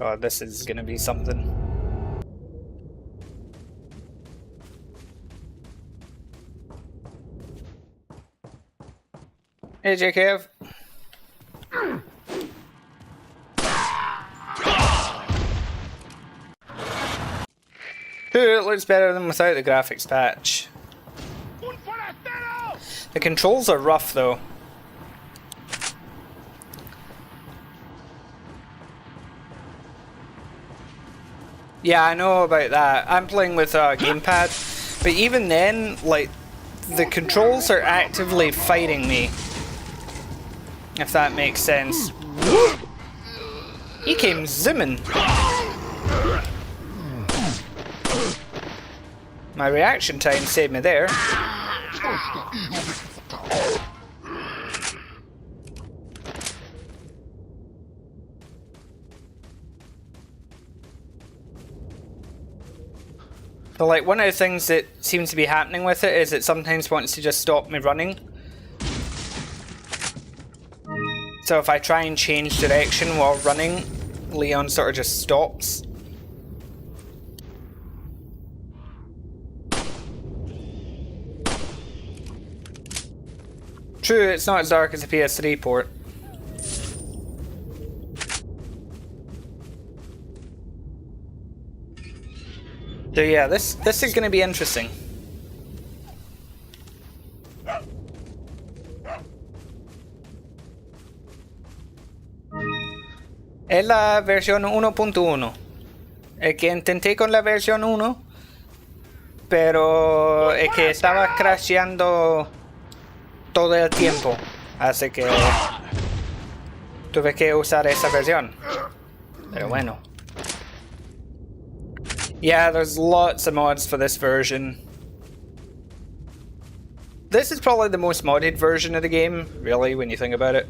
Oh, this is gonna be something. Hey, JKF. Ooh, it looks better than without the graphics patch. The controls are rough though. Yeah, I know about that. I'm playing with a gamepad, but even then, like, the controls are actively fighting me. If that makes sense. He came zooming. My reaction time saved me there. So, like, one of the things that seems to be happening with it is it sometimes wants to just stop me running. So if I try and change direction while running, Leon sort of just stops. True, it's not as dark as a PS3 port. So yeah, this is going to be interesting. Es la versión 1.1. Es que intenté con la versión 1, pero es que estaba crasheando todo el tiempo, así que tuve que usar esa versión. Pero bueno. Yeah, there's lots of mods for this version. This is probably the most modded version of the game, really, when you think about it.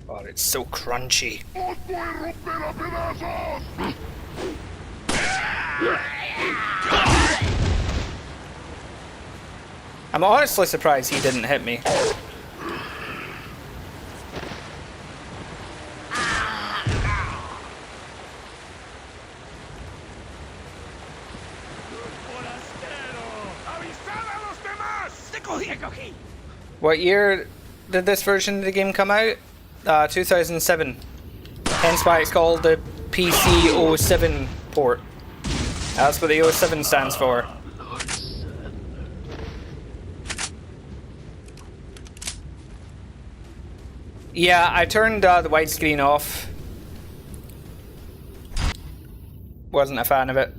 God, it's so crunchy. I'm honestly surprised he didn't hit me. What year did this version of the game come out? 2007. Hence why it's called the PC07 port. That's what the 07 stands for. Yeah, I turned the widescreen off. Wasn't a fan of it.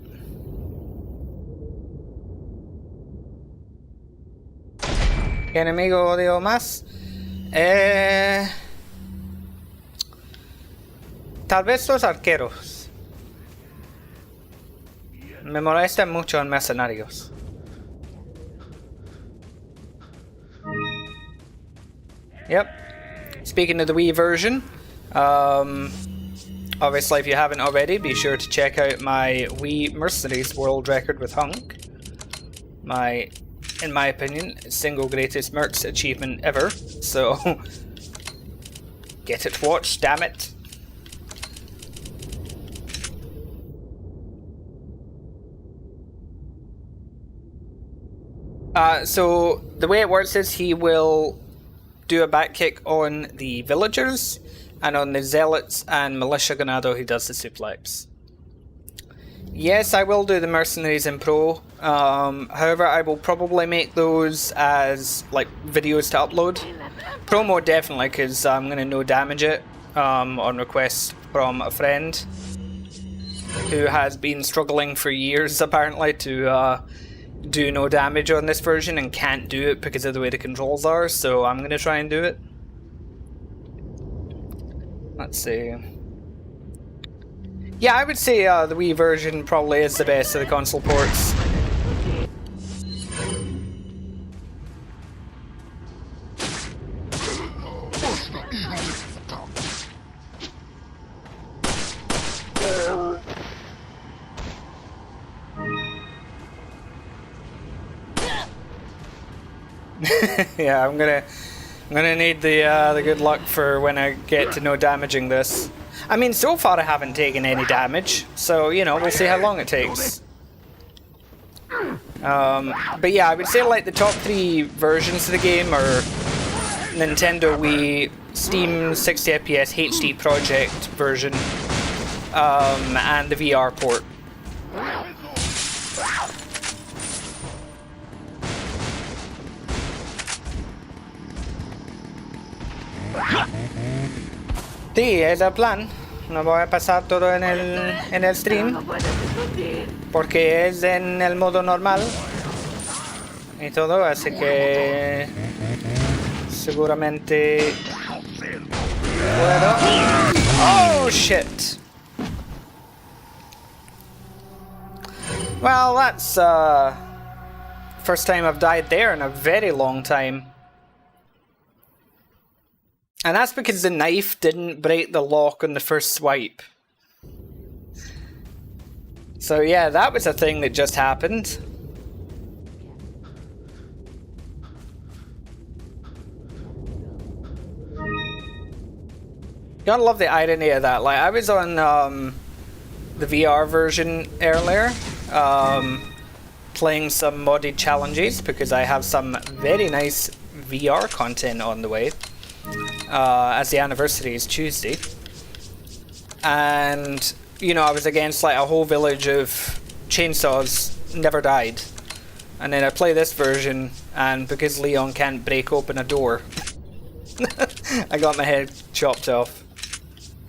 ¿Qué enemigo odio más? Tal vez los arqueros. Me molestan mucho en mercenarios. Yep. Speaking of the Wii version, obviously if you haven't already, be sure to check out my Wii Mercenaries world record with Hunk. In my opinion, single greatest Mercs achievement ever, so get it watched, damn it. So the way it works is he will do a back kick on the villagers, and on the zealots and militia ganado he does the suplex. Yes, I will do the mercenaries in pro. However, I will probably make those as like videos to upload. Pro mode definitely, because I'm gonna no damage it on request from a friend who has been struggling for years apparently to do no damage on this version and can't do it because of the way the controls are. So I'm gonna try and do it. Let's see. Yeah, I would say the Wii version probably is the best of the console ports. Yeah, I'm gonna need the good luck for when I get to know damaging this. I mean, so far I haven't taken any damage, so you know, we'll see how long it takes. But yeah, I would say like the top 3 versions of the game are Nintendo Wii, Steam 60 FPS HD Project version, and the VR port. Sí, es el plan. No voy a pasar todo en el stream. Porque es en el modo normal. Y todo, así que... seguramente... puedo... Oh, shit! Well, that's, first time I've died there in a very long time. And that's because the knife didn't break the lock on the first swipe. So yeah, that was a thing that just happened. You gotta love the irony of that. Like, I was on the VR version earlier, playing some modded challenges because I have some very nice VR content on the way. As the anniversary is Tuesday, and you know, I was against like a whole village of chainsaws, never died, and then I play this version, and because Leon can't break open a door, I got my head chopped off.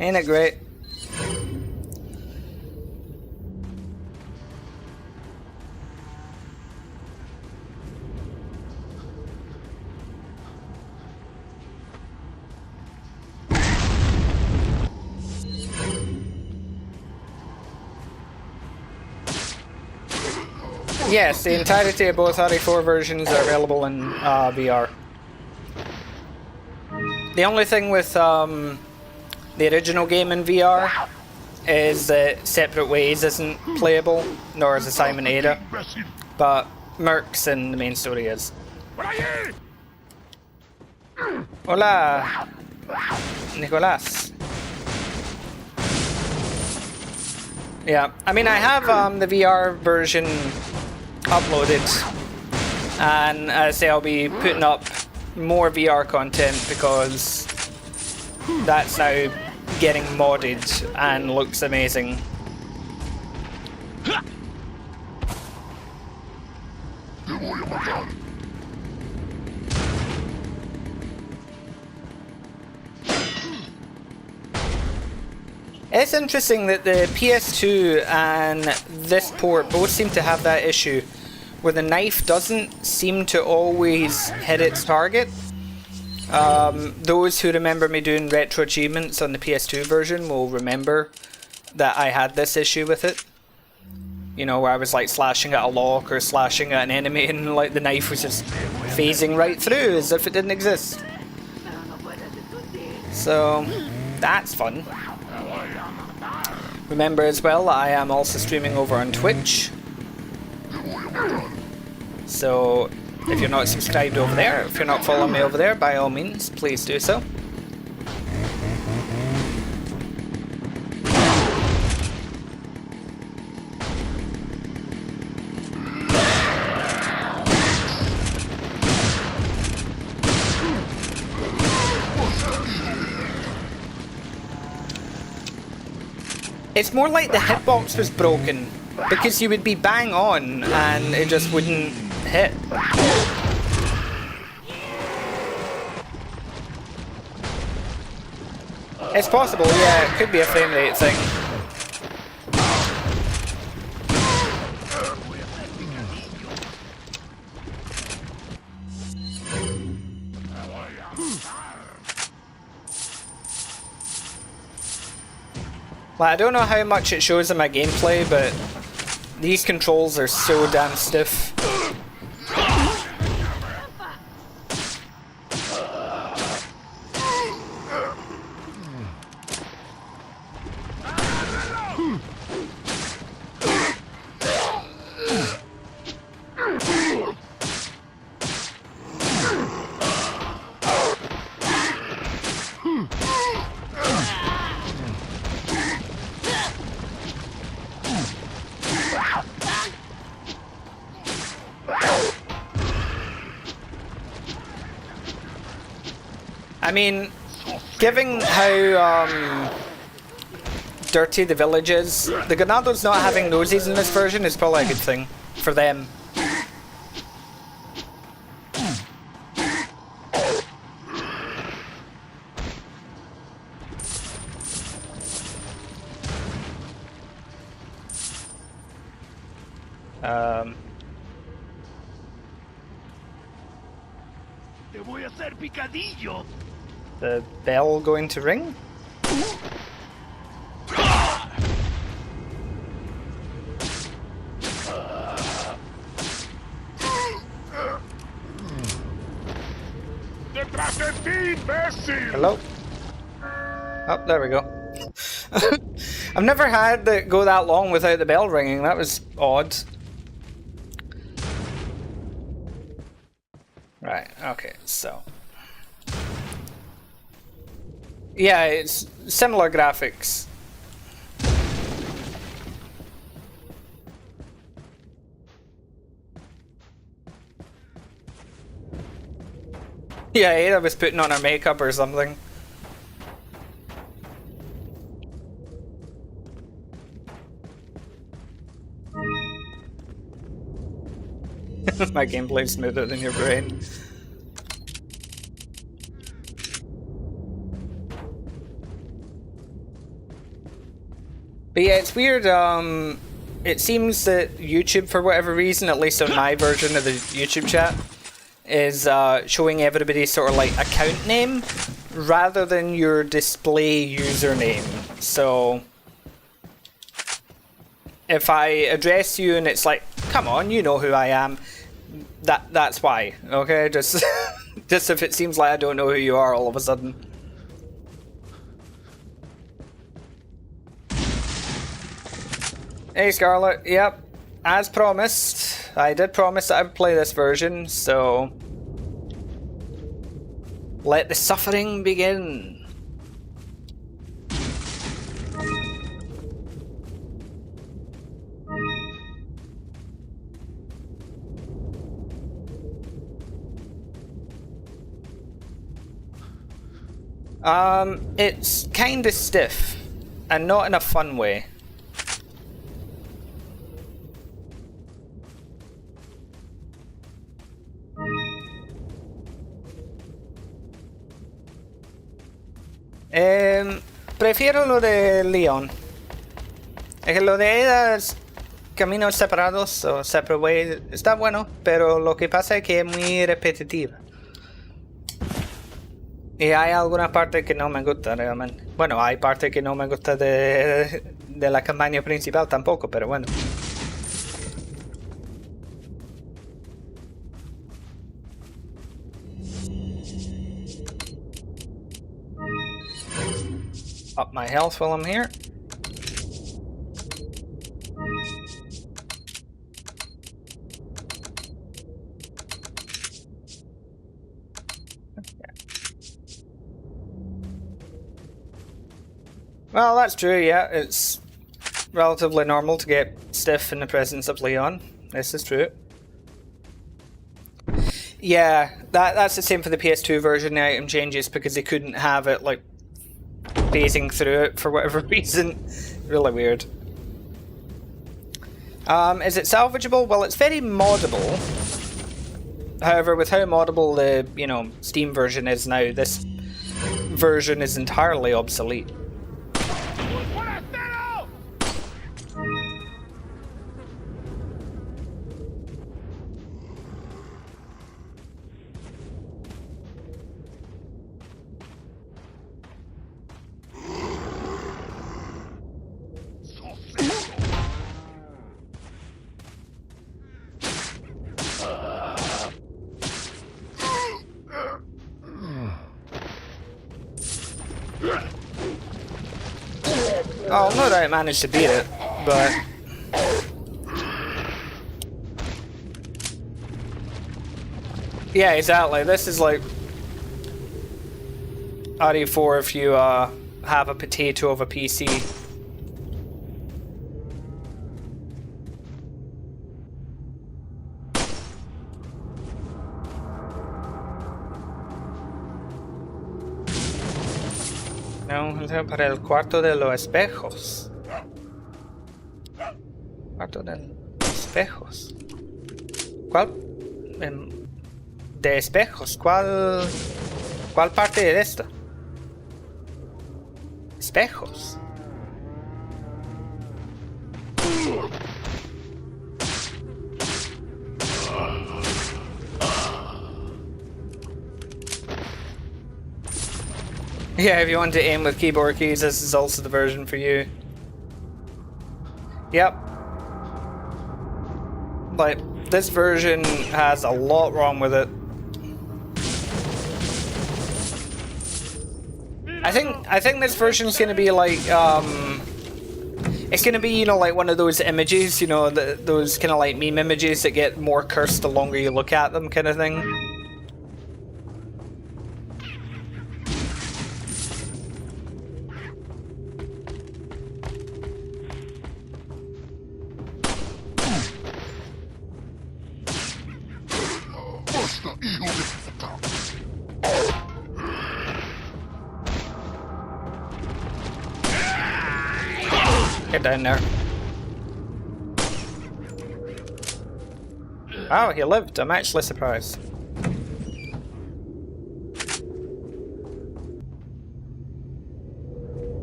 Ain't it great? Yes, the entirety of both RE4 versions are available in VR. The only thing with the original game in VR is that Separate Ways isn't playable, nor is Assignment Ada, but Mercs in the main story is. Hola, Nicolás. Yeah, I mean, I have the VR version uploaded, and as I say, I'll be putting up more VR content because that's now getting modded and looks amazing. It's interesting that the PS2 and this port both seem to have that issue where the knife doesn't seem to always hit its target. Those who remember me doing retro achievements on the PS2 version will remember that I had this issue with it. You know, where I was like slashing at a lock or slashing at an enemy and like the knife was just phasing right through as if it didn't exist. So, that's fun. Remember as well, I am also streaming over on Twitch. So, if you're not subscribed over there, if you're not following me over there, by all means, please do so. It's more like the hitbox was broken, because you would be bang on and it just wouldn't hit. It's possible, yeah, it could be a frame rate thing. Well, I don't know how much it shows in my gameplay, but these controls are so damn stiff. mean, given how dirty the village is, the Ganados not having noses in this version is probably a good thing for them. Te voy a hacer picadillo. The bell going to ring? ¡Detrás de ti, imbécil! Hello? Oh, there we go. I've never had it go that long without the bell ringing. That was odd. Right, okay, so. Yeah, it's similar graphics. Yeah, Ada was putting on her makeup or something. My gameplay's smoother than your brain. But yeah, it's weird, it seems that YouTube, for whatever reason, at least on my version of the YouTube chat, is showing everybody sort of like account name rather than your display username. So if I address you and it's like, come on, you know who I am, that's why, okay? Just just if it seems like I don't know who you are all of a sudden. Hey Scarlet, yep, as promised, I did promise that I would play this version, so let the suffering begin. It's kinda stiff, and not in a fun way. Prefiero lo de Leon. Es que lo de Ada es caminos separados o separate ways está bueno, pero lo que pasa es que es muy repetitiva. Y hay alguna parte que no me gusta realmente. Bueno, hay parte que no me gusta de la campaña principal tampoco, pero bueno. Up my health while I'm here. Well, that's true, yeah. It's relatively normal to get stiff in the presence of Leon. This is true. Yeah, that's the same for the PS2 version. The item changes because they couldn't have it, like, phasing through it for whatever reason. Really weird. Is it salvageable? Well, it's very moddable. However, with how moddable the, you know, Steam version is now, this version is entirely obsolete. Oh, no doubt I managed to beat it, but... Yeah, exactly. This is like... RE4 if you have a potato of a PC. Para el cuarto de los espejos. Cuarto de los espejos. ¿Cuál? De espejos. ¿Cuál parte de esto? Espejos. Yeah, if you want to aim with keyboard keys, this is also the version for you. Yep. Like, this version has a lot wrong with it. I think this version is gonna be like, it's gonna be, you know, like one of those images, you know, those kind of like meme images that get more cursed the longer you look at them, kind of thing. Get down there. Oh, he lived. I'm actually surprised.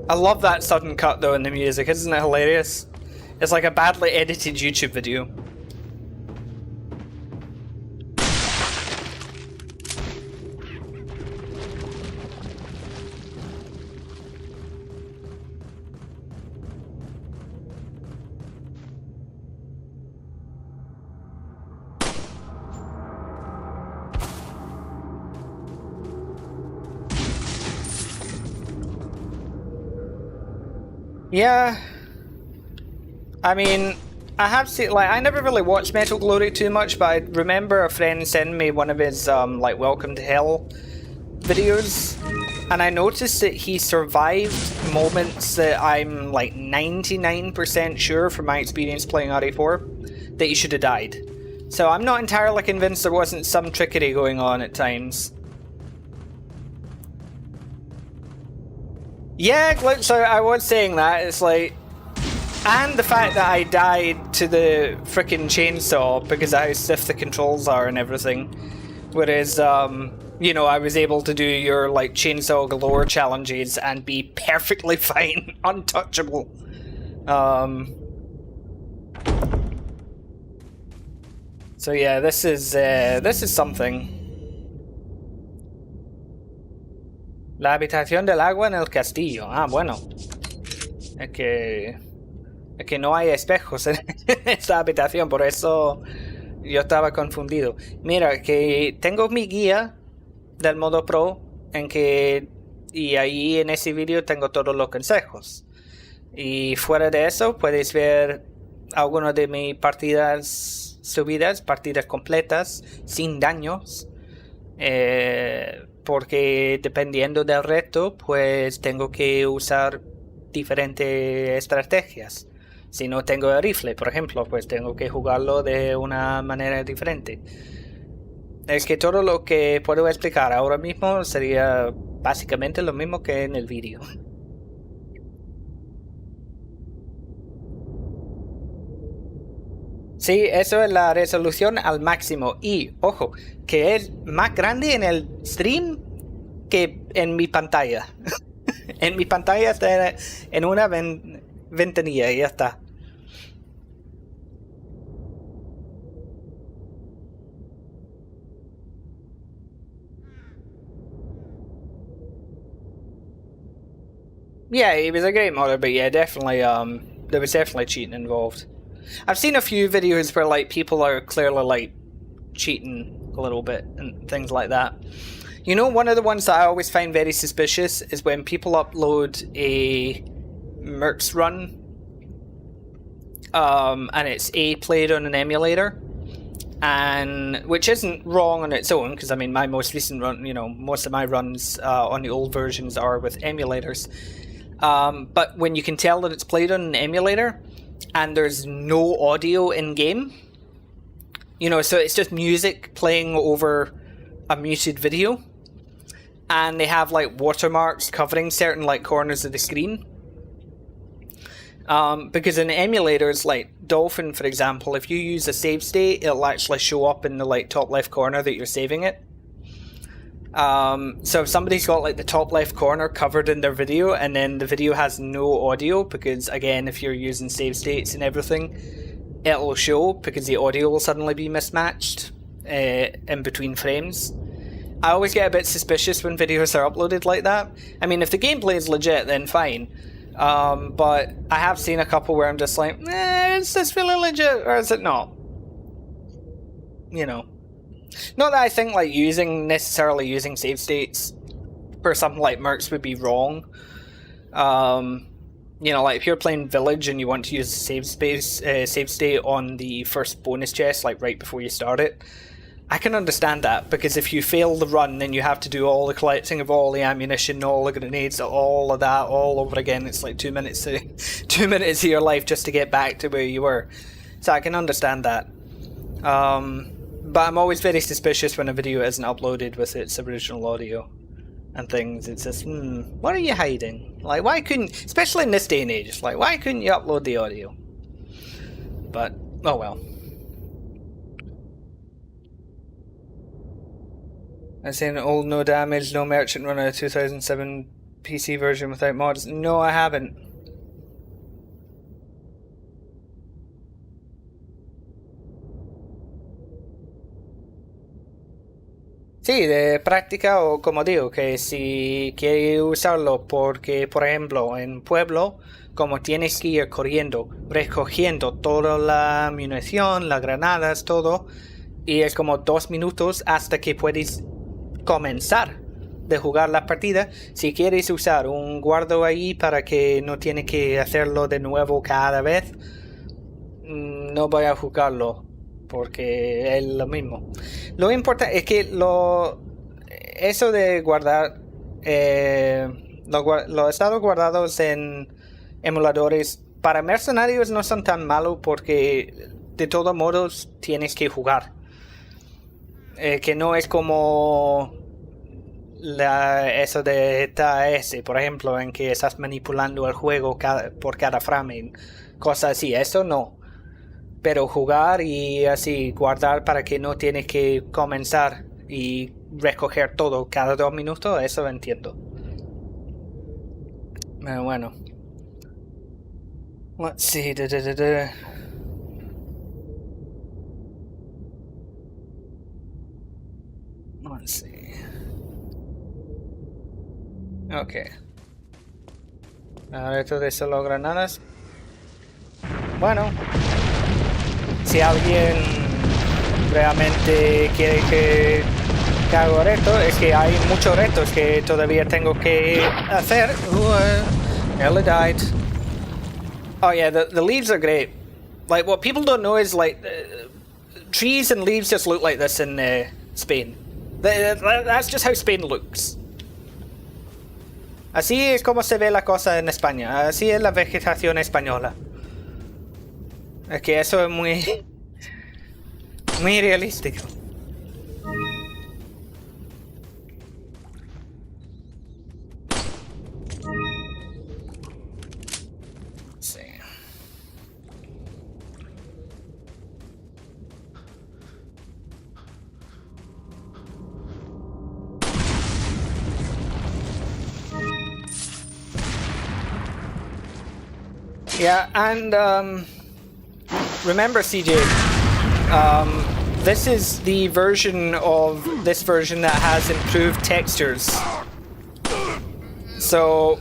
I love that sudden cut though in the music, isn't it hilarious? It's like a badly edited YouTube video. Yeah, I mean, I have seen, like, I never really watched Metal Glory too much, but I remember a friend sending me one of his, like, Welcome to Hell videos, and I noticed that he survived moments that I'm, like, 99% sure from my experience playing RE4 that he should have died. So I'm not entirely convinced there wasn't some trickery going on at times. Yeah, Glitch, I was saying that, it's like... And the fact that I died to the frickin' chainsaw because of how stiff the controls are and everything. Whereas, you know, I was able to do your, like, chainsaw galore challenges and be perfectly fine, untouchable. So yeah, this is something. La habitación del agua en el castillo. Ah, bueno. Es que no hay espejos en esta habitación, por eso yo estaba confundido. Mira, que tengo mi guía del modo pro y ahí en ese vídeo tengo todos los consejos. Y fuera de eso puedes ver algunas de mis partidas subidas, partidas completas, sin daños. Porque dependiendo del reto, pues tengo que usar diferentes estrategias. Si no tengo el rifle, por ejemplo, pues tengo que jugarlo de una manera diferente. Es que todo lo que puedo explicar ahora mismo sería básicamente lo mismo que en el vídeo. Sí, eso es la resolución al máximo. Y, ojo, que es más grande en el stream que en mi pantalla. En mi pantalla está en una ventanilla y ya está. Yeah, it was a great modder, but yeah, definitely, there was definitely cheating involved. I've seen a few videos where, like, people are clearly, like, cheating a little bit and things like that. You know, one of the ones that I always find very suspicious is when people upload a Mercs run, and it's played on an emulator, and which isn't wrong on its own, because I mean, my most recent run, you know, most of my runs on the old versions are with emulators. But when you can tell that it's played on an emulator, and there's no audio in game, you know, so it's just music playing over a muted video, and they have like watermarks covering certain like corners of the screen. Because in emulators like Dolphin, for example, if you use a save state, it'll actually show up in the like top left corner that you're saving it. So if somebody's got like the top left corner covered in their video and then the video has no audio, because again, if you're using save states and everything, it'll show because the audio will suddenly be mismatched in between frames. I always get a bit suspicious when videos are uploaded like that. I mean, if the gameplay is legit, then fine. But I have seen a couple where I'm just like, is this really legit or is it not? You know. Not that I think like necessarily using save states for something like Mercs would be wrong. You know, like if you're playing Village and you want to use a save state on the first bonus chest, like right before you start it, I can understand that, because if you fail the run, then you have to do all the collecting of all the ammunition, all the grenades, all of that, all over again. It's like 2 minutes, 2 minutes of your life just to get back to where you were. So I can understand that. But I'm always very suspicious when a video isn't uploaded with its original audio and things. It's just, what are you hiding? Like, why couldn't, especially in this day and age, like, why couldn't you upload the audio? But, oh well. I'm saying old no damage, no merchant run a 2007 PC version without mods. No, I haven't. Sí, de práctica, o como digo, que si quieres usarlo porque, por ejemplo, en pueblo, como tienes que ir corriendo, recogiendo toda la munición, las granadas, todo, y es como 2 minutos hasta que puedes comenzar de jugar la partida. Si quieres usar un guardo ahí para que no tienes que hacerlo de nuevo cada vez, no voy a jugarlo, porque es lo mismo. Lo importante es que eso de guardar los estados guardados en emuladores para mercenarios no son tan malos, porque de todos modos tienes que jugar. Que no es como eso de TAS, por ejemplo, en que estás manipulando el juego por cada frame, cosas así. Eso no. Pero jugar y así guardar para que no tienes que comenzar y recoger todo cada 2 minutos, eso lo entiendo. Pero bueno. Let's see. Let's see. Ok. Ahora todo eso los granadas. Bueno. Si alguien realmente quiere que haga reto, es que hay muchos retos que todavía tengo que hacer. Nearly died. Oh yeah, the leaves are great. Like, what people don't know is, like, trees and leaves just look like this in Spain. That's just how Spain looks. Así es como se ve la cosa en España. Así es la vegetación española. Es que eso es muy realístico. Sí. Yeah, and remember, CJ, this is the version of this version that has improved textures. So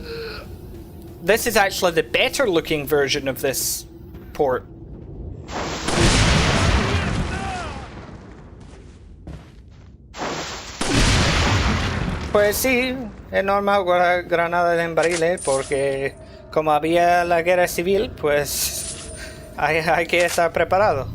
this is actually the better looking version of this port. Pues sí, es normal guardar granadas en barriles, porque como había la guerra civil, pues hay que estar preparado.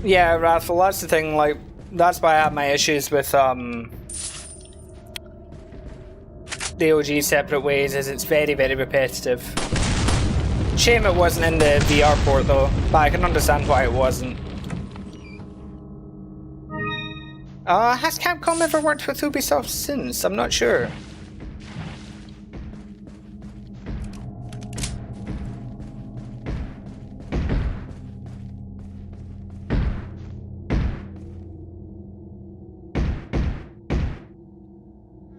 Yeah, Wrathful, that's the thing, like, that's why I have my issues with, the OG Separate Ways, is it's very, very repetitive. Shame it wasn't in the VR port though, but I can understand why it wasn't. Has Capcom ever worked with Ubisoft since? I'm not sure.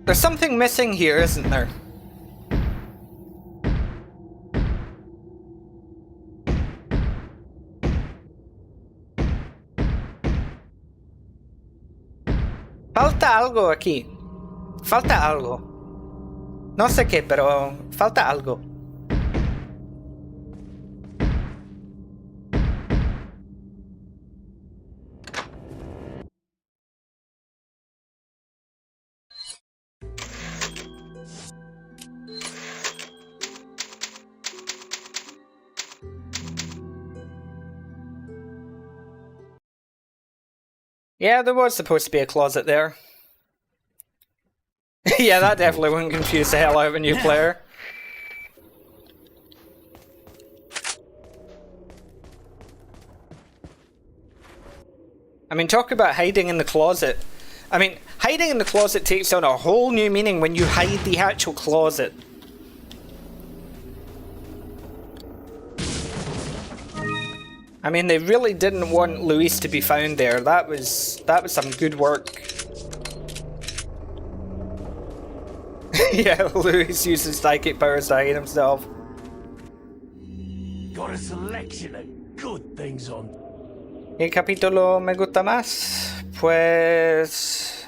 There's something missing here, isn't there? Falta algo aquí. Falta algo. No sé qué, pero falta algo. Yeah, there was supposed to be a closet there. Yeah, that definitely wouldn't confuse the hell out of a new player. I mean, talk about hiding in the closet. I mean, hiding in the closet takes on a whole new meaning when you hide the actual closet. I mean, they really didn't want Luis to be found there. That was some good work. Yeah, Luis uses psychic powers to hide himself. Got a selection of good things on. ¿Qué capítulo me gusta más? Pues...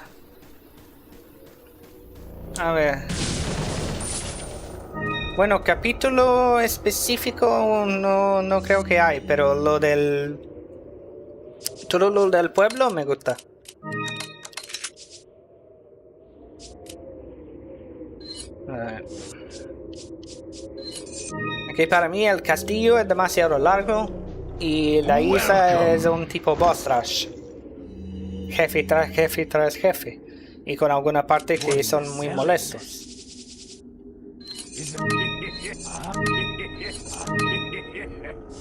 A ver... Bueno, capítulo específico no creo que hay, pero lo del... Todo lo del pueblo me gusta. A ver. Aquí para mí el castillo es demasiado largo y la isla es un tipo boss rush. Jefe tras jefe tras jefe. Y con alguna parte que son muy molestos.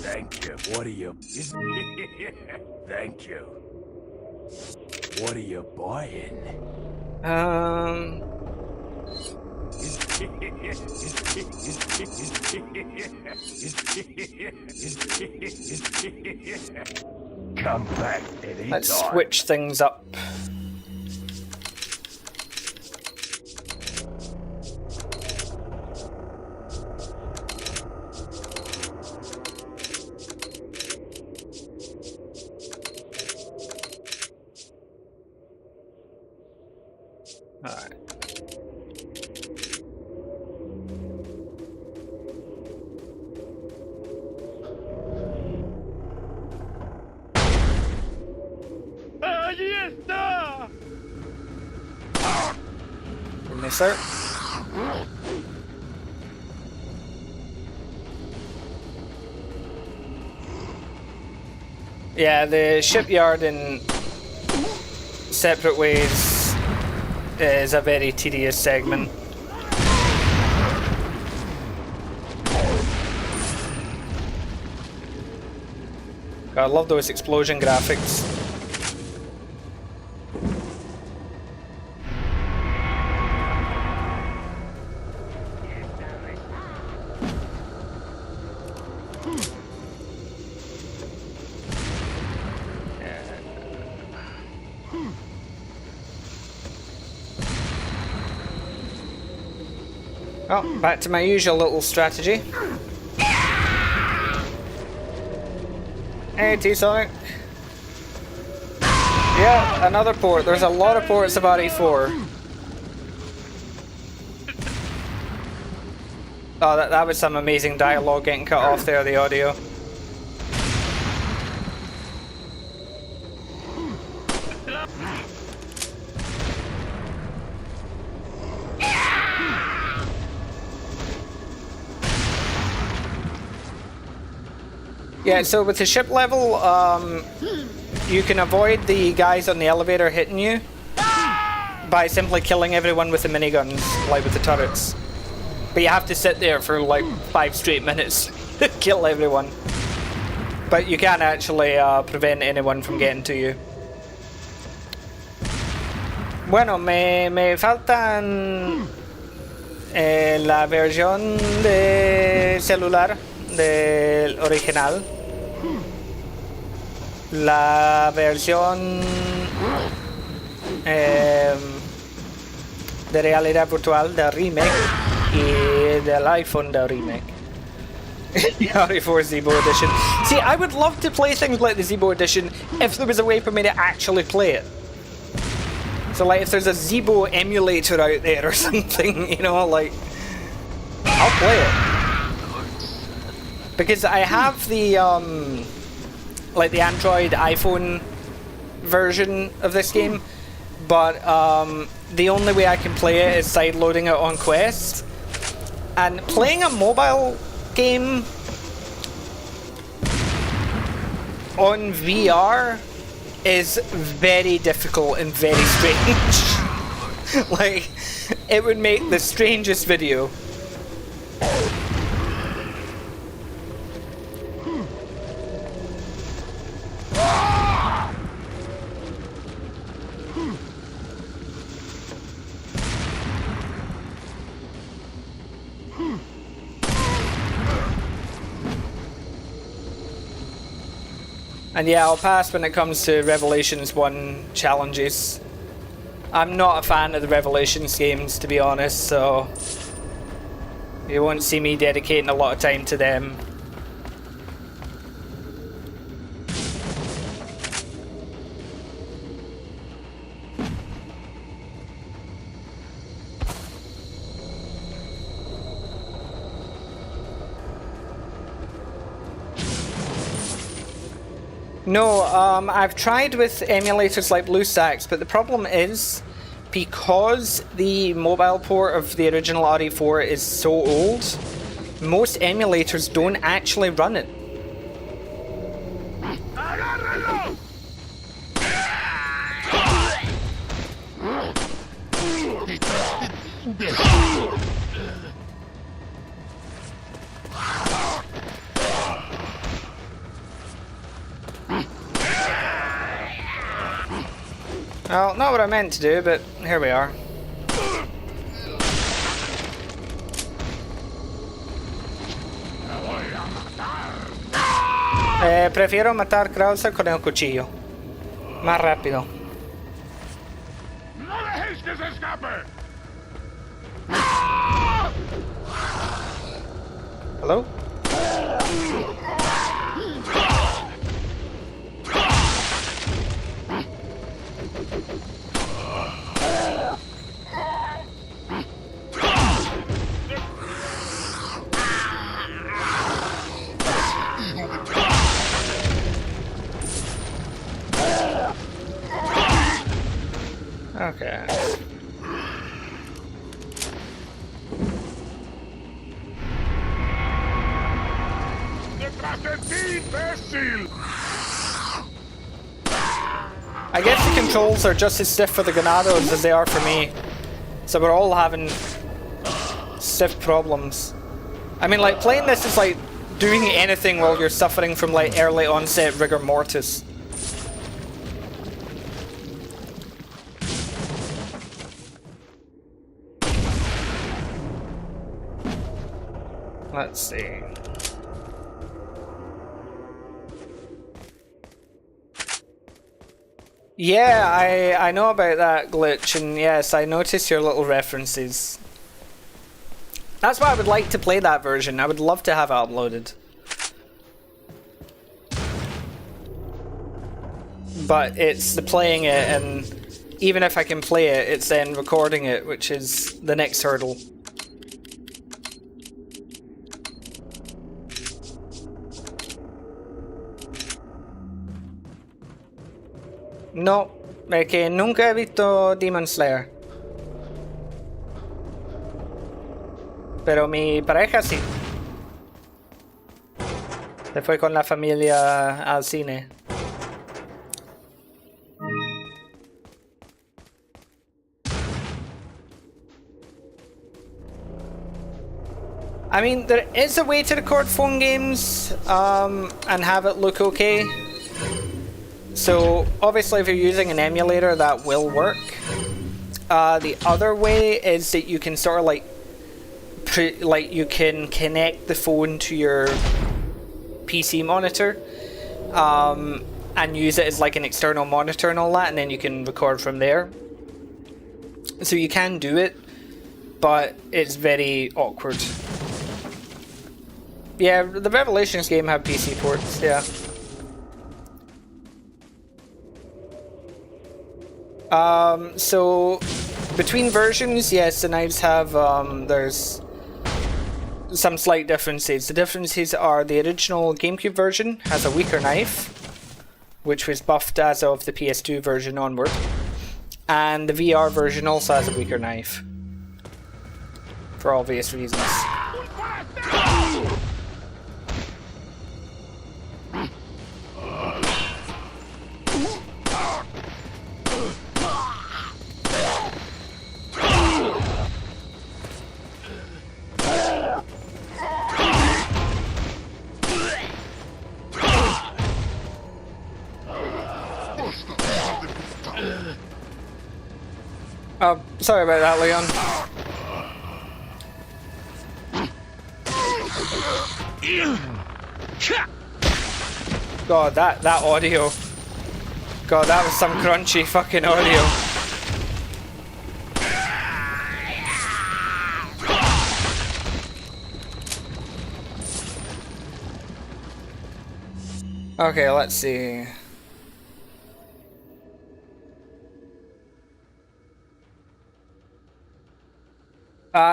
Thank you. What are you? Thank you. What are you buying? Come back anytime. Let's switch things up. Alright. ¡Allí está! Give me, sir. Yeah, the shipyard in Separate Ways is a very tedious segment. God, I love those explosion graphics. Oh, back to my usual little strategy. Hey, T-Sonic. Yeah, another port. There's a lot of ports of RE4. Oh, that was some amazing dialogue getting cut off there, the audio. Yeah, so with the ship level, you can avoid the guys on the elevator hitting you by simply killing everyone with the miniguns, like with the turrets. But you have to sit there for like 5 straight minutes to kill everyone. But you can actually prevent anyone from getting to you. Bueno, me faltan la versión de celular del original, la versión de realidad virtual del remake y del iPhone del remake. RE4 Zeebo Edition. See, I would love to play things like the Zeebo Edition if there was a way for me to actually play it. So like if there's a Zeebo emulator out there or something, you know, like, I'll play it. Because I have the, like the Android iPhone version of this game, but the only way I can play it is sideloading it on Quest. And playing a mobile game on VR is very difficult and very strange. Like, it would make the strangest video. And yeah, I'll pass when it comes to Revelations 1 challenges. I'm not a fan of the Revelations games, to be honest, so you won't see me dedicating a lot of time to them. No, I've tried with emulators like BlueStacks, but the problem is, because the mobile port of the original RE4 is so old, most emulators don't actually run it. Well, not what I meant to do, but here we are. Prefiero matar Krauser con el cuchillo. Más rápido. ¡No dejéis que se escape! Hello? Okay. I guess the controls are just as stiff for the Ganados as they are for me. So we're all having stiff problems. I mean, like, playing this is like doing anything while you're suffering from like early onset rigor mortis. Let's see. Yeah, I know about that glitch, and yes, I noticed your little references. That's why I would like to play that version. I would love to have it uploaded. But it's the playing it, and even if I can play it, it's then recording it, which is the next hurdle. No, perché nunca he visto Demon Slayer. Pero mi pareja sí. Se fue con la familia al cine. I mean, there is a way to record phone games and have it look okay. So obviously if you're using an emulator, that will work. The other way is that you can sort of like you can connect the phone to your PC monitor and use it as like an external monitor and all that, and then you can record from there. So you can do it, but it's very awkward. Yeah, the Revelations game had PC ports, yeah. So between versions, yes, the knives have, there's some slight differences. The differences are the original GameCube version has a weaker knife, which was buffed as of the PS2 version onward. And the VR version also has a weaker knife. For obvious reasons. Oh, sorry about that, Leon. God, that audio. God, that was some crunchy fucking audio. Okay, let's see.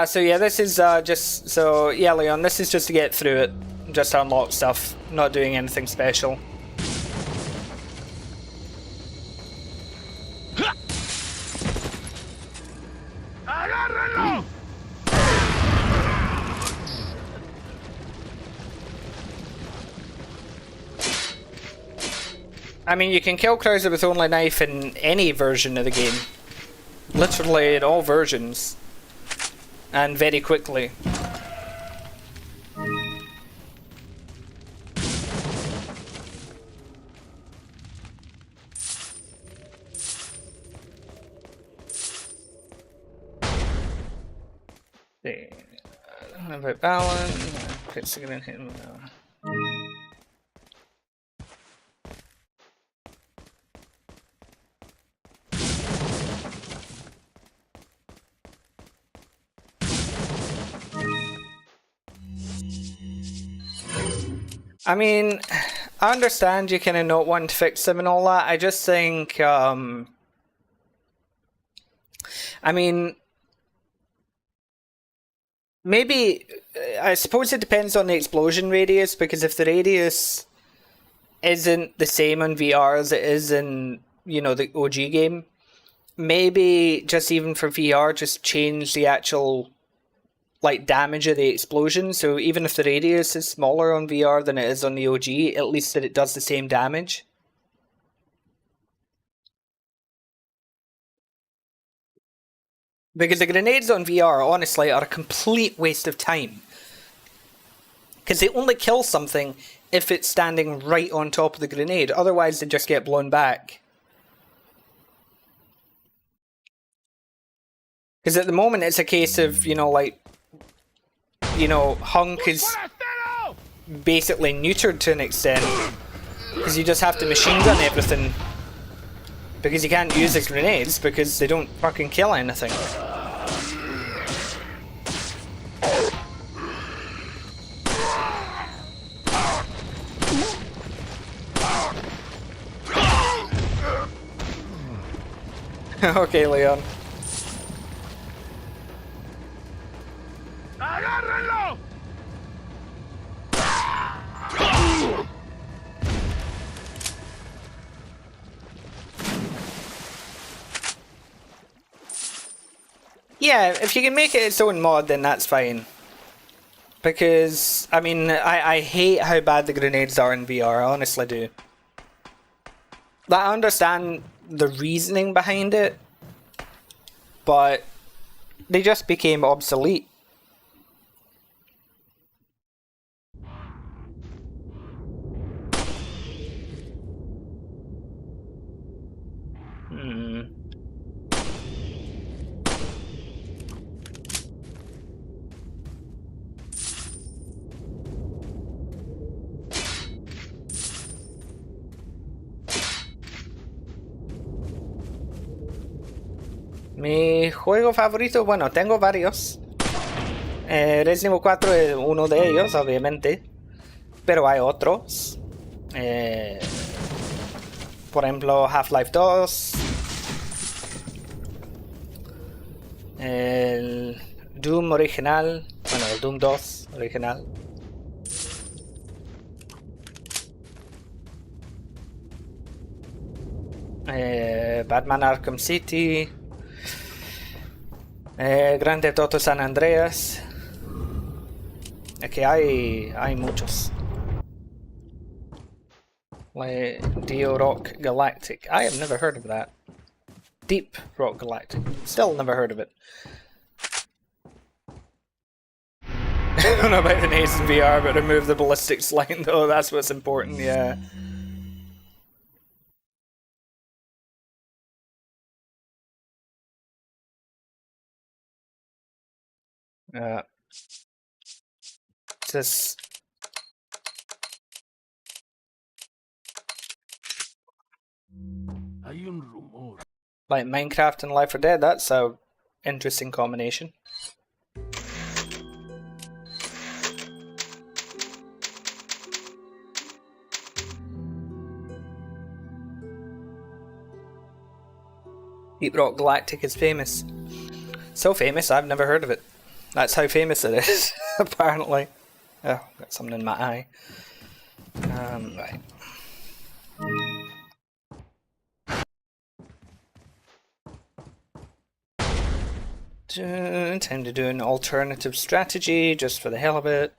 So yeah, this is just, so yeah, Leon, this is just to get through it, just to unlock stuff, not doing anything special. I mean, you can kill Krauser with only knife in any version of the game. Literally in all versions. And very quickly. About balance. It's gonna hit him now. I mean, I understand you kind of not want to fix them and all that. I just think, I mean, maybe, I suppose it depends on the explosion radius, because if the radius isn't the same on VR as it is in, you know, the OG game, maybe just even for VR, just change the actual like damage of the explosion, so even if the radius is smaller on VR than it is on the OG, at least that it does the same damage. Because the grenades on VR, honestly, are a complete waste of time. Because they only kill something if it's standing right on top of the grenade, otherwise they just get blown back. Because at the moment it's a case of, you know, like, you know, Hunk is basically neutered to an extent. Because you just have to machine gun everything. Because you can't use the grenades because they don't fucking kill anything. Okay, Leon. ¡Agárrenlo! Yeah, if you can make it its own mod, then that's fine. Because, I mean, I hate how bad the grenades are in VR, I honestly do. Like, I understand the reasoning behind it, but they just became obsolete. Hmm. Mi juego favorito, bueno, tengo varios. Resident Evil 4 es uno de ellos, obviamente. Pero hay otros. Eh, por ejemplo, Half-Life 2. El Doom original. Bueno, el Doom 2 original. Batman Arkham City. Grand Theft Auto San Andreas. Es que hay muchos. Dio Rock Galactic. I have never heard of that. Deep Rock Galactic. Still never heard of it. I don't know about the Nace in VR, but remove the ballistics line though, that's what's important, yeah. Just Hay un rumor. like Minecraft and Life 4 Dead, that's a interesting combination. Deep Rock Galactic is famous. So famous, I've never heard of it. That's how famous it is, apparently. Oh, got something in my eye. Right. Time to do an alternative strategy, just for the hell of it.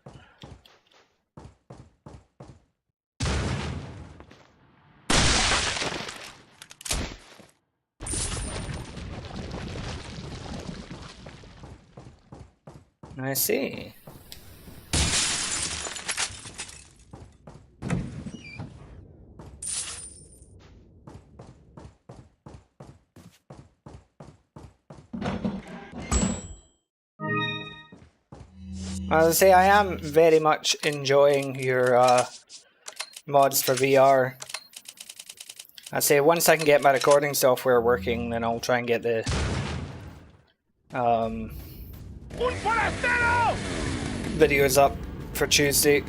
I see. As I say, I am very much enjoying your mods for VR. I'd say once I can get my recording software working, then I'll try and get the videos up for Tuesday.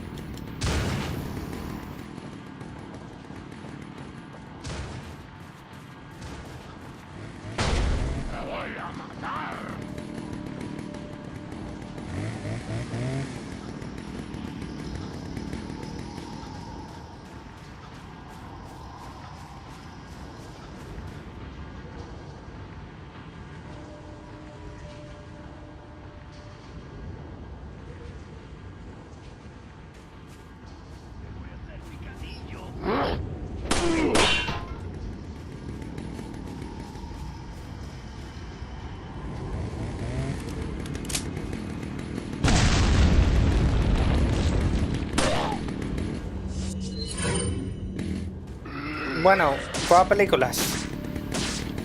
Bueno, ¿cuáles películas?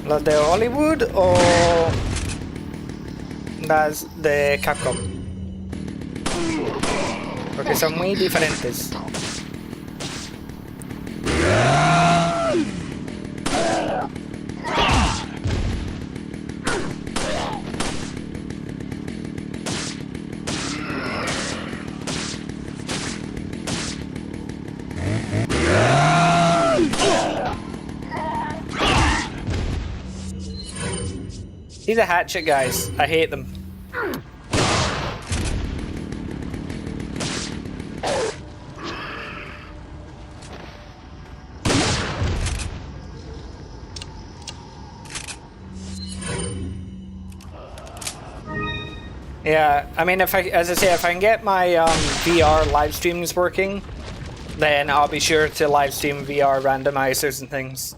¿Las de Hollywood o las de Capcom? Porque son muy diferentes. These are hatchet guys. I hate them. Yeah, I mean, as I say, if I can get my VR live streams working, then I'll be sure to live stream VR randomizers and things.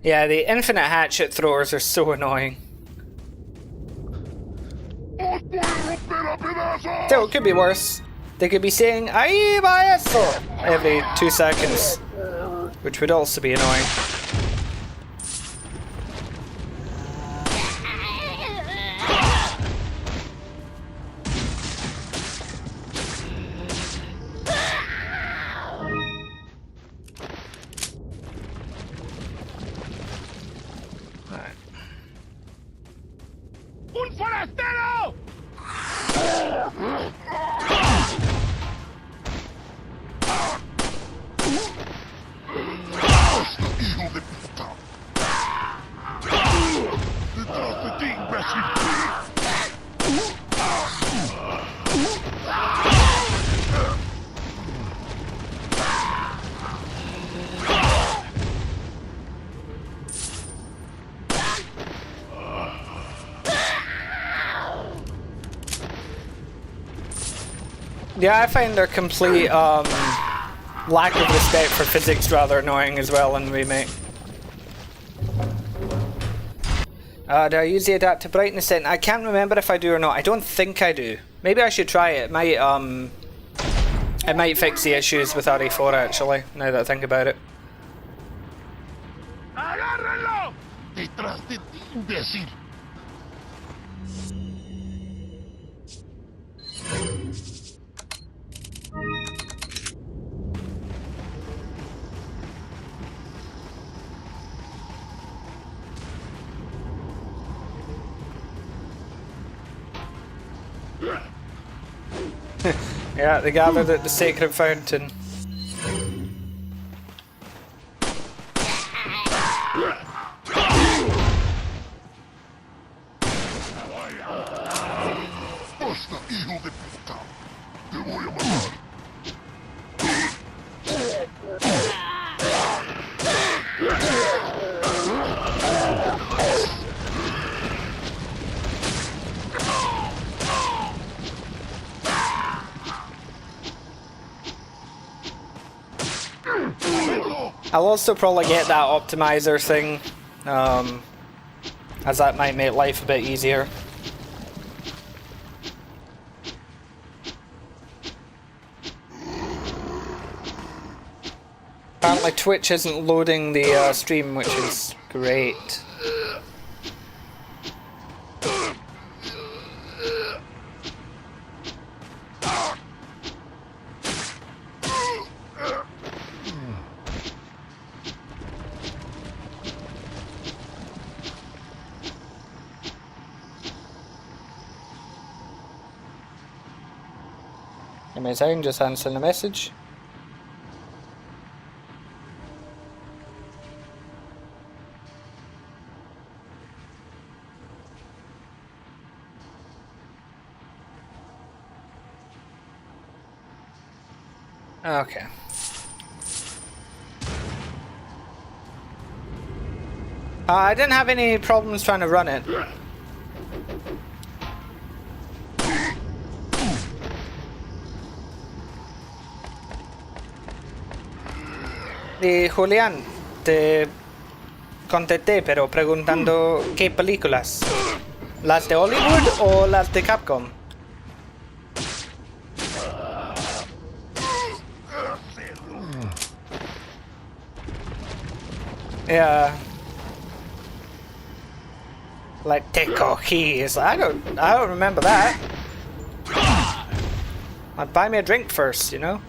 Yeah, the infinite hatchet throwers are so annoying. Still, it could be worse. They could be saying, "Ahí va eso!" every 2 seconds, which would also be annoying. ¡Un forastero! ¡Hijo de puta! ¡Detrás de ti, imbécil! Yeah, I find their complete lack of respect for physics rather annoying as well in the remake. Do I use the adaptive brightness setting? I can't remember if I do or not. I don't think I do. Maybe I should try it. It might fix the issues with RE4 actually, now that I think about it. ¡Agárrenlo! ¡Detrás de ti, imbécil! Yeah, they gathered at the sacred fountain. ¡Basta, hijo de puta! ¡Te voy a matar! I'll also probably get that optimizer thing, as that might make life a bit easier. Apparently Twitch isn't loading the stream, which is great. Give me a second, just answering the message. Okay. I didn't have any problems trying to run it. Julián, te contesté, pero preguntando qué películas. ¿Las de Hollywood o las de Capcom? Yeah. Like te cogí. I don't remember that. I'd buy me a drink first, you know?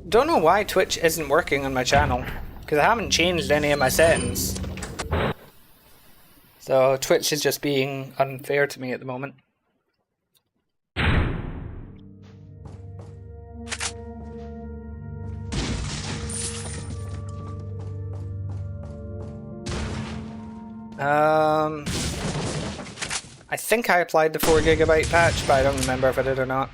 Don't know why Twitch isn't working on my channel, because I haven't changed any of my settings. So Twitch is just being unfair to me at the moment. I think I applied the 4 GB patch, but I don't remember if I did or not.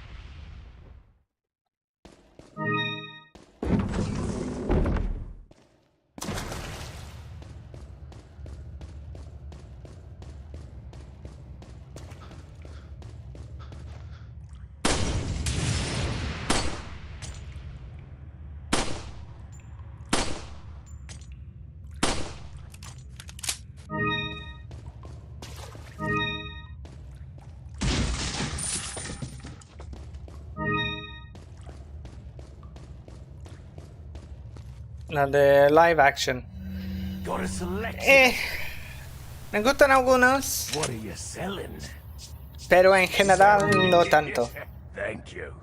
La de live action. Got a selection. Me gustan algunos, What are you selling? pero en general no tanto. Thank you.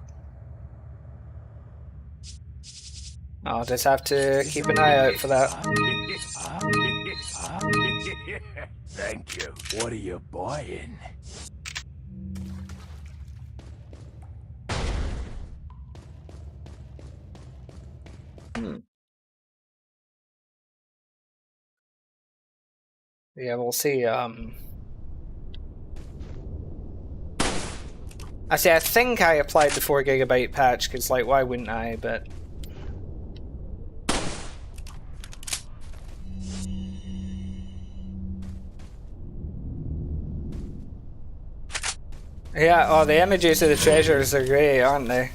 I'll just have to keep an eye out for that. Thank you. What are you buying? Yeah, we'll see. I think I applied the 4 GB patch because, like, why wouldn't I? But yeah, oh, the images of the treasures are great, aren't they?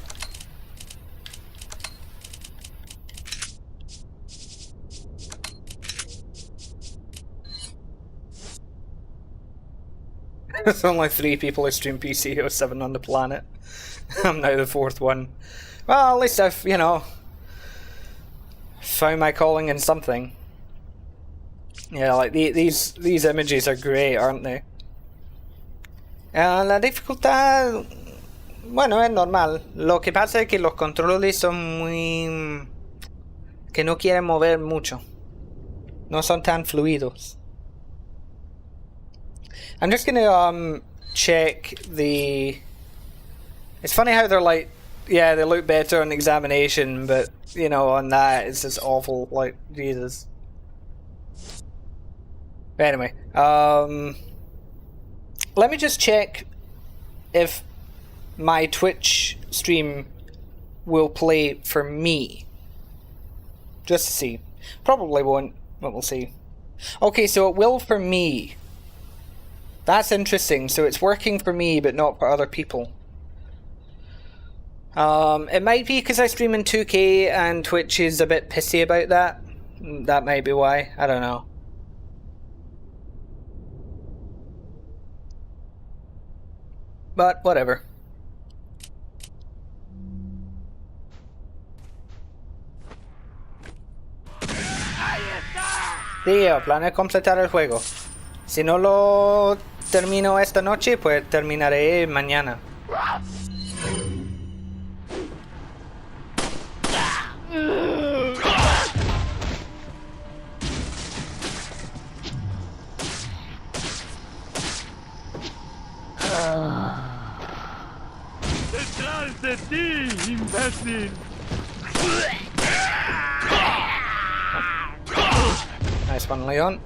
There's only 3 people who stream PC07 on the planet. I'm now the 4th one. Well, at least I've, you know, found my calling in something. Yeah, like these images are great, aren't they? La dificultad, bueno, es normal. Lo que pasa es que los controles son muy... que no quieren mover mucho. No son tan fluidos. I'm just gonna check the... It's funny how they're like, yeah, they look better on examination, but, you know, on that it's just awful, like, Jesus. But anyway, let me just check if my Twitch stream will play for me. Just to see. Probably won't, but we'll see. Okay, so it will for me. That's interesting. So it's working for me, but not for other people. It might be because I stream in 2K and Twitch is a bit pissy about that. That might be why. I don't know. But whatever. Tío, planeo completar el juego. Si no lo termino esta noche, pues terminaré mañana. ¡Detrás de ti, imbécil! Nice one, Leon.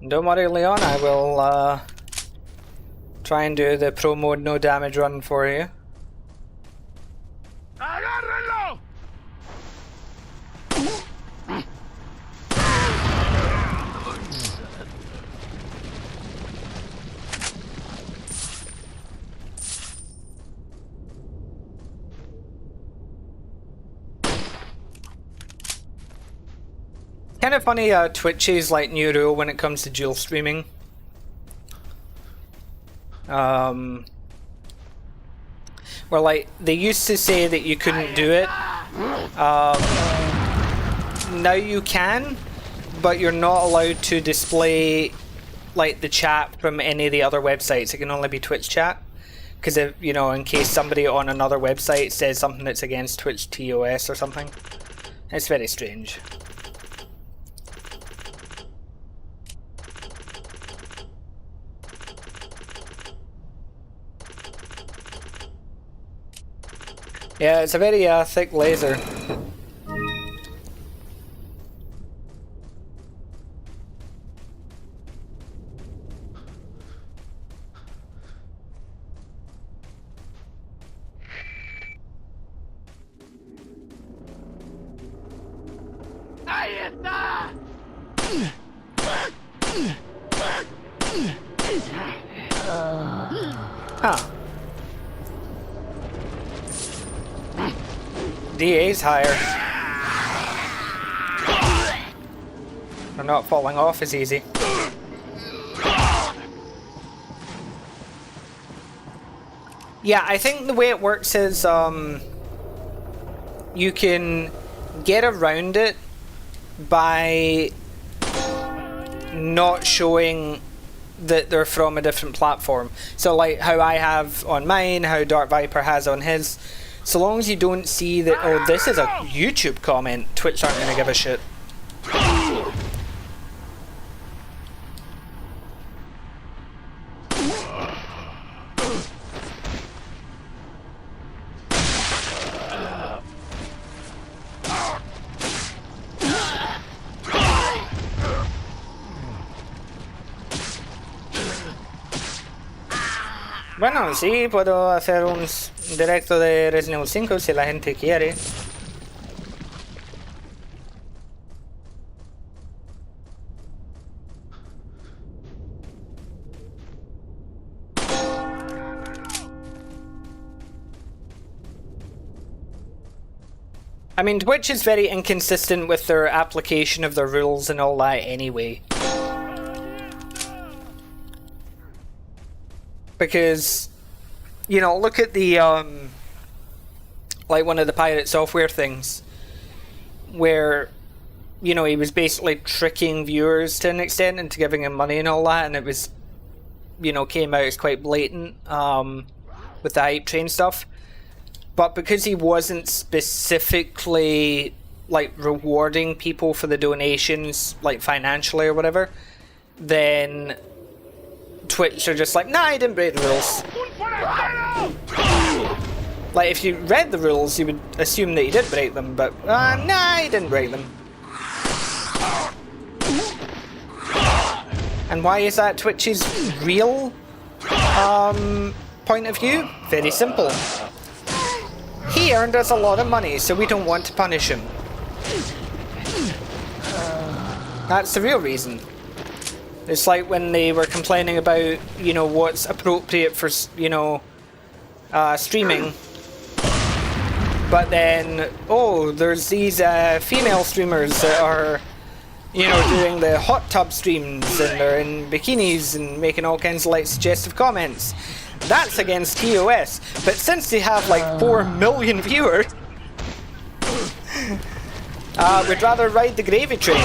Don't worry, Leon, I will try and do the pro mode no damage run for you. ¡Agárrenlo! Kind of funny, Twitch's like new rule when it comes to dual streaming. Where like they used to say that you couldn't do it. Now you can, but you're not allowed to display like the chat from any of the other websites. It can only be Twitch chat. Because if, you know, in case somebody on another website says something that's against Twitch TOS or something. It's very strange. Yeah, it's a very thick laser. ¡Ahí está! Huh. DA's higher. They're not falling off as easy. Yeah, I think the way it works is you can get around it by not showing that they're from a different platform. So like how I have on mine, how Dark Viper has on his. So long as you don't see that, oh, this is a YouTube comment, Twitch aren't going to give a shit. Bueno, sí, puedo hacer un directo de Resident Evil 5 si la gente quiere. I mean, Twitch is very inconsistent with their application of their rules and all that anyway. Because, you know, look at the, like one of the pirate software things, where, you know, he was basically tricking viewers to an extent into giving him money and all that, and it was, you know, came out as quite blatant, with the hype train stuff. But because he wasn't specifically, like, rewarding people for the donations, like, financially or whatever, then Twitch are just like, nah, he didn't break the rules. Like, if you read the rules, you would assume that he did break them, but, nah, he didn't break them. And why is that Twitch's real, point of view? Very simple. He earned us a lot of money, so we don't want to punish him. That's the real reason. It's like when they were complaining about, you know, what's appropriate for, you know, streaming. But then, oh, there's these female streamers that are, you know, doing the hot tub streams and they're in bikinis and making all kinds of, like, suggestive comments. That's against TOS. But since they have, like, 4 million viewers, we'd rather ride the gravy train.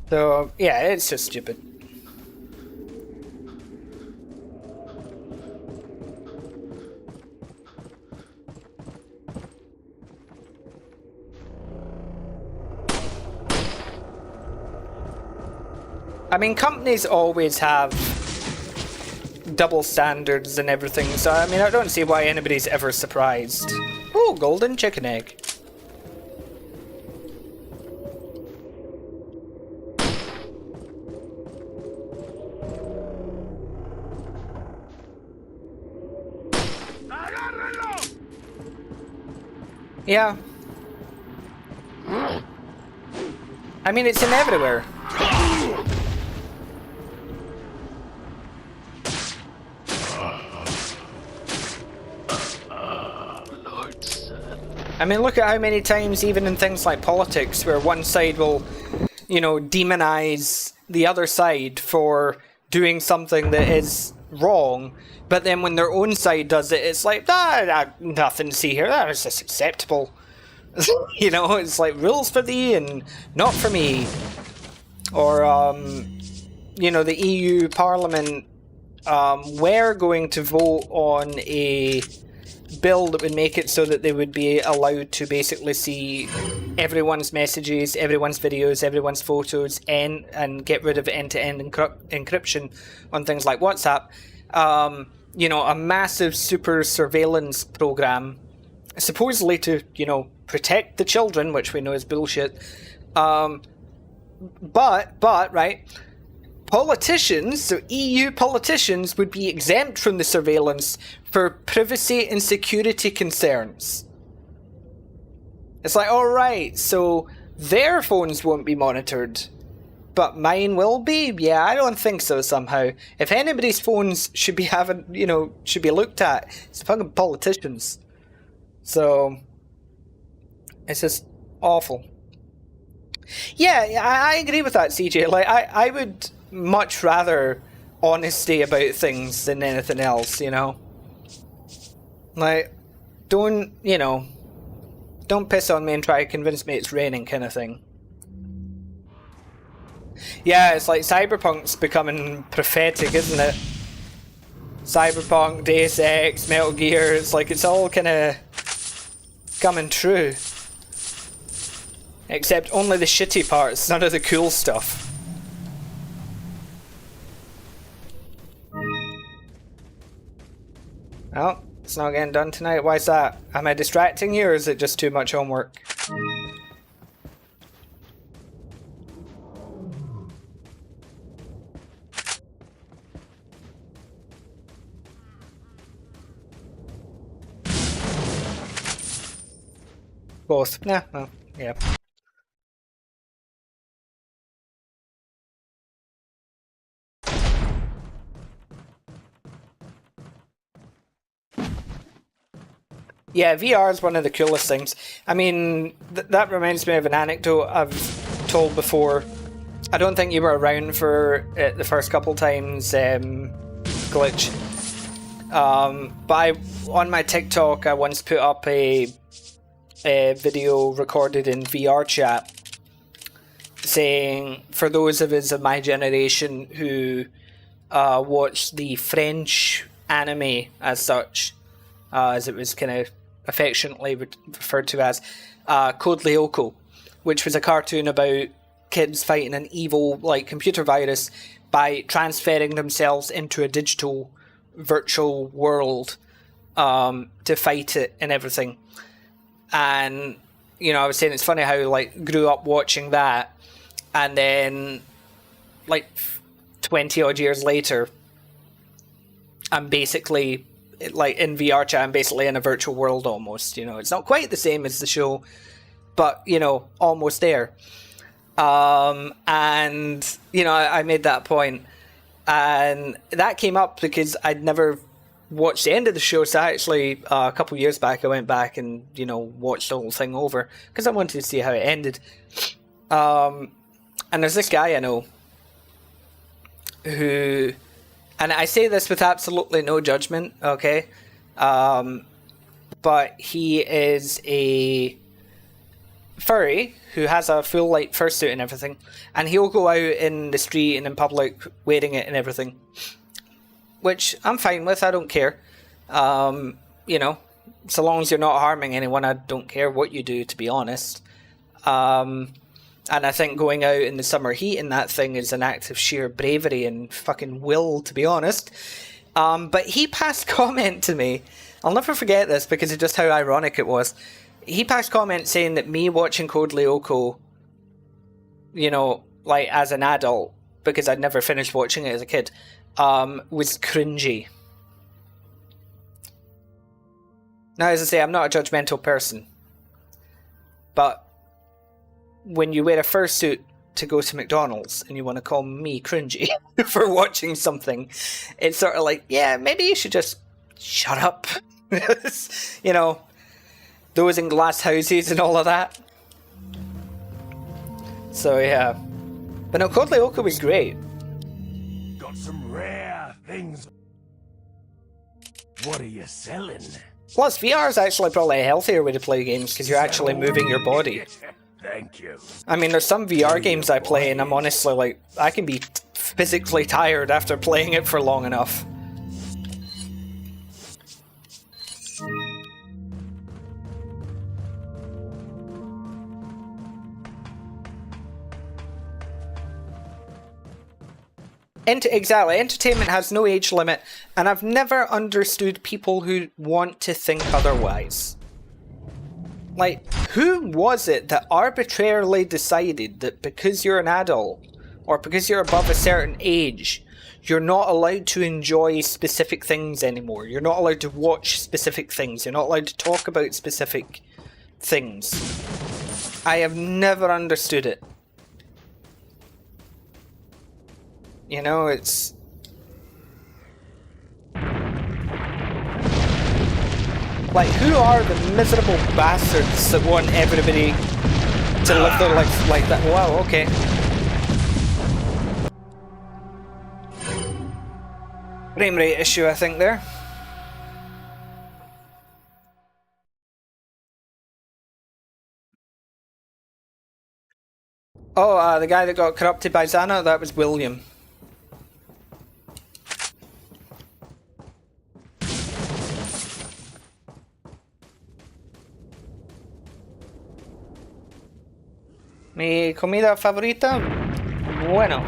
So, yeah, it's just stupid. I mean, companies always have double standards and everything, so I mean, I don't see why anybody's ever surprised. Oh, golden chicken egg. Yeah. I mean, it's in everywhere. I mean, look at how many times, even in things like politics, where one side will, you know, demonize the other side for doing something that is wrong, but then when their own side does it, it's like, nothing to see here, that was just acceptable. You know, it's like, rules for thee and not for me. Or, you know, the EU Parliament were going to vote on a bill that would make it so that they would be allowed to basically see everyone's messages, everyone's videos, everyone's photos, and get rid of end-to-end encryption on things like WhatsApp. You know, a massive super surveillance program, supposedly to, you know, protect the children, which we know is bullshit. But, right, politicians, so EU politicians, would be exempt from the surveillance for privacy and security concerns. It's like, alright, so their phones won't be monitored, but mine will be? Yeah, I don't think so somehow. If anybody's phones should be having, should be looked at, it's fucking politicians. So, it's just awful. Yeah, I agree with that, CJ. Like, I would much rather honesty about things than anything else, Like, don't piss on me and try to convince me it's raining kind of thing. Yeah, it's like Cyberpunk's becoming prophetic, isn't it? Cyberpunk, Deus Ex, Metal Gear, it's like it's all kind of coming true. Except only the shitty parts, none of the cool stuff. Oh, it's not getting done tonight. Why's that? Am I distracting you, or is it just too much homework? Both. Nah, well, yeah. Yeah, VR is one of the coolest things. I mean, that reminds me of an anecdote I've told before. I don't think you were around for it the first couple times, Glitch. But on my TikTok, I once put up a video recorded in VR chat saying, for those of us of my generation who watched the French anime as such, as it was kind of affectionately referred to as, Code Lyoko, which was a cartoon about kids fighting an evil computer virus by transferring themselves into a digital virtual world to fight it and everything. And I was saying it's funny how grew up watching that, and then 20 odd years later I'm basically in VR chat, I'm basically in a virtual world almost. It's not quite the same as the show, but almost there. And I made that point, and that came up because I'd never watched the end of the show. So actually, a couple of years back, I went back and watched the whole thing over because I wanted to see how it ended. And there's this guy I know who, and I say this with absolutely no judgment, okay? But he is a furry who has a full fursuit and everything, and he'll go out in the street and in public wearing it and everything, which I'm fine with. I don't care. So long as you're not harming anyone, I don't care what you do, to be honest. And I think going out in the summer heat in that thing is an act of sheer bravery and fucking will, to be honest. But he passed comment to me. I'll never forget this because of just how ironic it was. He passed comment saying that me watching Code Lyoko, as an adult, because I'd never finished watching it as a kid, was cringy. Now, as I say, I'm not a judgmental person. But when you wear a fursuit to go to McDonald's and you want to call me cringy for watching something, it's sort of yeah, maybe you should just shut up. Those in glass houses and all of that. So yeah. But no, Code Lyoko was great. Got some rare things. What are you selling? Plus, VR is actually probably a healthier way to play games because you're actually moving your body. Thank you. I mean, there's some VR games I play and I'm honestly I can be physically tired after playing it for long enough. Exactly, entertainment has no age limit, and I've never understood people who want to think otherwise. Who was it that arbitrarily decided that because you're an adult, or because you're above a certain age, you're not allowed to enjoy specific things anymore. You're not allowed to watch specific things. You're not allowed to talk about specific things. I have never understood it. You know, it's... like, who are the miserable bastards that want everybody to live their life like that? Wow, okay. Frame rate issue, I think, there. Oh, the guy that got corrupted by Xana, that was William. Mi comida favorita, bueno,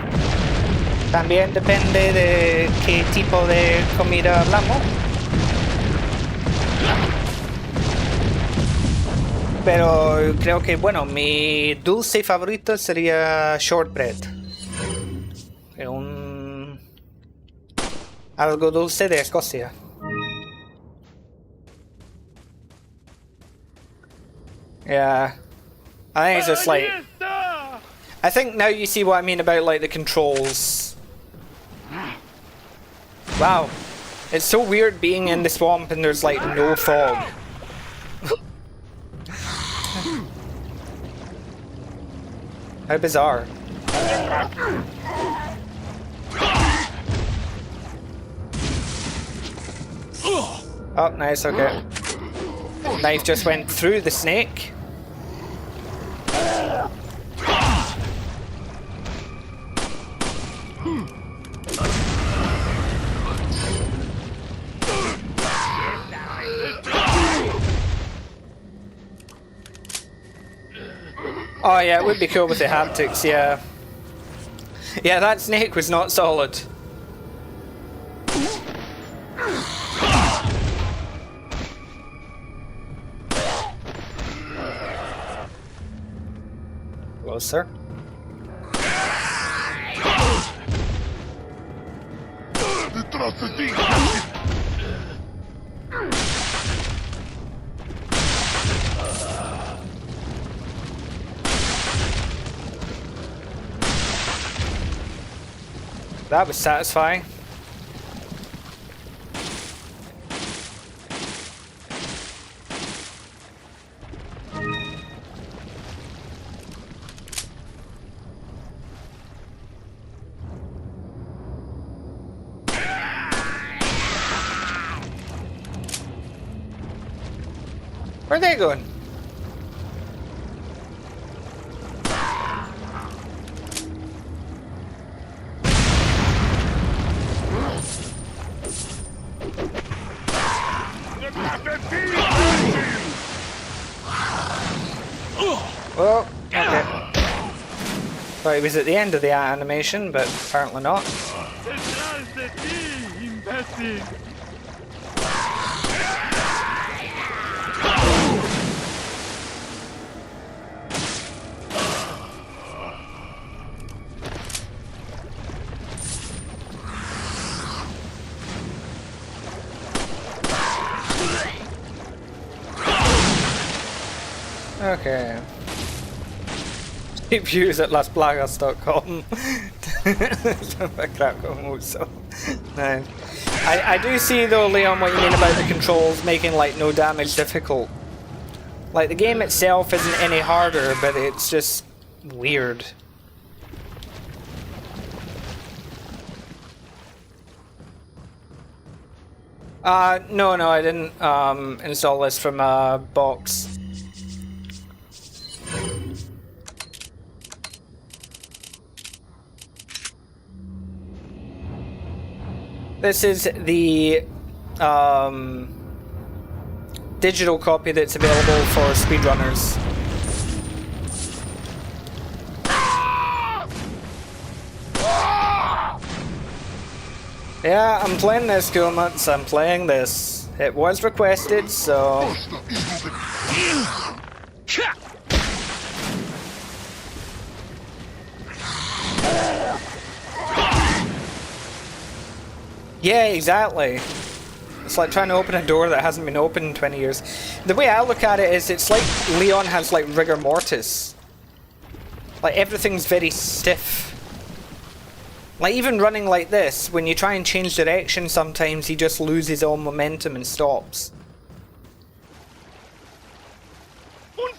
también depende de qué tipo de comida hablamos. Pero creo que, bueno, mi dulce favorito sería shortbread. Algo dulce de Escocia. Yeah. I think it's just like... I think now you see what I mean about like the controls. Wow. It's so weird being in the swamp and there's like no fog. How bizarre. Oh, nice, okay. Knife just went through the snake. Oh yeah, it would be cool with the haptics, yeah. Yeah, that snake was not solid. Closer. That was satisfying. Where are they going? Oh, okay. Thought he was at the end of the animation, but apparently not. Okay. Cheap views at lasplagas.com. Crap so. No. I do see though, Leon, what you mean about the controls making like no damage difficult. Like the game itself isn't any harder, but it's just weird. No, I didn't install this from a box. This is the digital copy that's available for speedrunners. Yeah, I'm playing this, Cool Nuts. I'm playing this. It was requested, so... Yeah, exactly. It's like trying to open a door that hasn't been opened in 20 years. The way I look at it is it's like Leon has like rigor mortis. Like everything's very stiff. Like even running like this, when you try and change direction sometimes he just loses all momentum and stops.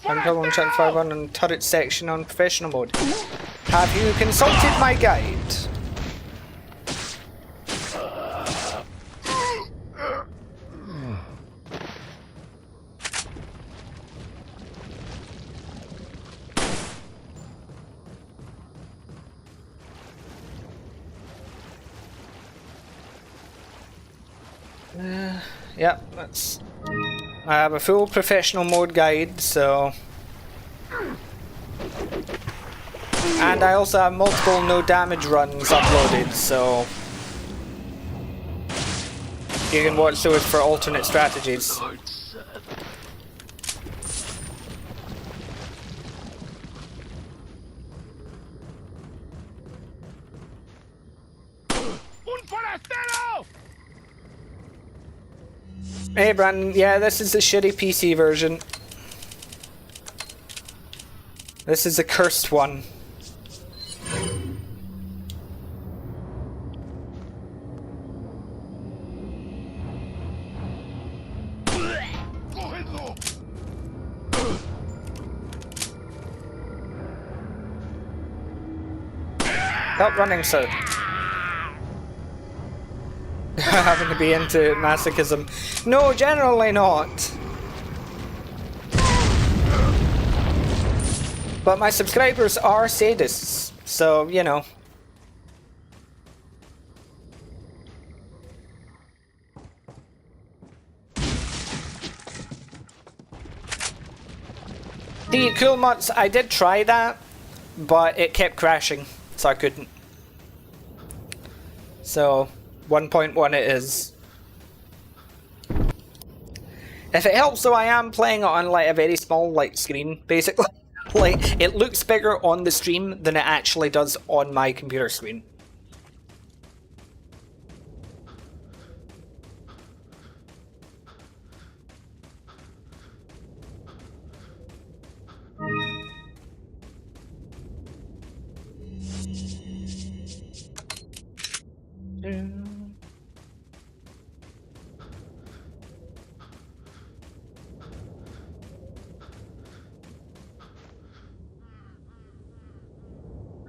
I'm going to check 5 on turret section on professional mode. Have you consulted my guide? Yep, that's... I have a full professional mode guide, so... And I also have multiple no damage runs uploaded, so... You can watch those for alternate strategies. Hey Brandon, yeah, this is the shitty PC version. This is the cursed one. Stop running, sir. Having to be into masochism. No, generally not. But my subscribers are sadists, so, you know. The cool mods, I did try that, but it kept crashing, so I couldn't. So... 1.1 it is. If it helps though, I am playing it on like a very small like screen, basically. Like, it looks bigger on the stream than it actually does on my computer screen.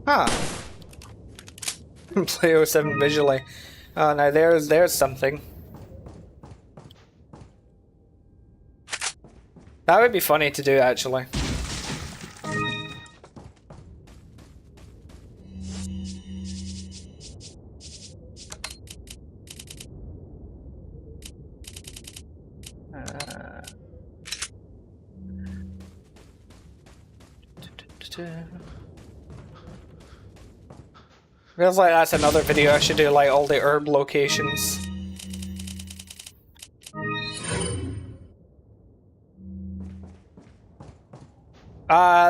Huh. Play 07 visually. Oh, now there's something. That would be funny to do, actually. Feels like that's another video I should do, like all the herb locations.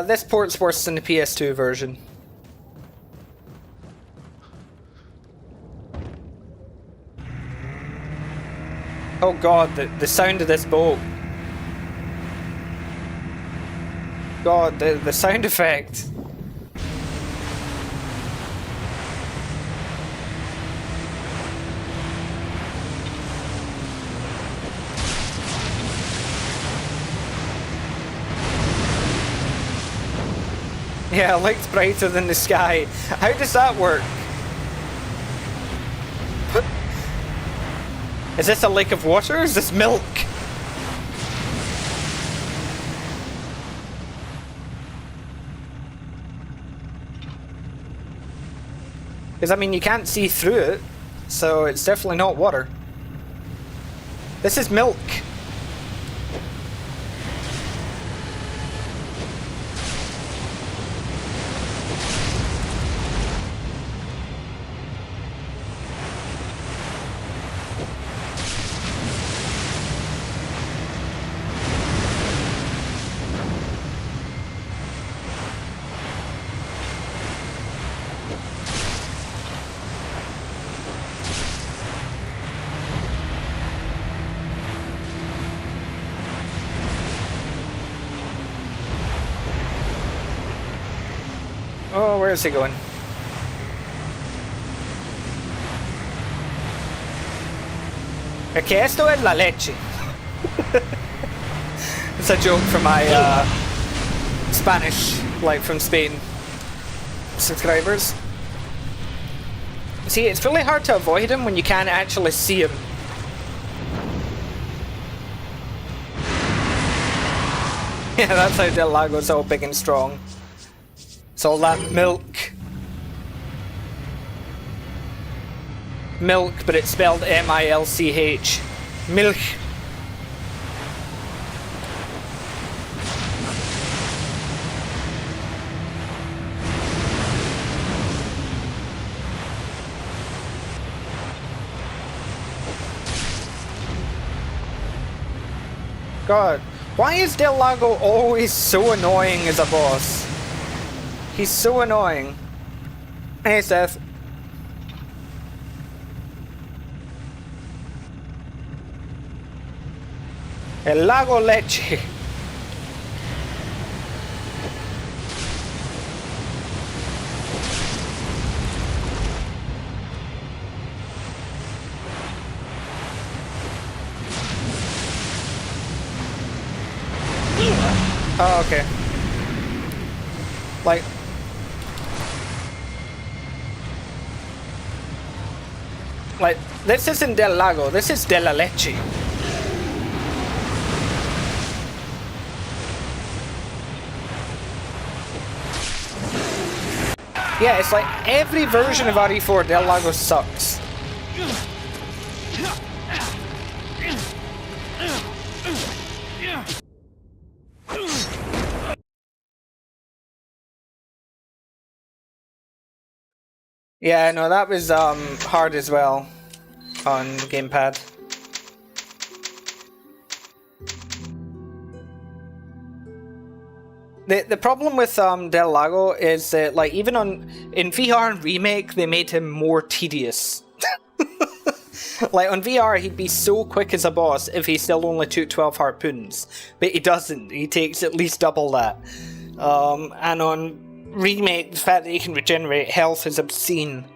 This port's worse than the PS2 version. Oh god, the sound of this boat. God, the sound effect. Yeah, light's brighter than the sky. How does that work? Is this a lake of water? Is this milk? Because, I mean, you can't see through it, so it's definitely not water. This is milk. is he going? Es que esto es la leche. It's a joke from my Spanish, like from Spain, subscribers. See, it's really hard to avoid him when you can't actually see him. Yeah, that's how Del Lago's all big and strong. It's all that milk. Milk, but it's spelled M-I-L-C-H. Milk. God, why is Del Lago always so annoying as a boss? He's so annoying. Hey, Seth. El Lago Leche. Oh, okay. Like... this isn't Del Lago, this is De La Leche. Yeah, it's like every version of RE4 Del Lago sucks. Yeah, no, that was hard as well on gamepad. The problem with Del Lago is that, like, even in VR and Remake, they made him more tedious. Like, on VR, he'd be so quick as a boss if he still only took 12 harpoons. But he doesn't. He takes at least double that. And on Remake, the fact that he can regenerate health is obscene.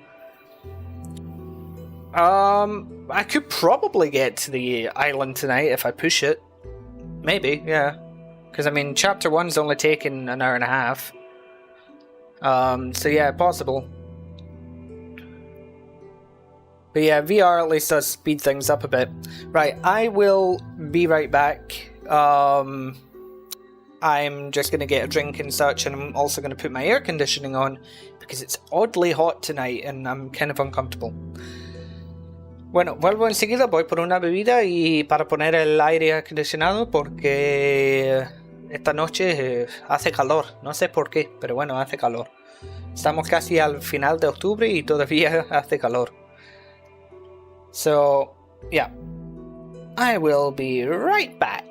I could probably get to the island tonight if I push it. Maybe, yeah. Because, I mean, Chapter 1's only taken an hour and a half. So yeah, possible. But yeah, VR at least does speed things up a bit. Right, I will be right back. I'm just going to get a drink and such, and I'm also going to put my air conditioning on, because it's oddly hot tonight, and I'm kind of uncomfortable. Bueno, vuelvo enseguida, voy por una bebida y para poner el aire acondicionado, porque esta noche hace calor, no sé por qué, pero bueno, hace calor. Estamos casi al final de octubre y todavía hace calor. So, yeah. I will be right back.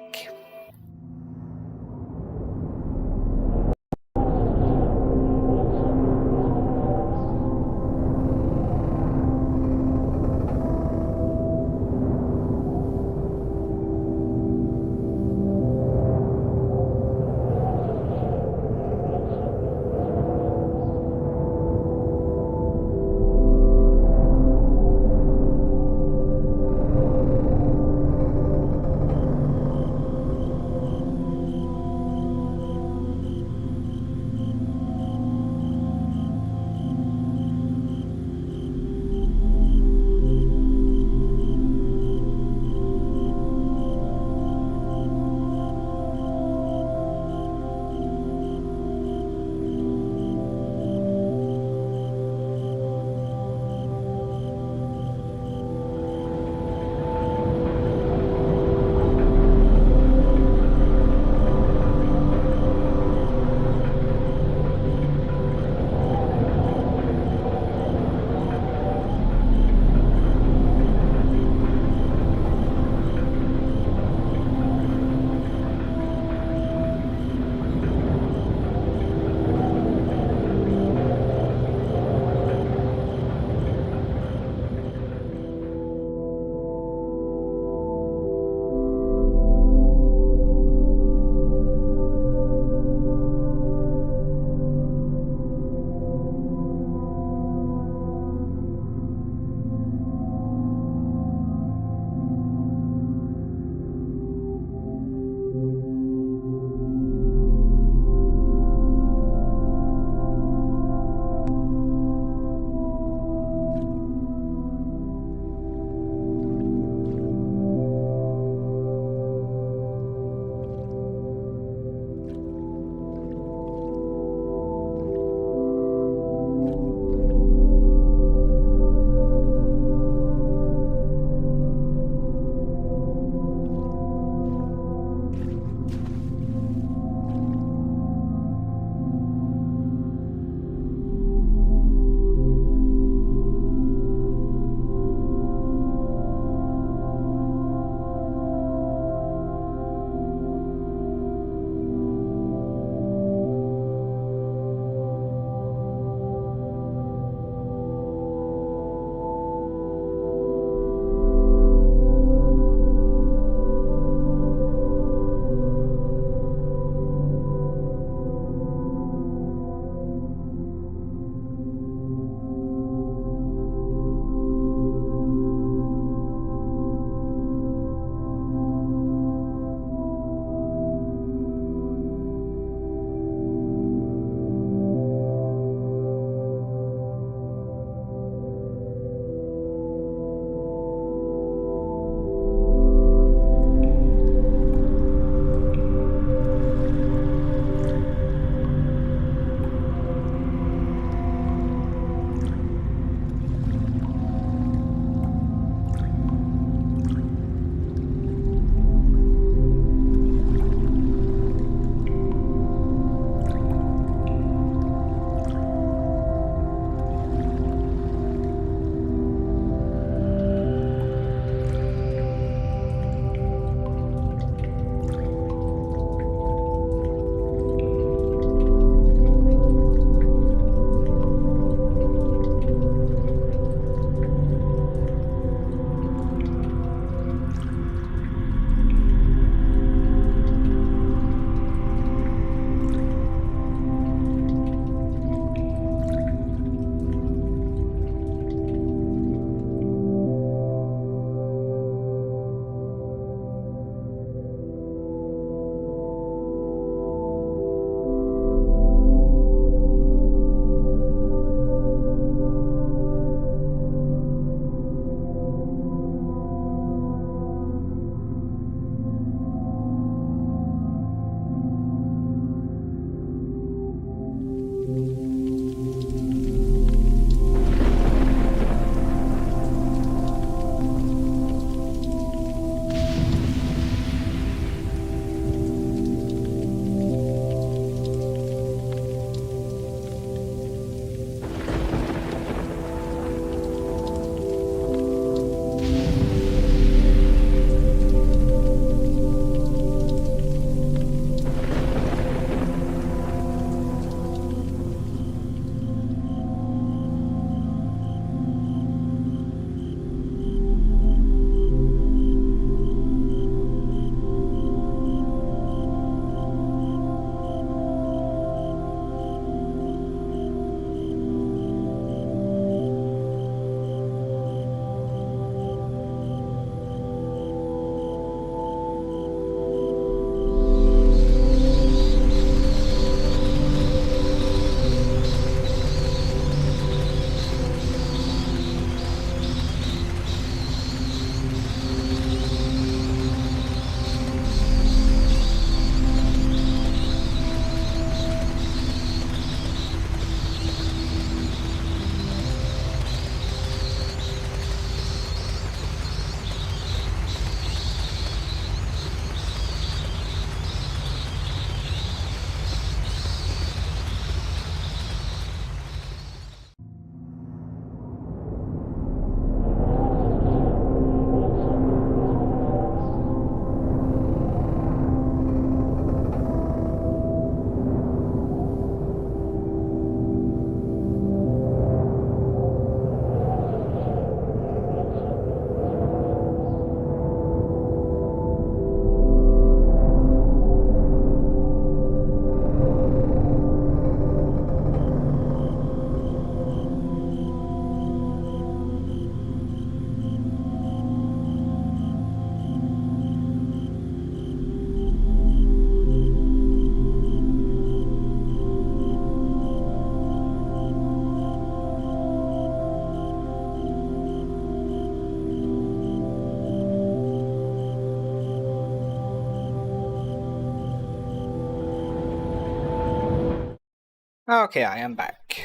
Okay, I am back.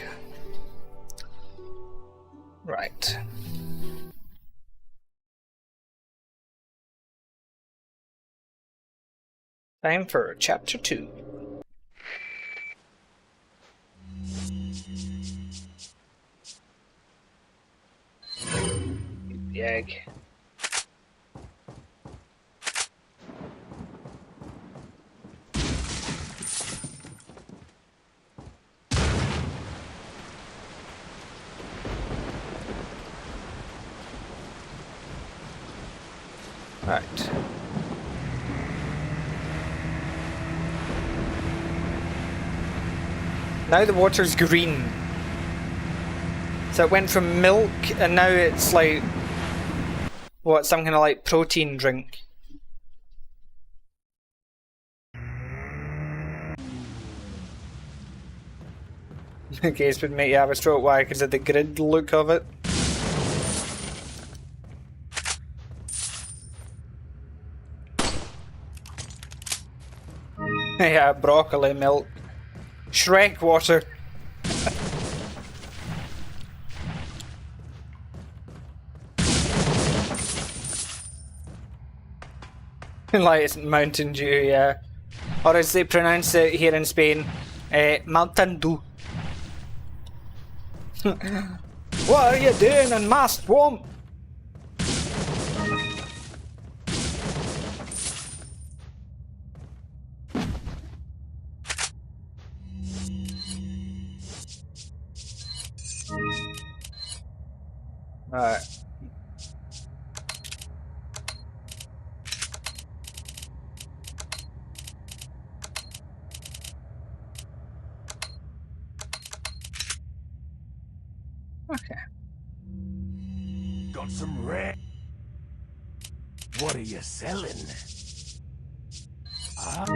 Right. Time for chapter 2. The egg. Right. Now the water's green. So it went from milk and now it's like, what, some kind of like protein drink. In case would make you have a stroke. Why? Because of the grid look of it. Yeah, broccoli milk. Shrek water. Like it's Mountain Dew, yeah. Or as they pronounce it here in Spain, Mountain Dew. What are you doing in my swamp? Right. Okay. Got some rare. What are you selling? Huh?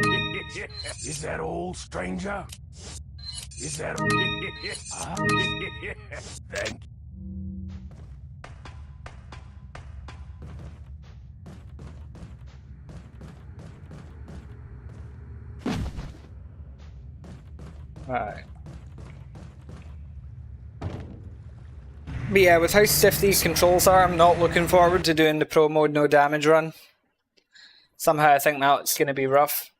Is that all, stranger? Is that huh? Thank you. Right. But yeah, with how stiff these controls are, I'm not looking forward to doing the pro mode no damage run. Somehow I think that's going to be rough.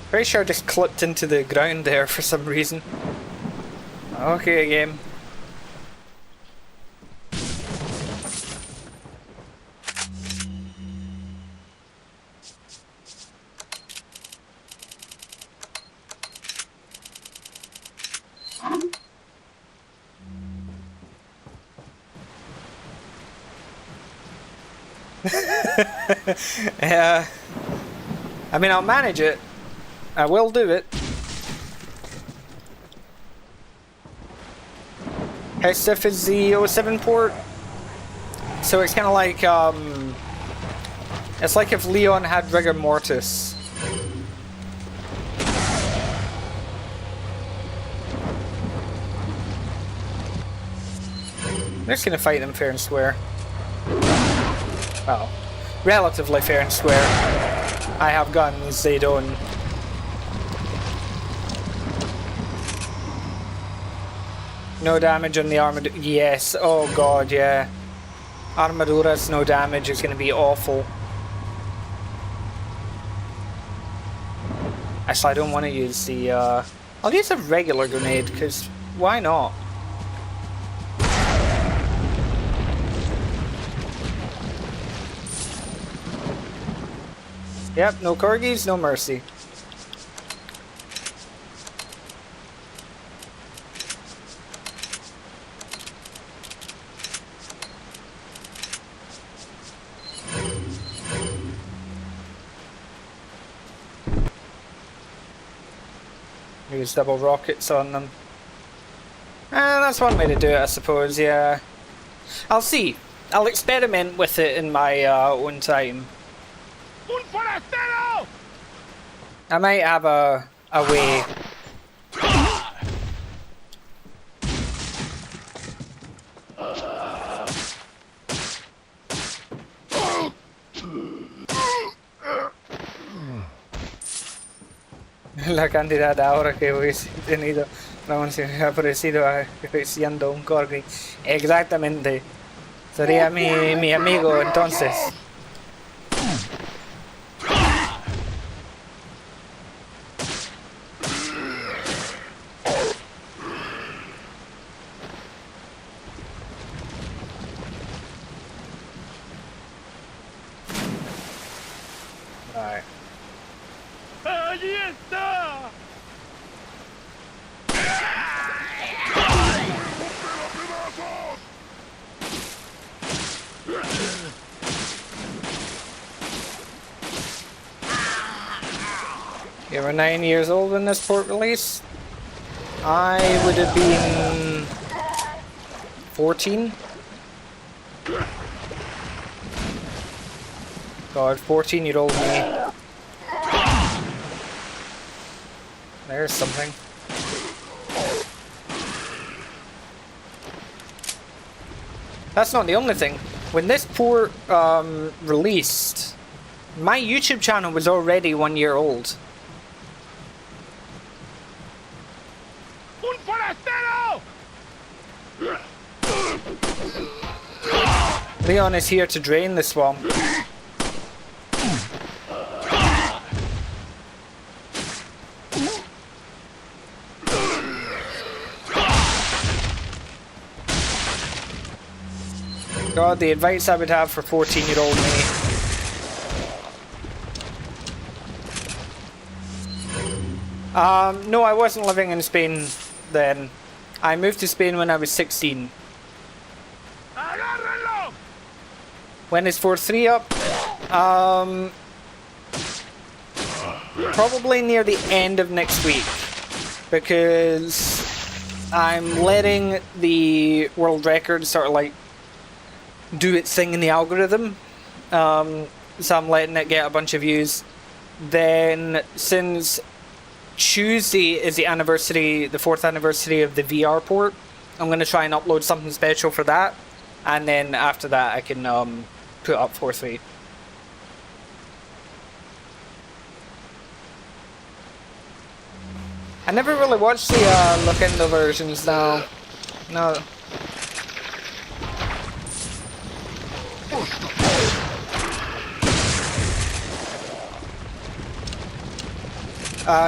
Pretty sure I just clipped into the ground there for some reason. Okay, game. Yeah. I mean, I'll manage it. I will do it. How stiff is the 07 port? So it's kind of like, it's like if Leon had rigor mortis. I'm just gonna fight them fair and square. Well, relatively fair and square. I have guns, they don't. No damage on the Armadura. Yes, oh god, yeah. Armadura's no damage is going to be awful. Actually, I don't want to use the. I'll use a regular grenade, because why not? Yep, no corgis, no mercy. Use double rockets on them. That's one way to do it, I suppose, yeah. I'll see. I'll experiment with it in my own time. ¡Un forastero! I might have a way La cantidad de horas que hubiese tenido no se hubiera parecido acariciando un corgi. Exactamente. Sería mi amigo entonces. Alright. ¡Allí está! You were 9 years old when this port released? I would have been 14. God, 14-year-old me. There's something. That's not the only thing. When this port released, my YouTube channel was already 1 year old. ¡Un forastero! Leon is here to drain the swamp. God, the advice I would have for 14-year-old me. No, I wasn't living in Spain then. I moved to Spain when I was 16. ¡Agárrenlo! When is 4.3 up? Probably near the end of next week. Because I'm letting the world record sort of like do its thing in the algorithm. So I'm letting it get a bunch of views. Then since Tuesday is the anniversary, the 4th anniversary of the VR port, I'm going to try and upload something special for that. And then after that I can put up 4.3. I never really watched the Lookendo versions now. No.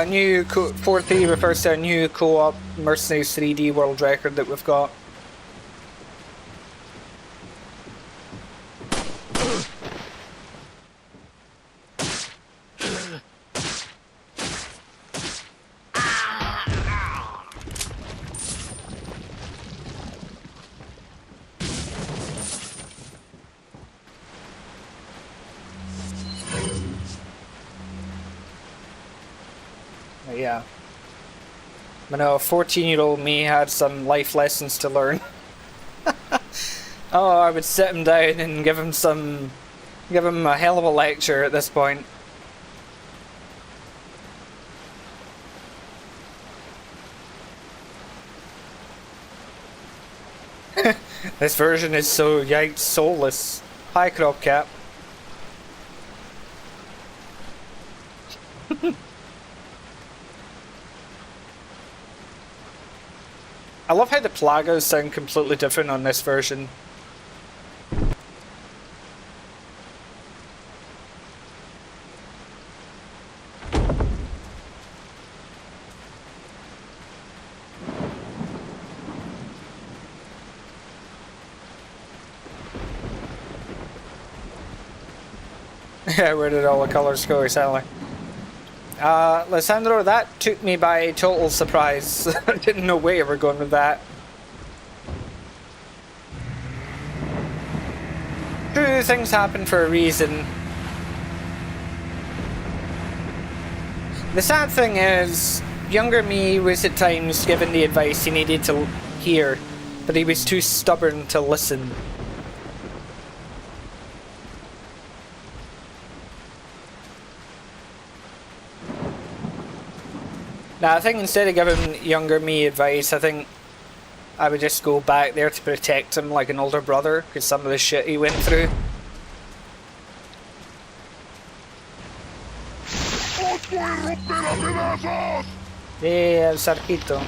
New 4.3 refers to a new co-op Mercenaries 3D world record that we've got. Yeah. But no, 14-year-old me had some life lessons to learn. Oh, I would sit him down and give him a hell of a lecture at this point. This version is so yikes soulless. Hi, Crop Cap. I love how the Plagos sound completely different on this version. Yeah, where did all the colours go, Sally? Lissandro, that took me by total surprise. I didn't know where you were going with that. True, things happen for a reason. The sad thing is, younger me was at times given the advice he needed to hear, but he was too stubborn to listen. Now, I think instead of giving younger me advice, I think I would just go back there to protect him like an older brother, because some of the shit he went through. ¡Os voy a romper a pedazos! El sarquito.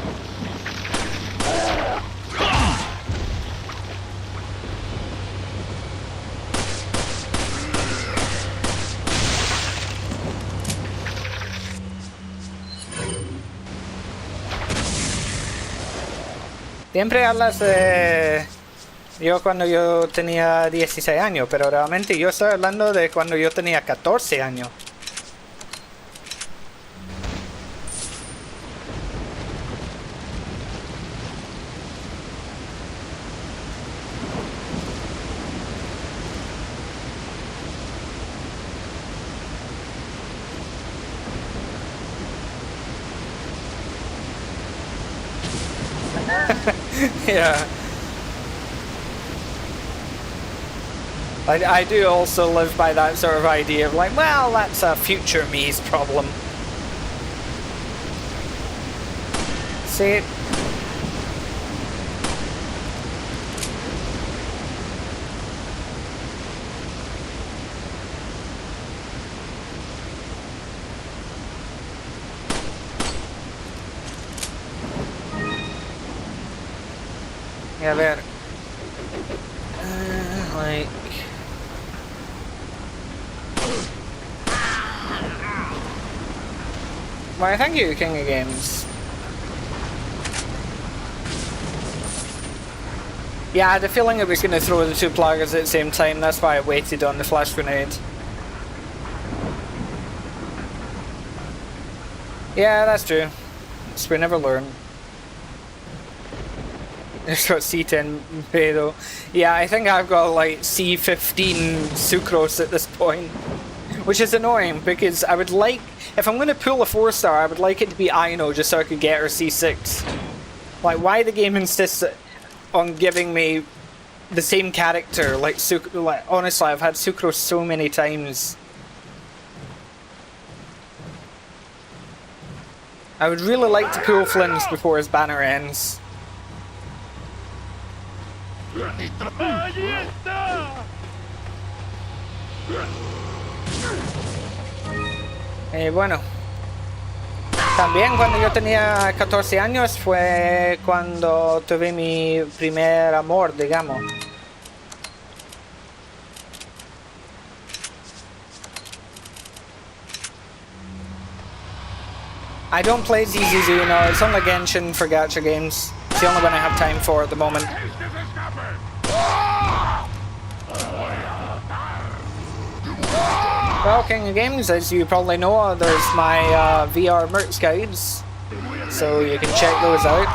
Siempre hablas de yo cuando yo tenía 16 años, pero realmente yo estoy hablando de cuando yo tenía 14 años. Yeah. I do also live by that sort of idea of like, well, that's a future me's problem. See? A ver. Like. Why, thank you, King of Games. Yeah, I had a feeling it was going to throw the two plaggers at the same time, that's why I waited on the flash grenade. Yeah, that's true. So we never learn. It's got C10 pedo. Yeah, I think I've got like C15 sucrose at this point. Which is annoying because I would like, if I'm going to pull a 4-star, I would like it to be Aino just so I could get her C6. Like, why the game insists on giving me the same character? Like, honestly, I've had sucrose so many times. I would really like to pull Flynn's before his banner ends. ¡Allí está! Bueno, también cuando yo tenía 14 años fue cuando tuve mi primer amor, digamos. I don't play ZZZ, no, it's only Genshin for gacha games. It's the only one I have time for at the moment. Well, King of Games, as you probably know, there's my VR merch guides, so you can check those out.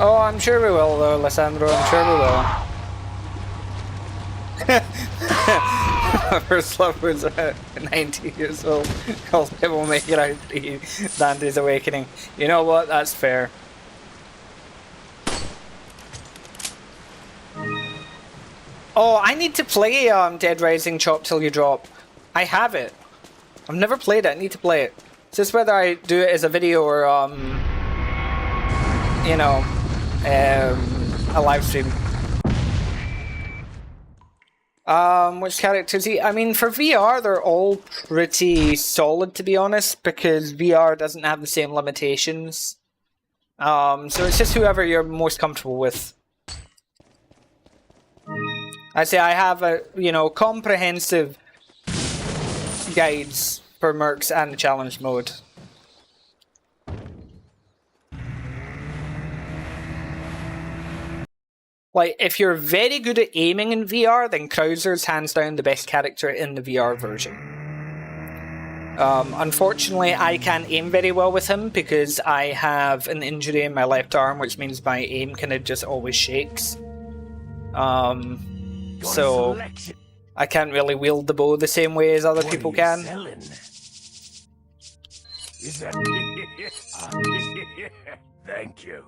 Oh, I'm sure we will though, Lissandro, I'm sure we will. My first love was 19 years old. I'll never make it out to Dante's Awakening. You know what, that's fair. Oh, I need to play Dead Rising Chop Till You Drop. I have it. I've never played it, I need to play it. It's just whether I do it as a video or you know, a live stream. Which characters? I mean, for VR, they're all pretty solid, to be honest, because VR doesn't have the same limitations. So it's just whoever you're most comfortable with. I say I have a, you know, comprehensive guides for mercs and the challenge mode. Like, if you're very good at aiming in VR, then Krauser's hands down the best character in the VR version. Unfortunately, I can't aim very well with him because I have an injury in my left arm, which means my aim kind of just always shakes. So I can't really wield the bow the same way as other people can. Is that... Thank you.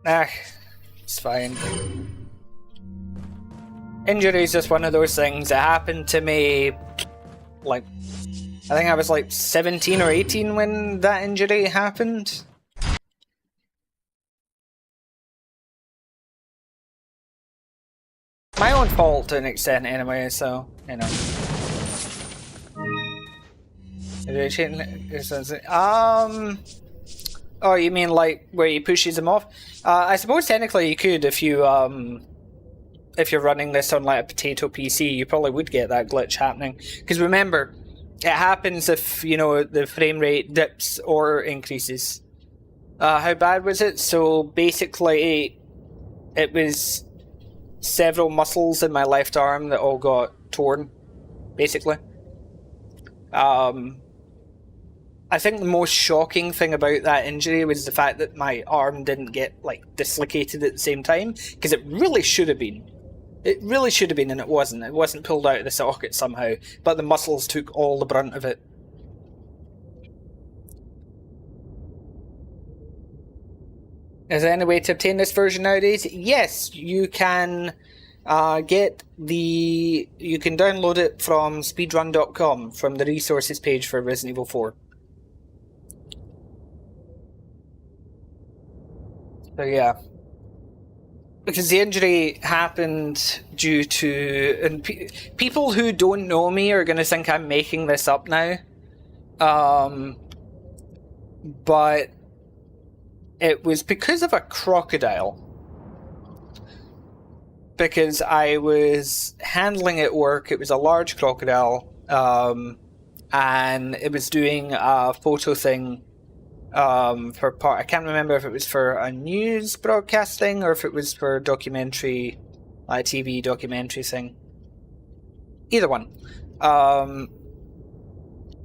Nah, it's fine. Injury is just one of those things that happened to me, like, I think I was like 17 or 18 when that injury happened. My own fault to an extent anyway, so, you know. Oh, you mean like where he pushes him off? I suppose technically you could if you're running this on like a potato PC, you probably would get that glitch happening. Because remember, it happens if, you know, the frame rate dips or increases. How bad was it? So basically, it was several muscles in my left arm that all got torn, basically. I think the most shocking thing about that injury was the fact that my arm didn't get, like, dislocated at the same time, because it really should have been. It really should have been, and it wasn't. It wasn't pulled out of the socket somehow, but the muscles took all the brunt of it. Is there any way to obtain this version nowadays? Yes, you can get the... You can download it from speedrun.com, from the resources page for Resident Evil 4. So yeah. Because the injury happened due to... And people who don't know me are going to think I'm making this up now. But it was because of a crocodile. Because I was handling it at work. It was a large crocodile. And it was doing a photo thing for part... I can't remember if it was for a news broadcasting or if it was for a documentary, a TV documentary thing. Either one.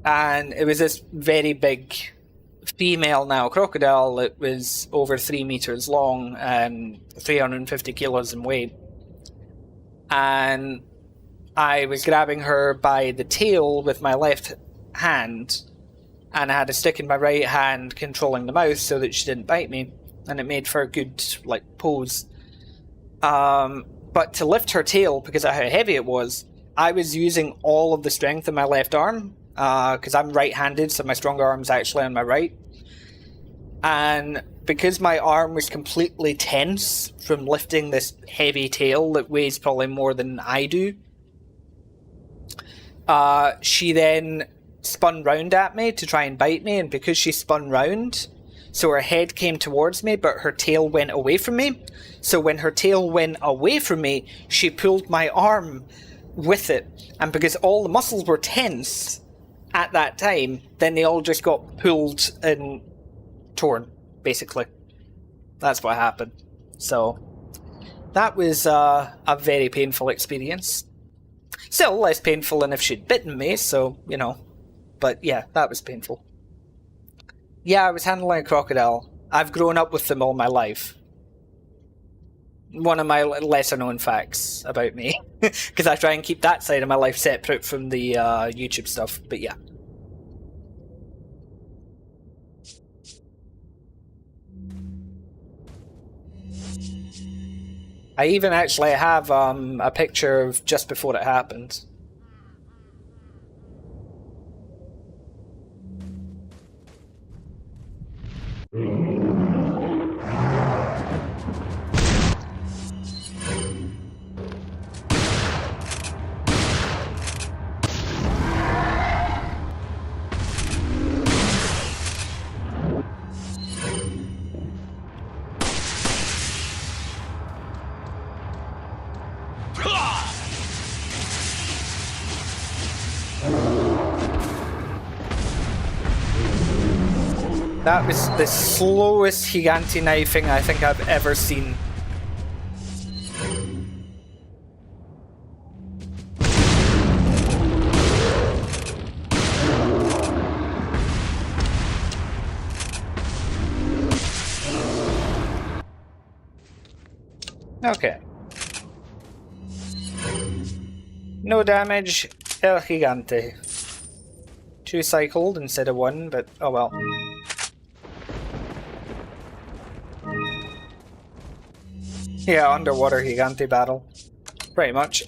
And it was this very big female now crocodile that was over 3 meters long and 350 kilos in weight. And I was grabbing her by the tail with my left hand, and I had a stick in my right hand controlling the mouth so that she didn't bite me, and it made for a good, like, pose. But to lift her tail, because of how heavy it was, I was using all of the strength in my left arm, because I'm right-handed, so my stronger arm's actually on my right. And because my arm was completely tense from lifting this heavy tail that weighs probably more than I do, she then spun round at me to try and bite me, and because she spun round, so her head came towards me, but her tail went away from me. So when her tail went away from me, she pulled my arm with it. And because all the muscles were tense at that time, then they all just got pulled and torn, basically. That's what happened. So that was a very painful experience. Still less painful than if she'd bitten me, so, you know. But yeah, that was painful. Yeah, I was handling a crocodile. I've grown up with them all my life. One of my lesser known facts about me. Because I try and keep that side of my life separate from the YouTube stuff, but yeah. I even actually have a picture of just before it happened. That was the slowest Gigante knifing I think I've ever seen. Okay. No damage, El Gigante. 2 cycled instead of 1, but oh well. Yeah, underwater Gigante battle. Pretty much.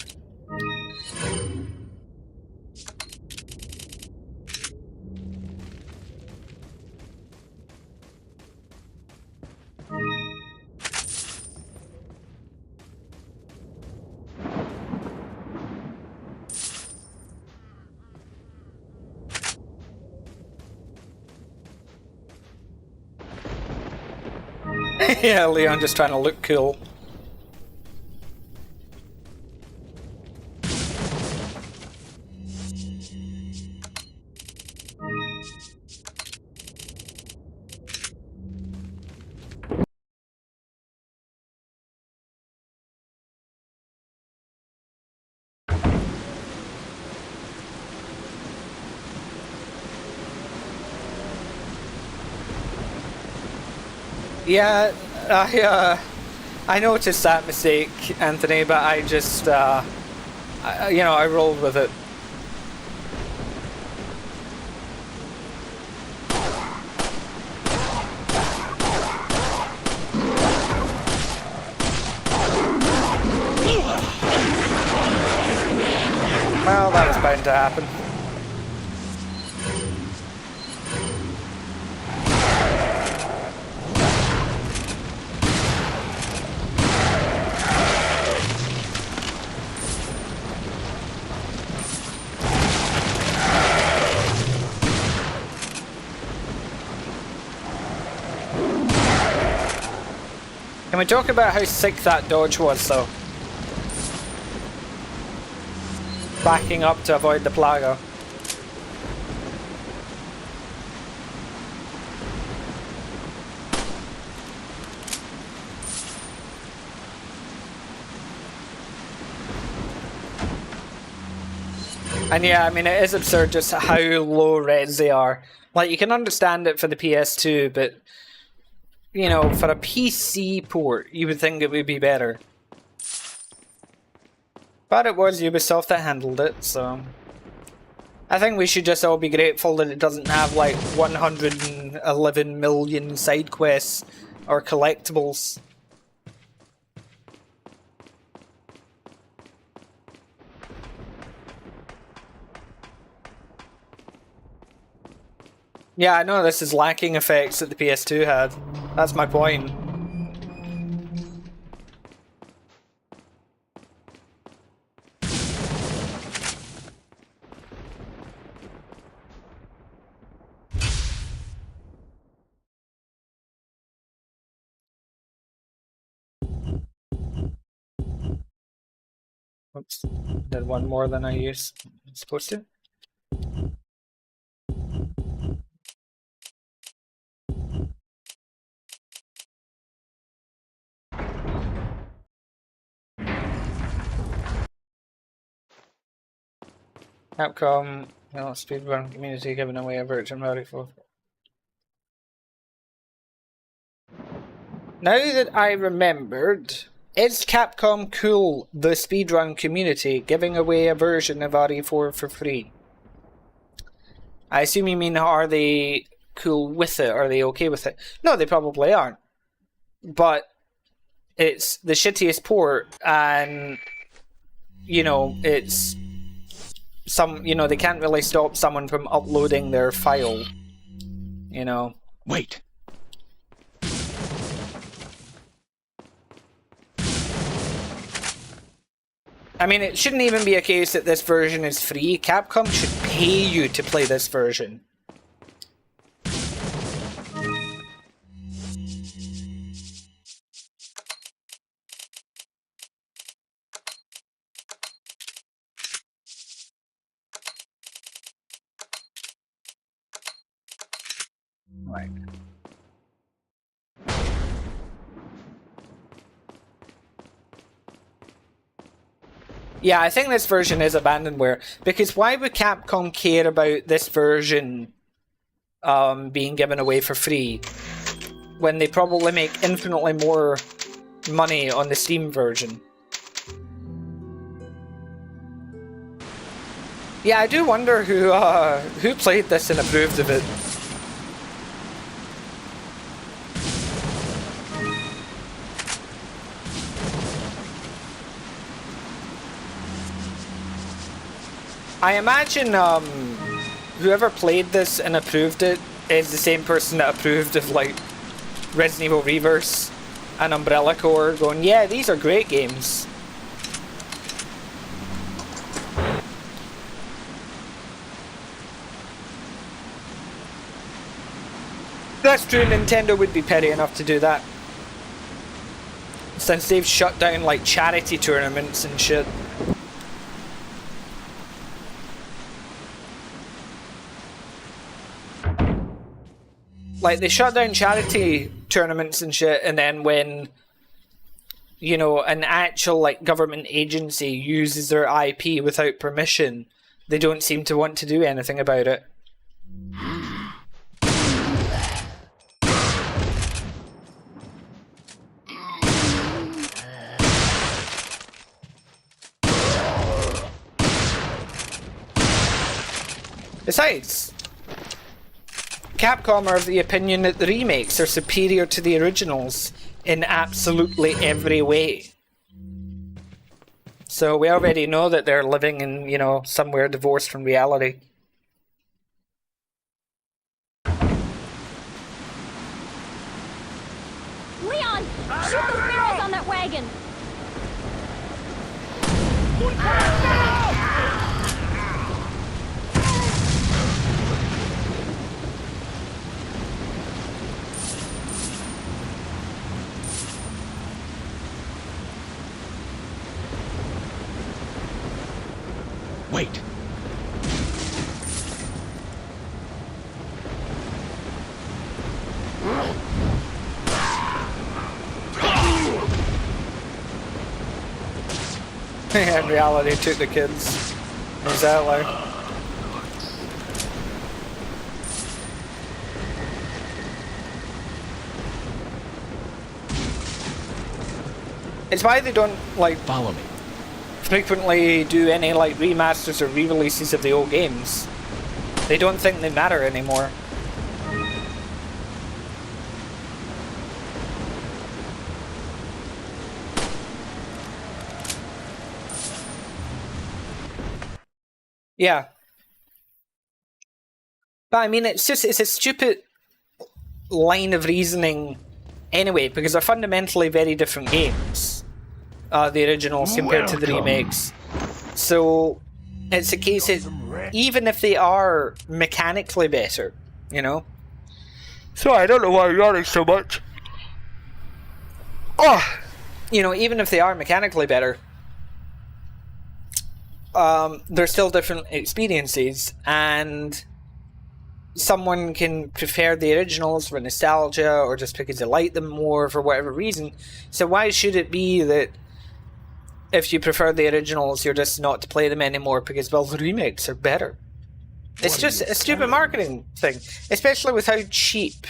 Yeah, Leon just trying to look cool. Yeah, I noticed that mistake, Anthony, but I just, I rolled with it. Well, that was bound to happen. Can we talk about how sick that dodge was, though? Backing up to avoid the Plaga. And yeah, I mean, it is absurd just how low res they are. Like, you can understand it for the PS2, but, you know, for a PC port, you would think it would be better. But it was Ubisoft that handled it, so... I think we should just all be grateful that it doesn't have, like, 111 million side quests or collectibles. Yeah, I know this is lacking effects that the PS2 had. That's my point. Oops, did one more than I used. Supposed to? Capcom, speedrun community giving away a virgin reality for. Now that I remembered, is Capcom cool, the speedrun community, giving away a version of RE4 for free? I assume you mean, are they cool with it? Are they okay with it? No, they probably aren't. But it's the shittiest port, and, you know, it's they can't really stop someone from uploading their file. You know. Wait. I mean, it shouldn't even be a case that this version is free. Capcom should pay you to play this version. Right. Yeah, I think this version is abandonware, because why would Capcom care about this version being given away for free when they probably make infinitely more money on the Steam version? Yeah, I do wonder who played this and approved of it. I imagine whoever played this and approved it is the same person that approved of like Resident Evil Reverse and Umbrella Corps, going, yeah, these are great games. That's true, Nintendo would be petty enough to do that, since they've shut down like charity tournaments and shit. Like, they shut down charity tournaments and shit, and then when, you know, an actual, like, government agency uses their IP without permission, they don't seem to want to do anything about it. Besides, Capcom are of the opinion that the remakes are superior to the originals in absolutely every way. So we already know that they're living in, you know, somewhere divorced from reality. Leon! Shoot those barrels on that wagon! Wait. In reality, took the kids. Exactly. It's why they don't, like, Follow me. frequently do any, like, remasters or re-releases of the old games. They don't think they matter anymore. Yeah. But I mean, it's a stupid line of reasoning anyway, because they're fundamentally very different games. The originals compared to the remakes. So, it's a case that even if they are mechanically better, you know? So I don't know why you're yawning so much. Oh! You know, even if they are mechanically better, they're still different experiences, and someone can prefer the originals for nostalgia or just because they like them more for whatever reason. So why should it be that if you prefer the originals, you're just not to play them anymore because, well, the remakes are better? It's just a stupid marketing thing, especially with how cheap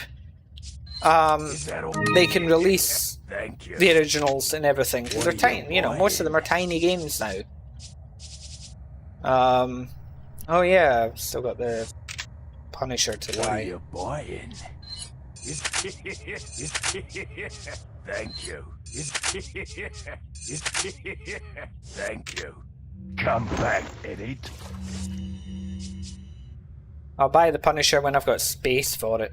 they can release the originals and everything, because they're tiny. You know, most of them are tiny games now. Oh yeah, I've still got the Punisher to What are buy. you buying? Thank you. Thank you. Come back, idiot. I'll buy the Punisher when I've got space for it.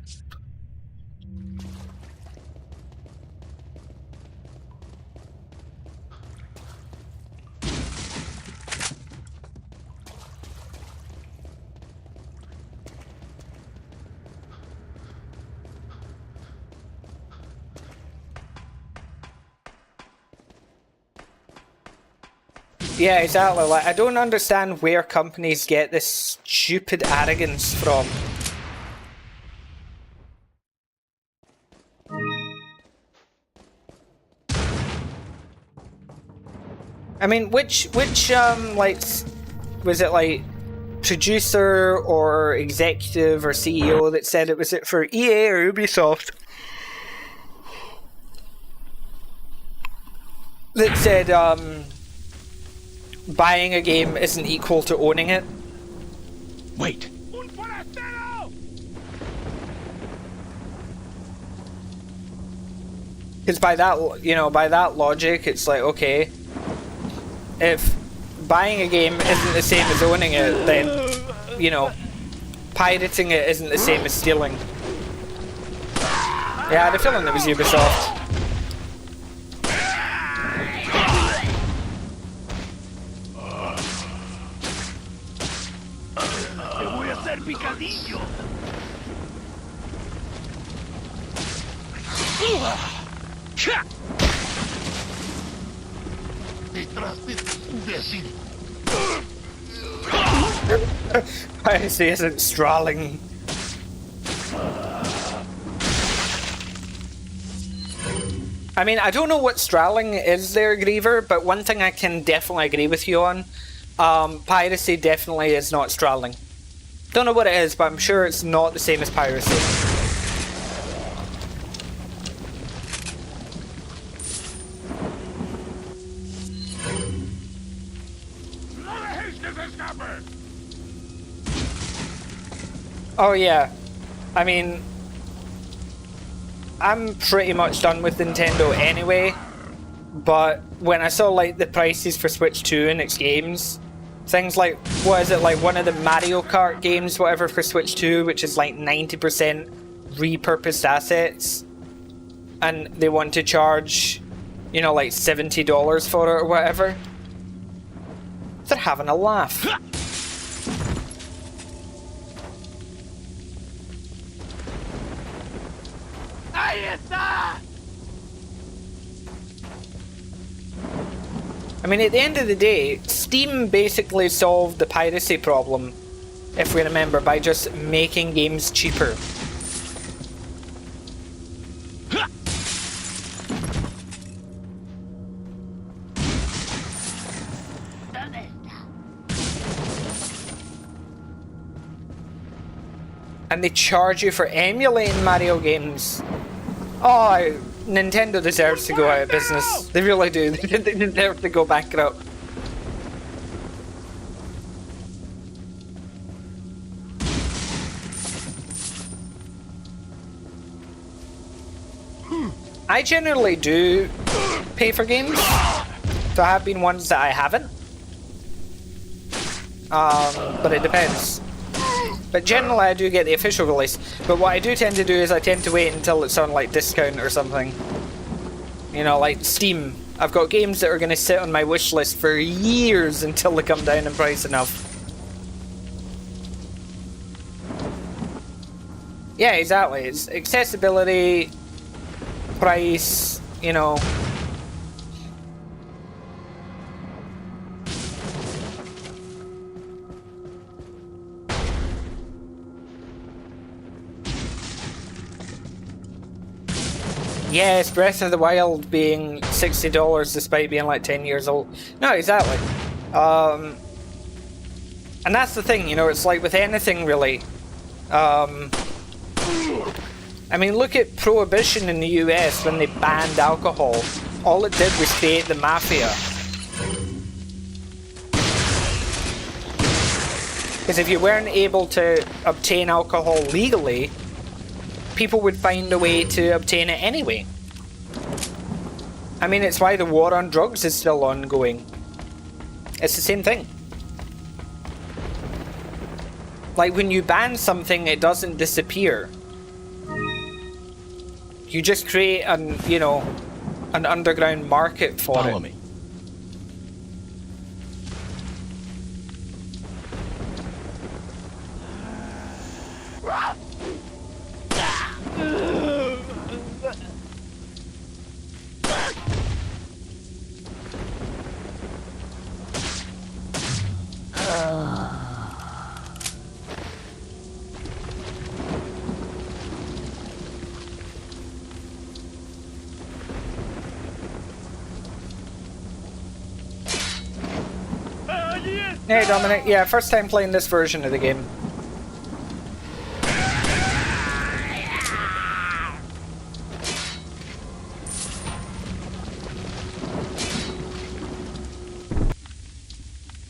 Yeah, exactly. Like, I don't understand where companies get this stupid arrogance from. I mean, which like, was it like producer or executive or CEO that said it? Was it for EA or Ubisoft that said buying a game isn't equal to owning it? Wait. Because by that, you know, by that logic, it's like, okay, if buying a game isn't the same as owning it, then, you know, pirating it isn't the same as stealing. Yeah, I had a feeling it was Ubisoft. Te voy a hacer picadillo. Detrás de ti, imbécil. Piracy isn't strolling. I mean, I don't know what strolling is there, Griever, but one thing I can definitely agree with you on, piracy definitely is not strolling. Don't know what it is, but I'm sure it's not the same as piracy. Oh yeah, I mean, I'm pretty much done with Nintendo anyway, but when I saw like the prices for Switch 2 and its games, things like, what is it, like one of the Mario Kart games, whatever, for Switch 2, which is like 90% repurposed assets, and they want to charge, you know, like $70 for it or whatever, they're having a laugh. I mean, at the end of the day, Steam basically solved the piracy problem, if we remember, by just making games cheaper. And they charge you for emulating Mario games. Oh, Nintendo deserves to go out of business. They really do. They deserve to go bankrupt. I generally do pay for games. There have been ones that I haven't. But it depends. But generally I do get the official release. But what I do tend to do is I tend to wait until it's on like discount or something. You know, like Steam. I've got games that are going to sit on my wish list for years until they come down in price enough. Yeah, exactly. It's accessibility, price, you know. Yes, Breath of the Wild being $60 despite being like 10 years old. No, exactly. And that's the thing, you know, it's like with anything really. I mean, look at Prohibition in the US when they banned alcohol. All it did was create the mafia. Because if you weren't able to obtain alcohol legally, people would find a way to obtain it anyway. I mean, it's why the war on drugs is still ongoing. It's the same thing. Like, when you ban something, it doesn't disappear. You just create an, you know, an underground market for it. Follow me. Hey Dominic, yeah, first time playing this version of the game.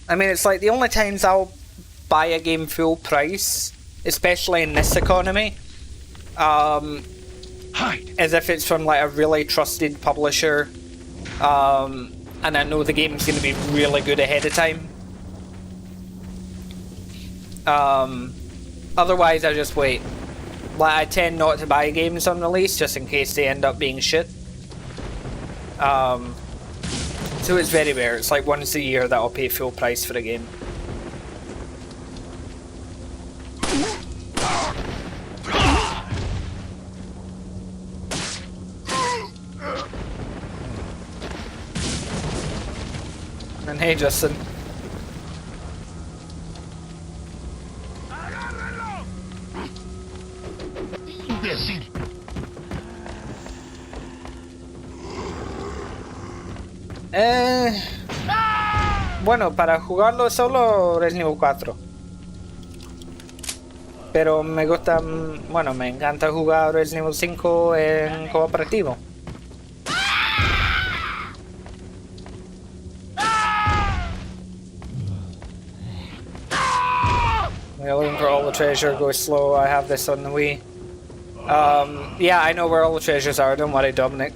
I mean, it's like the only times I'll buy a game full price, especially in this economy, is if it's from like a really trusted publisher, and I know the game's going to be really good ahead of time. Otherwise I just wait. Like, I tend not to buy games on release just in case they end up being shit. So it's very rare. It's like once a year that I'll pay full price for a game. And hey Justin. Imbécil. Bueno, para jugarlo solo Resident Evil 4. Pero me gusta, bueno, me encanta jugar Resident Evil 5 en cooperativo. We're looking for all the treasure, go slow, I have this on the Wii. Yeah, I know where all the treasures are, don't worry Dominic.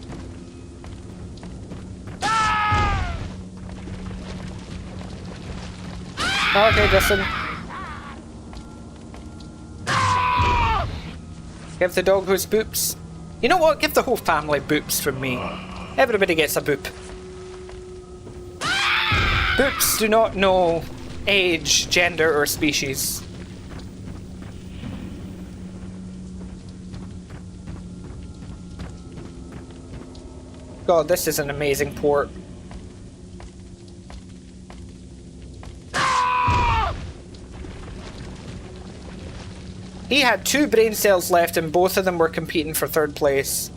Okay, Justin. Give the dog whose boops. You know what? Give the whole family boops from me. Everybody gets a boop. Boops do not know age, gender, or species. God, this is an amazing port. He had 2 brain cells left and both of them were competing for 3rd place.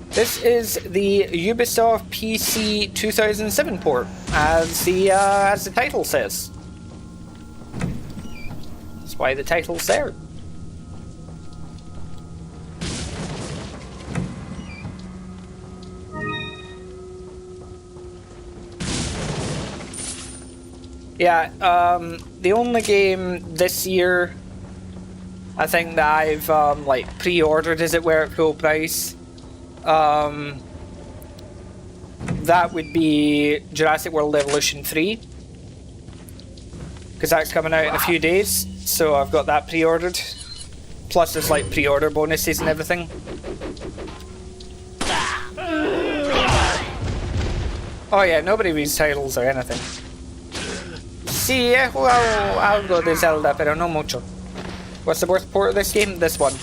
This is the Ubisoft PC07 port, as the title says. That's why the title's there. Yeah, the only game this year I think that I've like pre-ordered, as it were, at full price, that would be Jurassic World Evolution 3, because that's coming out in a few days, so I've got that pre-ordered. Plus there's like pre-order bonuses and everything. Oh yeah, nobody reads titles or anything. Sí, he jugado algo de Zelda, pero no mucho. What's the worst port of this game? This one.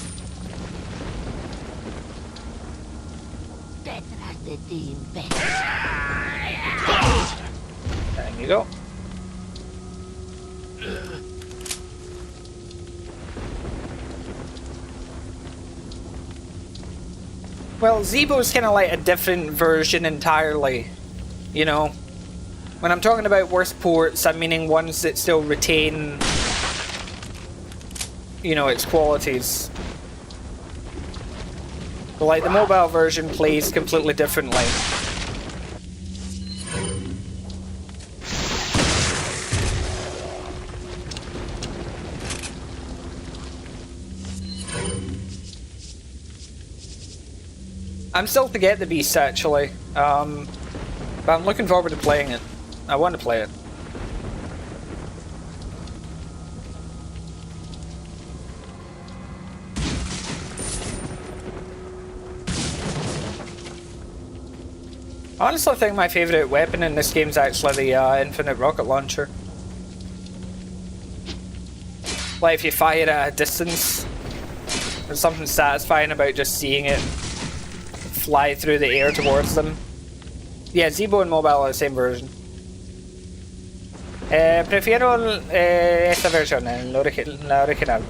There you go. Well, Zeebo's kind of like a different version entirely, you know. When I'm talking about worst ports, I'm meaning ones that still retain, you know, its qualities. But like the mobile version plays completely differently. I'm still to get the Beast actually, but I'm looking forward to playing it. I want to play it. Honestly, I think my favourite weapon in this game is actually the infinite rocket launcher. Like, if you fire at a distance, there's something satisfying about just seeing it fly through the air towards them. Yeah, Zeebo and mobile are the same version. Prefiero esta versión, la original.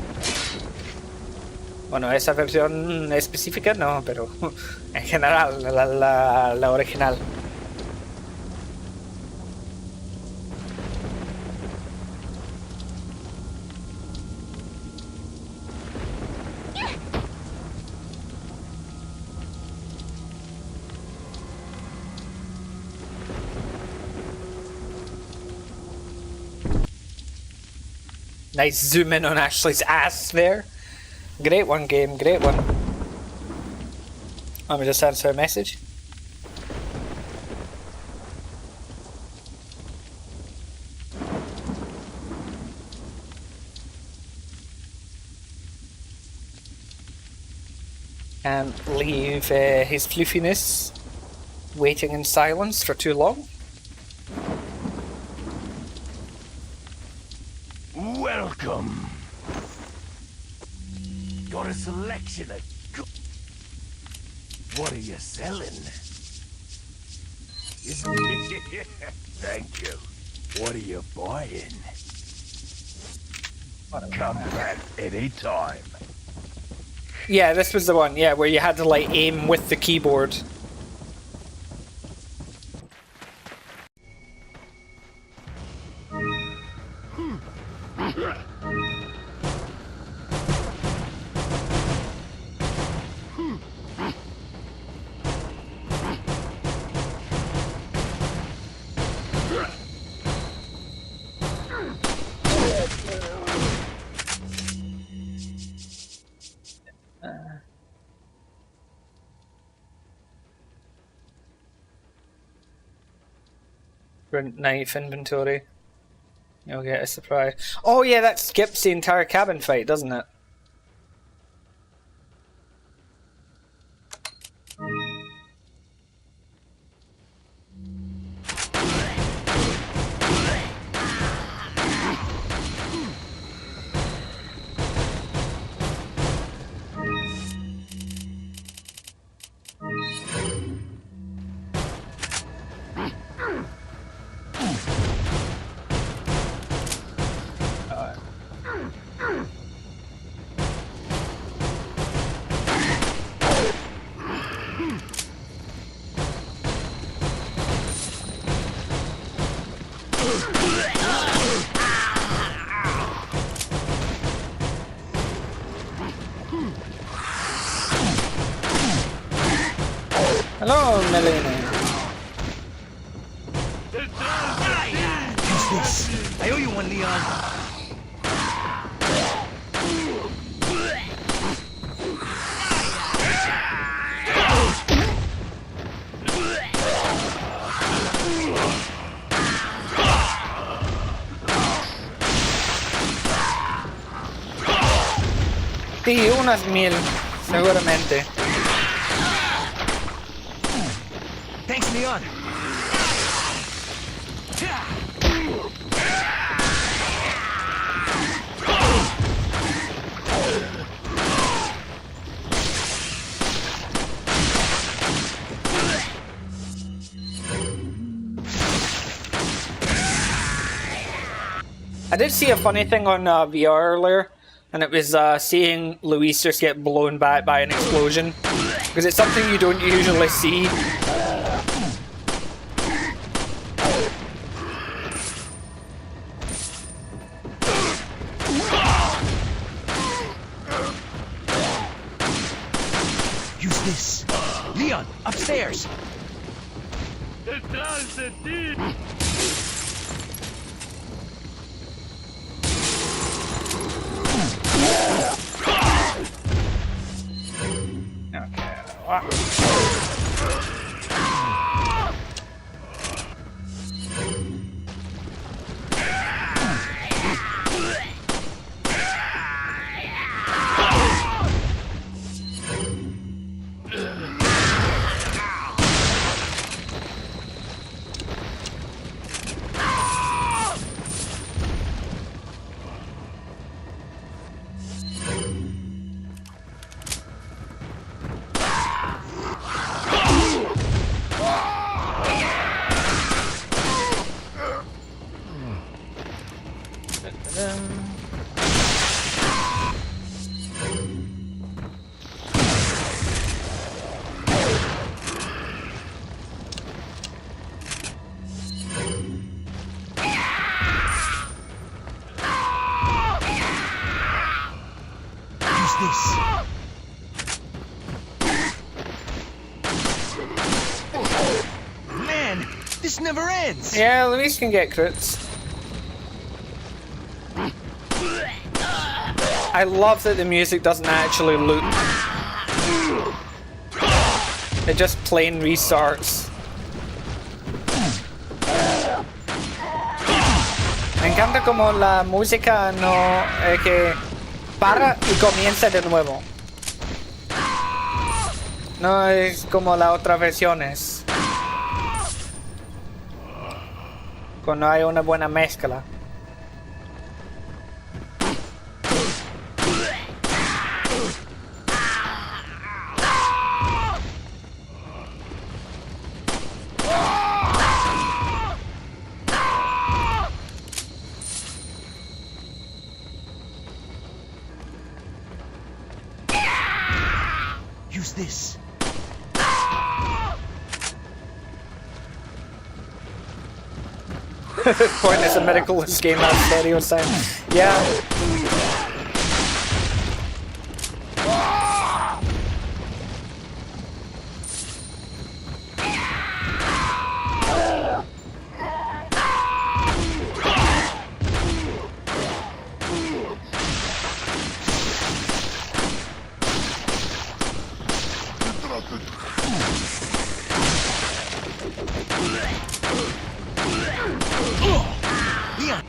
Bueno, esa versión específica no, pero en general, la original. Nice zoom in on Ashley's ass there. Great one, game, great one. Let me just answer a message. Can't leave his floofiness waiting in silence for too long. Welcome. Got a selection of What are you selling? Thank you. What are you buying? Come back anytime. Yeah, this was the one, yeah, where you had to like aim with the keyboard. Knife inventory. You'll get a surprise. Oh yeah, that skips the entire cabin fight, doesn't it? Hello, Melanie. What's this? I owe you one, Leon. Sí, unas 1000, seguramente. Thanks, Leon. I did see a funny thing on VR earlier, and it was seeing Luis just get blown back by an explosion, because it's something you don't usually see. Use this. Leon, upstairs. This never ends! Yeah, Luis can get crits. I love that the music doesn't actually loop. It just plain restarts. Me encanta como la música no que para y comienza de nuevo. No es como las otras versiones. Cuando hay una buena mezcla. Use this. Point is a medical escape out stereo sound. Yeah. Leon!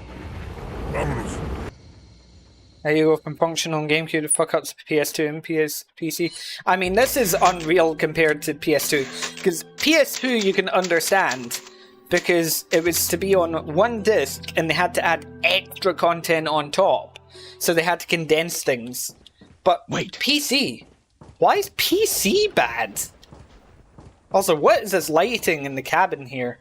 There you go from functional GameCube to fuck ups PS2 and PC. I mean, this is unreal compared to PS2. Because PS2 you can understand. Because it was to be on one disc and they had to add extra content on top. So they had to condense things. But Wait. PC? Why is PC bad? Also, what is this lighting in the cabin here?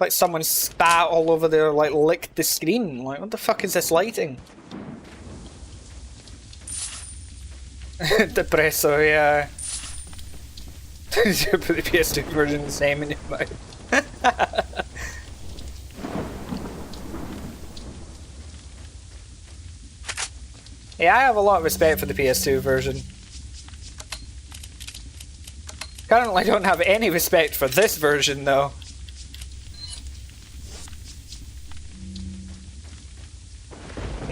Like someone spat all over there, like licked the screen. Like, what the fuck is this lighting? Depresso, yeah. Put the PS2 version the same in your mouth. Yeah, I have a lot of respect for the PS2 version. Currently, I don't have any respect for this version, though.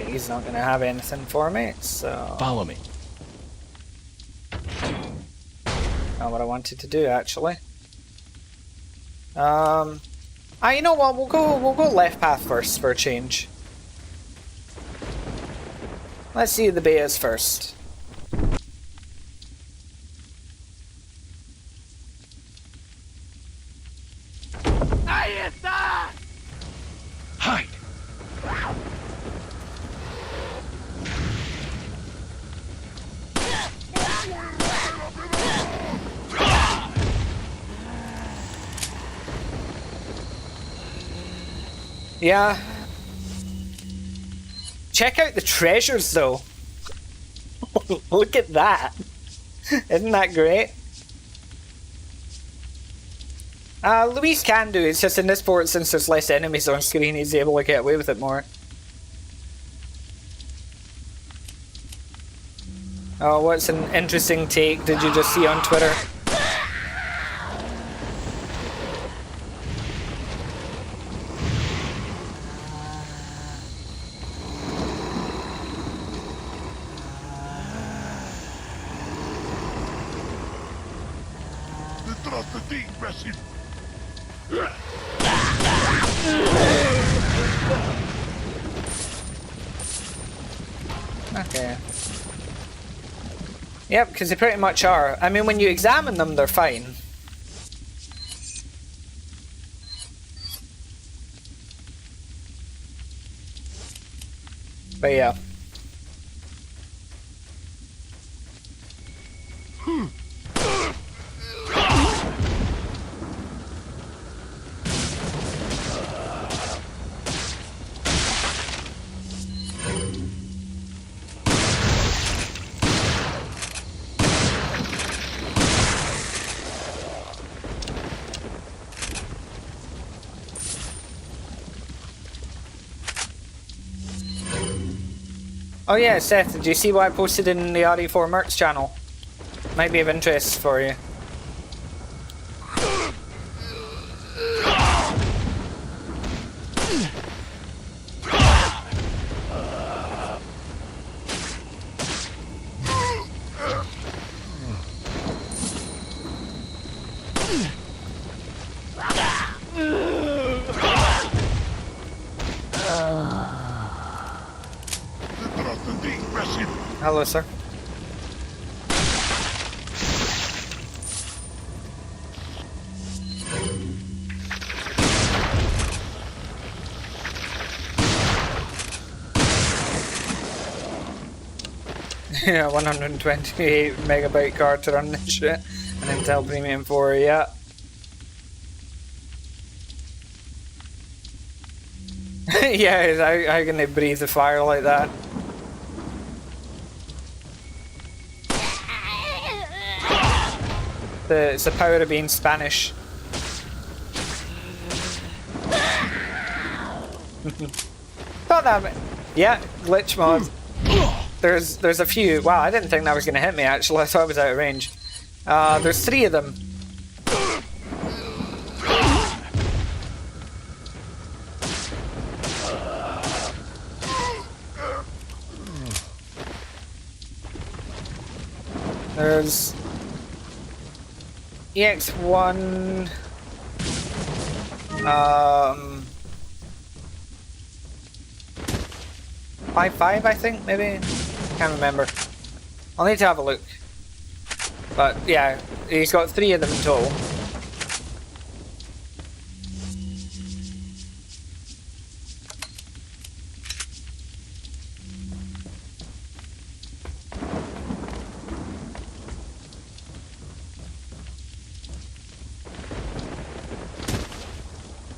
He's not gonna have anything for me, so... Follow me. Not what I wanted to do, actually. You know what? We'll go left path first for a change. Let's see the betas first. Hide! Yeah. Check out the treasures, though. Look at that. Isn't that great? Luis can do it. It's just in this port, since there's less enemies on screen, he's able to get away with it more. Oh, what's an interesting take did you just see on Twitter? Detrás de ti, imbécil. Okay. Yep, because they pretty much are. I mean, when you examine them, they're fine. But yeah. Oh yeah, Seth, did you see what I posted in the RE4 merch channel? Might be of interest for you. Hello, sir. Yeah, 128 megabyte card to run this shit. An Intel Premium 4, yeah. Yeah, how can they breathe the fire like that? It's the power of being Spanish. Thought that. Yeah, glitch mod. There's a few. Wow, I didn't think that was gonna hit me. Actually, I thought it was out of range. There's 3 of them. There's EX1, 5.5, I think, maybe? Can't remember. I'll need to have a look. But yeah, he's got 3 of them in total.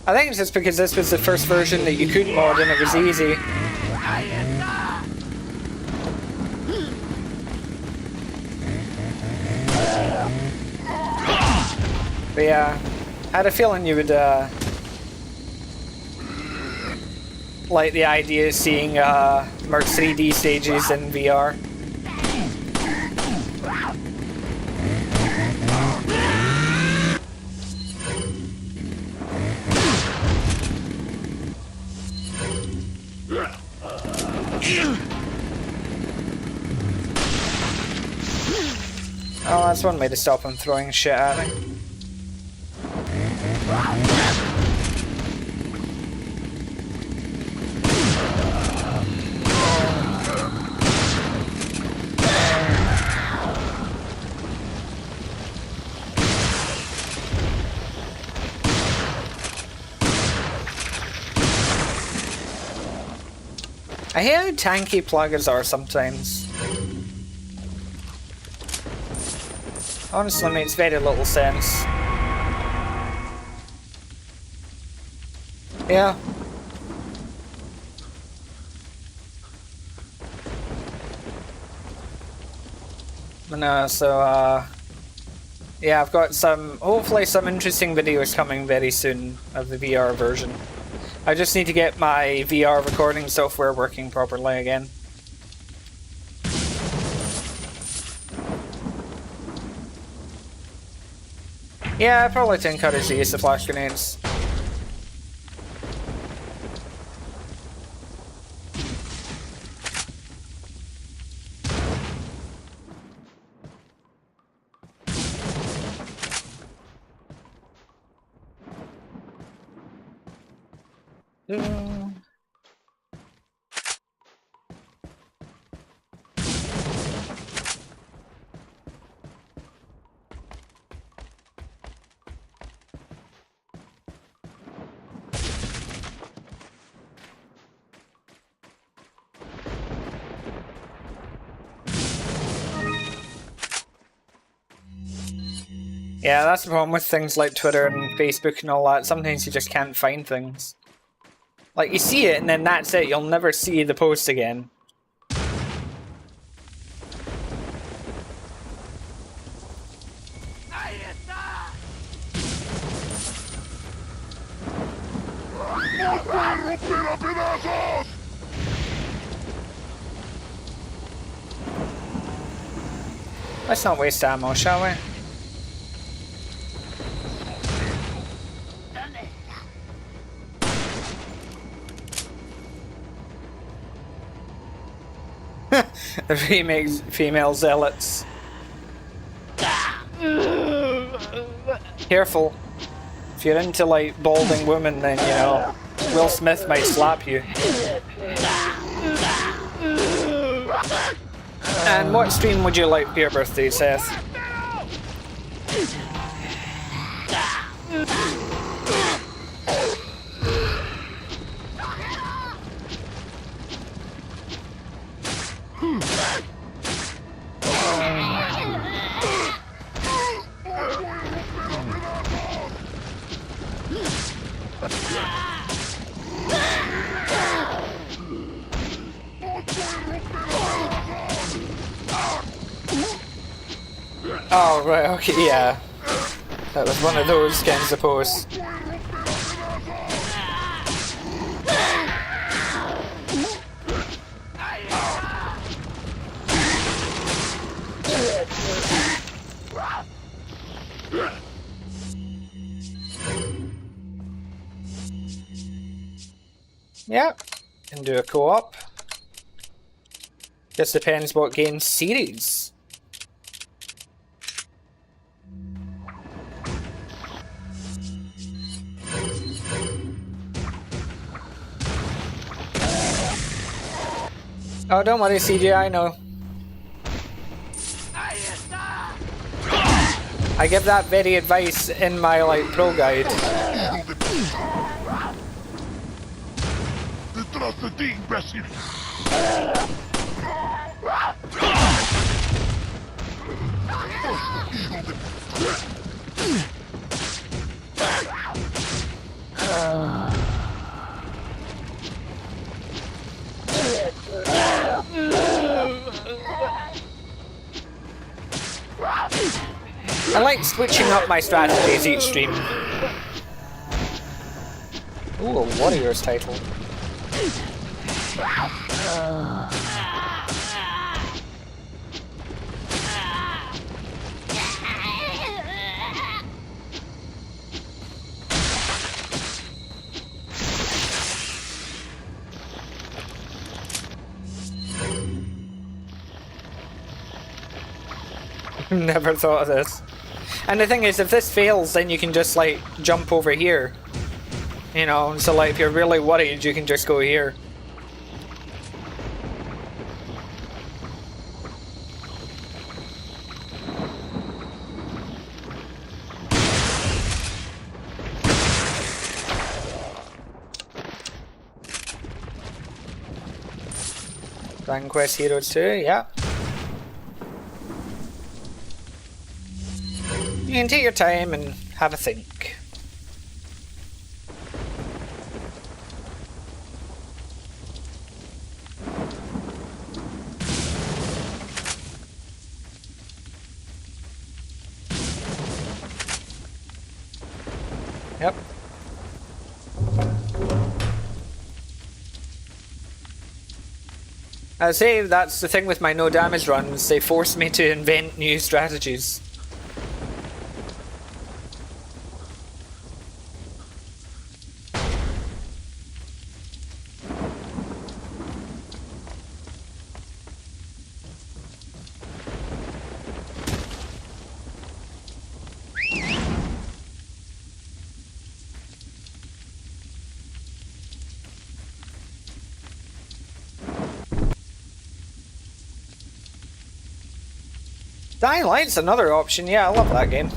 I think it's just because this was the first version that you could mod and it was easy. But yeah, I had a feeling you would like the idea of seeing Merc 3D stages in VR. Oh, that's one way to stop him throwing shit at me. I hate how tanky pluggers are sometimes. Honestly, makes very little sense. Yeah. No, so yeah, I've got hopefully some interesting videos coming very soon of the VR version. I just need to get my VR recording software working properly again. Yeah, probably to encourage the use of flash grenades. Yeah, that's the problem with things like Twitter and Facebook and all that. Sometimes you just can't find things. Like, you see it and then that's it. You'll never see the post again. Let's not waste ammo, shall we? The female zealots. Careful. If you're into like balding women, then you know Will Smith might slap you. And what stream would you like for your birthday, Seth? Oh, right, okay, yeah. That was one of those kinds of posts. Yep, can do a co-op. Just depends what game series. Oh, don't worry, CJ, I know. I give that very advice in my, like, pro guide. Detrás de ti, imbécil. I like switching up my strategies each stream. Ooh, a Warriors title. Never thought of this. And the thing is, if this fails, then you can just like jump over here. You know, so like if you're really worried, you can just go here. Dragon Quest Heroes 2, yeah. You can take your time and have a think. Yep. I say that's the thing with my no damage runs, they force me to invent new strategies. Dying Light's another option, yeah, I love that game.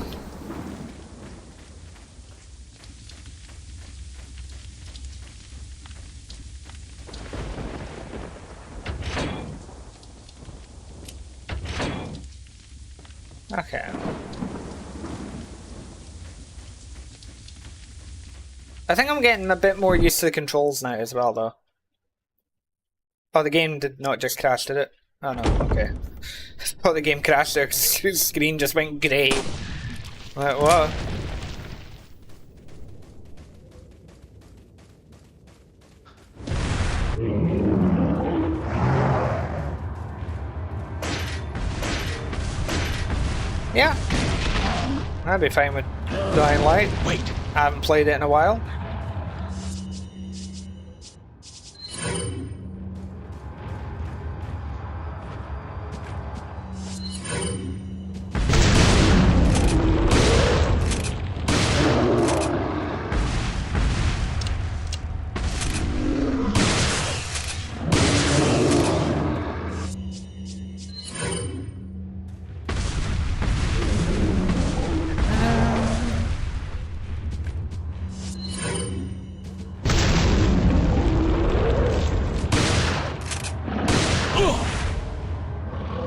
Okay. I think I'm getting a bit more used to the controls now as well, though. Oh, the game did not just crash, did it? Oh no, okay. I thought the game crashed there because the screen just went grey. Like, what? Yeah. I'd be fine with Dying Light. Wait. I haven't played it in a while.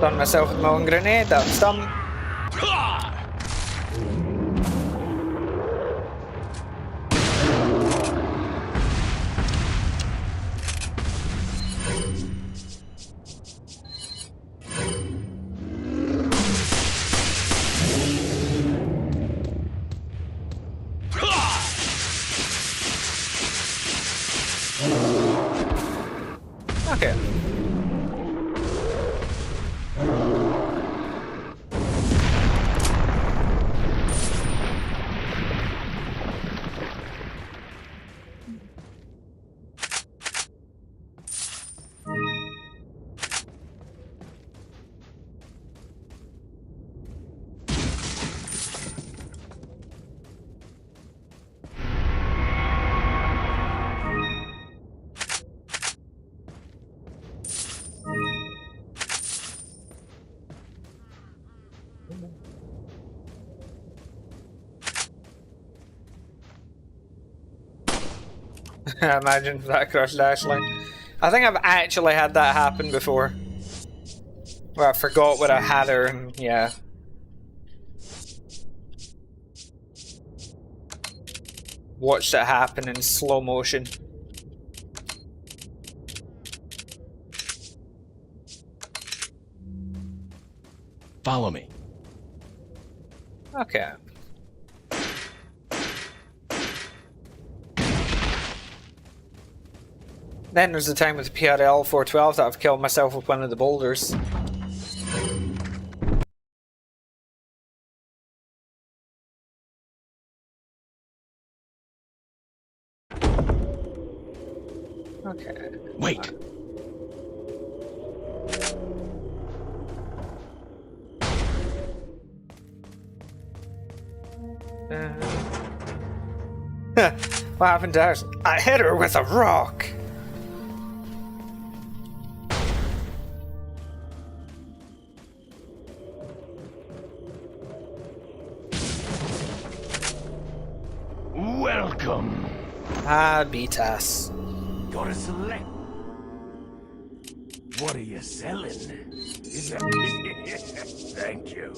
Done myself with my own grenade, that was dumb. Okay. Imagine that crush dash line. I think I've actually had that happen before. Where I forgot what I had her and yeah. Watched it happen in slow motion. Follow me. Okay. Then there's the time with the PRL 412 that I've killed myself with one of the boulders. Okay. Wait. What happened to us? I hit her with a rock! Welcome. Ah, beat us. Gotta select. What are you selling? Is it? Thank you.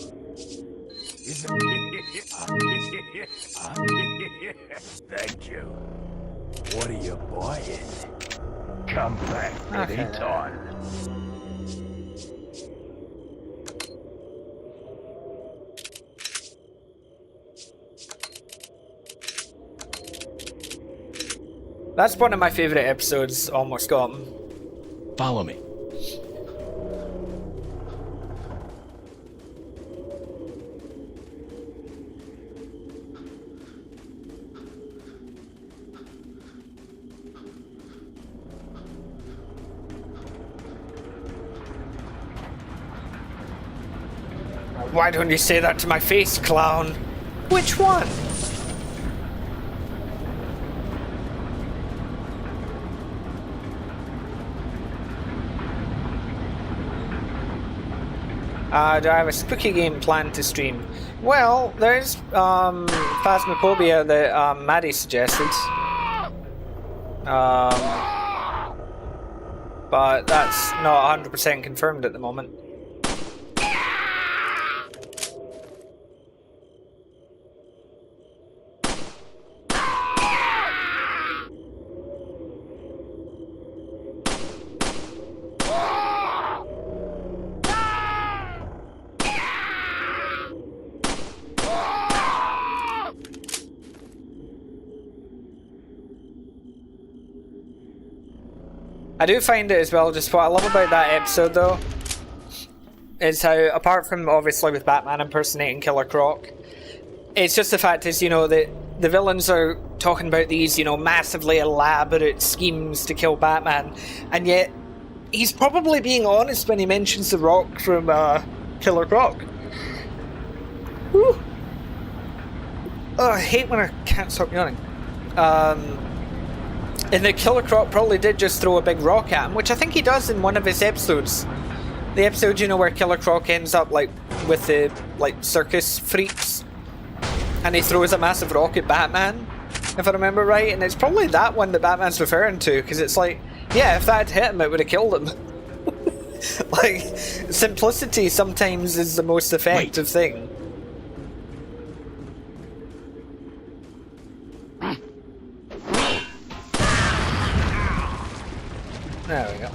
Is it? Thank you. What are you buying? Come back anytime. That's one of my favourite episodes, almost gone. Follow me. Why don't you say that to my face, clown? Which one? Do I have a spooky game planned to stream? Well, there's Phasmophobia that Maddie suggested. But that's not 100% confirmed at the moment. I do find it as well, just what I love about that episode though, is how, apart from obviously with Batman impersonating Killer Croc, it's just the fact is, you know, that the villains are talking about these, you know, massively elaborate schemes to kill Batman, and yet he's probably being honest when he mentions the Rock from Killer Croc. Whew. Oh, I hate when I can't stop yawning. And the Killer Croc probably did just throw a big rock at him, which I think he does in one of his episodes. The episode, you know, where Killer Croc ends up, like, with the, like, circus freaks. And he throws a massive rock at Batman, if I remember right. And it's probably that one that Batman's referring to, because it's like, yeah, if that had hit him, it would have killed him. Like, simplicity sometimes is the most effective thing. There we go.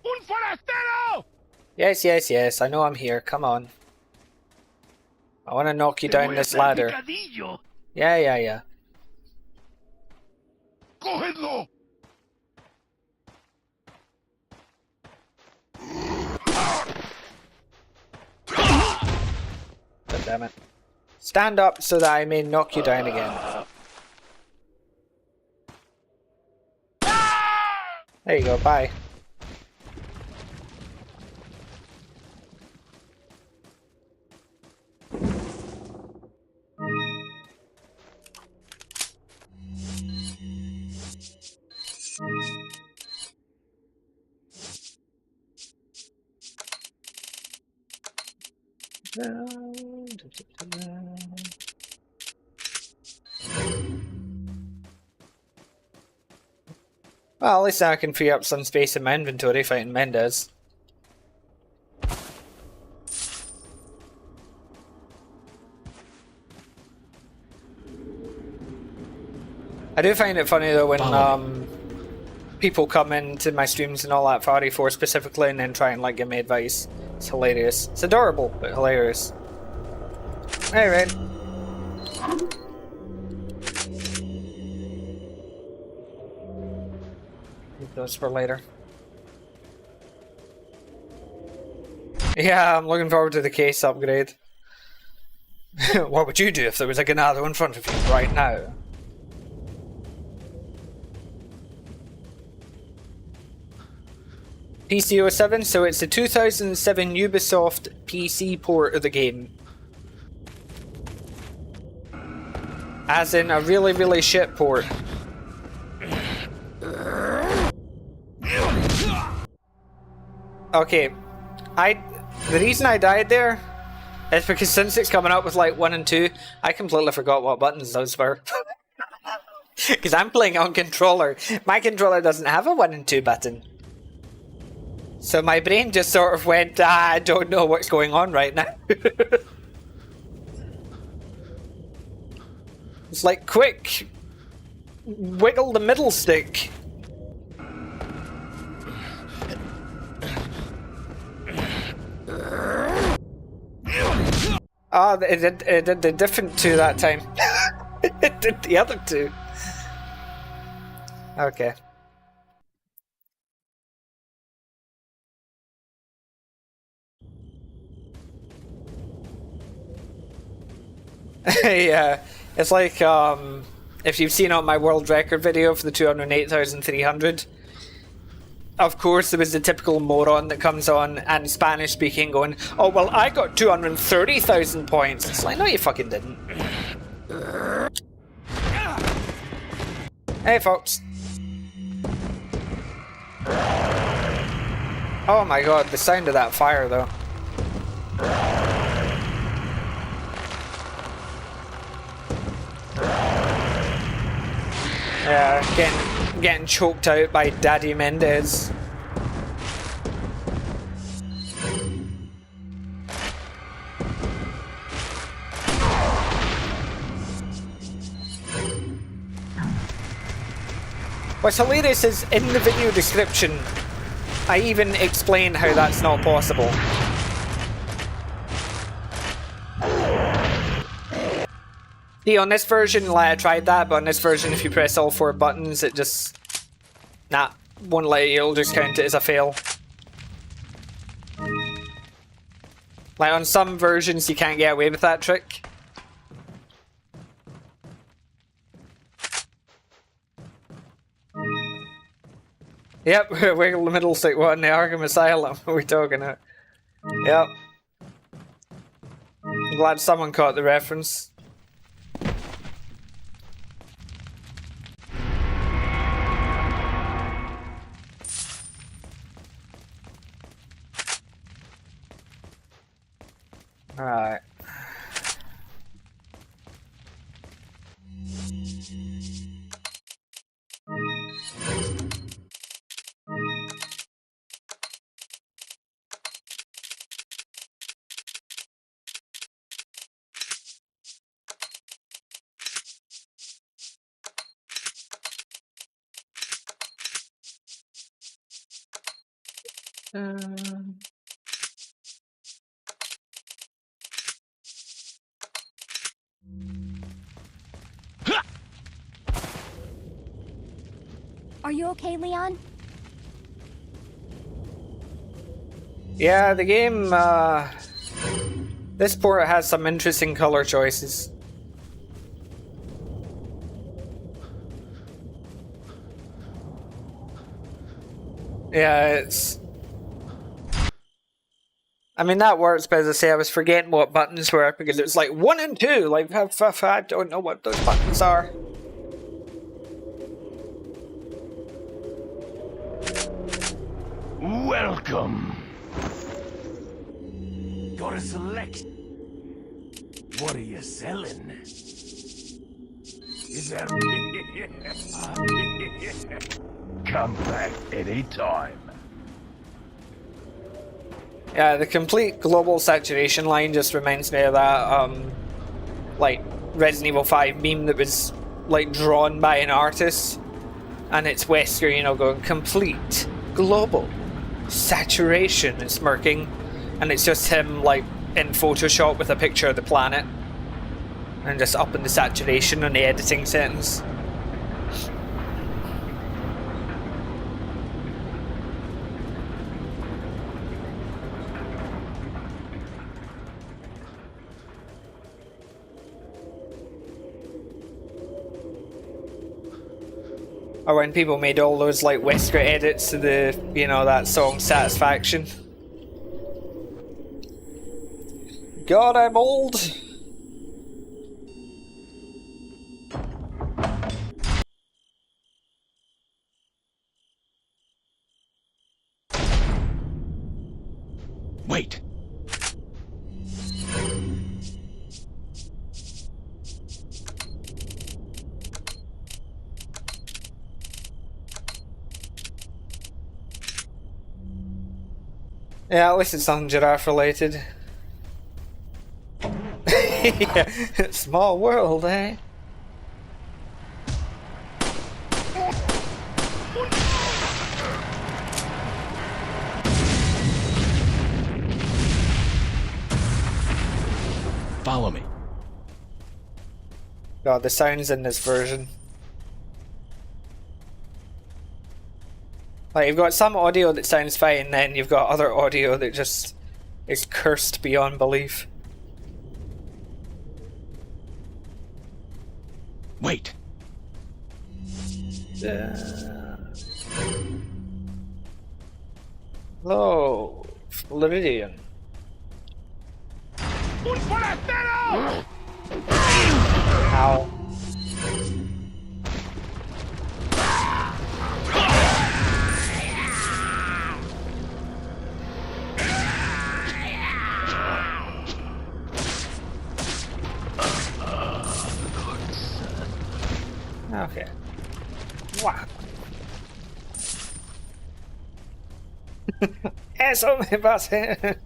Un forastero! Yes, yes, yes. I know I'm here. Come on. I want to knock you down this ladder. Yeah, yeah, yeah. ¡Cógedlo! God damn it. Stand up so that I may knock you down again. There you go, bye. Well, at least now I can free up some space in my inventory fighting Mendez. I do find it funny though when people come into my streams and all that for RE4 specifically and then try and like give me advice. It's hilarious. It's adorable, but hilarious. Alright. Leave those for later. Yeah, I'm looking forward to the case upgrade. What would you do if there was a Ganado in front of you right now? PC07, so it's the 2007 Ubisoft PC port of the game. As in a really, really shit port. Okay, the reason I died there is because since it's coming up with like 1 and 2, I completely forgot what buttons those were. Because I'm playing on controller. My controller doesn't have a 1 and 2 button. So my brain just sort of went, I don't know what's going on right now. It's like, quick, wiggle the middle stick. Oh, it did the different 2 that time. It did the other 2. Okay. Yeah, it's like if you've seen on my world record video for the 208,300, of course there was the typical moron that comes on and Spanish speaking going, oh well I got 230,000 points. It's like, no you fucking didn't. Hey folks. Oh my god, the sound of that fire though. Yeah, getting choked out by Daddy Mendez. What's hilarious is in the video description, I even explain how that's not possible. See, on this version, like I tried that, but on this version, if you press all 4 buttons, it just won't let you. It'll just count it as a fail. Like on some versions, you can't get away with that trick. Yep, wiggle the middle stick one, the Arkham Asylum. What are we talking about? Yep. I'm glad someone caught the reference. Alright. Are you okay, Leon? Yeah, the game, this port has some interesting color choices. Yeah, it's... I mean, that works, but as I say, I was forgetting what buttons were, because it was like 1 and 2, like, I don't know what those buttons are. Welcome. Gotta select. What are you selling? Is that... Come back anytime. Yeah, the complete global saturation line just reminds me of that, like, Resident Evil 5 meme that was, like, drawn by an artist. And it's Wesker, you know, going, complete global saturation and smirking. And it's just him, like, in Photoshop with a picture of the planet. And just upping the saturation on the editing settings. Or when people made all those, like, Wesker edits to the, you know, that song Satisfaction. God, I'm old! Wait. Yeah, at least it's non-giraffe related. Yeah, small world, eh? Follow me. God, the sounds in this version. Like, you've got some audio that sounds fine, then you've got other audio that just is cursed beyond belief. Wait. Hello, Floridian. ¡Un forastero! Ow. Okay. Wow. Eso me pasé.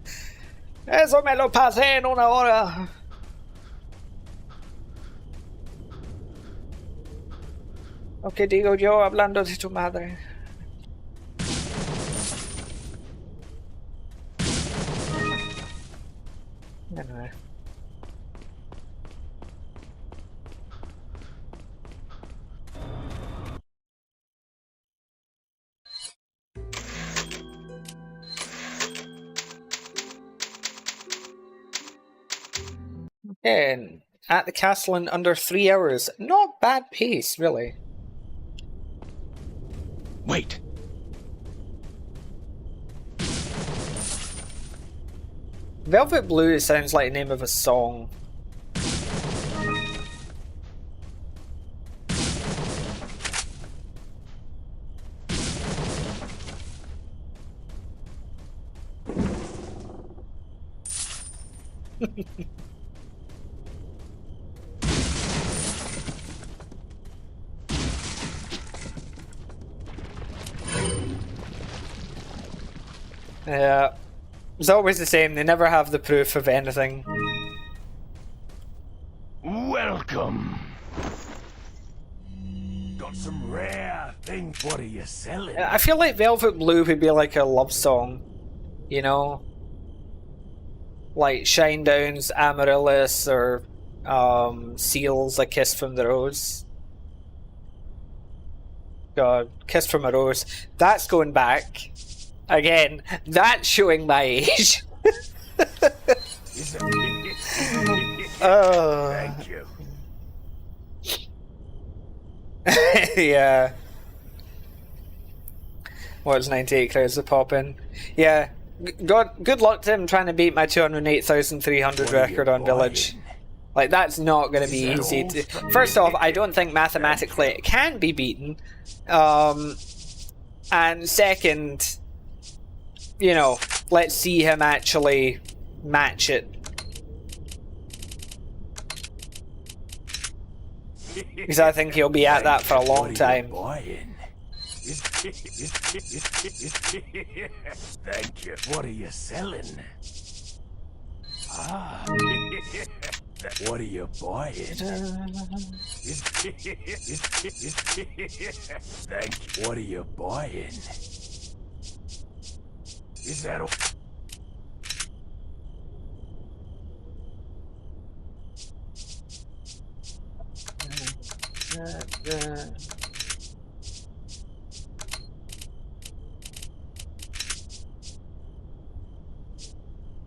Eso me lo pasé en una hora. Lo que digo yo hablando de tu madre. Anyway. And at the castle in under 3 hours. Not bad pace, really. Wait. Velvet Blue sounds like the name of a song. Yeah. It's always the same, they never have the proof of anything. Welcome. Got some rare things. What are you selling? I feel like Velvet Blue would be like a love song, you know? Like Shinedown's Amaryllis or Seal's A Kiss from the Rose. God, Kiss from a Rose. That's going back. Again, that's showing my age. Thank you. Yeah. What's 98 crowds to pop in? Yeah. Good luck to him trying to beat my 208,300 record on Village. Like, that's not going to be easy. First off, I don't think mathematically it can be beaten. And second, you know, let's see him actually match it. Because I think he'll be at that for a long time. Thank you. What are you selling? Ah. What are you buying? Thank you. What are you buying? Is that all?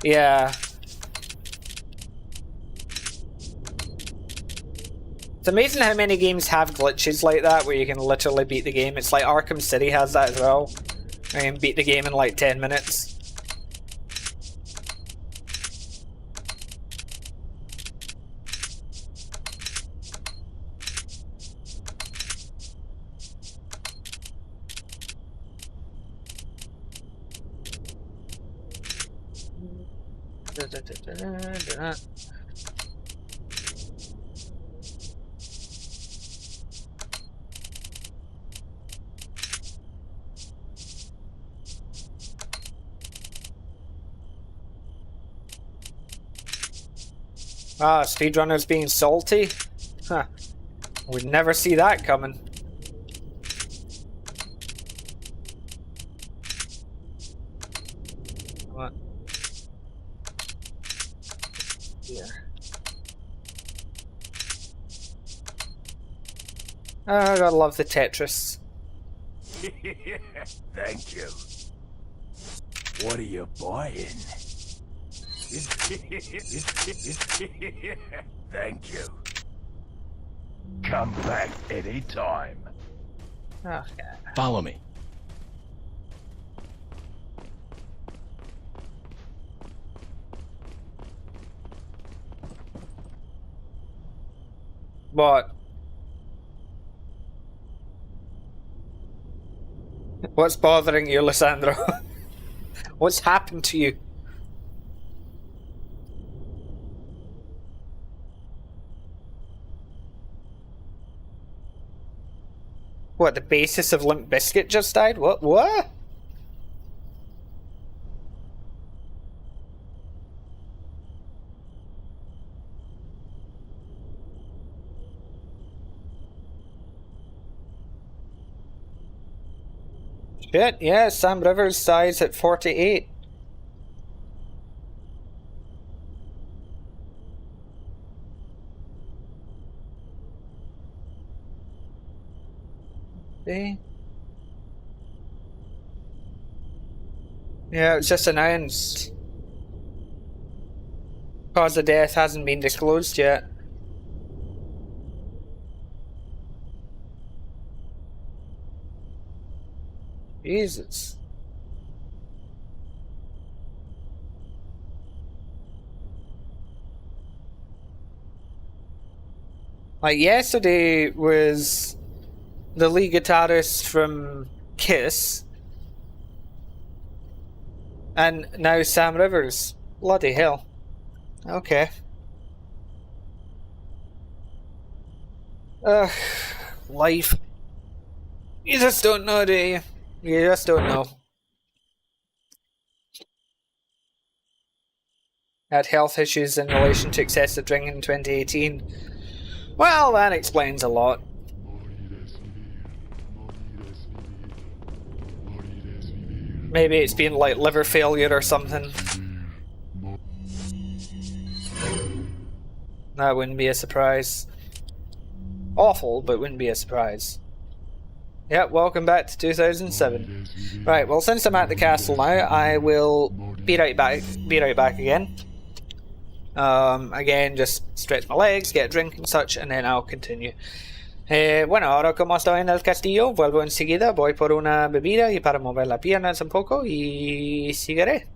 Yeah. It's amazing how many games have glitches like that where you can literally beat the game. It's like Arkham City has that as well. You can beat the game in like 10 minutes. Ah, speedrunners being salty? Huh. We'd never see that coming. What? Yeah. Oh, I gotta love the Tetris. Thank you. What are you buying? Thank you. Come back anytime. Oh, Follow me. what? What's bothering you, Lissandro? What's happened to you? What, the basis of Limp Bizkit just died? What? What? Shit, yeah, Sam Rivers dies at 48. See? Yeah, it was just announced. Cause of death hasn't been disclosed yet. Jesus. Like, yesterday was the lead guitarist from Kiss, and now Sam Rivers. Bloody hell. Okay. Ugh, life. You just don't know, do you? You just don't know. Had health issues in relation to excessive drinking in 2018. Well, that explains a lot. Maybe it's been like liver failure or something. That wouldn't be a surprise. Awful, but wouldn't be a surprise. Yep, welcome back to 2007. Right, well, since I'm at the castle now, I will be right back again. Again, just stretch my legs, get a drink and such, and then I'll continue. Bueno, ahora como estoy en el castillo, vuelvo enseguida, voy por una bebida y para mover las piernas un poco y seguiré.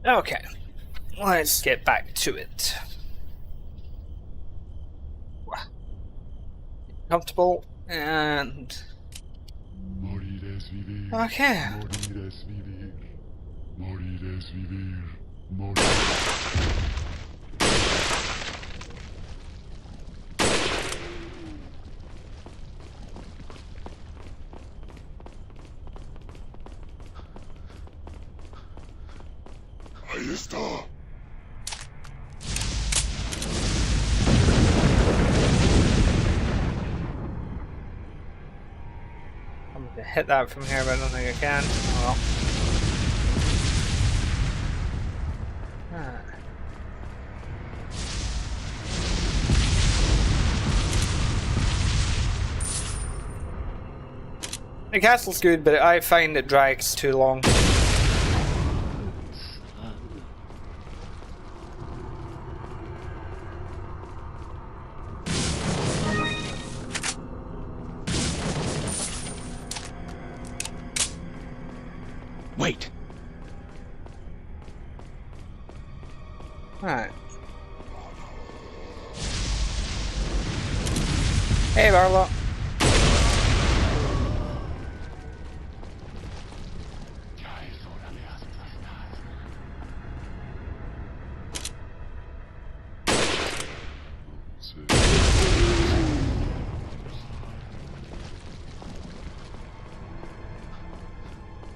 Okay, let's get back to it. Comfortable, and... Morir es vivir. Okay. Morir es vivir. Morir es vivir. Morir. Ahí está. I'm gonna hit that from here, but I don't think I can. Oh well. Ah. The castle's good, but I find it drags too long. Wait. Alright. Hey, Barlow.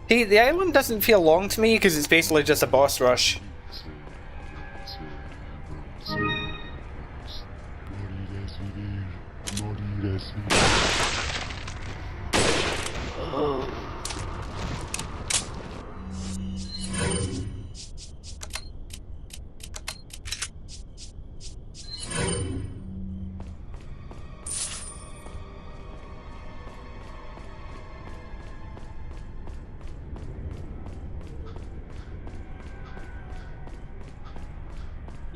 See, the island doesn't feel long to me because it's basically just a boss rush. Morir es vivir. Morir es vivir.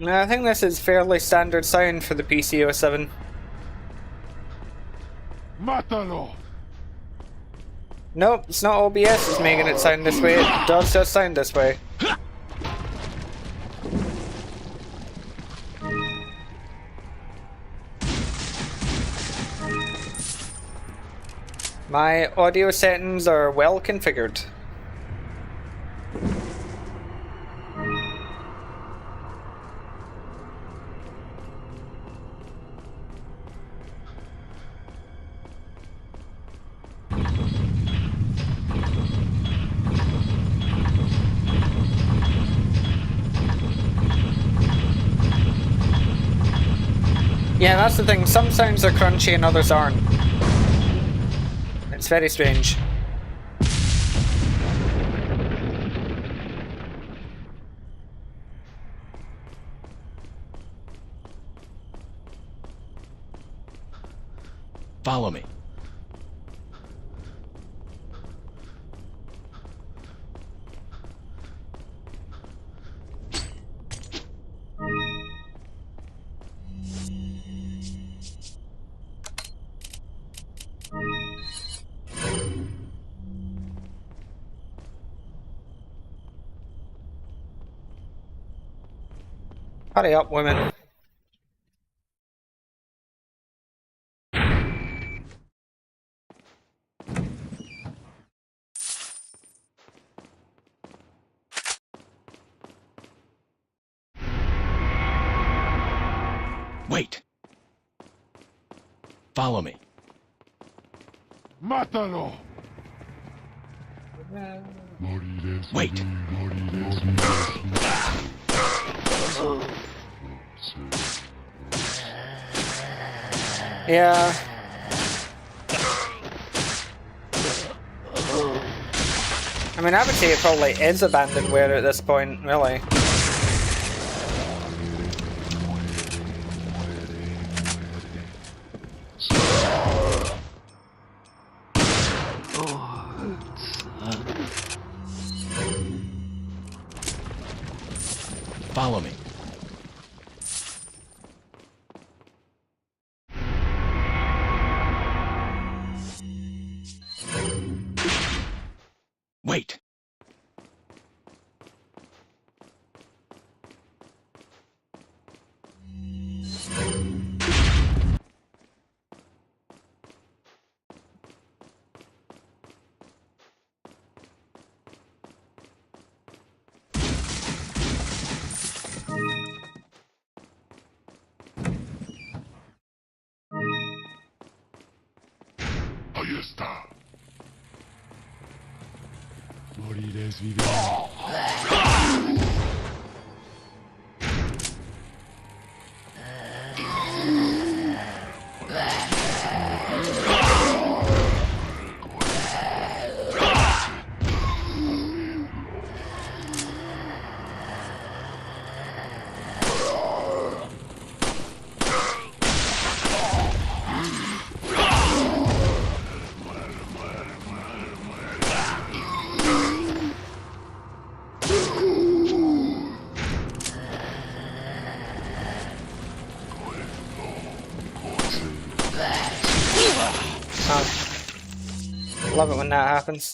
I think this is fairly standard sound for the PC07. Mátalo. Nope, it's not OBS is making it sound this way, it does just sound this way. My audio settings are well configured. Yeah, that's the thing. Some sounds are crunchy and others aren't. It's very strange. Follow me. Hurry up, women. Wait. Follow me. Mátalo. Morir es Wait. vivir. Morir es vivir. Yeah. I mean, I would say it probably is abandonware at this point, really. Follow me. Wait. Morides vivere. Love it when that happens.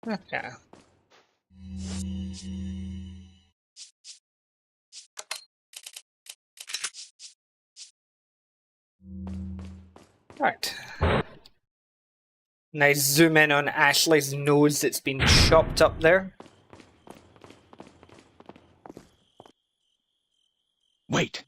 Okay. Right. Nice zoom in on Ashley's nose that's been chopped up there. Wait.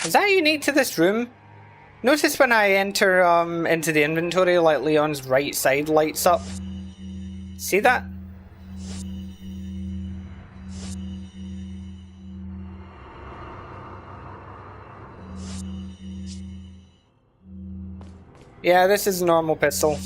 Is that unique to this room? Notice when I enter into the inventory, like Leon's right side lights up. See that? Yeah, this is a normal pistol.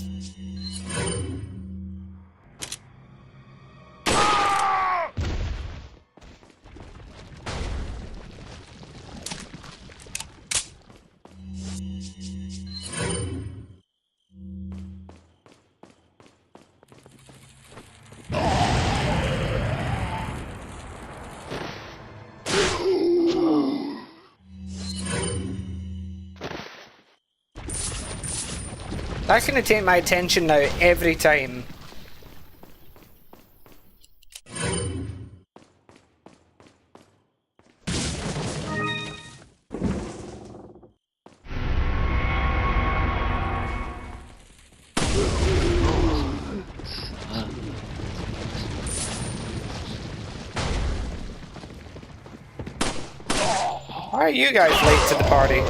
That's gonna take my attention now every time. Why are you guys late to the party?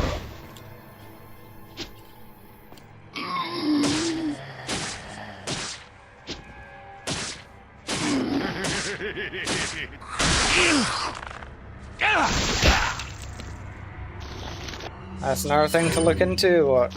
That's another thing to look into, what?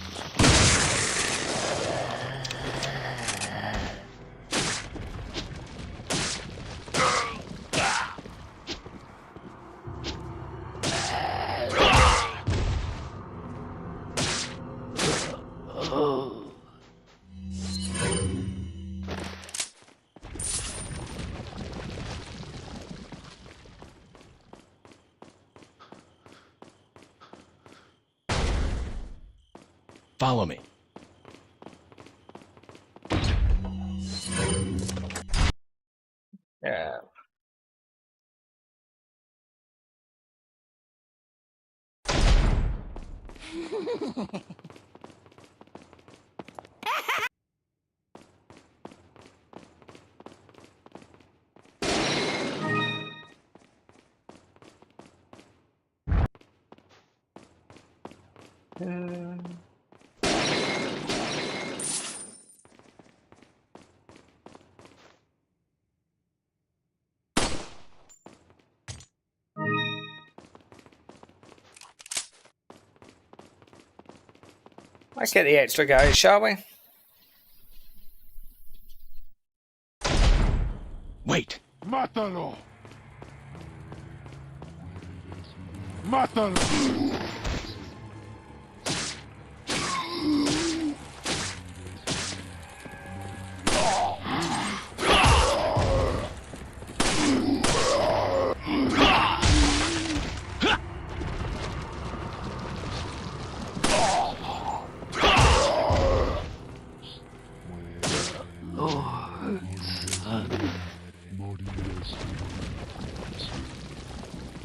Follow me. Yeah. Let's get the extra guys, shall we? Wait. Mátalo. Mátalo.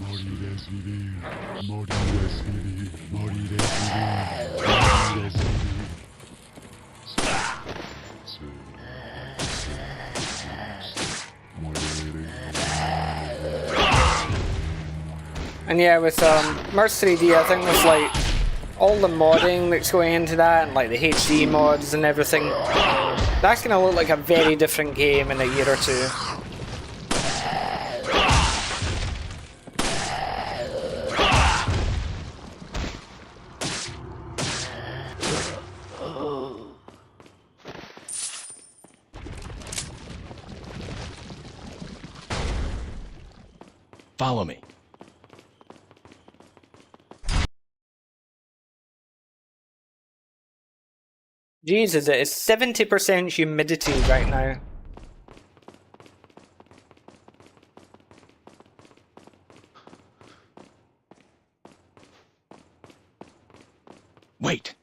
Morirás vivir, morirás vivir, morirás vivir, morirás vivir. And yeah, with Merge 3D, I think there's like all the modding that's going into that, and like the HD mods and everything. That's gonna look like a very different game in a year or two. Follow me. Jesus, it is 70% humidity right now. Wait.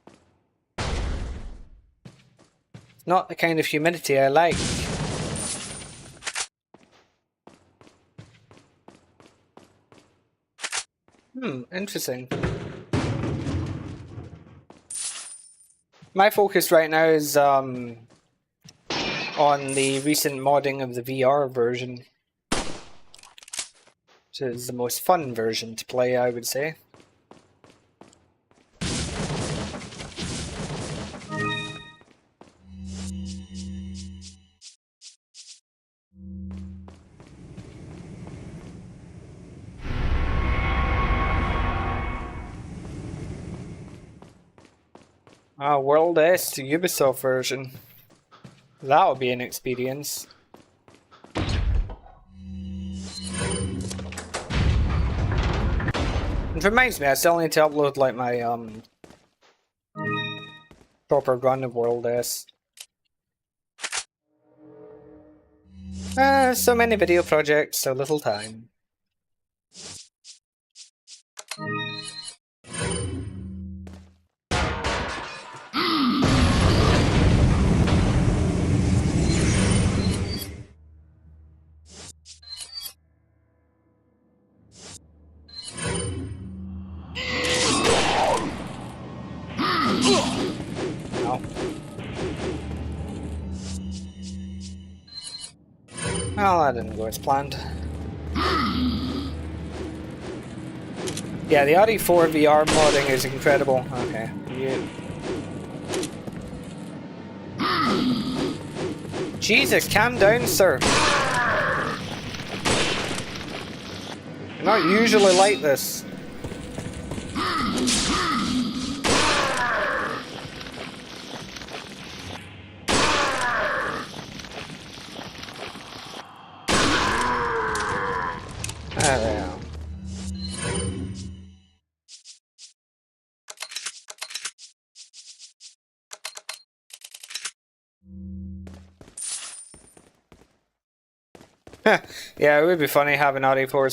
Not the kind of humidity I like. Interesting. My focus right now is on the recent modding of the VR version, which is the most fun version to play, I would say. World S to Ubisoft version. That'll be an experience. It reminds me, I still need to upload like my proper run of World S. So many video projects, so little time. Well, that didn't go as planned. Yeah, the RE4 VR modding is incredible. Okay. Jesus, calm down, sir. You're not usually like this. There we are. Yeah, it would be funny having RE4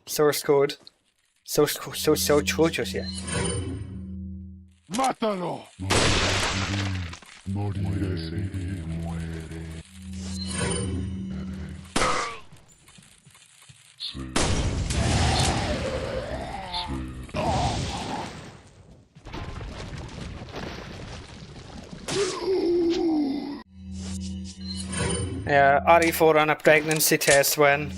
source code. Source code, yeah. Mátalo. Morirás vivir, muere. Yeah, RE4 on a pregnancy test win.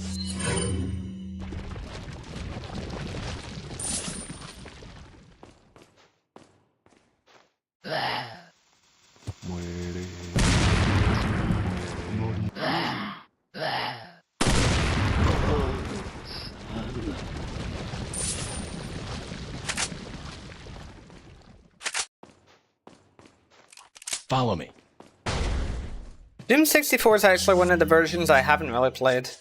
Follow me. Doom 64 is actually one of the versions I haven't really played.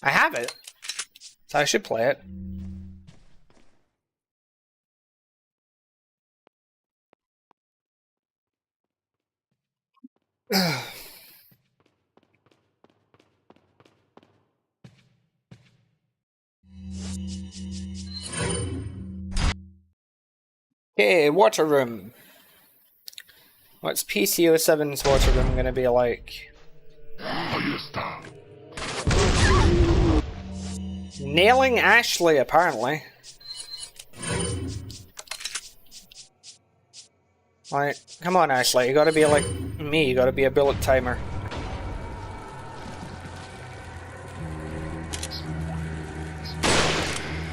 I have it, so I should play it. Okay, water room. What's PC07's water room gonna be like? Ahí está. Nailing Ashley, apparently. Alright, come on Ashley, you gotta be like me, you gotta be a bullet timer.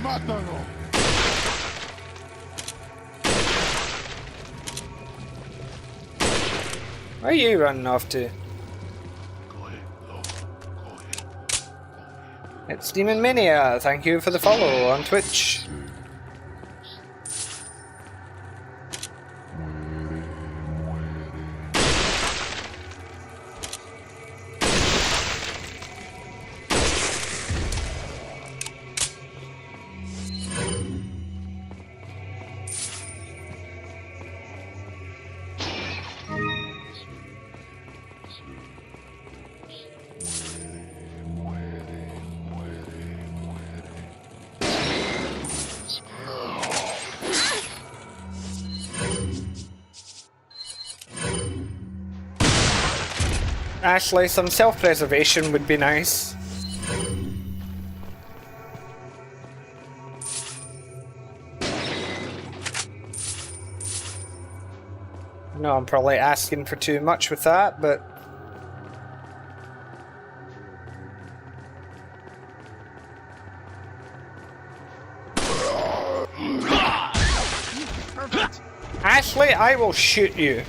Mátalo. Where are you running off to? It's Demon Mania, thank you for the follow on Twitch. Ashley, some self-preservation would be nice. I know I'm probably asking for too much with that, but... Ashley, I will shoot you.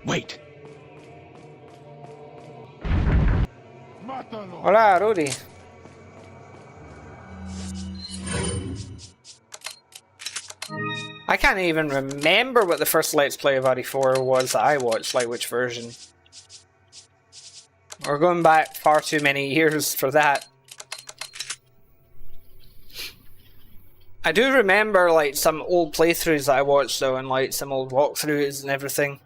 Wait. Mátalo. Hola, Rudy. I can't even remember what the first Let's Play of RE4 was that I watched, like which version. We're going back far too many years for that. I do remember like some old playthroughs that I watched though, and like some old walkthroughs and everything.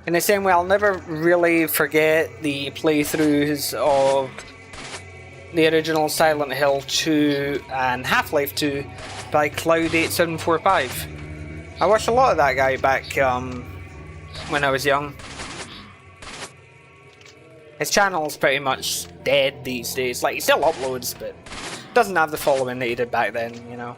In the same way, I'll never really forget the playthroughs of the original Silent Hill 2 and Half-Life 2 by Cloud8745. I watched a lot of that guy back when I was young. His channel's pretty much dead these days. Like, he still uploads, but doesn't have the following that he did back then, you know.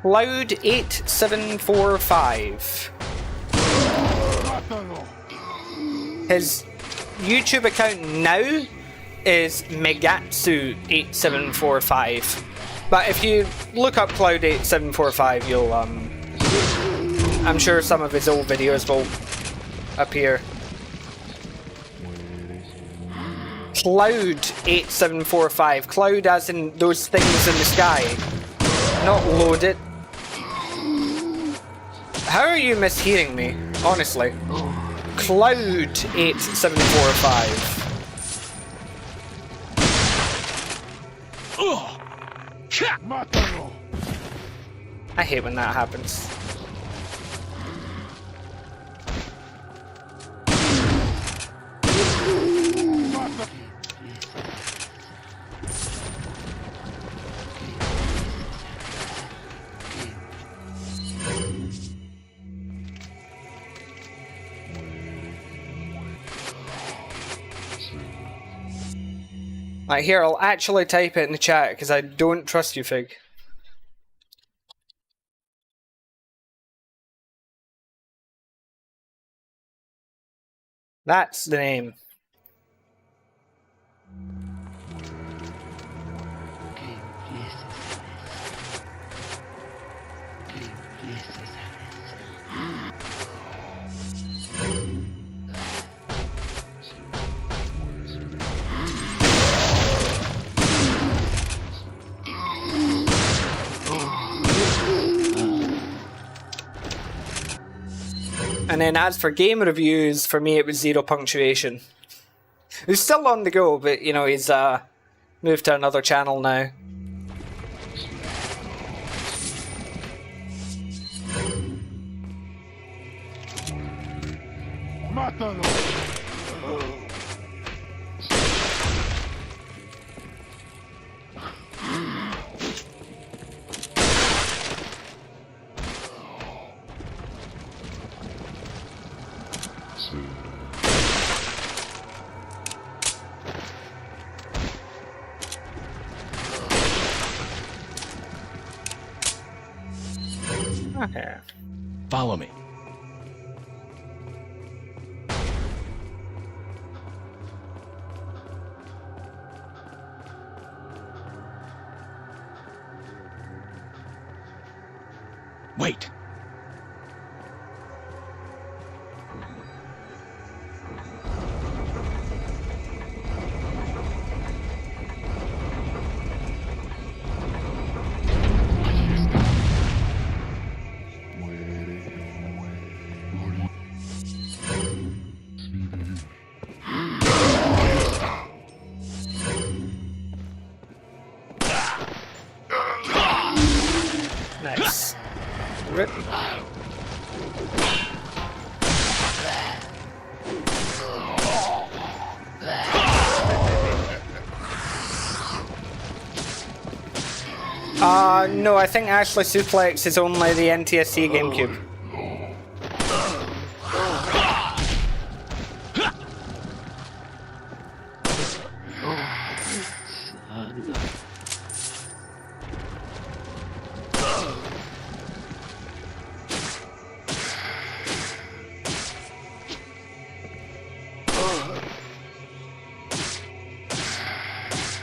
Loud8745. His YouTube account now is Megatsu8745. But if you look up Cloud8745, you'll I'm sure some of his old videos will appear. Cloud8745. Cloud as in those things in the sky. Not loaded. How are you mishearing me? Honestly. Cloud8745. Mátalo. I hate when that happens. Right, here, I'll actually type it in the chat, because I don't trust you, Fig. That's the name. And then as for game reviews, for me it was 0 punctuation. He's still on the go, but you know, he's moved to another channel now. Mátalo. Okay. Follow me. Wait. Nice. Rip. No, I think Ashley Suplex is only the NTSC GameCube.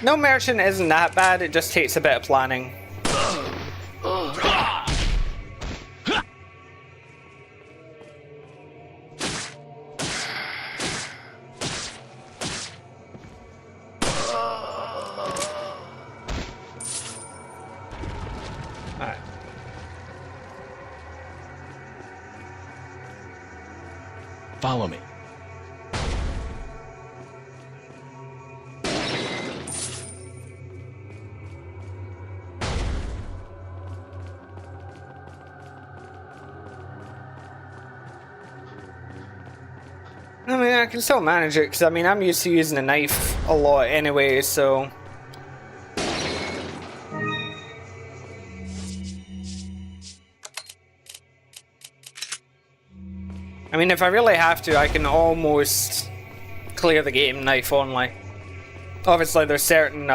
No Merchant isn't that bad, it just takes a bit of planning. Alright. Follow me. I mean, I can still manage it, because I mean, I'm used to using a knife a lot anyway, so... I mean, if I really have to, I can almost clear the game knife only. Obviously, there's certain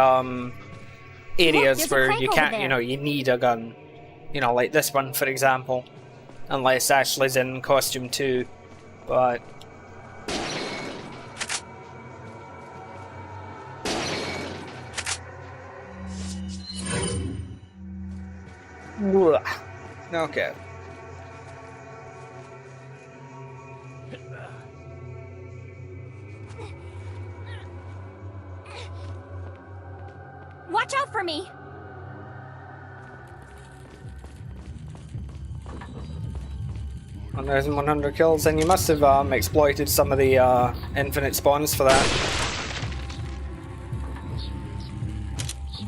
areas there's a where crank you over can't, there. you know, you need a gun. You know, like this one, for example. Unless Ashley's in costume too. But... Okay. Watch out for me! And there's 100 kills, and you must have exploited some of the infinite spawns for that.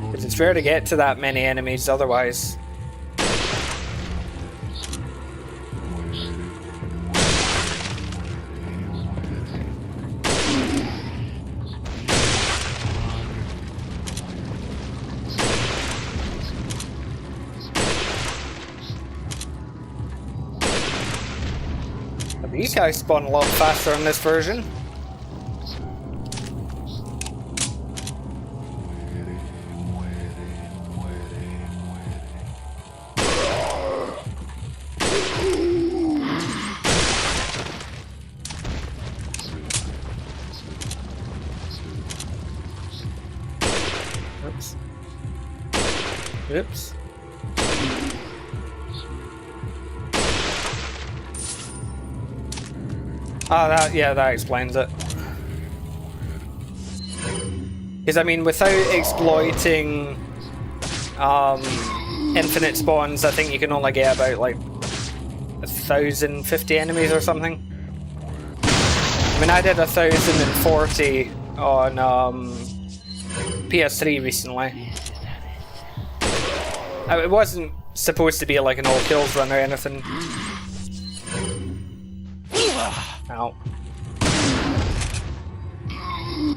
Because it's rare to get to that many enemies otherwise. But these guys spawn a lot faster in this version. Oh, that explains it. Because, I mean, without exploiting infinite spawns, I think you can only get about, like, 1,050 enemies or something. I mean, I did 1,040 on PS3 recently. It wasn't supposed to be like an all kills run or anything. Ow.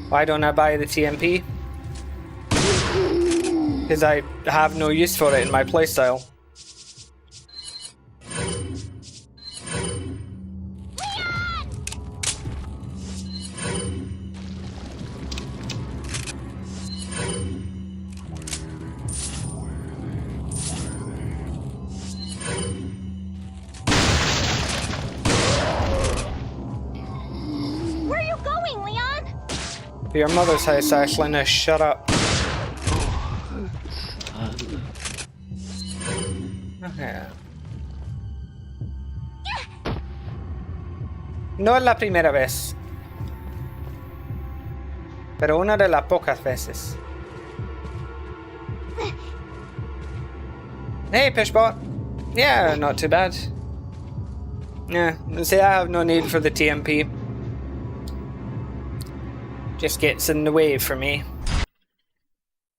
Why don't I buy the TMP? Because I have no use for it in my playstyle. Where are you going, Leon? To your mother's house, Ashley. Now shut up. Okay. No es la primera vez, pero una de las pocas veces. Hey, Pishbot. Yeah, not too bad. Yeah, see, I have no need for the TMP. Just gets in the way for me.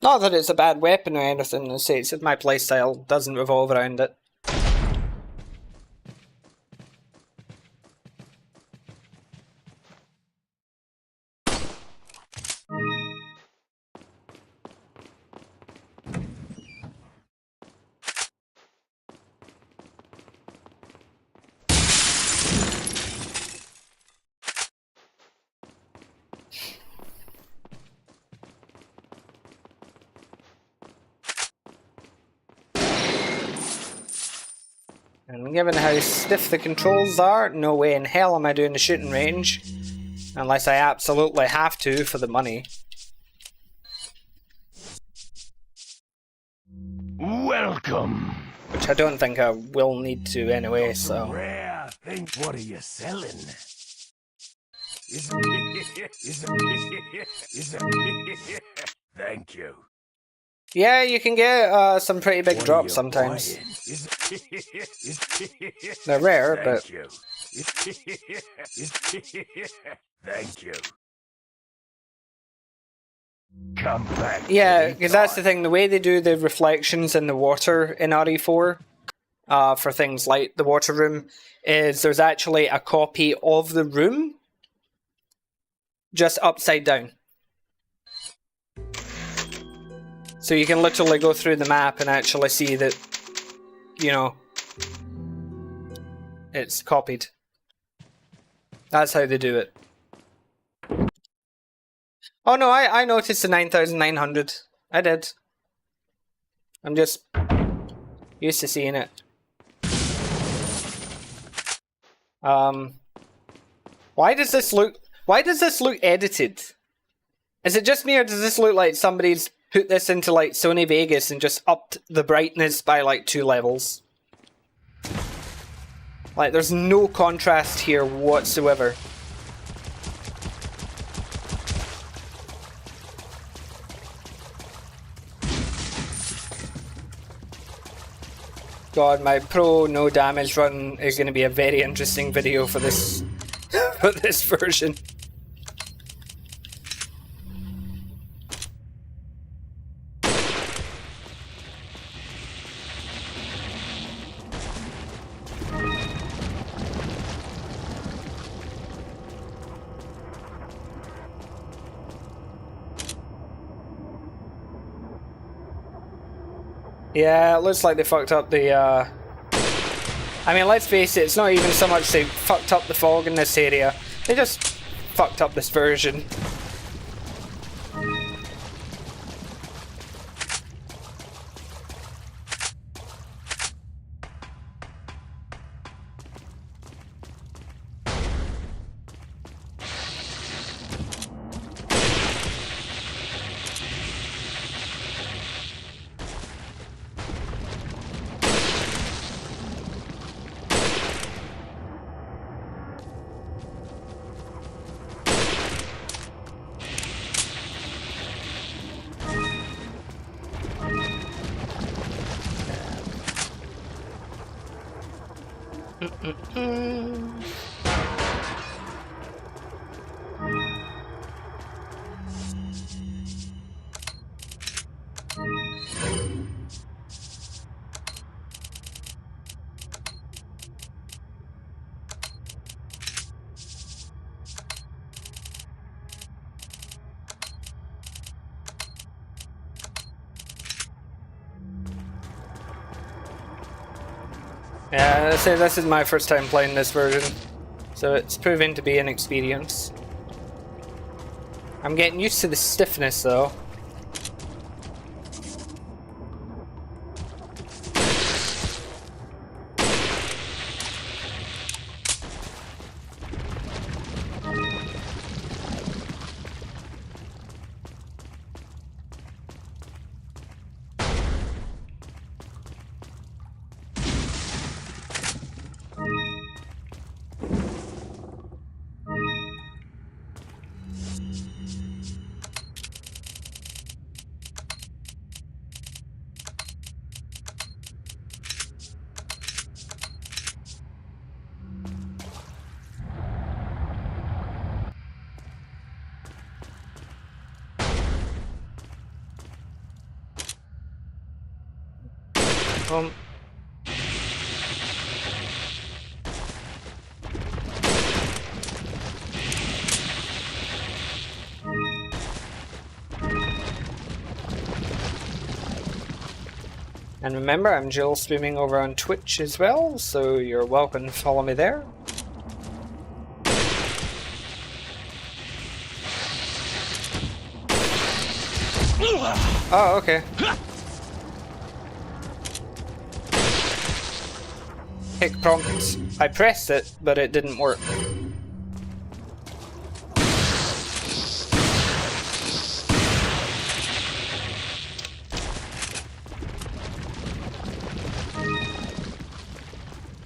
Not that it's a bad weapon or anything, it's just my playstyle doesn't revolve around it. And given how stiff the controls are, no way in hell am I doing the shooting range. Unless I absolutely have to for the money. Welcome. Which I don't think I will need to anyway, so... Rare thing. What are you selling? Is Thank you. Yeah, you can get some pretty big What are drops you sometimes. buying? They're rare, Thank but... you. Thank you. Come back. Yeah, because that's the thing, the way they do the reflections in the water in RE4, for things like the water room, is there's actually a copy of the room, just upside down. So you can literally go through the map and actually see that, you know, it's copied. That's how they do it. Oh no, I noticed the 9,900. I did. I'm just used to seeing it. Why does this look edited? Is it just me, or does this look like somebody's put this into like Sony Vegas and just upped the brightness by like 2 levels? Like, there's no contrast here whatsoever. God, my pro no damage run is going to be a very interesting video for this for this version. Yeah, it looks like they fucked up the, I mean, let's face it, it's not even so much they fucked up the fog in this area. They just fucked up this version. Yeah, I say this is my first time playing this version, so it's proving to be an experience. I'm getting used to the stiffness though. Um, and remember, I'm Jill streaming over on Twitch as well, so you're welcome to follow me there. Oh, okay. Kick prompt. I pressed it, but it didn't work.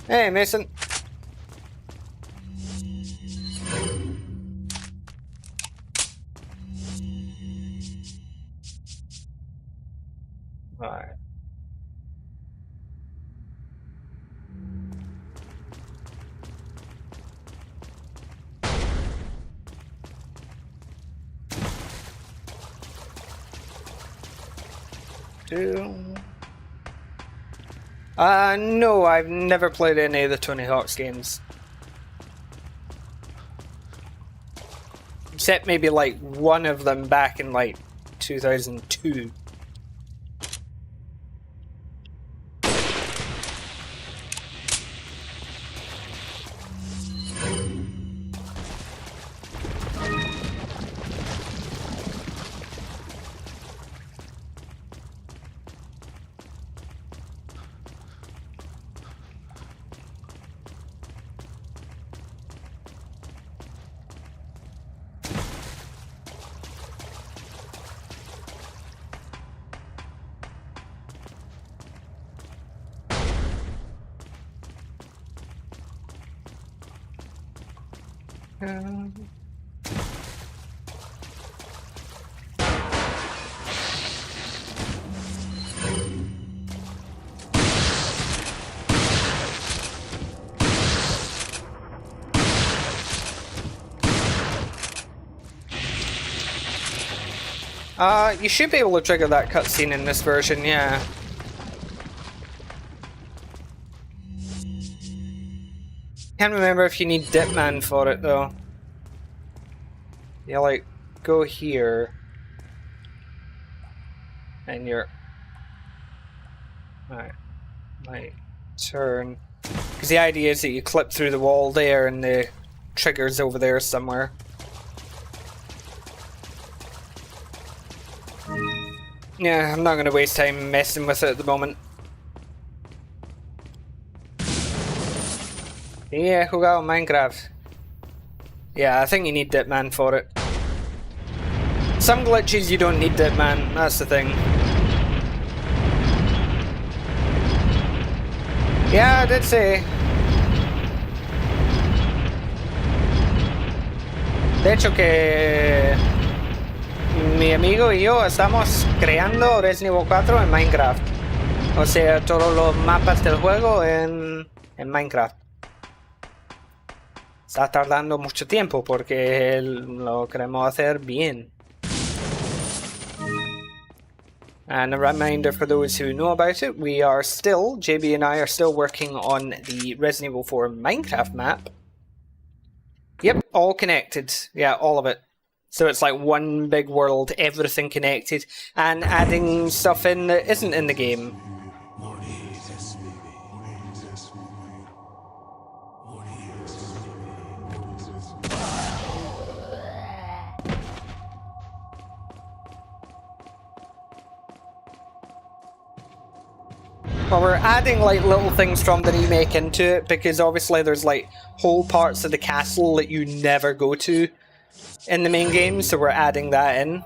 Hey, Mason. Alright. No, I've never played any of the Tony Hawk's games. Except maybe like one of them back in like 2002. You should be able to trigger that cutscene in this version, yeah. Can't remember if you need Dipman for it though. You like go here, and you're right, like turn. Because the idea is that you clip through the wall there, and the trigger's over there somewhere. Yeah, I'm not going to waste time messing with it at the moment. Yeah, he jugado Minecraft. Yeah, I think you need Dipman for it. Some glitches you don't need Dipman, that's the thing. Yeah, I did say. De hecho que mi amigo y yo estamos creando Resident Evil 4 en Minecraft. O sea, todos los mapas del juego en Minecraft. Está tardando mucho tiempo porque lo queremos hacer bien. And a reminder for those who know about it, we are still, JB and I are still working on the Resident Evil 4 Minecraft map. Yep, all connected. Yeah, all of it. So it's like one big world, everything connected, and adding stuff in that isn't in the game. Well, we're adding like little things from the remake into it because obviously there's like whole parts of the castle that you never go to in the main game, so we're adding that in.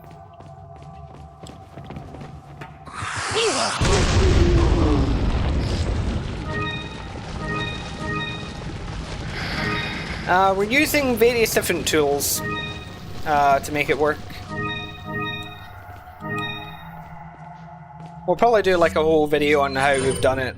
We're using various different tools to make it work. We'll probably do like a whole video on how we've done it.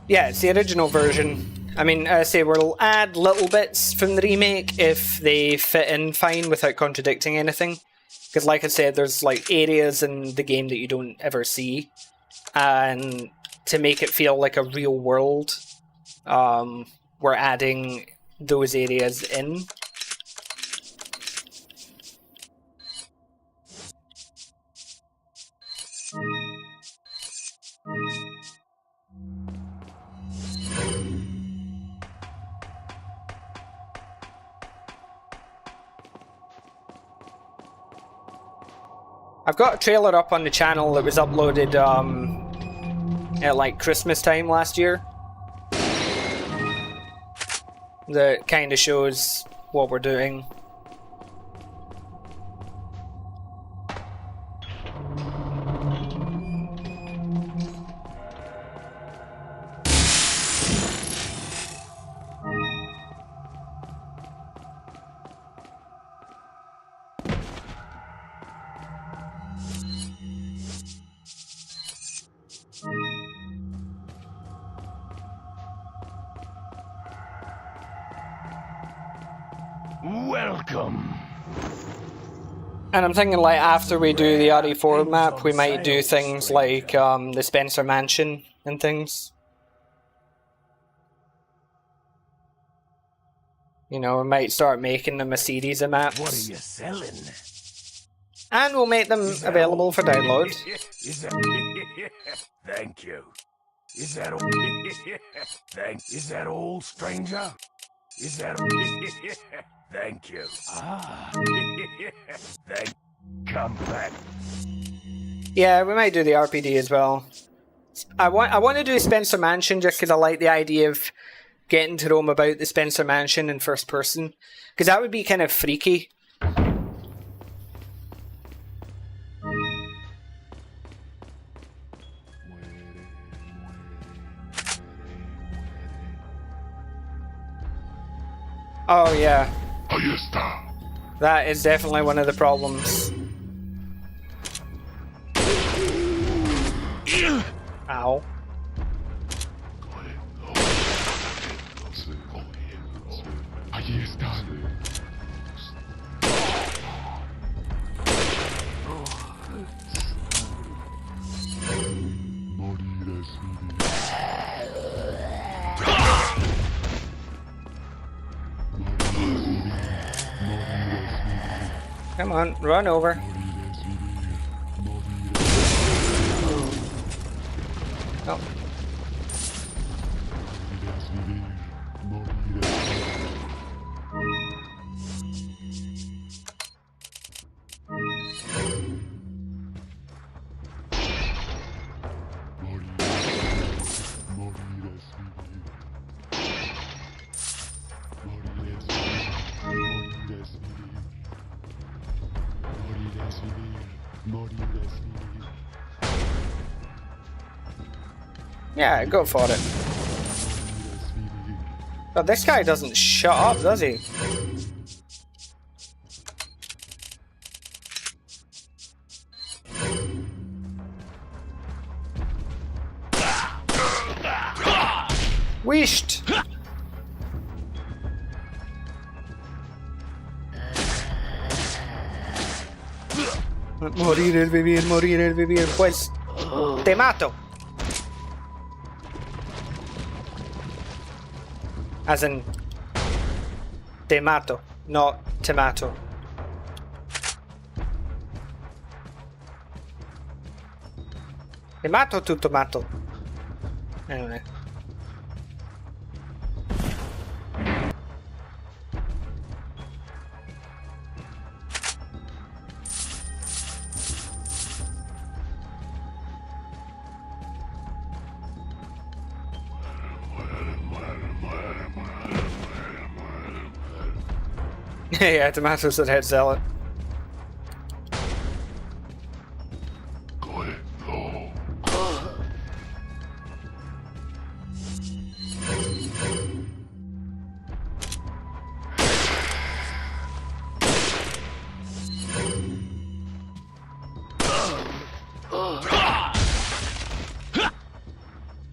Yeah, it's the original version. I mean, I say we'll add little bits from the remake if they fit in fine without contradicting anything. Because like I said, there's like areas in the game that you don't ever see. And to make it feel like a real world, we're adding those areas in. I've got a trailer up on the channel that was uploaded at like Christmas time last year that kind of shows what we're doing. Welcome. And I'm thinking like after we do the RE4 map, we might do things like the Spencer Mansion and things. You know, we might start making them a series of maps. What are you selling? And we'll make them available for download. Is that... Thank you. Is that all? Is that all, stranger? Is that all? Thank you. Ah. Come back. Yeah, we might do the RPD as well. I want to do Spencer Mansion just because I like the idea of getting to roam about the Spencer Mansion in first person. Because that would be kind of freaky. Oh yeah. Ahí está. That is definitely one of the problems. Ow. Ahí está. Morir es vivir. Come on, run over. Oh. Yeah, go for it. But this guy doesn't shut up, does he? Morir, vivir, pues te mato. As in, te mato, not tomato. Tomato to tomato. Anyway. Yeah, tomatoes that head salad.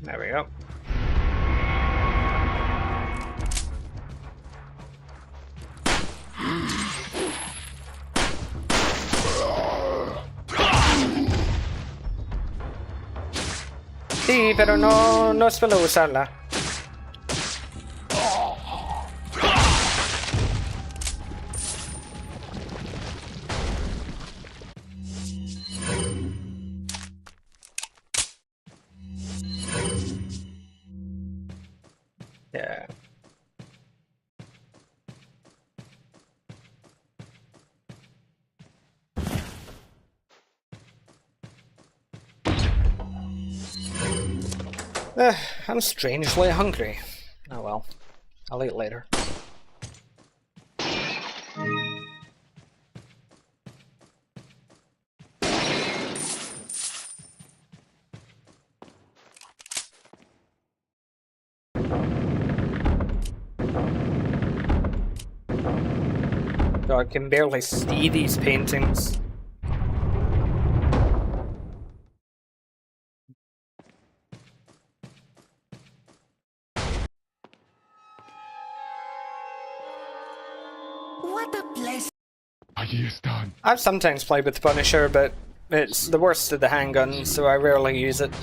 There we go. Sí, pero no suelo usarla. Yeah. I'm strangely hungry. Oh well, I'll eat later. So I can barely see these paintings. Allí están. I've sometimes played with the Punisher, but it's the worst of the handguns, so I rarely use it.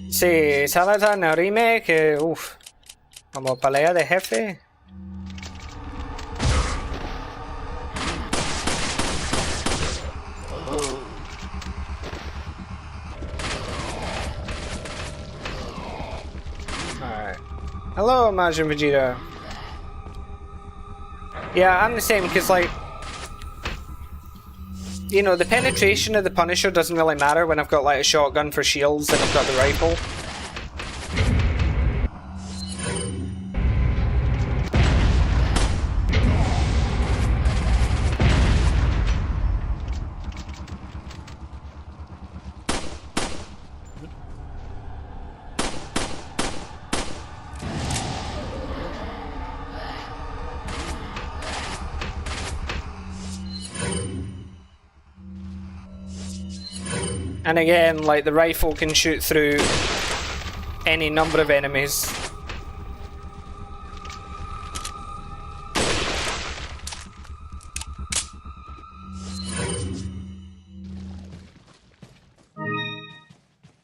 Sí, Salazar en el remake, uff, como pelea de jefe. Alright. Hello, Majin Vegeta. Yeah, I'm the same, because, like, you know, the penetration of the Punisher doesn't really matter when I've got, like, a shotgun for shields and I've got the rifle. And again, like, the rifle can shoot through any number of enemies.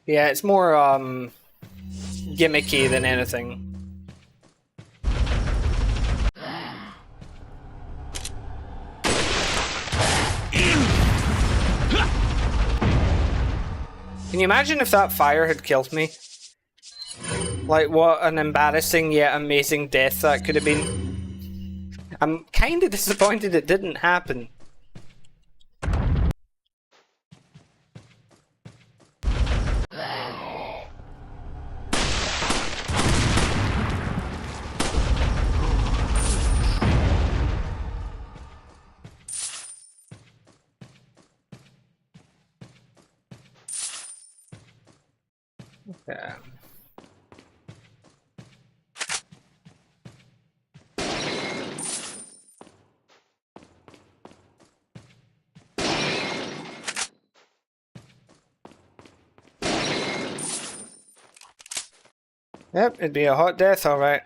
Yeah, it's more gimmicky than anything. Can you imagine if that fire had killed me? Like, what an embarrassing yet amazing death that could have been. I'm kind of disappointed it didn't happen. Yeah. Yep, it'd be a hot death, alright.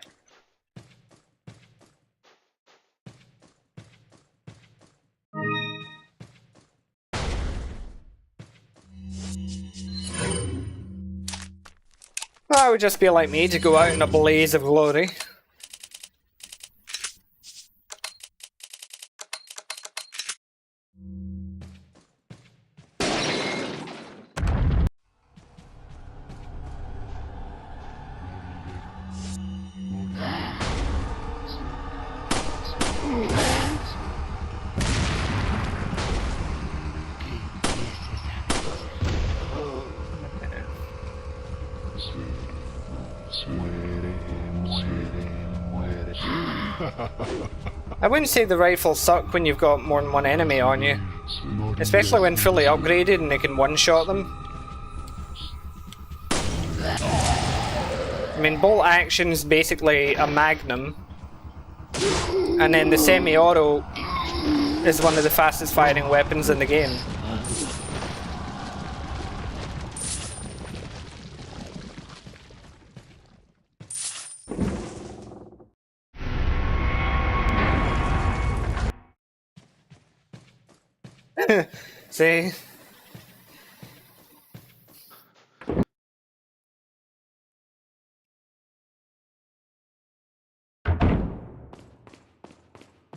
Well, it would just be like me to go out in a blaze of glory. I wouldn't say the rifles suck when you've got more than one enemy on you. Especially when fully upgraded and they can one-shot them. I mean, bolt action's basically a magnum. And then the semi-auto is one of the fastest firing weapons in the game. See?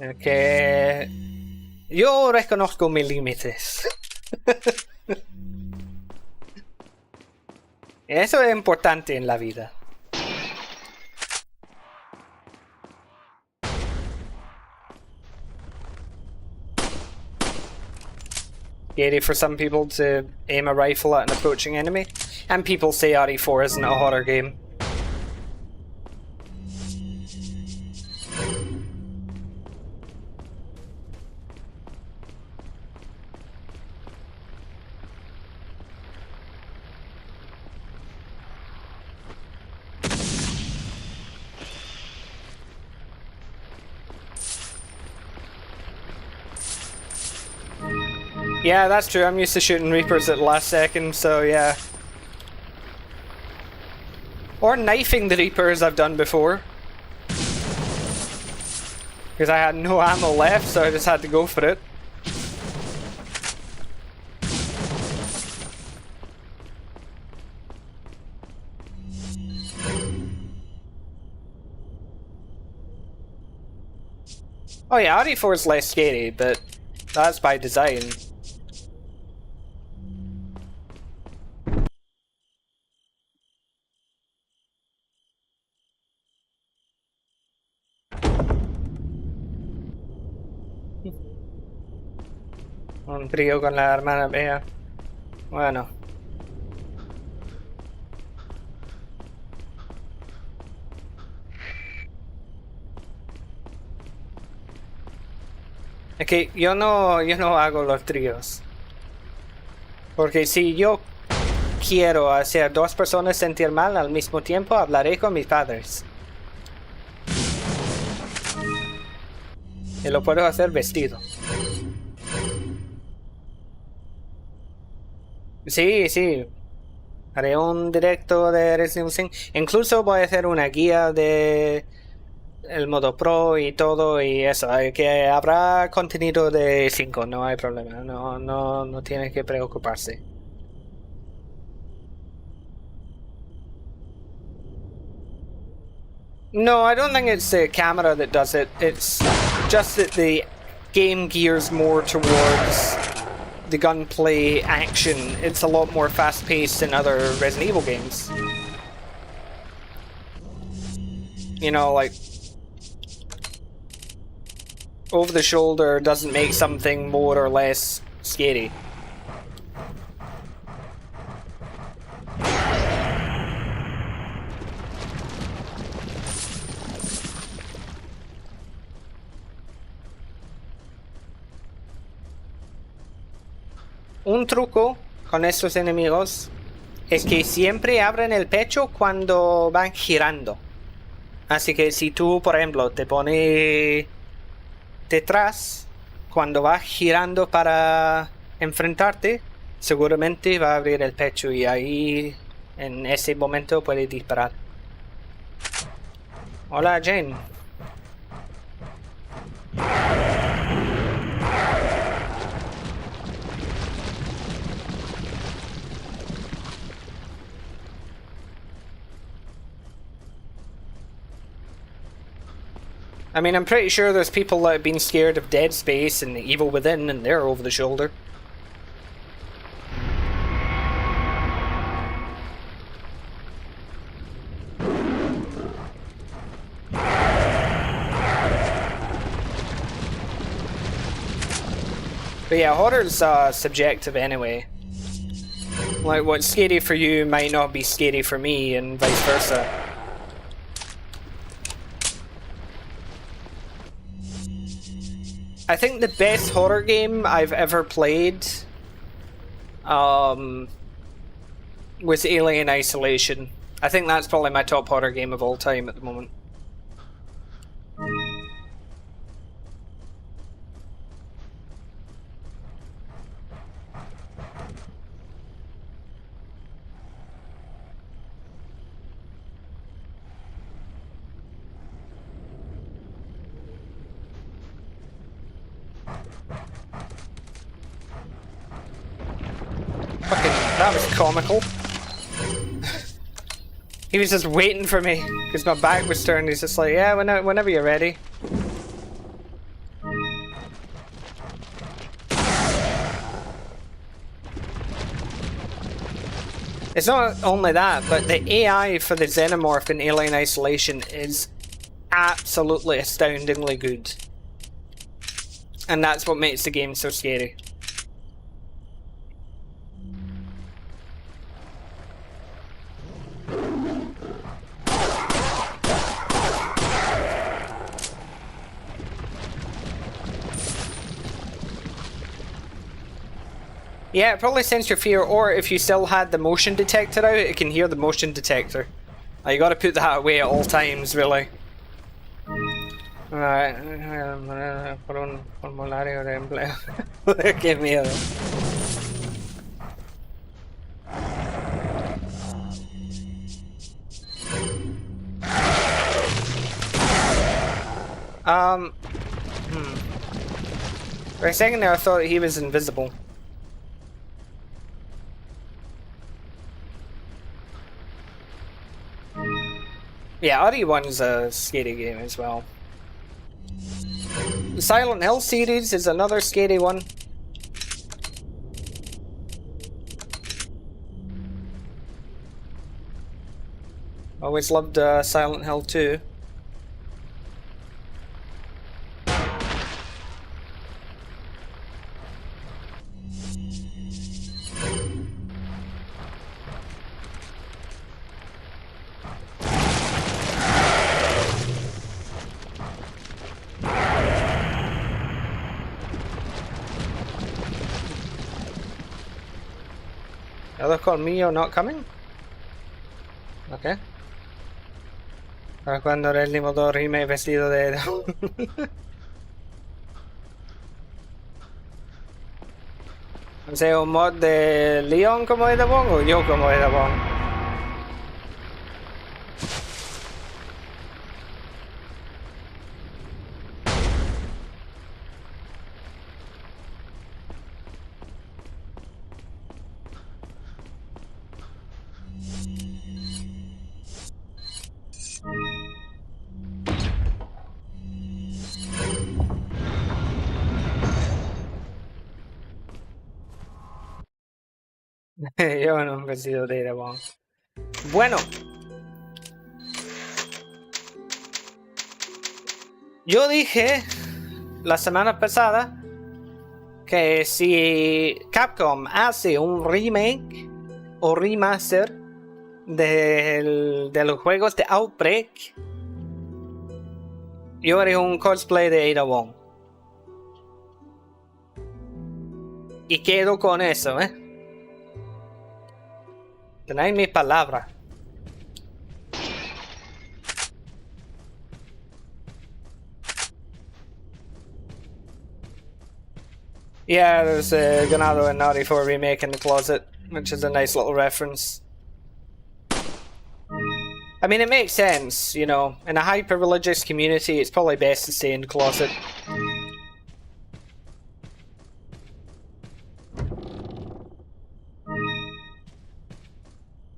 Okay. Yo reconozco mis límites. Eso es importante en la vida. Scary for some people to aim a rifle at an approaching enemy, and people say RE4 isn't a horror game. Yeah, that's true. I'm used to shooting Reapers at the last second, so yeah. Or knifing the Reapers I've done before. Because I had no ammo left, so I just had to go for it. Oh yeah, RE4 is less scary, but that's by design. Un trío con la hermana Bea. Bueno. Es que yo no hago los tríos. Porque si yo quiero hacer dos personas sentir mal al mismo tiempo, hablaré con mis padres. Y lo puedo hacer vestido. Sí, sí. Haré un directo de Resident Evil 5. Incluso voy a hacer una guía de el modo pro y todo y eso. Que habrá contenido de 5, no hay problema. No tiene que preocuparse. No, I don't think it's the camera that does it. It's just that the game gears more towards the gunplay action. It's a lot more fast-paced than other Resident Evil games. You know, like, over the shoulder doesn't make something more or less scary. Un truco con estos enemigos es que siempre abren el pecho cuando van girando. Así que si tú, por ejemplo, te pones detrás, cuando vas girando para enfrentarte, seguramente va a abrir el pecho y ahí, en ese momento, puedes disparar. Hola, Jane. I mean, I'm pretty sure there's people that have been scared of Dead Space and the Evil Within, and they're over the shoulder. But yeah, horror's subjective anyway. Like, what's scary for you might not be scary for me, and vice versa. I think the best horror game I've ever played was Alien Isolation. I think that's probably my top horror game of all time at the moment. Fucking, that was comical. He was just waiting for me because my back was turned. He's just like, yeah, whenever you're ready. It's not only that, but the AI for the Xenomorph in Alien Isolation is absolutely astoundingly good. And that's what makes the game so scary. Yeah, it probably sense your fear, or if you still had the motion detector out, it can hear the motion detector. Like, you gotta put that away at all times, really. Alright, por un formulario de empleo. Qué miedo. For a second there I thought he was invisible. Yeah, RE1's a scary game as well. The Silent Hill series is another scary one. Always loved Silent Hill 2. Other colmillo not coming? Okay. Para cuando era el último remake vestido de... O sea, un mod de Leon como Ada Wong o yo como Ada Wong. Yo no he vestido de Ada Wong. Bueno. Yo dije la semana pasada que si Capcom hace un remake o remaster de los juegos de Outbreak, yo haré un cosplay de Ada Wong. Y quedo con eso, ¿eh? Tenéis mi palabra. Yeah, there's a Ganado and Naughty for a remake in the closet, which is a nice little reference. I mean, it makes sense, you know. In a hyper-religious community, it's probably best to stay in the closet.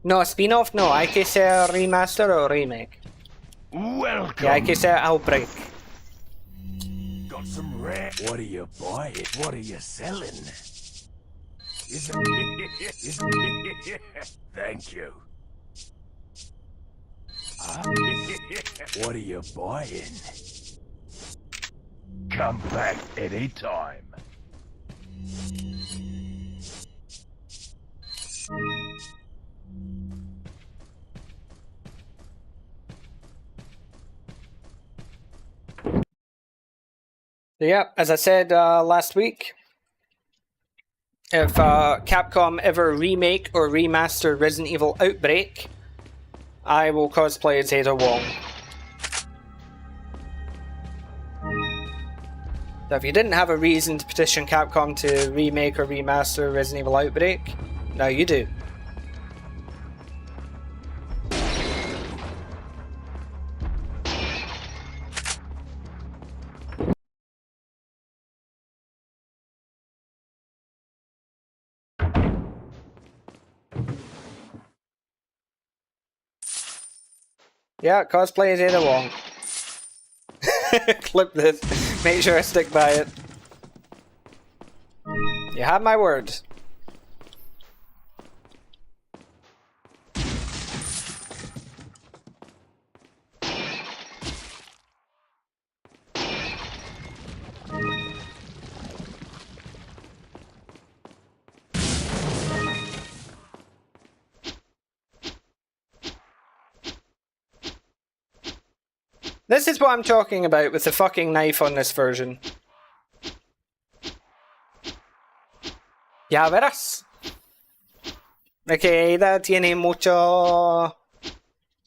No, spin-off, no. Hay que ser remaster o remake. Welcome. Yeah, hay que ser Outbreak. Got some rare. What are you buying? What are you selling? Is Thank you. What are you buying? Come back anytime. Yeah, as I said last week, if Capcom ever remake or remaster Resident Evil Outbreak, I will cosplay as Ada Wong. So if you didn't have a reason to petition Capcom to remake or remaster Resident Evil Outbreak, now you do. Yeah, cosplay as Ada Wong. Clip this. Make sure I stick by it. You have my word. This is what I'm talking about with the fucking knife on this version. Ya verás. De que Ada tiene muchos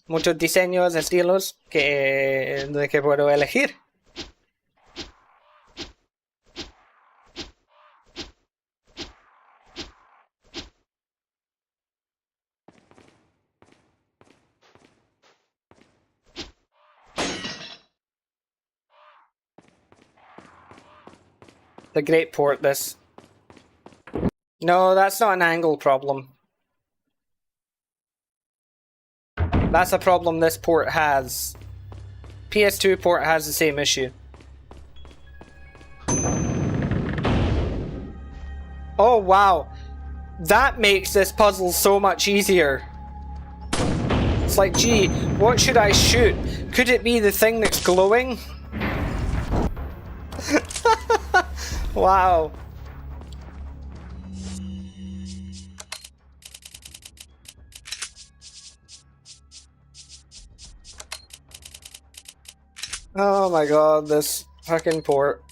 diseños, estilos de que puedo elegir. The great port, this. No, that's not an angle problem. That's a problem this port has. PS2 port has the same issue. Oh wow, that makes this puzzle so much easier. It's like, gee, what should I shoot? Could it be the thing that's glowing? Wow. Oh my god, this fucking port.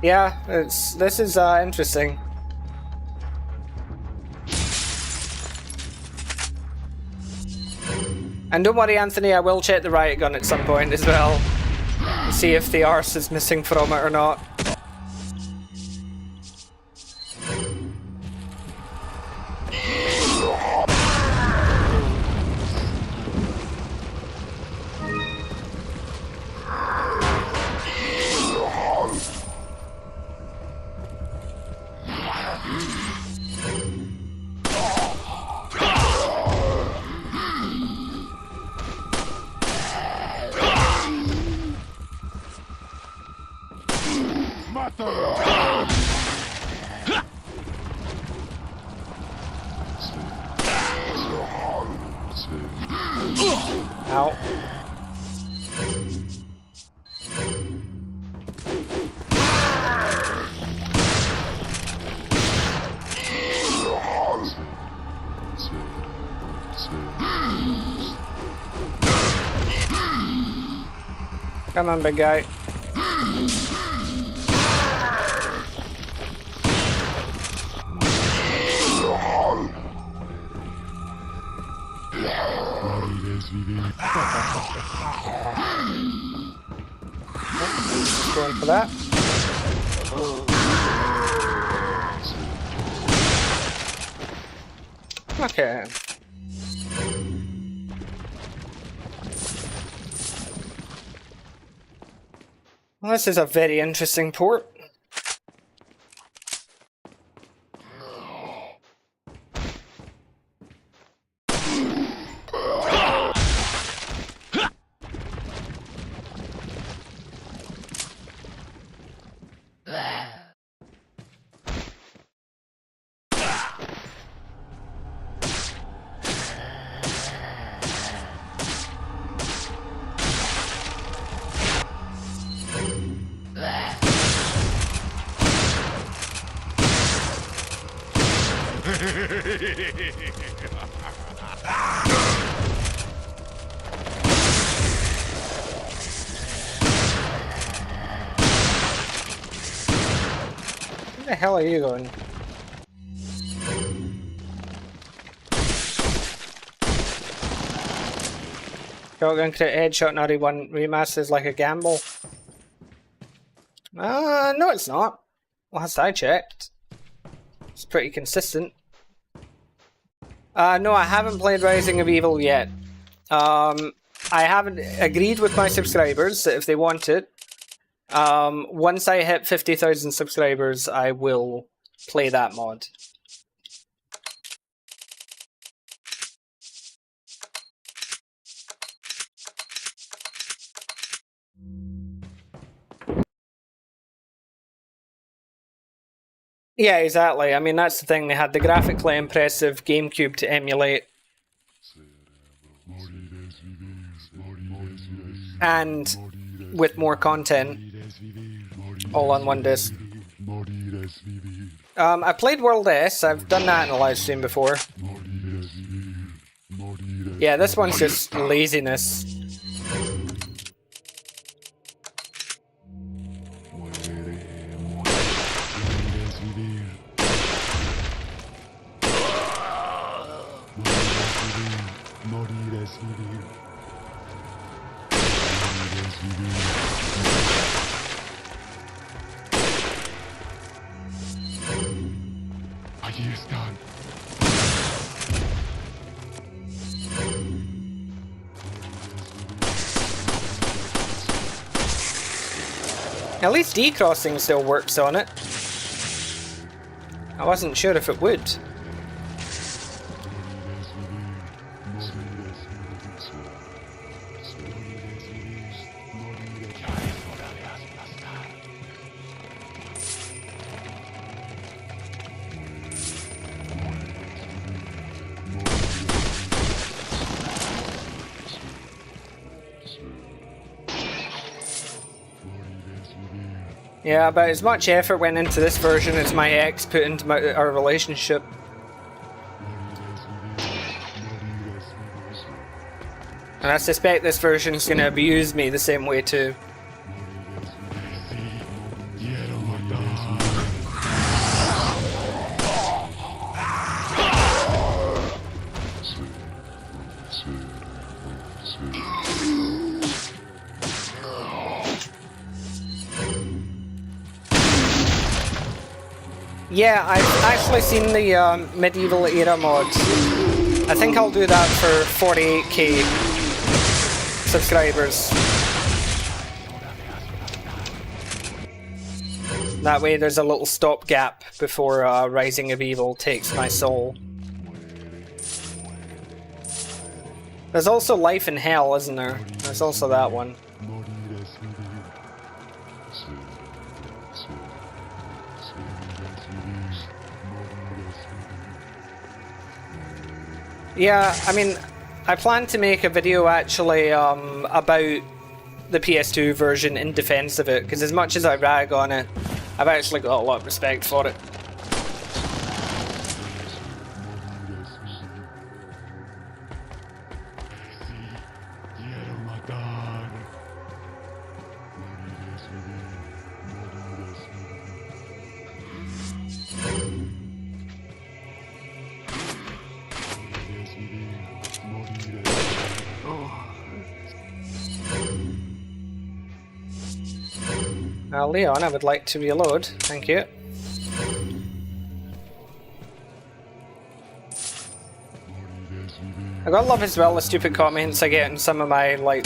Yeah, this is interesting. And don't worry, Anthony, I will check the riot gun at some point as well. See if the arse is missing from it or not. Ow. Come on, big guy. Going for that. Okay. Well, this is a very interesting port. Where the hell are you going? Shotgun crit headshot in RE1 remaster is like a gamble. No it's not. Last I checked. It's pretty consistent. No, I haven't played Rising of Evil yet. I haven't agreed with my subscribers that if they want it, once I hit 50,000 subscribers, I will play that mod. Yeah, exactly. I mean, that's the thing. They had the graphically impressive GameCube to emulate. And with more content. All on one disc. I played World S. I've done that in a live stream before. Yeah, this one's just laziness. Allí están. At least decrossing still works on it. I wasn't sure if it would. Yeah, about as much effort went into this version as my ex put into our relationship. And I suspect this version's gonna abuse me the same way too. Yeah, I've actually seen the medieval era mod. I think I'll do that for 48k subscribers. That way there's a little stopgap before Rising of Evil takes my soul. There's also Life in Hell, isn't there? There's also that one. Yeah, I mean, I plan to make a video actually about the PS2 version in defense of it, because as much as I rag on it, I've actually got a lot of respect for it. Leon, I would like to reload. Thank you. I gotta love as well the stupid comments I get in some of my like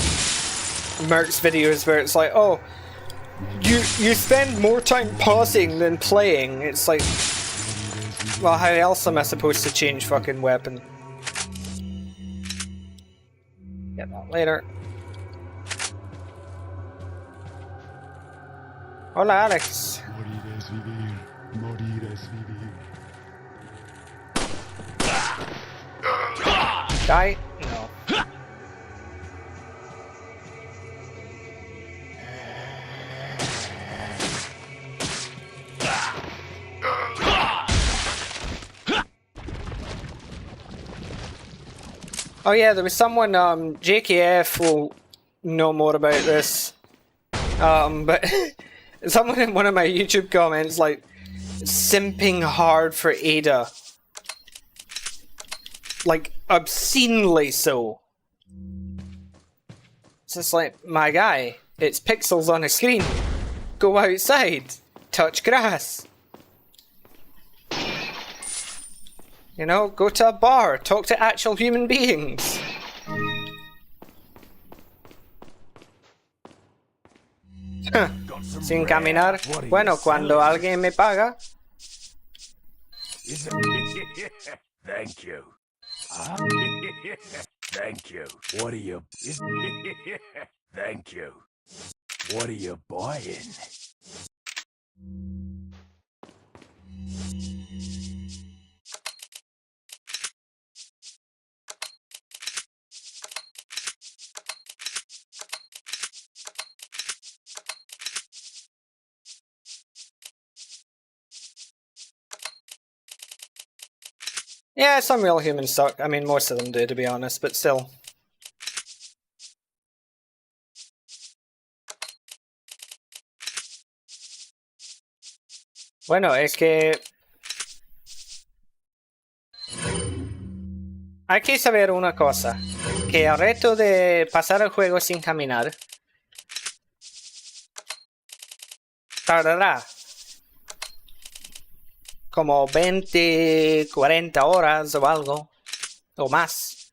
mercs videos where it's like, oh, you spend more time pausing than playing. It's like, well, how else am I supposed to change fucking weapon? Get that later. Hola, Alex. Die? No. Oh yeah, there was someone, JKF will know more about this, but someone in one of my YouTube comments, like, simping hard for Ada. Like, obscenely so. It's just like, my guy, it's pixels on a screen. Go outside. Touch grass. You know, go to a bar. Talk to actual human beings. Sin caminar. Bueno, cuando alguien me paga. Thank you. Thank you. What are you? Thank you. What are you buying? Yeah, some real humans suck. I mean, most of them do, to be honest, but still. Bueno, es que... hay que saber una cosa. Que el reto de pasar el juego sin caminar... tardará como 20, 40 horas o algo, o más.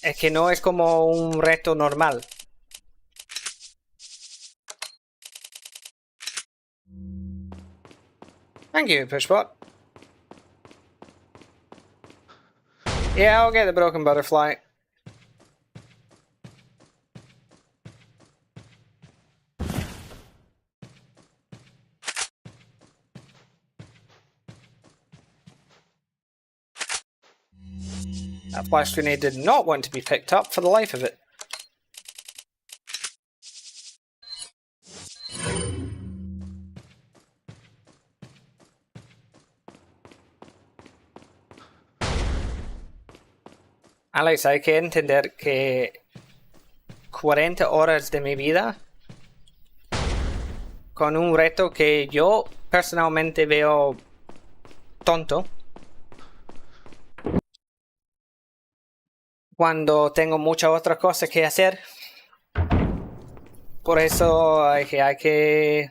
Es que no es como un reto normal. Thank you, Pushbot. Yeah, I'll get the broken butterfly. That flash grenade did not want to be picked up for the life of it. Alex, hay que entender que 40 horas de mi vida con un reto que yo personalmente veo tonto. cuando tengo muchas otras cosas que hacer. Por eso hay que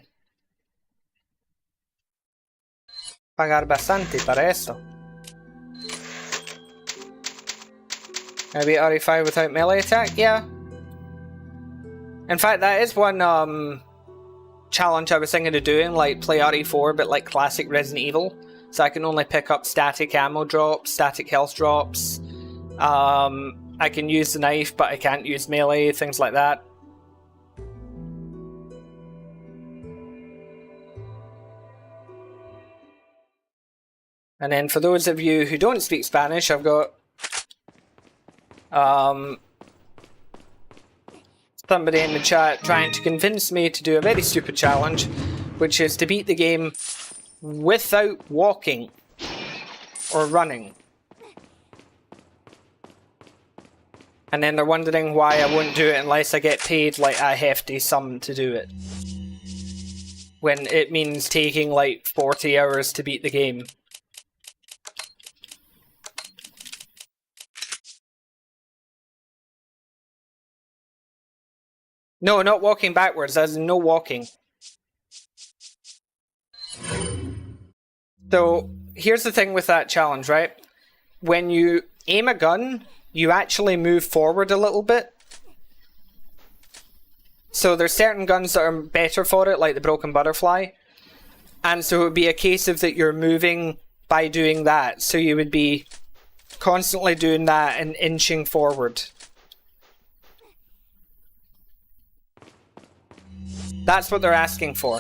pagar bastante para eso. Maybe RE5 without melee attack? Yeah. In fact, that is one challenge I was thinking of doing, like play RE4 but like classic Resident Evil. So I can only pick up static ammo drops, static health drops. I can use the knife but I can't use melee, things like that. And then for those of you who don't speak Spanish, I've got somebody in the chat trying to convince me to do a very stupid challenge, which is to beat the game without walking or running. And then they're wondering why I won't do it unless I get paid like a hefty sum to do it. When it means taking like 40 hours to beat the game. No, not walking backwards, there's no walking. So, here's the thing with that challenge, right? When you aim a gun, you actually move forward a little bit. So there's certain guns that are better for it, like the Broken Butterfly. And so it would be a case of that you're moving by doing that. So you would be constantly doing that and inching forward. That's what they're asking for.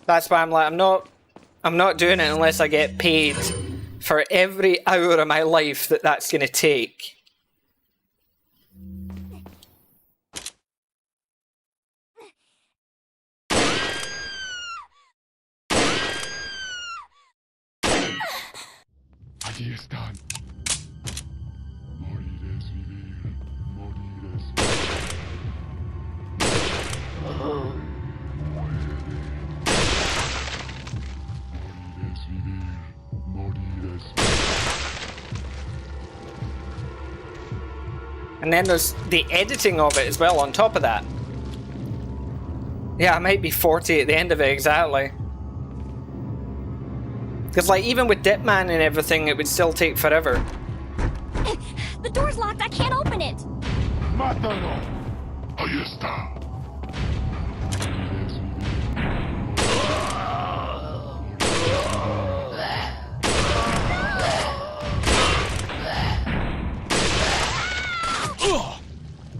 That's why I'm like, I'm not doing it unless I get paid for every hour of my life that's gonna take. Allí están. Morir es vivir. Morir es vivir. Morir es vivir. And then there's the editing of it as well on top of that. Yeah, I might be 40 at the end of it, exactly. Because like, even with Dipman and everything, it would still take forever. The door's locked. I can't open it. ¡Mátalo! Ahí está. Morir es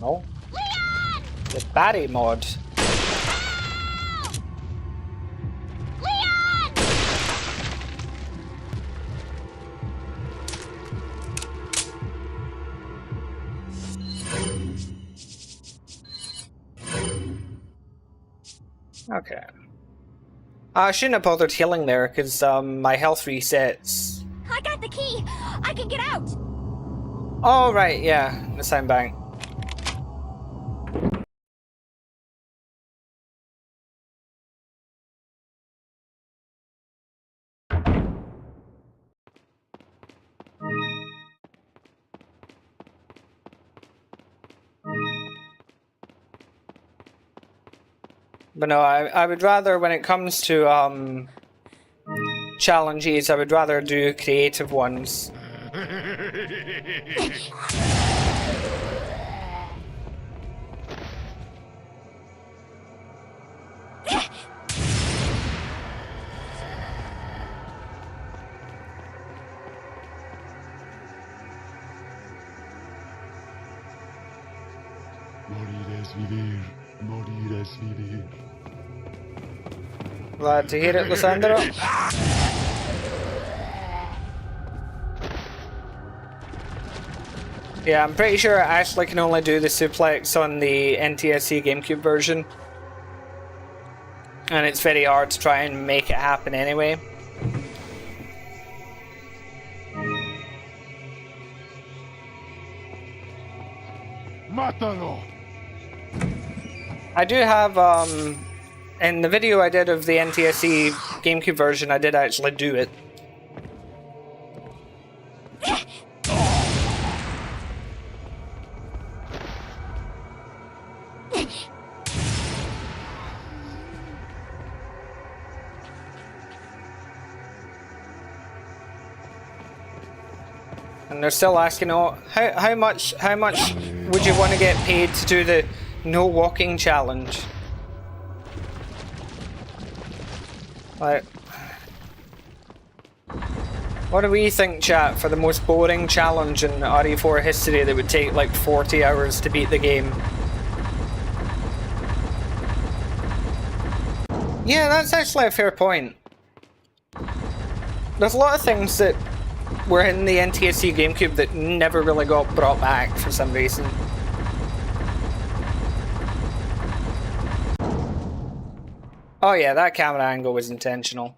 No? The Barry mod. Okay. I shouldn't have bothered healing there, because my health resets. I got the key. I can get out. Oh, right, yeah, the same bank. But no, I would rather, when it comes to challenges, I would rather do creative ones. Morir es vivir. Morir es vivir. Glad to hear it, Lysandro. Yeah, I'm pretty sure Ashley can only do the suplex on the NTSC GameCube version. And it's very hard to try and make it happen anyway. ¡Mátalo! I do have, in the video I did of the NTSC GameCube version, I did actually do it. And they're still asking, oh, how much would you want to get paid to do the no walking challenge? Like, what do we think, chat, for the most boring challenge in RE4 history that would take like 40 hours to beat the game? Yeah, that's actually a fair point. There's a lot of things that were in the NTSC GameCube that never really got brought back for some reason. Oh yeah, that camera angle was intentional.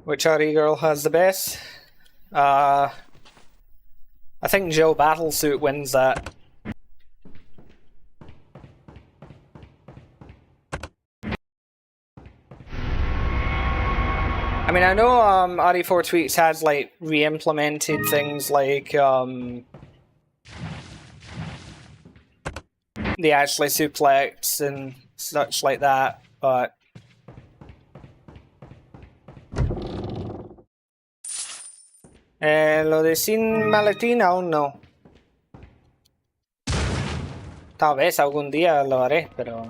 Which RE girl has the best? I think Jill Battlesuit wins that. I mean, I know RE4 Tweaks has like re-implemented things like the Ashley suplex and such like that, but lo de sin maletín aún no. Tal vez algún día lo haré, pero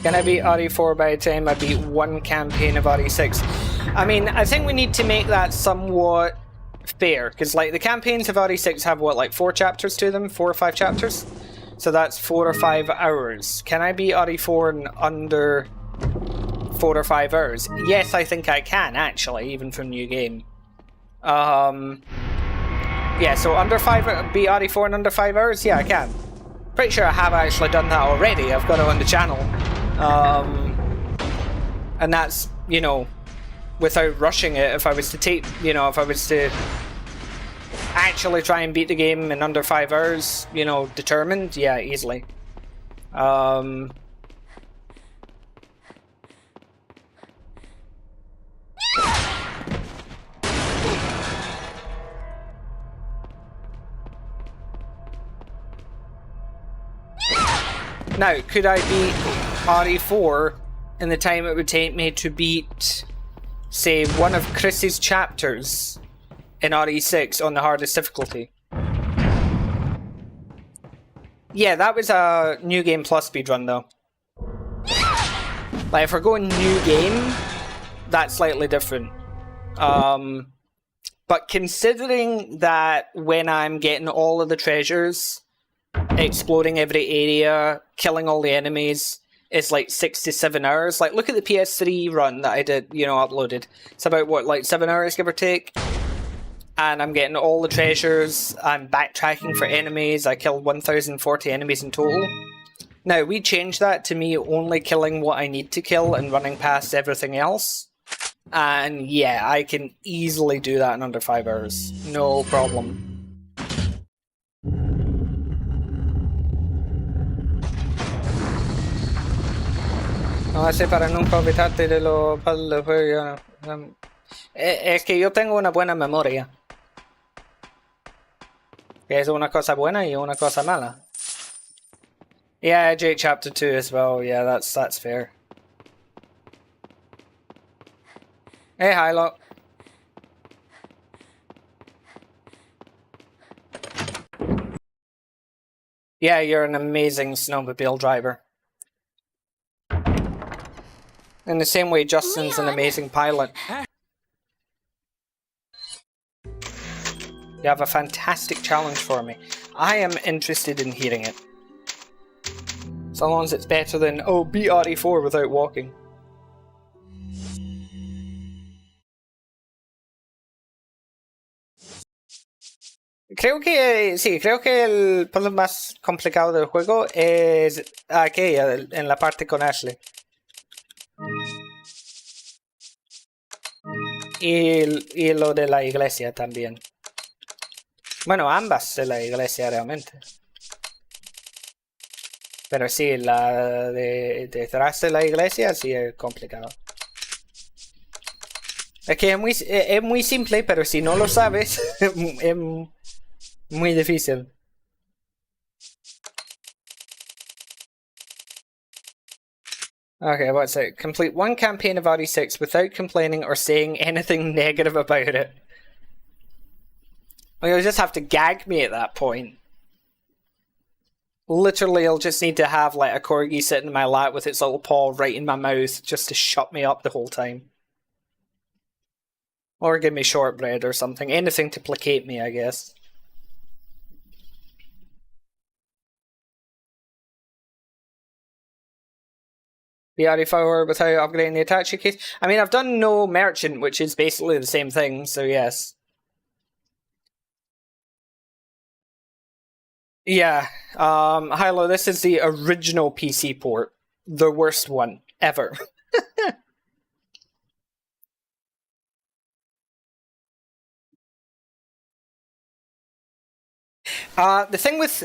can I beat RE4 by the time I beat one campaign of RE6? I mean, I think we need to make that somewhat fair, because like the campaigns of RE6 have what, like 4 chapters to them? 4 or 5 chapters? So that's 4 or 5 hours. Can I beat RE4 in under 4 or 5 hours? Yes, I think I can, actually, even from New Game. Yeah, so under 5, beat RE4 in under 5 hours? Yeah, I can. Pretty sure I have actually done that already. I've got it on the channel. And that's, you know, without rushing it. If I was to take, you know, if I was to actually try and beat the game in under 5 hours, you know, determined, yeah, easily. Now, could I beat RE4 in the time it would take me to beat, say, one of Chris's chapters in RE6 on the hardest difficulty? Yeah, that was a New Game Plus speedrun though. Like, if we're going New Game, that's slightly different. But considering that when I'm getting all of the treasures, exploring every area, killing all the enemies, is like 6 to 7 hours. Like, look at the PS3 run that I did, you know, uploaded. It's about, what, like 7 hours, give or take? And I'm getting all the treasures, I'm backtracking for enemies, I killed 1,040 enemies in total. Now, we changed that to me only killing what I need to kill and running past everything else. And yeah, I can easily do that in under 5 hours. No problem. No hace para nunca olvidarte de los juegos. Es que yo tengo una buena memoria. Que es una cosa buena y una cosa mala. Yeah, Jake Chapter 2 as well. Yeah, that's fair. Hey, Hilo. Yeah, you're an amazing snowmobile driver. In the same way, Justin's an amazing pilot. You have a fantastic challenge for me. I am interested in hearing it. So long as it's better than, oh, beat RE4 without walking. Creo que sí, creo que el puzzle más complicado del juego es aquí, en la parte con Ashley. Y lo de la iglesia también. Bueno, ambas de la iglesia realmente. Pero sí, la de detrás de la iglesia sí es complicado. Es que es muy simple, pero si no lo sabes, es muy difícil. Okay, what's it? Complete one campaign of RE6 without complaining or saying anything negative about it. Well, you'll just have to gag me at that point. Literally, I'll just need to have like a corgi sitting in my lap with its little paw right in my mouth just to shut me up the whole time. Or give me shortbread or something. Anything to placate me, I guess. The RE4 without upgrading the attaché case. I mean, I've done no merchant, which is basically the same thing, so yes. Yeah, Hilo, this is the original PC port. The worst one ever. The thing with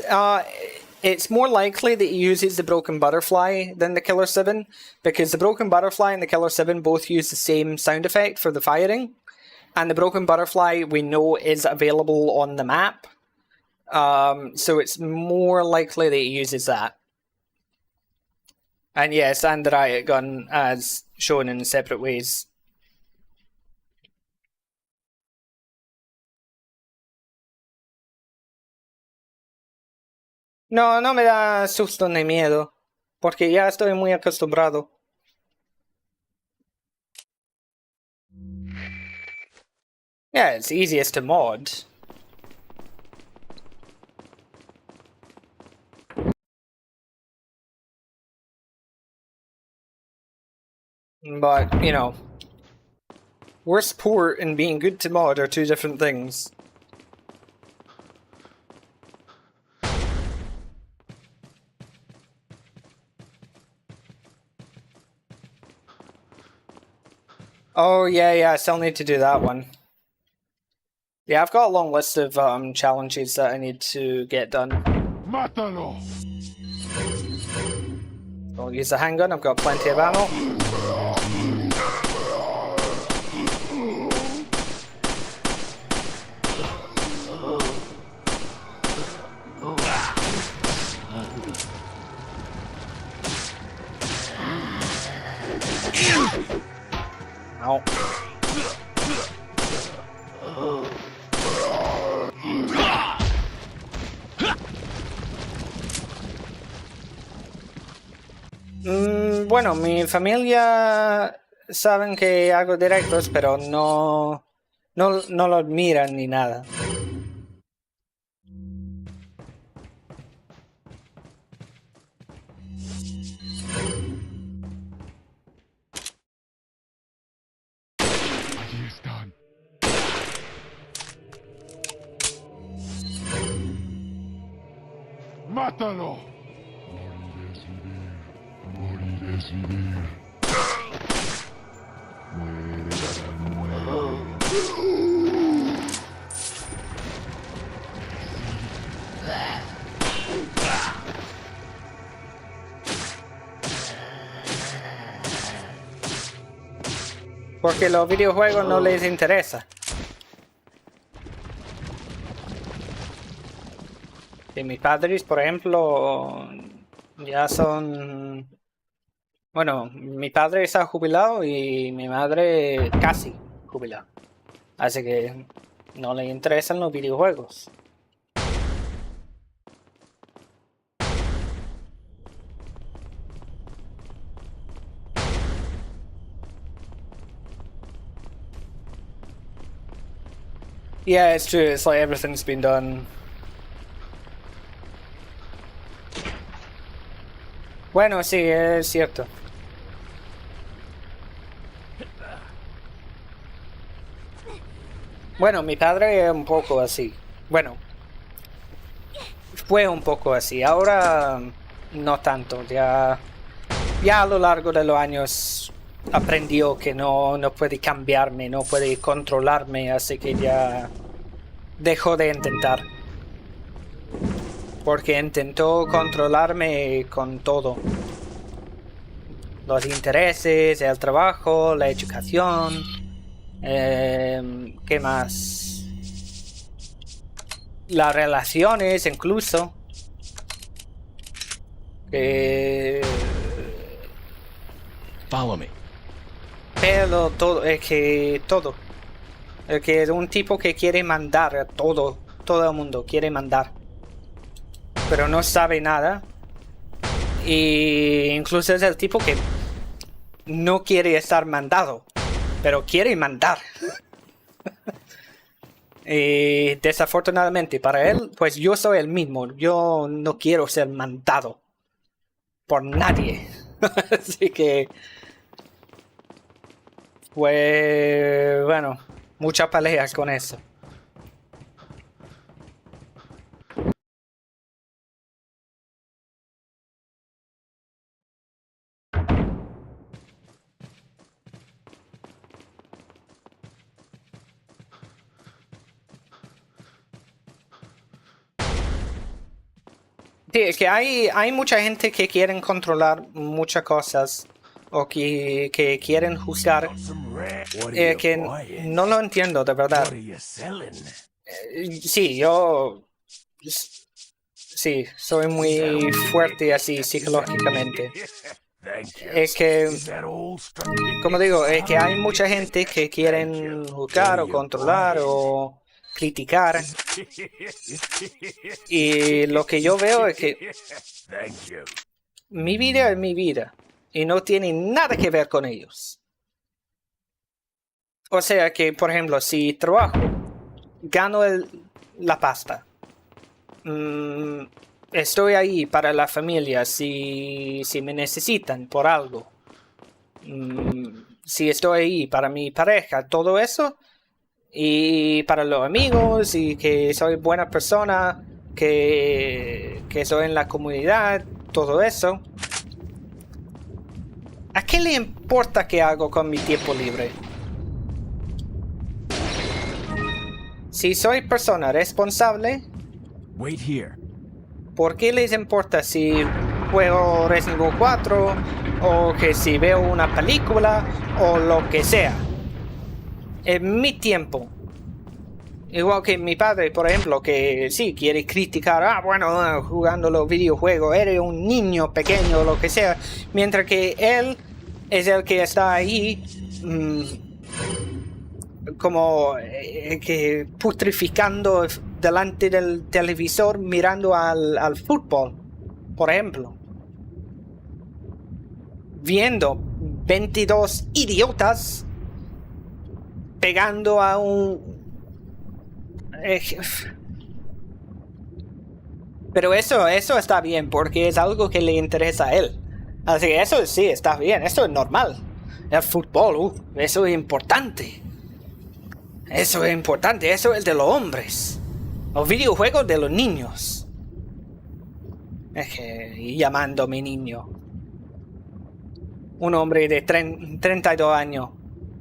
it's more likely that he uses the Broken Butterfly than the Killer 7, because the Broken Butterfly and the Killer 7 both use the same sound effect for the firing, and the Broken Butterfly we know is available on the map, so it's more likely that he uses that. And yes, and the riot gun as shown in separate ways. No, no me da susto ni miedo, porque ya estoy muy acostumbrado. Yeah, it's easiest to mod. But, you know, worst port and being good to mod are two different things. Oh, yeah, I still need to do that one. Yeah, I've got a long list of challenges that I need to get done. ¡Mátalo! I'll use the handgun, I've got plenty of ammo. Ow. Bueno, mi familia saben que hago directos, pero no lo admiran ni nada. Allí están. ¡Mátalo! Morir es vivir. Morir es vivir. Porque los videojuegos no les interesa. Y mis padres, por ejemplo, ya son... Bueno, mi padre está jubilado y mi madre casi jubilada. Así que no le interesan los videojuegos. Yeah, it's true. It's like everything's been done. Bueno, sí, es cierto. Bueno, mi padre es un poco así. Bueno, fue un poco así. Ahora no tanto. Ya a lo largo de los años aprendió que no puede cambiarme, no puede controlarme, así que ya dejó de intentar. Porque intentó controlarme con todo. Los intereses, el trabajo, la educación. ¿Qué más? Las relaciones incluso. Follow me. Pero todo, es que todo. Es que es un tipo que quiere mandar a todo el mundo quiere mandar. Pero no sabe nada. Y incluso es el tipo que no quiere estar mandado, pero quiere mandar. Y desafortunadamente para él, pues yo soy el mismo. Yo no quiero ser mandado por nadie. Así que pues bueno, muchas peleas con eso. Sí, es que hay mucha gente que quieren controlar muchas cosas o que quieren juzgar, que no lo entiendo de verdad. Sí, yo sí, soy muy fuerte así psicológicamente. Es que, como digo, es que hay mucha gente que quieren juzgar o controlar o criticar. Y lo que yo veo es que mi vida es mi vida y no tiene nada que ver con ellos. O sea que, por ejemplo, si trabajo, gano la pasta. Estoy ahí para la familia si me necesitan por algo. Si estoy ahí para mi pareja, todo eso. Y para los amigos y que soy buena persona, que soy en la comunidad, todo eso. ¿A qué le importa qué hago con mi tiempo libre? Si soy persona responsable, Wait here. ¿por qué les importa si juego Resident Evil 4 o que si veo una película o lo que sea? Es mi tiempo. Igual que mi padre, por ejemplo, que sí quiere criticar, jugando los videojuegos, eres un niño pequeño o lo que sea, mientras que él es el que está ahí como que putrificando delante del televisor mirando al fútbol, por ejemplo. Viendo 22 idiotas pegando a un... Pero eso está bien porque es algo que le interesa a él. Así que eso sí está bien, eso es normal. El fútbol, eso es importante. Eso es importante, eso es de los hombres. Los videojuegos de los niños. Y llamándome niño. Un hombre de 32 años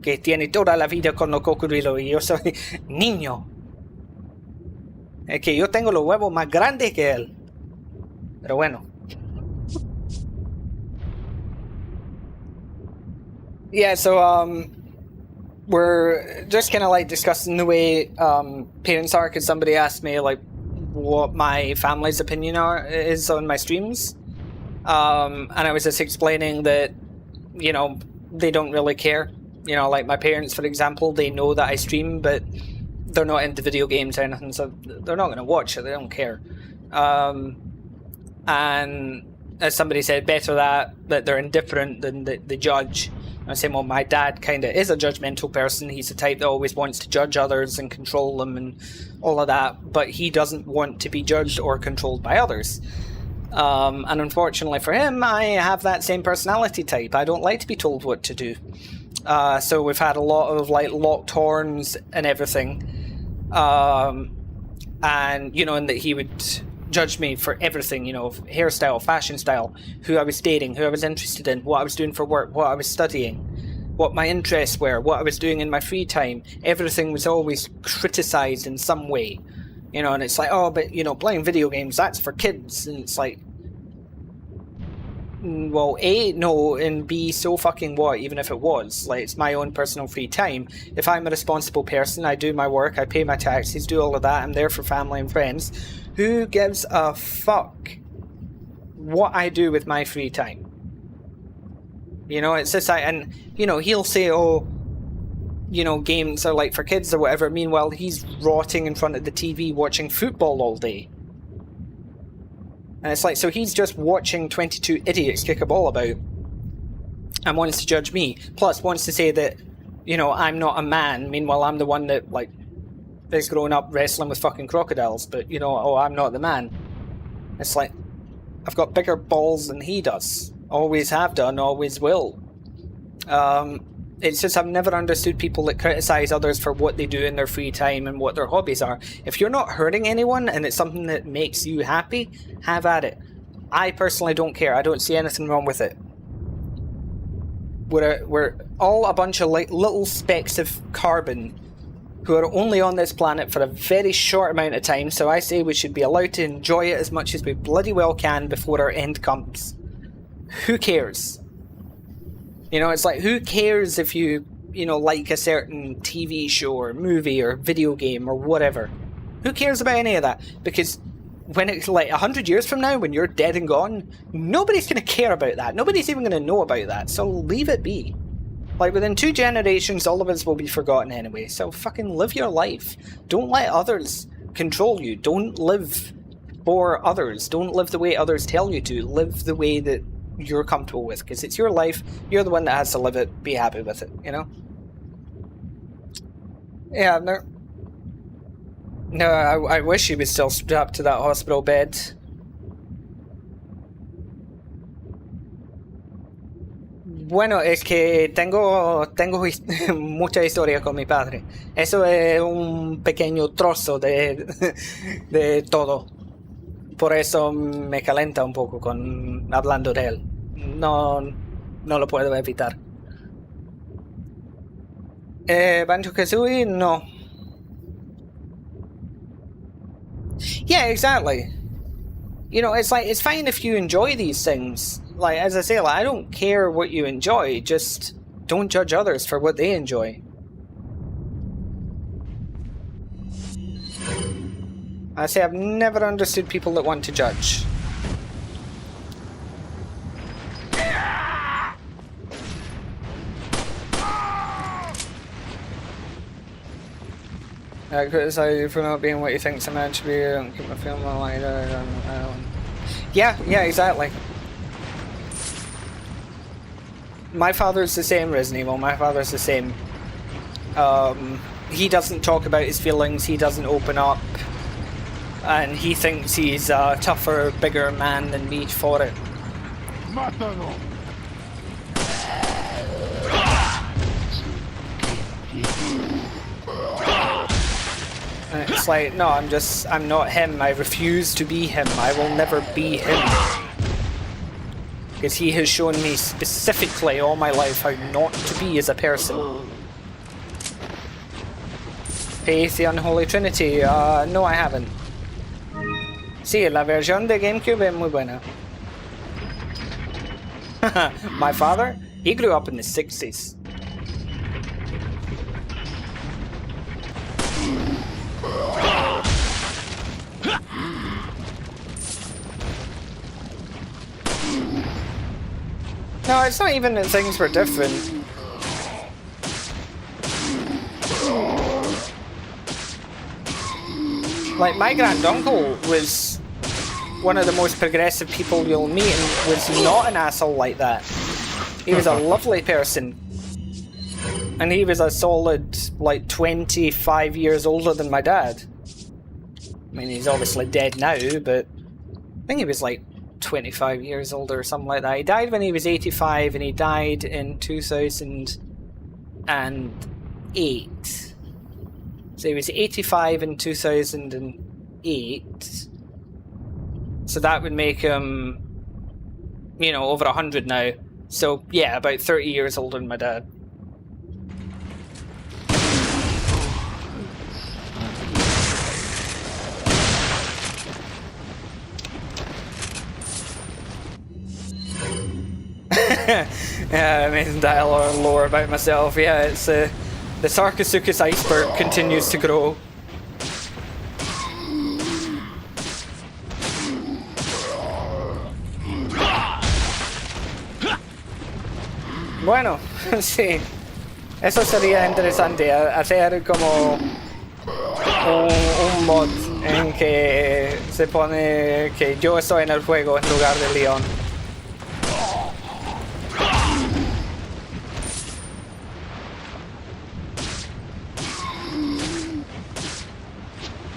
que tiene toda la vida con los cocodrilos y yo soy niño. Es que yo tengo los huevos más grandes que él. Pero bueno. Yeah, so we're just kind of like discussing the way parents are, because somebody asked me like what my family's opinion is on my streams, and I was just explaining that, you know, they don't really care. You know, like my parents, for example, they know that I stream, but they're not into video games or anything, so they're not going to watch it. They don't care. And as somebody said, better that they're indifferent than the judge. I say, well, my dad kind of is a judgmental person. He's the type that always wants to judge others and control them and all of that, but he doesn't want to be judged or controlled by others. And unfortunately for him, I have that same personality type. I don't like to be told what to do. So we've had a lot of like locked horns and everything. And, you know, and that he would judged me for everything, you know, hairstyle, fashion style, who I was dating, who I was interested in, what I was doing for work, what I was studying, what my interests were, what I was doing in my free time. Everything was always criticised in some way, you know, and it's like, oh, but, you know, playing video games, that's for kids, and it's like, well, A, no, and B, so fucking what, even if it was. Like, it's my own personal free time. If I'm a responsible person, I do my work, I pay my taxes, do all of that, I'm there for family and friends. Who gives a fuck what I do with my free time? You know, it's just like, and, you know, he'll say, oh, you know, games are like for kids or whatever. Meanwhile, he's rotting in front of the TV watching football all day. And it's like, so he's just watching 22 idiots kick a ball about and wants to judge me. Plus wants to say that, you know, I'm not a man. Meanwhile, I'm the one that, like, is growing up wrestling with fucking crocodiles. But, you know, oh, I'm not the man. It's like, I've got bigger balls than he does. Always have done, always will. It's just I've never understood people that criticise others for what they do in their free time and what their hobbies are. If you're not hurting anyone and it's something that makes you happy, have at it. I personally don't care. I don't see anything wrong with it. We're all a bunch of like little specks of carbon who are only on this planet for a very short amount of time, so I say we should be allowed to enjoy it as much as we bloody well can before our end comes. Who cares? You know, it's like, who cares if you know, like a certain TV show or movie or video game or whatever? Who cares about any of that? Because when it's like 100 years from now, when you're dead and gone, nobody's going to care about that. Nobody's even going to know about that. So leave it be. Like, within 2 generations, all of us will be forgotten anyway. So fucking live your life. Don't let others control you. Don't live for others. Don't live the way others tell you to. Live the way that you're comfortable with, because it's your life. You're the one that has to live it. Be happy with it, you know? Yeah, no, I wish he was still strapped to that hospital bed. Bueno, es que tengo mucha historia con mi padre. Eso es un pequeño trozo de todo. Por eso me calenta un poco con hablando de él. No lo puedo evitar. Banjo-Kazooie? No. Yeah, exactly. You know, it's like, it's fine if you enjoy these things. Like, as I say, like, I don't care what you enjoy, just don't judge others for what they enjoy. I say I've never understood people that want to judge. I criticize you for not being what you think's a man should be. I don't keep my film like that. Yeah, exactly. My father's the same, Resident Evil. My father's the same. He doesn't talk about his feelings. He doesn't open up. And he thinks he's a tougher, bigger man than me for it. Mátalo. And it's like, no, I'm not him. I refuse to be him. I will never be him. Because he has shown me specifically all my life how not to be as a person. Faith, the Unholy Trinity? No, I haven't. Sí, la versión de GameCube es muy buena. My father? He grew up in the 60s. No, it's not even that things were different. Like, my granduncle was one of the most progressive people you'll meet and was not an asshole like that. He was a lovely person. And he was a solid, like, 25 years older than my dad. I mean, he's obviously dead now, but I think he was, like, 25 years older or something like that. He died when he was 85, and he died in 2008. So he was 85 in 2008. So that would make him, you know, over 100 now. So yeah, about 30 years older than my dad. Yeah, amazing dialogue and lore about myself. Yeah, it's the Sarcosuchus iceberg continues to grow. Bueno, sí. Eso sería interesante, hacer como un mod en que se pone que yo estoy en el juego en lugar de Leon.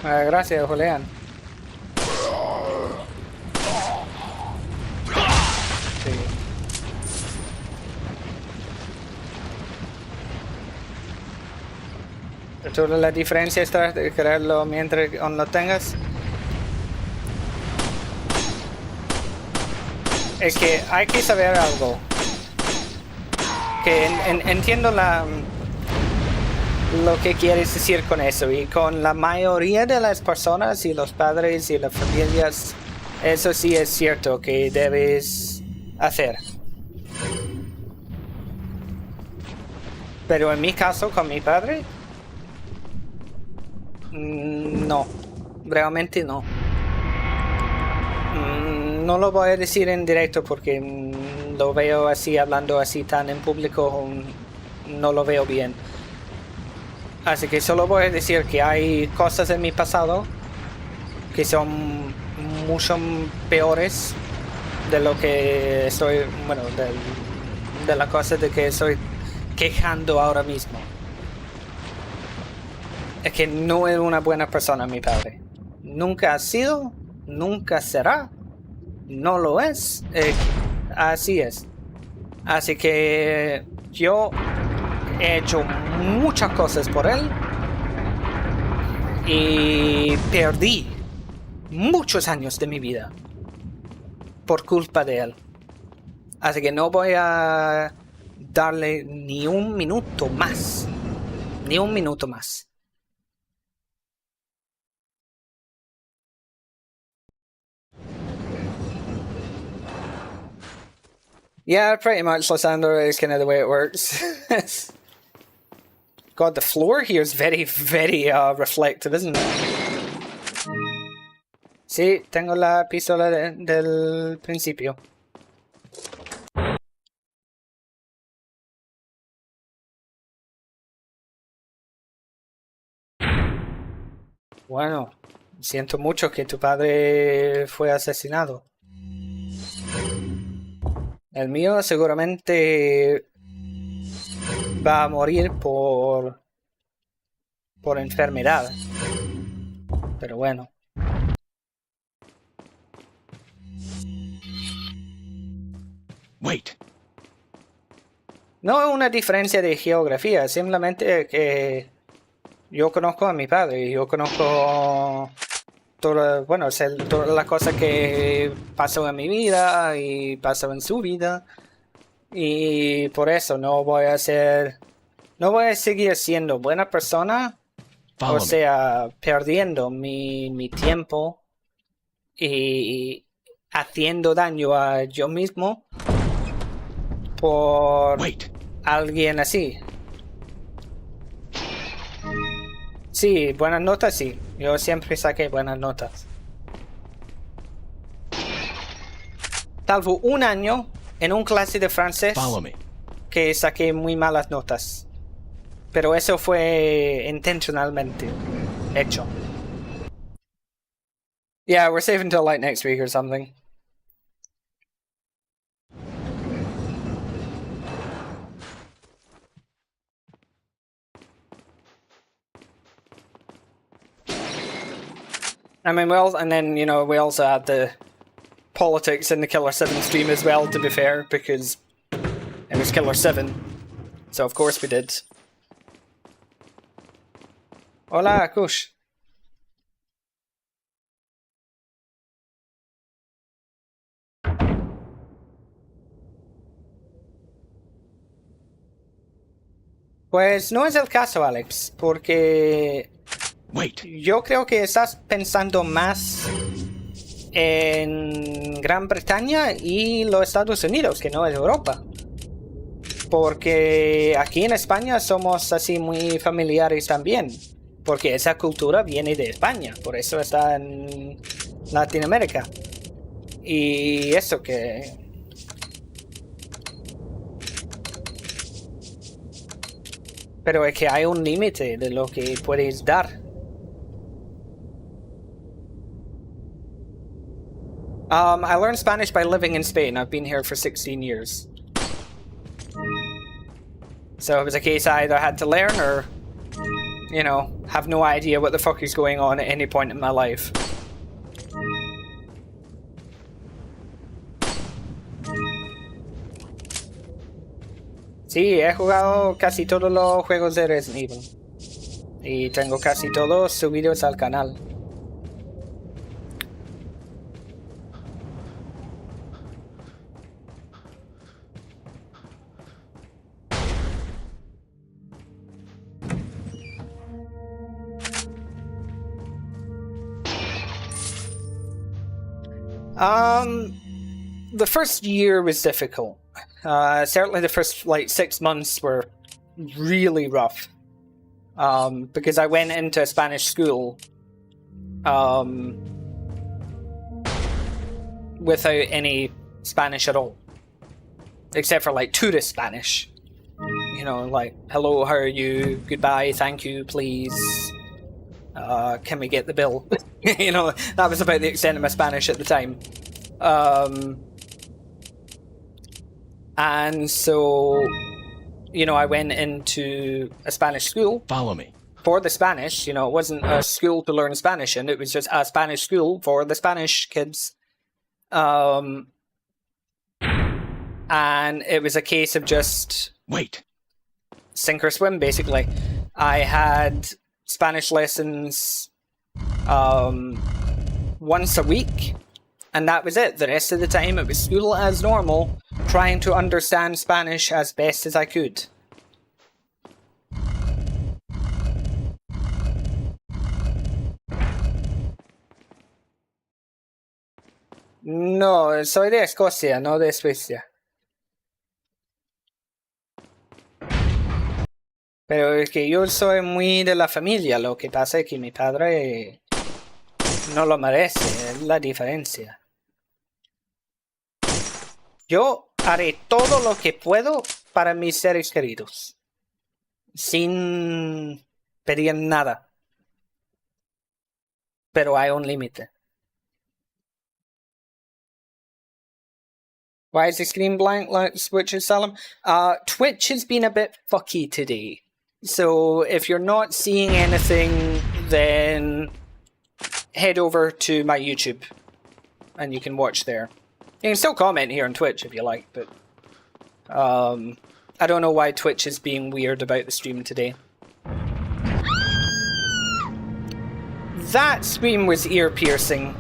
Gracias, Julián. Sí. ¿Tú la diferencia está de crearlo mientras lo tengas? Es que hay que saber algo. Que entiendo lo que quieres decir con eso, y con la mayoría de las personas y los padres y las familias, eso sí es cierto que debes hacer. Pero en mi caso con mi padre, no, realmente no. No lo voy a decir en directo porque lo veo así, hablando así tan en público, no lo veo bien. Así que solo voy a decir que hay cosas en mi pasado que son mucho peores de lo que estoy, bueno, de la cosa de que estoy quejando ahora mismo. Es que no es una buena persona mi padre. Nunca ha sido, nunca será, no lo es. Así es. Así que yo he hecho muchas cosas por él y perdí muchos años de mi vida por culpa de él. Así que no voy a darle ni un minuto más. Ni un minuto más. Yeah, pretty much, Lysandro, is kind of the way it works. God, the floor here is very, very reflective, isn't it? Sí, tengo la pistola del principio. Bueno, siento mucho que tu padre fue asesinado. El mío seguramente va a morir por enfermedad. Pero bueno. Wait. No es una diferencia de geografía, simplemente que yo conozco a mi padre, yo conozco todas las cosas que pasó en mi vida y pasó en su vida, y por eso no voy a seguir siendo buena persona, o sea, perdiendo mi tiempo y haciendo daño a yo mismo por alguien así. Sí, buenas notas, sí. Yo siempre saqué buenas notas. Salvo un año en un clase de francés que saqué muy malas notas. Pero eso fue intencionalmente hecho. Yeah, we're saving till like next week or something. I mean, well, and then, you know, we also had the politics in the Killer 7 stream as well, to be fair, because it was Killer 7. So, of course, we did. Hola, Kush. Pues no es el caso, Alex, porque Wait. yo creo que estás pensando más en Gran Bretaña y los Estados Unidos, que no es Europa. Porque aquí en España somos así muy familiares también. Porque esa cultura viene de España, por eso está en Latinoamérica. Y eso que... Pero es que hay un límite de lo que puedes dar. I learned Spanish by living in Spain. I've been here for 16 years. So it was a case I either had to learn or, you know, have no idea what the fuck is going on at any point in my life. Sí, he jugado casi todos los juegos de Resident Evil. Y tengo casi todos subidos al canal. The first year was difficult. Certainly the first, 6 months were really rough. Because I went into a Spanish school without any Spanish at all. Except for, tourist Spanish. You know, hello, how are you? Goodbye, thank you, please. Can we get the bill? You know, that was about the extent of my Spanish at the time. And so, you know, I went into a Spanish school. Follow me. For the Spanish, you know, it wasn't a school to learn Spanish in, it was just a Spanish school for the Spanish kids. And it was a case of just... Wait. Sink or swim, basically. I had Spanish lessons once a week, and that was it. The rest of the time it was school as normal, trying to understand Spanish as best as I could. No, soy de Escocia, no de Suecia. Pero es que yo soy muy de la familia, lo que pasa es que mi padre no lo merece, es la diferencia. Yo haré todo lo que puedo para mis seres queridos, sin pedir nada. Pero hay un límite. Why is the screen blank like Switch is Salem? Twitch has been a bit fucky today. So if you're not seeing anything, then head over to my YouTube and you can watch there. You can still comment here on Twitch if you like, but I don't know why Twitch is being weird about the stream today. That scream was ear-piercing.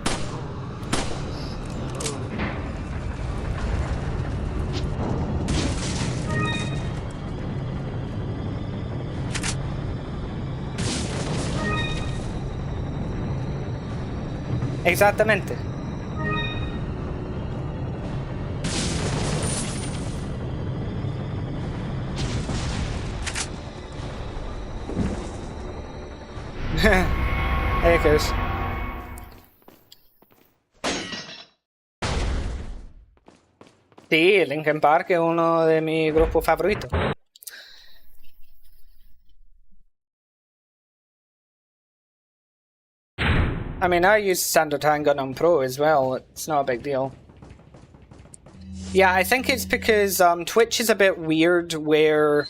Exactamente. Hackers. Sí, Linkin Park es uno de mis grupos favoritos. I mean, I use standard handgun on Pro as well. It's not a big deal. Yeah, I think it's because Twitch is a bit weird where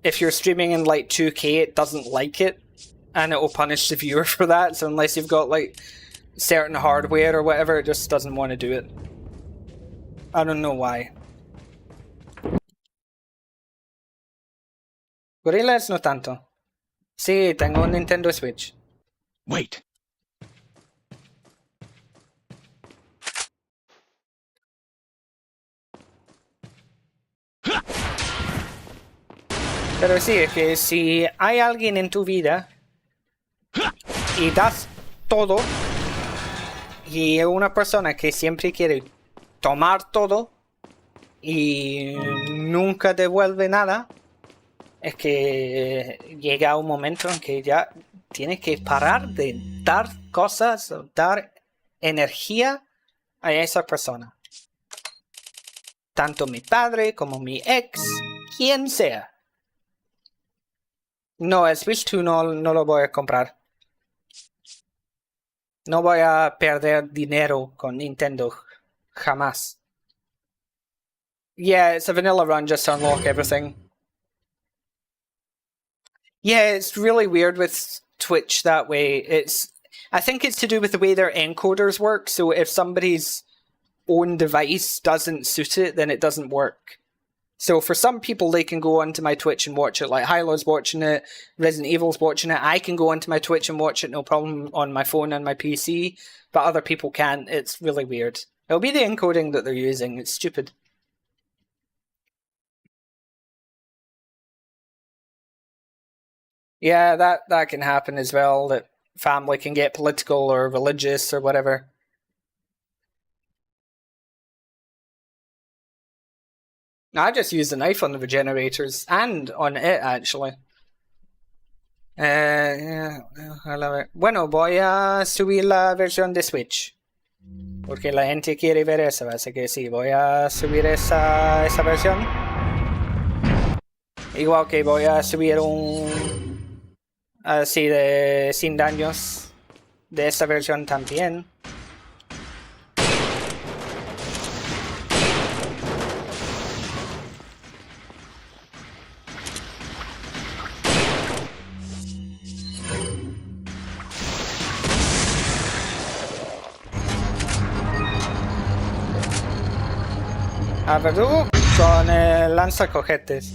if you're streaming in 2K, it doesn't like it. And it will punish the viewer for that. So unless you've got certain hardware or whatever, it just doesn't want to do it. I don't know why. Gorillaz no tanto. Sí, tengo un Nintendo Switch. Wait. Pero sí, es que si hay alguien en tu vida y das todo y una persona que siempre quiere tomar todo y nunca devuelve nada, es que llega un momento en que ya tienes que parar de dar cosas, dar energía a esa persona. Tanto mi padre como mi ex, quien sea. No, el Switch 2 no lo voy a comprar. No voy a perder dinero con Nintendo. Jamás. Yeah, it's a vanilla run just to unlock everything. Yeah, it's really weird with Twitch that way. I think it's to do with the way their encoders work, so if somebody's own device doesn't suit it, then it doesn't work. So for some people, they can go onto my Twitch and watch it, like Hylo's watching it, Resident Evil's watching it. I can go onto my Twitch and watch it, no problem, on my phone and my PC, but other people can't. It's really weird. It'll be the encoding that they're using. It's stupid. Yeah, that can happen as well, that family can get political or religious or whatever. I just use the knife on the regenerators, and on it, actually. Yeah, I love it. Bueno, voy a subir la versión de Switch. Porque la gente quiere ver eso, así que sí, voy a subir esa versión. Igual que voy a subir un... así de sin daños de esta versión también. A verdugo con el lanzacohetes.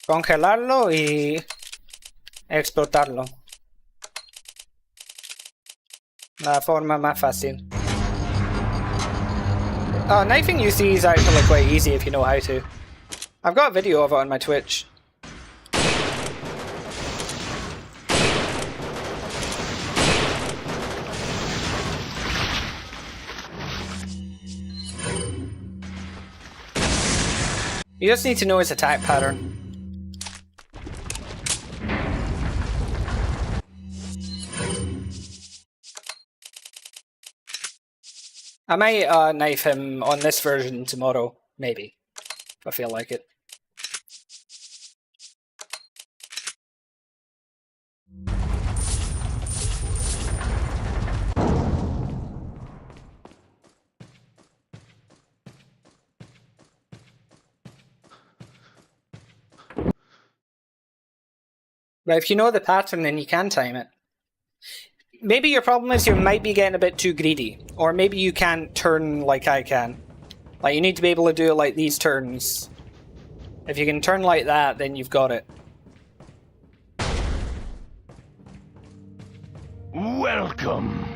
Congelarlo y explotarlo. La forma más fácil. Oh, knifing UC is actually quite easy if you know how to. I've got a video of it on my Twitch. You just need to know his attack pattern. I might knife him on this version tomorrow, maybe, if I feel like it. But if you know the pattern, then you can time it. Maybe your problem is you might be getting a bit too greedy. Or maybe you can't turn like I can. Like, you need to be able to do it like these turns. If you can turn like that, then you've got it. Welcome.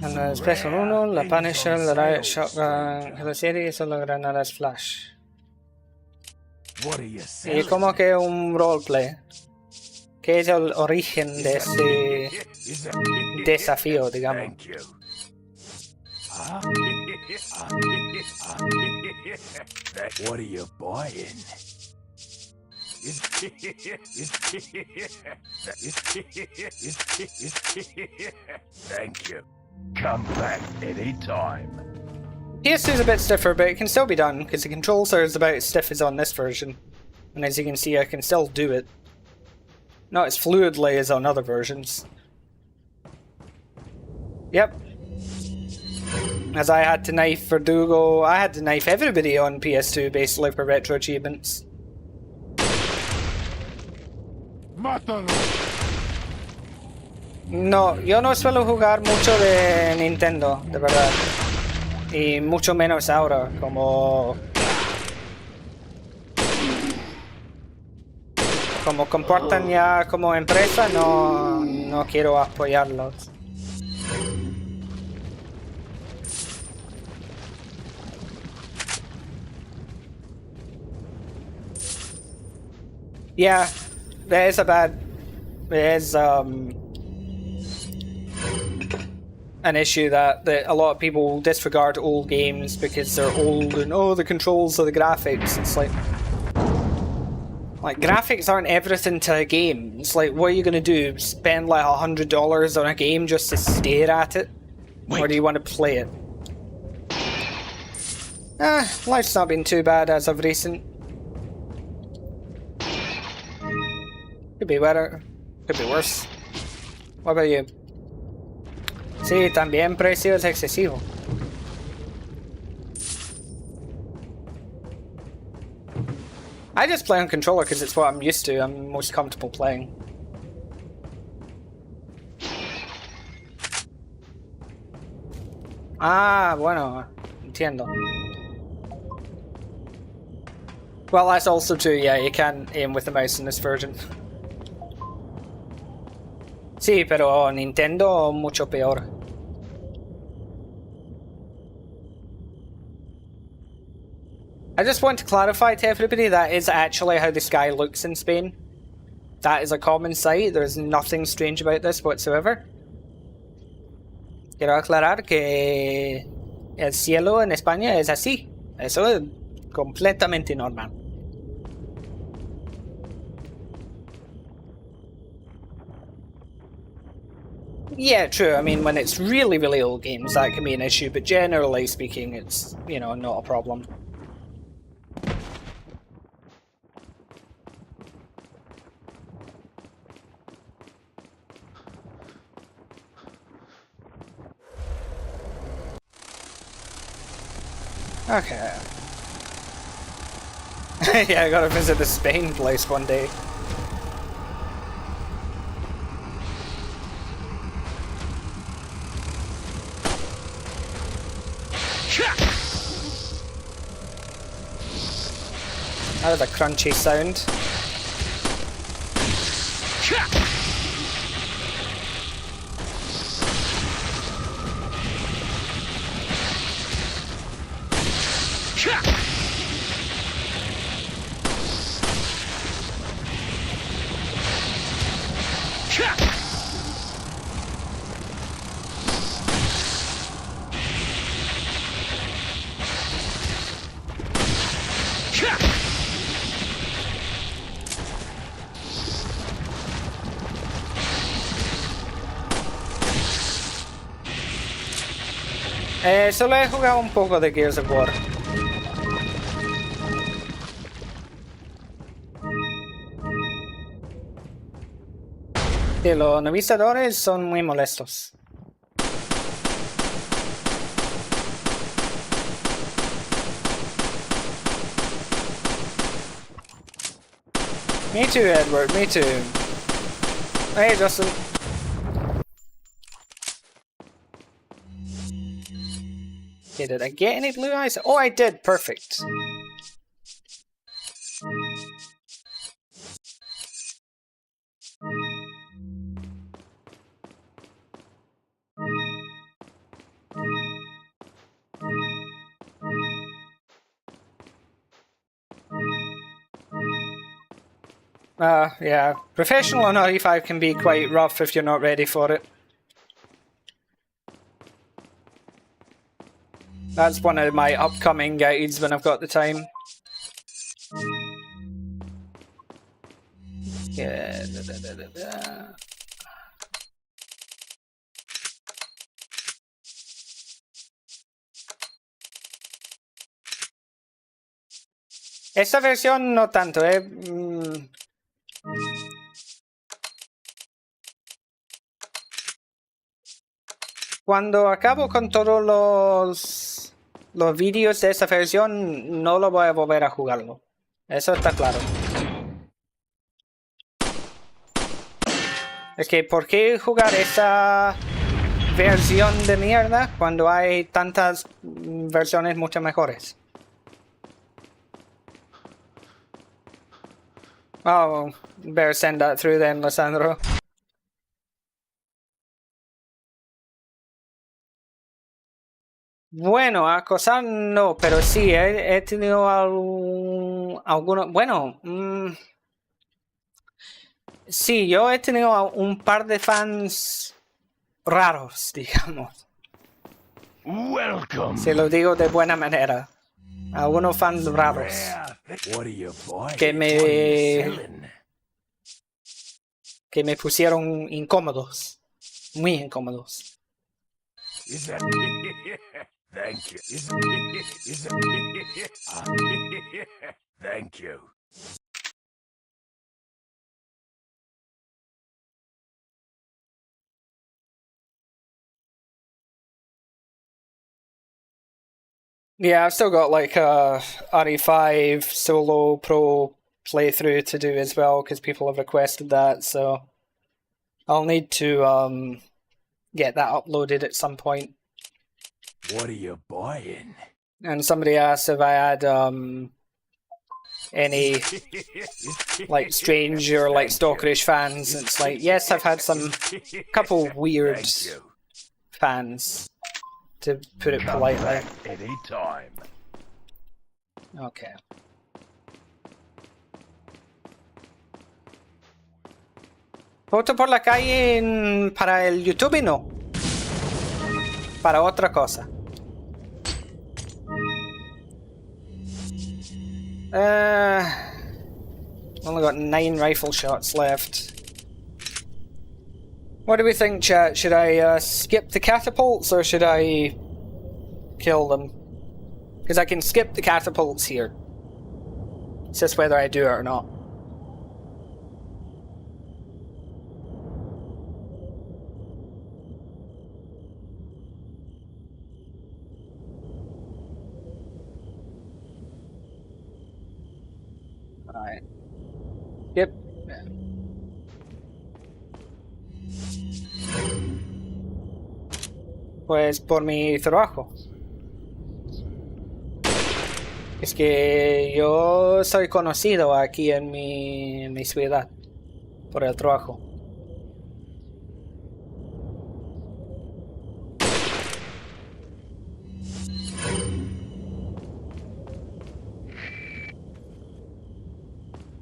En la Special 1, la Punisher, la Riot Shotgun, la serie son las granadas Flash. Y como que un roleplay. ¿Qué es el origen de este desafío, digamos? What are you buying? Thank you. Come back anytime. PS2 is a bit stiffer, but it can still be done, because the controls are about as stiff as on this version. And as you can see, I can still do it. Not as fluidly as on other versions. Yep. As I had to knife Verdugo, I had to knife everybody on PS2 basically for retro achievements. ¡Mátalo! No, yo no suelo jugar mucho de Nintendo, de verdad. Y mucho menos ahora, como comportan ya como empresa, no quiero apoyarlos. Yeah, there is a bad... There is an issue that a lot of people disregard old games because they're old and, oh, the controls or the graphics. It's like... Like, graphics aren't everything to a game. It's like, what are you going to do? Spend like $100 on a game just to stare at it? Wait. Or do you want to play it? Life's not been too bad as of recent. Could be better. Could be worse. What about you? Sí, también precio es excesivo. I just play on controller because it's what I'm used to. I'm most comfortable playing. Ah, bueno. Entiendo. Well, that's also true, yeah, you can aim with the mouse in this version. Sí, pero Nintendo mucho peor. I just want to clarify to everybody that is actually how the sky looks in Spain. That is a common sight, there's nothing strange about this whatsoever. Quiero aclarar que el cielo en España es así. Eso es completamente normal. Yeah, true. I mean, when it's really, really old games, that can be an issue, but generally speaking, it's, you know, not a problem. Okay. Yeah, I gotta visit the Spain place one day. That was a crunchy sound. Solo he jugado un poco de Gears of War. Sí, los novistadores son muy molestos. Me too, Edward, me too. Hey, Justin. Okay, did I get any blue eyes? Oh, I did. Perfect. Yeah. Professional on RE5 can be quite rough if you're not ready for it. That's one of my upcoming guides when I've got the time. Yeah. Esta versión no tanto, Cuando acabo con todos los vídeos de esta versión, no lo voy a volver a jugarlo. Eso está claro. Es que, ¿por qué jugar esta versión de mierda cuando hay tantas versiones mucho mejores? Oh, better send that through then, Lissandro. Bueno, acosar no, pero sí, he tenido algunos... Bueno, Sí, yo he tenido un par de fans raros, digamos. Welcome. Se lo digo de buena manera. Algunos fans raros What are you buying? que What are you selling? me pusieron incómodos. Muy incómodos. Is that? Thank you. Is that? Thank you. Yeah, I've still got like a RE5 Solo Pro playthrough to do as well because people have requested that, so I'll need to get that uploaded at some point. What are you buying? And somebody asked if I had any like strange or like stalkerish fans. It's like, yes, I've had some couple weird Thank you. fans, to put it Come politely. back anytime. Okay. Foto por la calle para el YouTube no. Para otra cosa. Only got 9 rifle shots left. What do we think, chat? Should I skip the catapults or should I kill them? Because I can skip the catapults here. It's just whether I do it or not. Alright. Yep. Pues por mi trabajo. Es que yo soy conocido aquí en mi ciudad por el trabajo.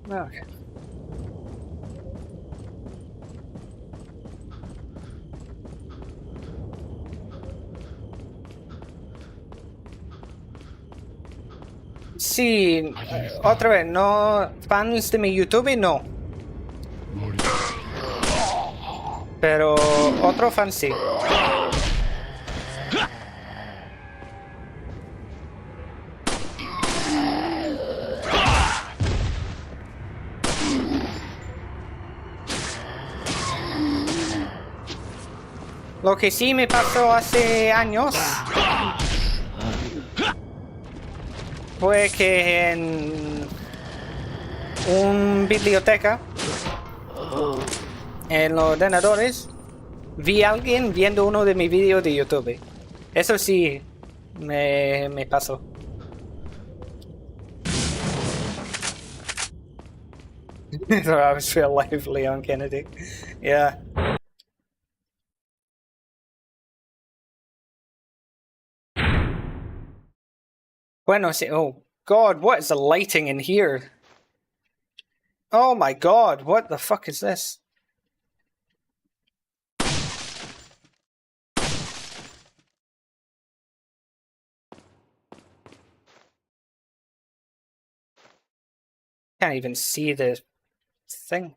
Okay. Sí, otra vez, no, fans de mi YouTube no, pero otro fan sí. Lo que sí me pasó hace años fue que en una biblioteca, en los ordenadores, vi a alguien viendo uno de mis vídeos de YouTube. Eso sí me pasó. So I was real life Leon Kennedy. Yeah. Bueno, sí. Oh God, what is the lighting in here? Oh my God, what the fuck is this? Can't even see the thing.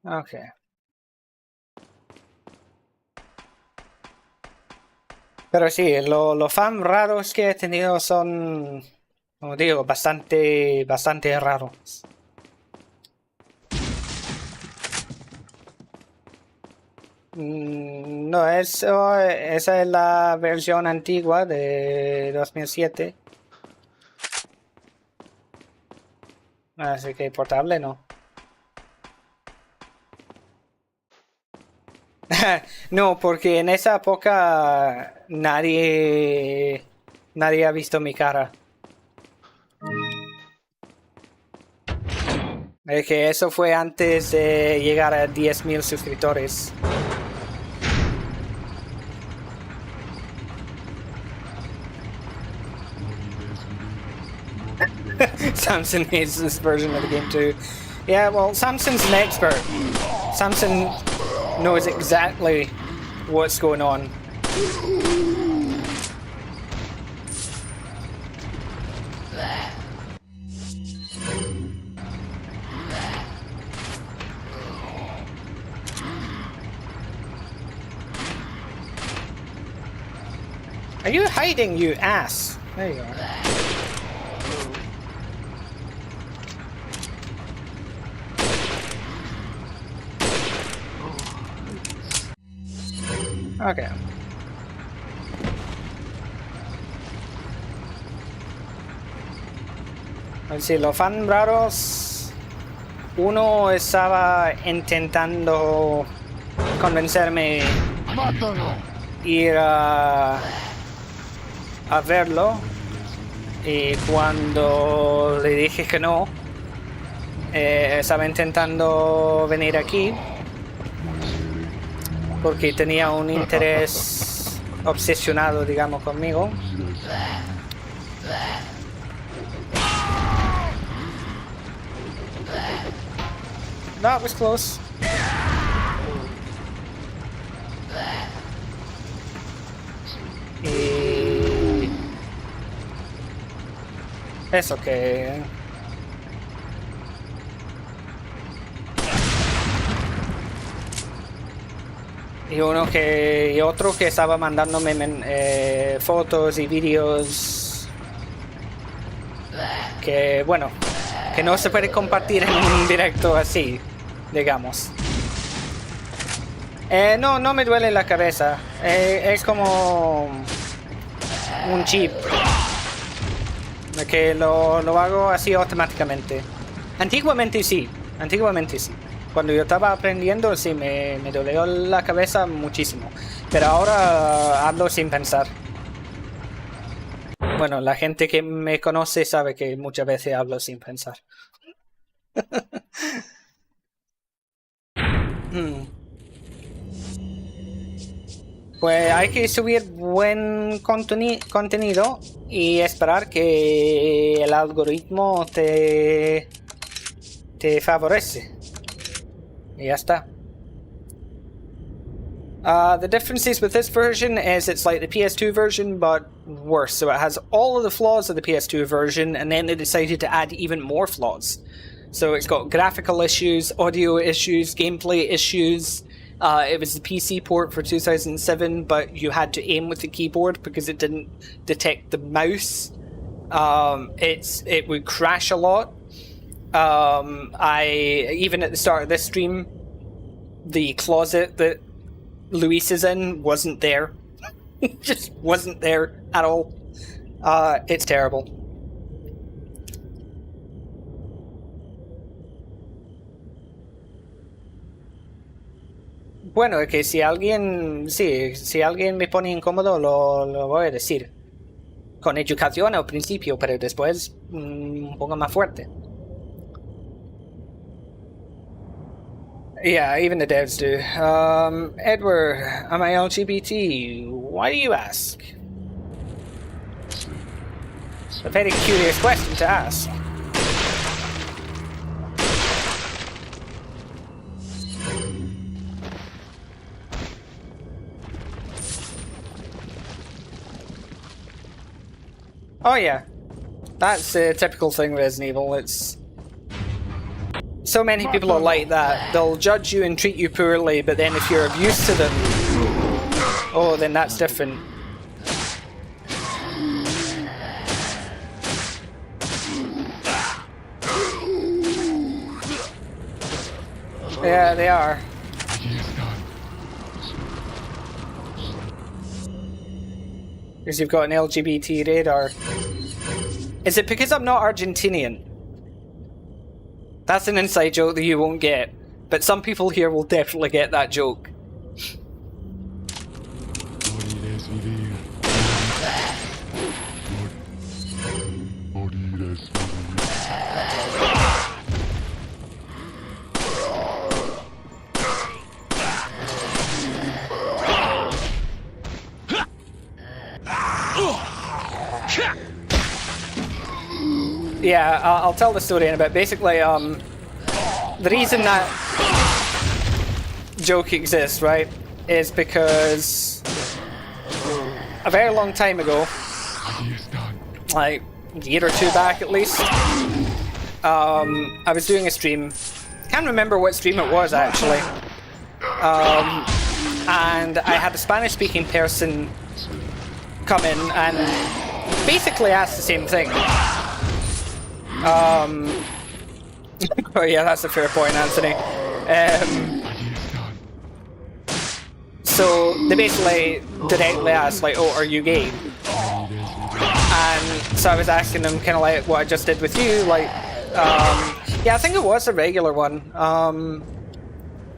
Okay. Pero sí, los fans raros que he tenido son, como digo, bastante raros. No, esa es la versión antigua de 2007. Así que portable no. No, porque en esa época nadie ha visto mi cara. Es que eso fue antes de llegar a 10.000 suscriptores. Samson hates this version of the game too. Yeah, well, Samson's an expert. Samson knows exactly what's going on. Are you hiding, you ass? There you are. Okay. Let's see, los fan raros. Uno estaba intentando convencerme ir a verlo, y cuando le dije que no, estaba intentando venir aquí porque tenía un interés obsesionado, digamos, conmigo. That was close. Y eso que y otro que estaba mandándome fotos y vídeos que, bueno, que no se puede compartir en un directo así, digamos. No me duele la cabeza. Es como un chip que lo hago así automáticamente. Antiguamente sí. Cuando yo estaba aprendiendo, sí, me dolió la cabeza muchísimo. Pero ahora hablo sin pensar. Bueno, la gente que me conoce sabe que muchas veces hablo sin pensar. Pues hay que subir buen contenido y esperar que el algoritmo te favorece. Y ya está. The differences with this version is it's like the PS2 version, but worse. So it has all of the flaws of the PS2 version, and then they decided to add even more flaws. So it's got graphical issues, audio issues, gameplay issues. It was the PC port for 2007, but you had to aim with the keyboard because it didn't detect the mouse. It would crash a lot. Even at the start of this stream, the closet that Luis is in wasn't there. It just wasn't there at all. It's terrible. Bueno, es que si alguien me pone incómodo, lo voy a decir. Con educación al principio, pero después un poco más fuerte. Yeah, even the devs do. Edward, am I LGBT? Why do you ask? It's a very curious question to ask. Oh yeah, that's a typical thing with Resident Evil. It's so many people are like that. They'll judge you and treat you poorly, but then if you're of use to them, oh, then that's different. Yeah, they are. Because you've got an LGBT radar. Is it because I'm not Argentinian? That's an inside joke that you won't get, but some people here will definitely get that joke. Yeah, I'll tell the story in a bit. Basically, the reason that joke exists, right, is because a very long time ago, like a year or two back at least, I was doing a stream. Can't remember what stream it was actually. And I had a Spanish-speaking person come in and basically ask the same thing. Oh yeah, that's a fair point, Anthony. So they basically directly asked, like, "Oh, are you gay?" And so I was asking them kind of like what I just did with you, like, yeah, I think it was a regular one.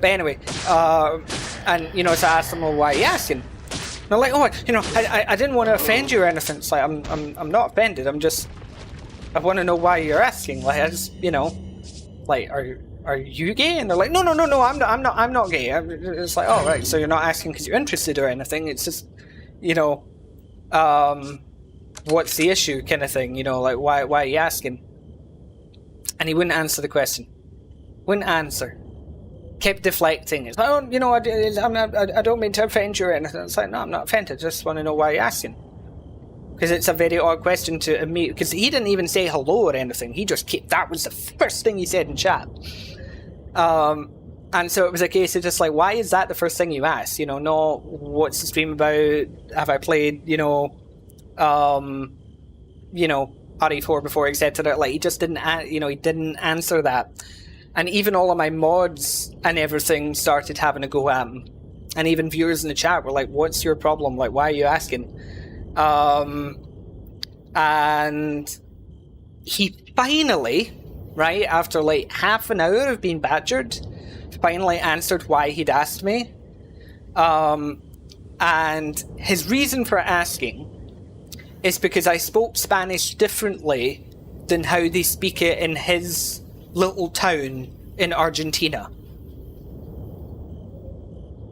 But anyway, and you know, so I asked them, "Well, why are you asking?" And they're like, "Oh, you know, I didn't want to offend you or anything." It's like I'm not offended. I want to know why you're asking. Like, I just, you know, like, are you gay? And they're like, no, I'm not gay. It's like, oh right, so you're not asking because you're interested or anything. It's just, you know, what's the issue, kind of thing. You know, like, why are you asking? And he wouldn't answer the question. Wouldn't answer. Kept deflecting. It's like, oh, you know, I don't mean to offend you or anything. It's like, no, I'm not offended. I just want to know why you're asking. Because it's a very odd question to meet. Because he didn't even say hello or anything. He just kept. That was the first thing he said in chat. And so it was a case of just like, why is that the first thing you ask? You know, no, what's the stream about? Have I played, you know, RE4 before, etc. Like, he just didn't, you know, he didn't answer that. And even all of my mods and everything started having a go at him. And even viewers in the chat were like, what's your problem? Like, why are you asking? And he finally, right, after like half an hour of being badgered, finally answered why he'd asked me. And his reason for asking is because I spoke Spanish differently than how they speak it in his little town in Argentina.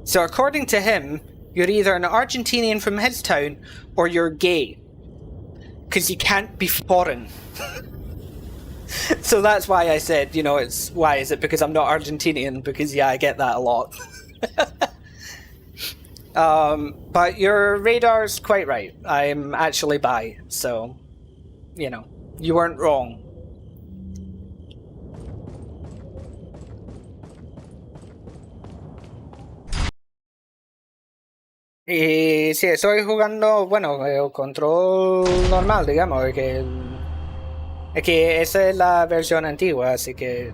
So according to him, you're either an Argentinian from his town or you're gay. Because you can't be foreign. So that's why I said, you know, why is it because I'm not Argentinian? Because, yeah, I get that a lot. But your radar's quite right. I'm actually bi, so, you know, you weren't wrong. Y sí, estoy jugando, bueno, control normal, digamos, es que esa es la versión antigua, así que...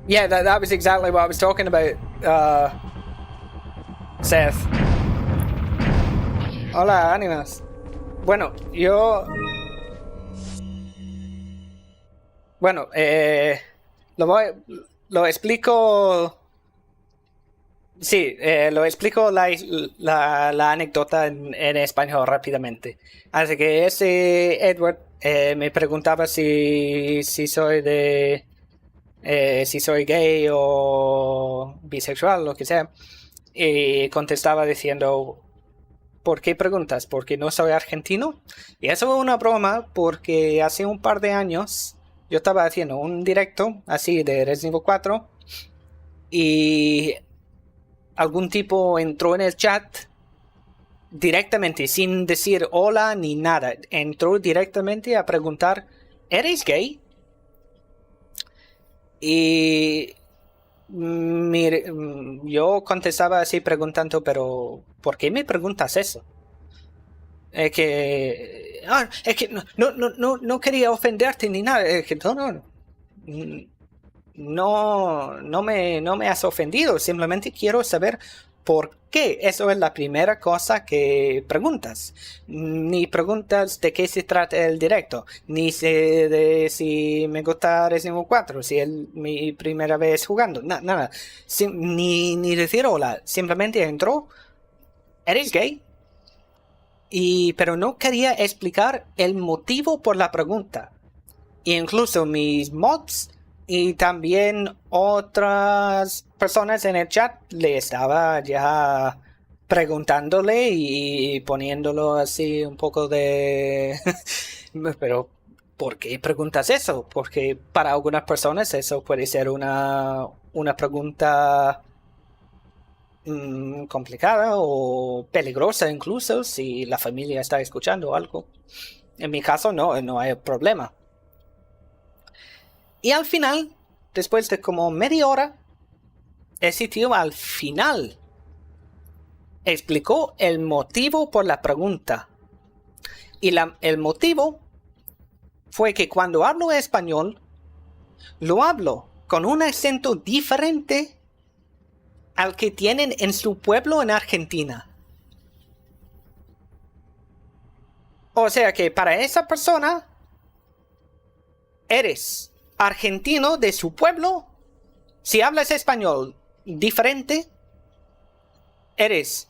Yeah, that was exactly what I was talking about, Seth. Hola, Animas. Bueno, Bueno, lo explico... Sí, lo explico la anécdota en español rápidamente. Así que ese Edward me preguntaba si soy si soy gay o bisexual, lo que sea. Y contestaba diciendo, ¿por qué preguntas? ¿Porque no soy argentino? Y eso fue una broma porque hace un par de años yo estaba haciendo un directo así de Resident Evil 4 y algún tipo entró en el chat directamente, sin decir hola ni nada. Entró directamente a preguntar, ¿eres gay? Y yo contestaba así preguntando, pero ¿por qué me preguntas eso? Es que no quería ofenderte ni nada. Es que no me has ofendido, simplemente quiero saber por qué. Eso es la primera cosa que preguntas. Ni preguntas de qué se trata el directo, ni de si me gusta Resident Evil 4, si es mi primera vez jugando, nada. Ni decir hola, simplemente entró, ¿eres gay? Pero no quería explicar el motivo por la pregunta. Incluso mis mods y también otras personas en el chat le estaba ya preguntándole y poniéndolo así un poco de... Pero, ¿por qué preguntas eso? Porque para algunas personas eso puede ser una pregunta complicada o peligrosa incluso si la familia está escuchando algo. En mi caso no hay problema. Y al final, después de como media hora, ese tío al final explicó el motivo por la pregunta. Y el motivo fue que cuando hablo español, lo hablo con un acento diferente al que tienen en su pueblo en Argentina. O sea que para esa persona, eres argentino de su pueblo. Si hablas español diferente, eres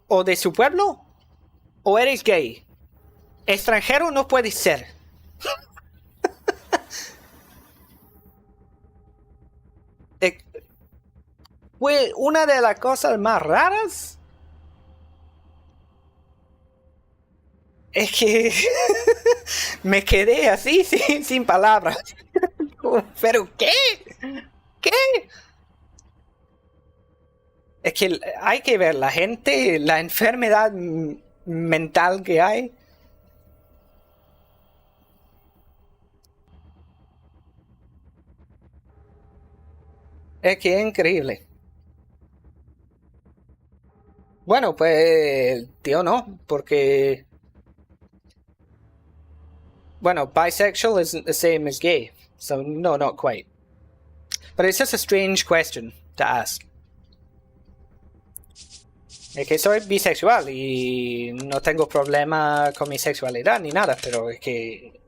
o de su pueblo o eres gay. Extranjero no puedes ser. Fue una de las cosas más raras. Es que me quedé así sin palabras. ¿Pero qué? ¿Qué? Es que hay que ver la gente, la enfermedad mental que hay. Es que es increíble. Bueno, pues, tío, no, porque... Bueno, bisexual isn't the same as gay, so no, not quite. But it's just a strange question to ask. Es que soy bisexual y no tengo problema con mi sexualidad ni nada, pero es que...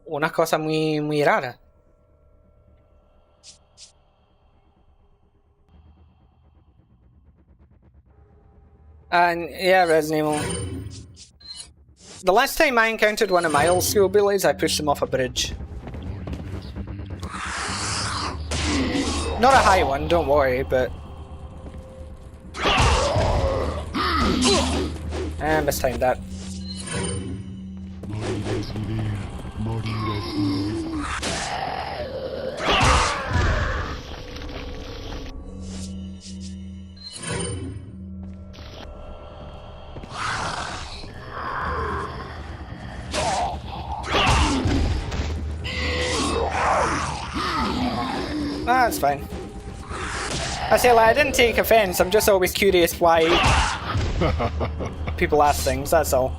Una cosa muy rara. And yeah, Resident Evil. The last time I encountered one of my old school bullies, I pushed him off a bridge. Not a high one, don't worry, but... I mistimed that. Ah, that's fine. I say, like, I didn't take offense, I'm just always curious why people ask things, that's all.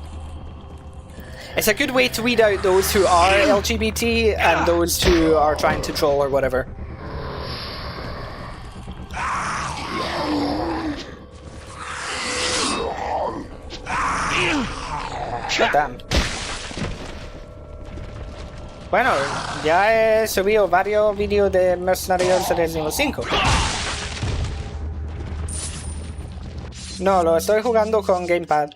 It's a good way to weed out those who are LGBT and those who are trying to troll or whatever. God damn. Bueno, ya he subido varios vídeos de mercenarios de Resident Evil 5. No, lo estoy jugando con Gamepad.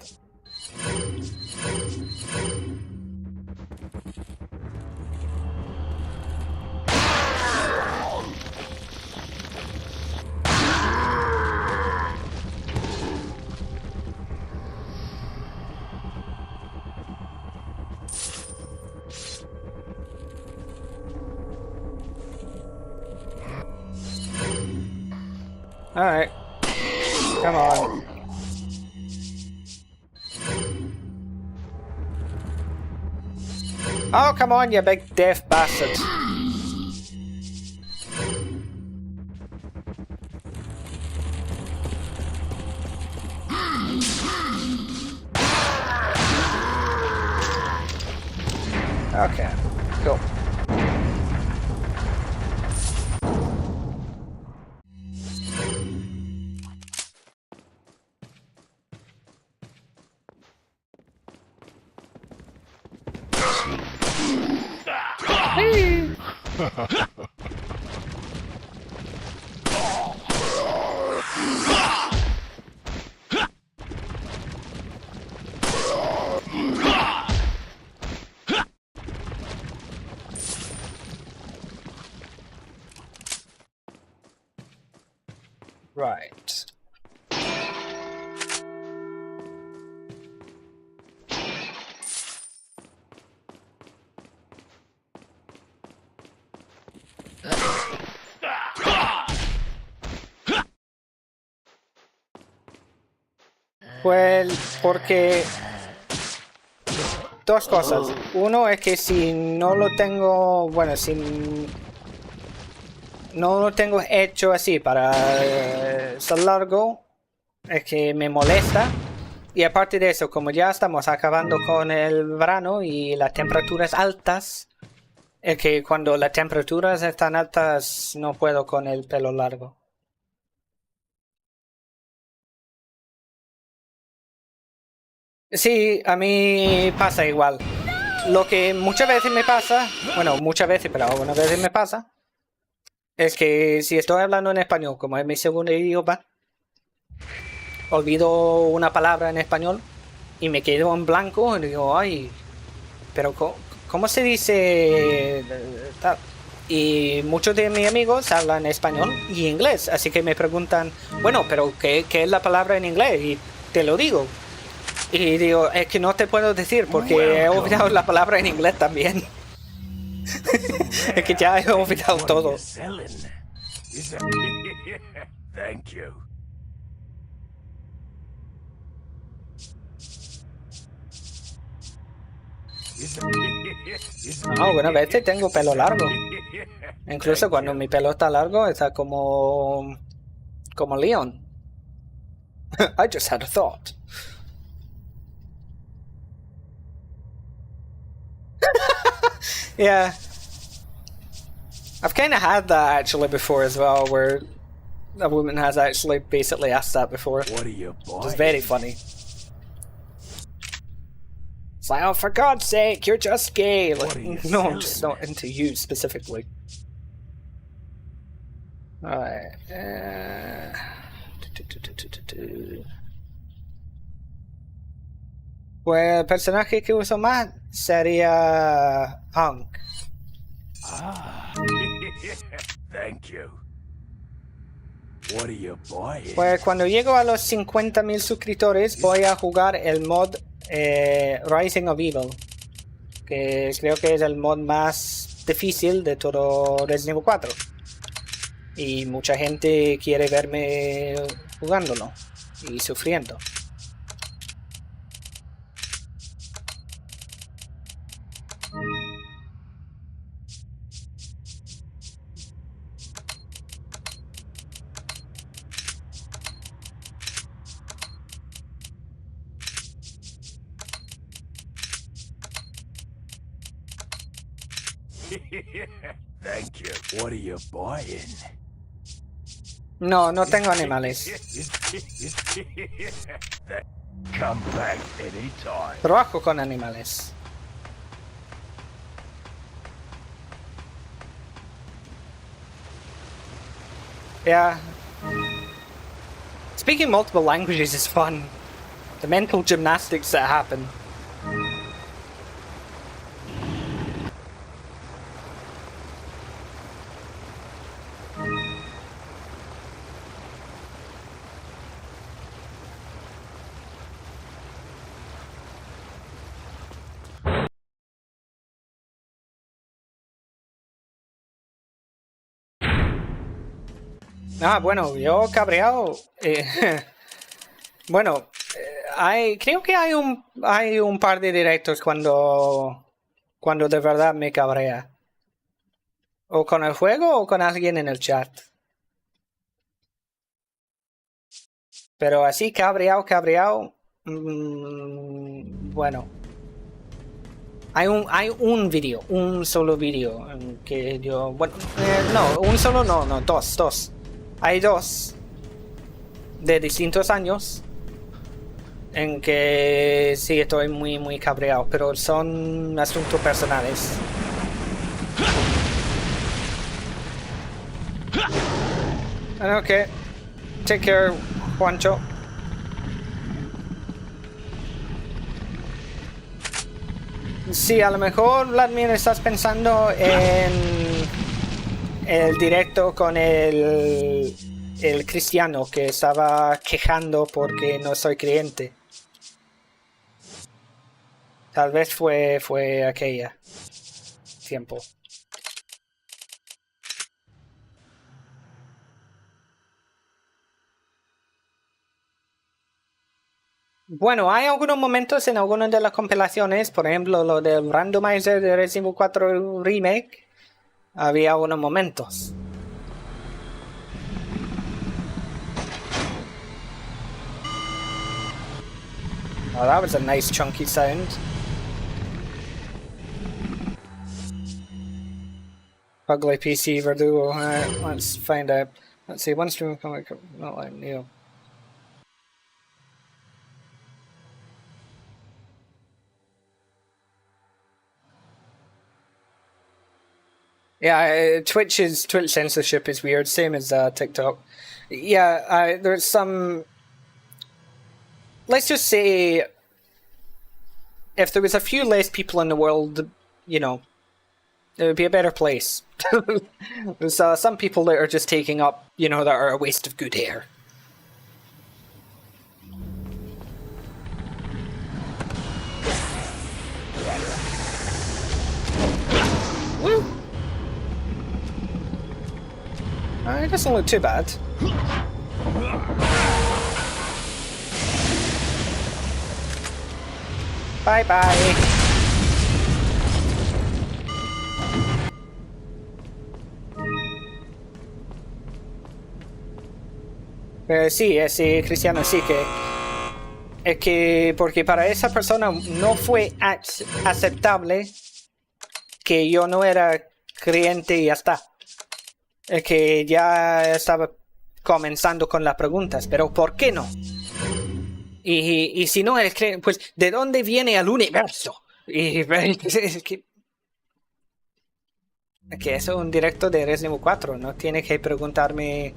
Alright. Come on. Oh, come on, you big deaf bastard. Okay, cool. Right. Pues porque dos cosas. Uno es que si no lo tengo, bueno, si no lo tengo hecho así para ser largo, es que me molesta. Y aparte de eso, como ya estamos acabando con el verano y las temperaturas altas, es que cuando las temperaturas están altas no puedo con el pelo largo. Sí, a mí pasa igual. Lo que muchas veces me pasa, bueno, muchas veces, pero algunas veces me pasa, es que si estoy hablando en español, como es mi segundo idioma, olvido una palabra en español y me quedo en blanco y digo, ay, pero ¿cómo se dice tal? Y muchos de mis amigos hablan español y inglés, así que me preguntan, bueno, pero ¿qué es la palabra en inglés? Y te lo digo. Y digo, es que no te puedo decir porque he olvidado la palabra en inglés también. Es que ya he olvidado What are todo. you selling? Is that... Thank you. No, algunas veces tengo pelo largo. Incluso Thank cuando you. mi pelo está largo, está como Leon. I just had a thought. Yeah. I've kind of had that actually before as well, where a woman has actually basically asked that before. What are you buying? It's very funny. It's like, oh, for God's sake, you're just gay. Like, What are you no, I'm just selling? not into you specifically. Alright. Pues el personaje que uso más sería Hank. Ah. Thank you. What are you buying? Pues cuando llego a los 50.000 suscriptores voy a jugar el mod Rising of Evil, que creo que es el mod más difícil de todo Resident Evil 4. Y mucha gente quiere verme jugándolo y sufriendo. Thank you. What are you buying? No, no tengo animales. Come back anytime. Trabajo con animales. Yeah. Speaking multiple languages is fun. The mental gymnastics that happen. Ah, bueno, yo cabreado. Bueno, creo que hay un par de directos cuando de verdad me cabrea. O con el juego o con alguien en el chat. Pero así cabreado. Bueno. Hay un vídeo, un solo vídeo en que yo... Bueno, no, un solo no, dos. Hay dos de distintos años en que sí estoy muy cabreado, pero son asuntos personales. Ok, take care, Juancho. Sí, a lo mejor, Vladimir, estás pensando en el directo con el cristiano que estaba quejando porque no soy creyente. Tal vez fue aquella tiempo. Bueno, hay algunos momentos en algunas de las compilaciones, por ejemplo, lo del randomizer de Resident Evil 4 Remake, había algunos momentos. Oh, that was a nice chunky sound. Ugly PC Verdugo. Let's find out. Let's see. One stream coming. Not like Neil. Yeah, Twitch censorship is weird. Same as TikTok. Yeah, there's some. Let's just say, if there was a few less people in the world, you know, it would be a better place. There's some people that are just taking up, you know, that are a waste of good air. Woo! It doesn't look too bad. Bye bye. Sí, ese cristiano sí que... Es que porque para esa persona no fue aceptable que yo no era creyente y ya está. Es que ya estaba comenzando con las preguntas, pero ¿por qué no? Y si no eres creyente, pues ¿de dónde viene el universo? Es que eso es un directo de Resident Evil 4, no tiene que preguntarme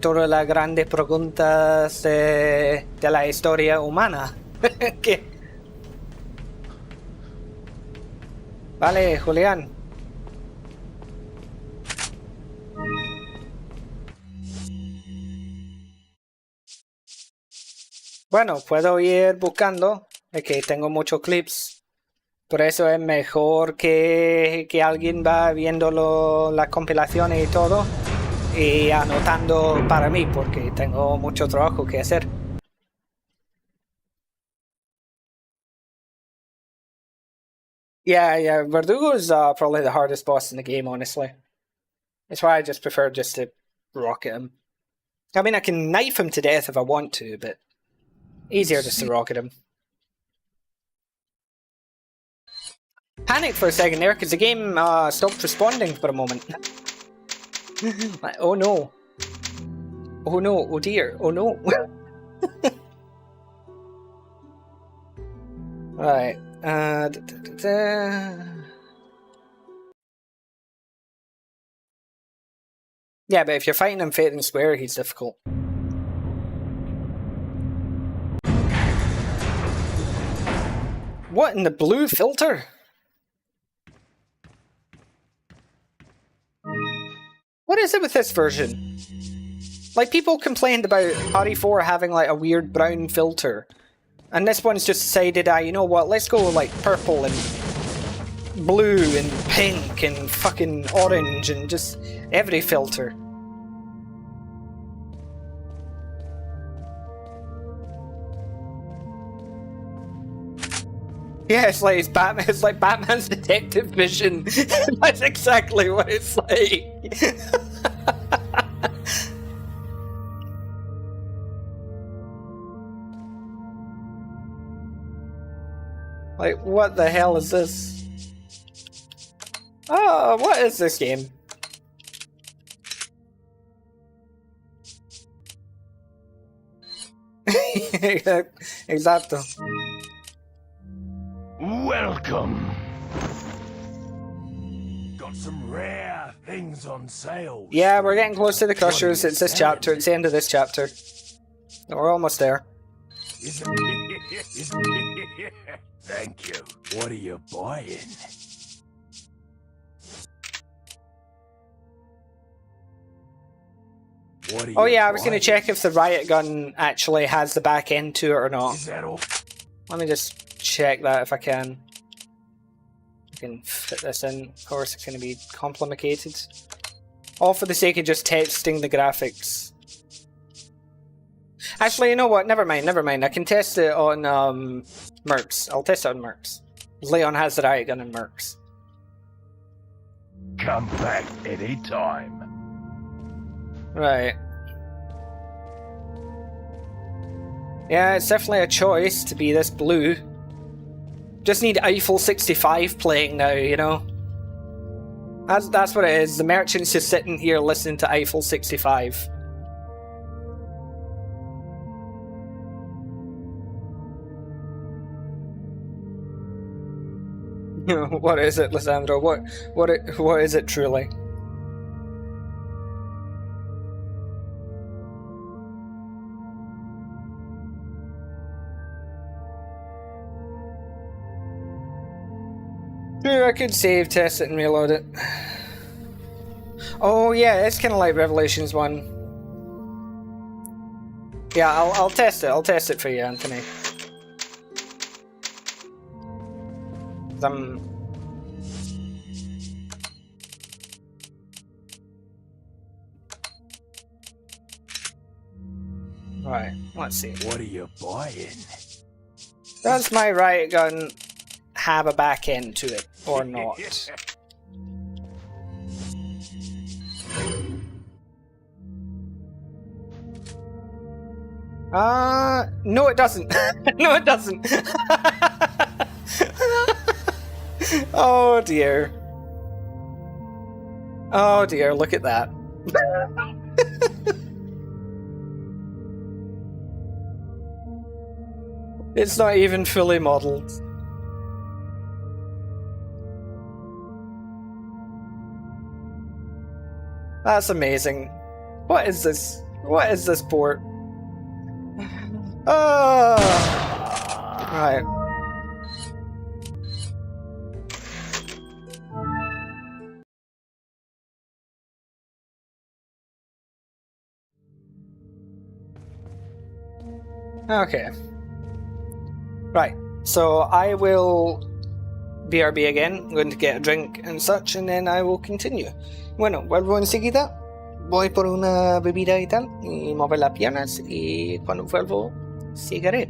todas las grandes preguntas de la historia humana. ¿Qué? Vale, Julián. Bueno, puedo ir buscando, es que tengo muchos clips. Por eso es mejor que alguien va viendo las compilaciones y todo y anotando para mí, porque tengo mucho trabajo que hacer. Yeah, Verdugo is probably the hardest boss in the game, honestly. That's why I just prefer just to rocket him. I mean, I can knife him to death if I want to, but easier just to rocket him. Panicked for a second there, because the game stopped responding for a moment. Like, oh no. Oh no, oh dear, oh no. Right. Yeah, but if you're fighting him fair and square, he's difficult. What in the blue filter? What is it with this version? Like, people complained about RE4 having like a weird brown filter. And this one's just decided, you know what, let's go like purple and blue and pink and fucking orange and just every filter. Yeah, it's like Batman's detective vision. That's exactly what it's like. Like, what the hell is this? Oh, what is this game? Exacto. Welcome. Got some rare things on sale. Yeah, we're getting close to the Crushers. It's this chapter. It's the end of this chapter. We're almost there. Thank you. What are you buying? Oh yeah, I was going to check if the riot gun actually has the back end to it or not. Is that all? Let me just check that if I can. I can fit this in. Of course, it's going to be complicated. All for the sake of just testing the graphics. Actually, you know what? Never mind, never mind. I can test it on Mercs. I'll test it on Mercs. Leon has the riot gun in Mercs. Come back anytime. Right. Yeah, it's definitely a choice to be this blue. Just need Eiffel 65 playing now, you know? That's what it is. The merchant's just sitting here listening to Eiffel 65. What is it, Lissandro? What is it truly? Yeah, I could save, test it, and reload it. Oh yeah, it's kind of like Revelations 1. Yeah, I'll test it. I'll test it for you, Anthony. Right, let's see. What are you buying? Does my riot gun have a back end to it, or not? No it doesn't. No it doesn't. Oh dear. Oh dear, look at that. It's not even fully modeled. That's amazing. What is this? What is this port? Right. Okay. Right. So I will BRB again. I'm going to get a drink and such, and then I will continue. Bueno, vuelvo enseguida. Voy por una bebida y tal, y mover las piernas, y cuando vuelvo, seguiré.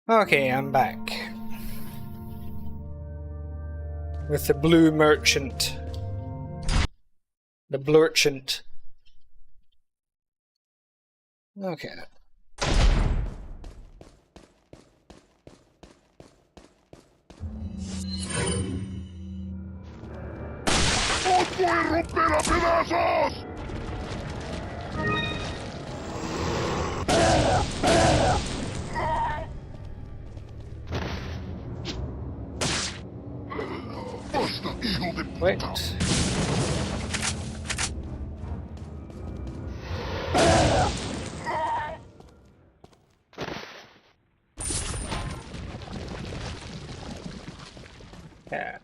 Okay, I'm back. With the blue merchant. The blurchant. Okay. ¡Os voy a romper a pedazos! ¡Basta, hijo de puta! Wait. Yeah.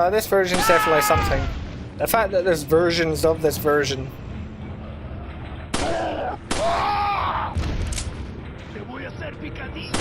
This version's definitely something. The fact that there's versions of this version. Te voy a hacer picadillo.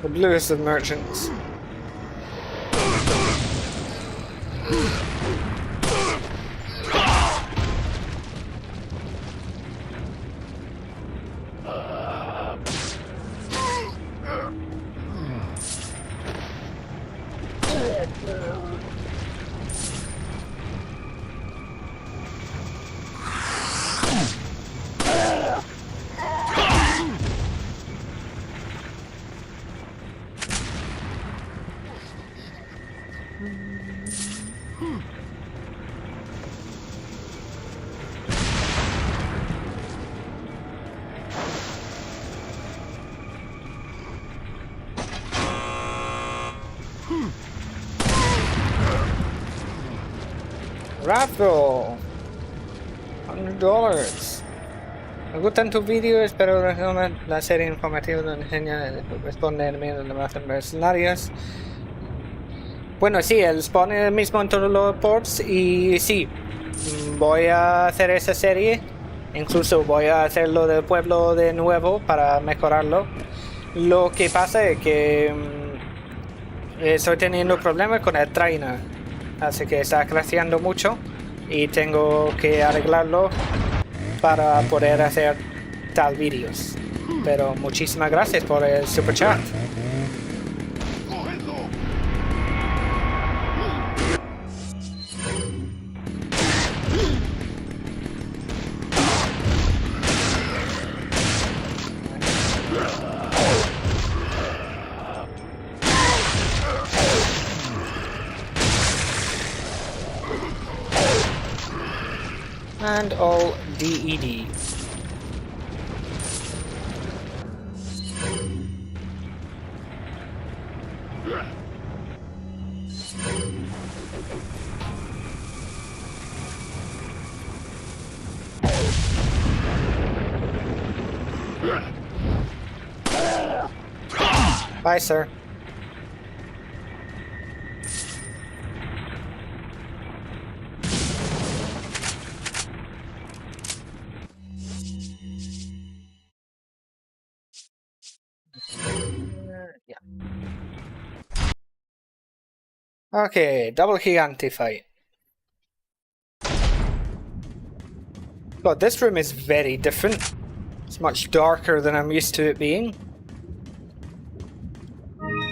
The bluest of merchants. Raffle! $100. Me gustan tus vídeos, espero que la serie informativa donde enseña responde enemigos de más mercenarios. Bueno, sí, el spawn es el mismo en todos los ports y sí, voy a hacer esa serie. Incluso voy a hacerlo del pueblo de nuevo para mejorarlo. Lo que pasa es que estoy teniendo problemas con el trainer. Así que está creciendo mucho y tengo que arreglarlo para poder hacer tal vídeos. Pero muchísimas gracias por el super chat. And all DED. Bye, sir. Okay, double gigante fight. God, this room is very different. It's much darker than I'm used to it being.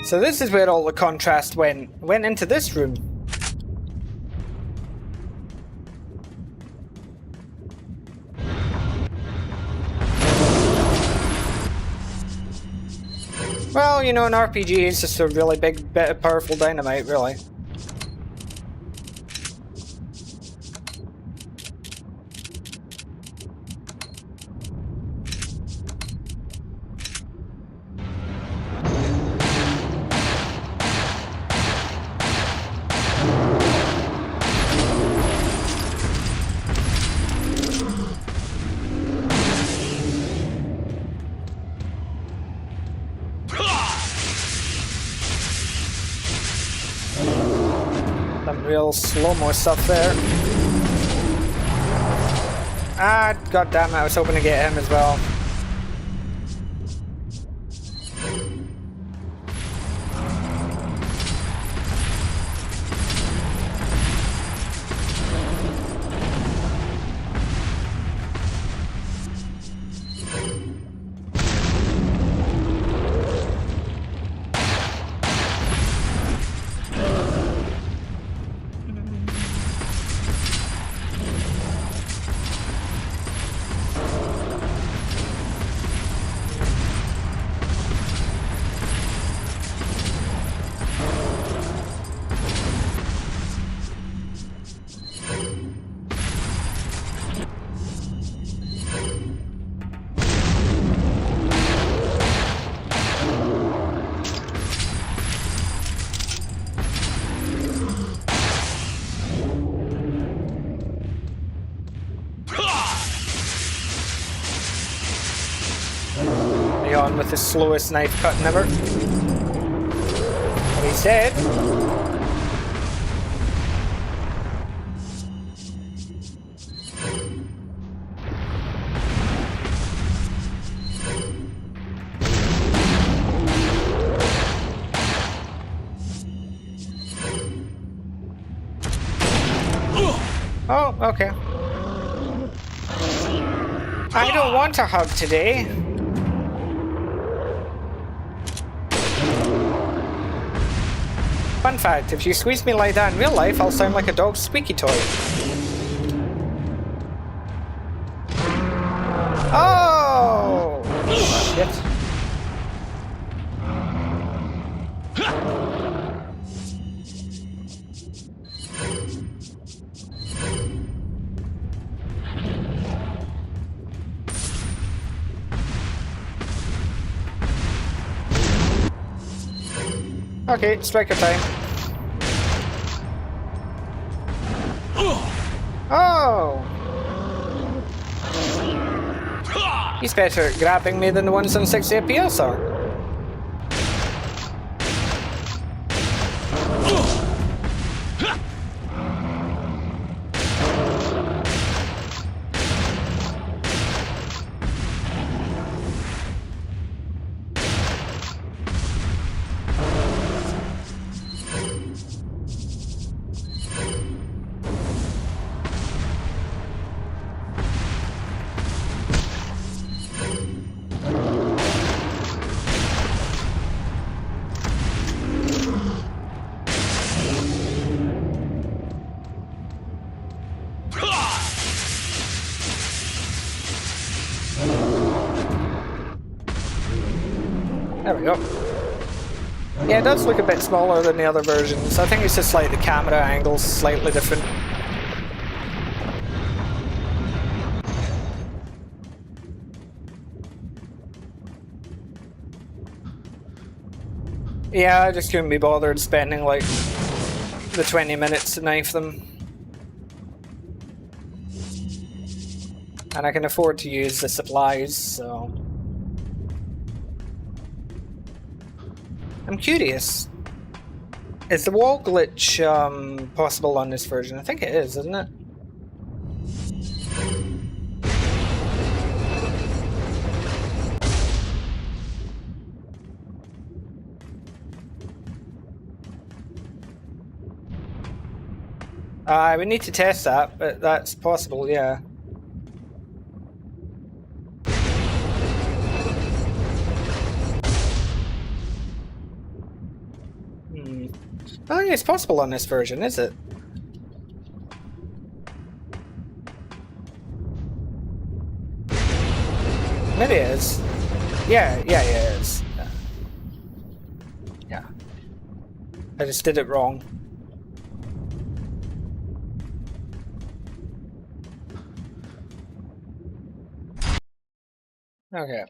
So this is where all the contrast went into this room. Well, you know, an RPG is just a really big bit of powerful dynamite, really. Some real slow-mo stuff there. Ah, god damn it, I was hoping to get him as well. Leon with the slowest knife cut ever. But he's dead. Oh, okay. I don't want a hug today. Fun fact, if you squeeze me like that in real life, I'll sound like a dog's squeaky toy. Oh! Shit. Okay, striker time. Oh! He's better at grabbing me than the ones on 60 FPS are. There we go. Yeah, it does look a bit smaller than the other versions. I think it's just like the camera angle's slightly different. Yeah, I just couldn't be bothered spending like the 20 minutes to knife them. And I can afford to use the supplies, so... I'm curious. Is the wall glitch possible on this version? I think it is, isn't it? We need to test that, but that's possible, yeah. I don't think it's possible on this version, is it? Maybe it is. Yeah, it is. Yeah. I just did it wrong. Okay.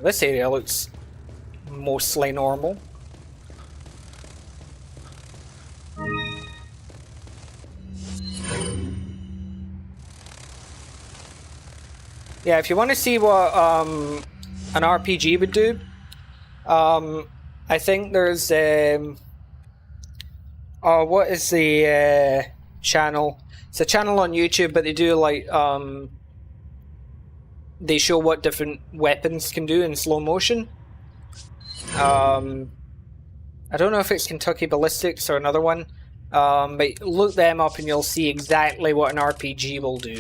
This area looks mostly normal. Yeah, if you want to see what an RPG would do, I think there's oh, what is the channel? It's a channel on YouTube, but they do like they show what different weapons can do in slow motion. I don't know if it's Kentucky Ballistics or another one, but look them up and you'll see exactly what an RPG will do.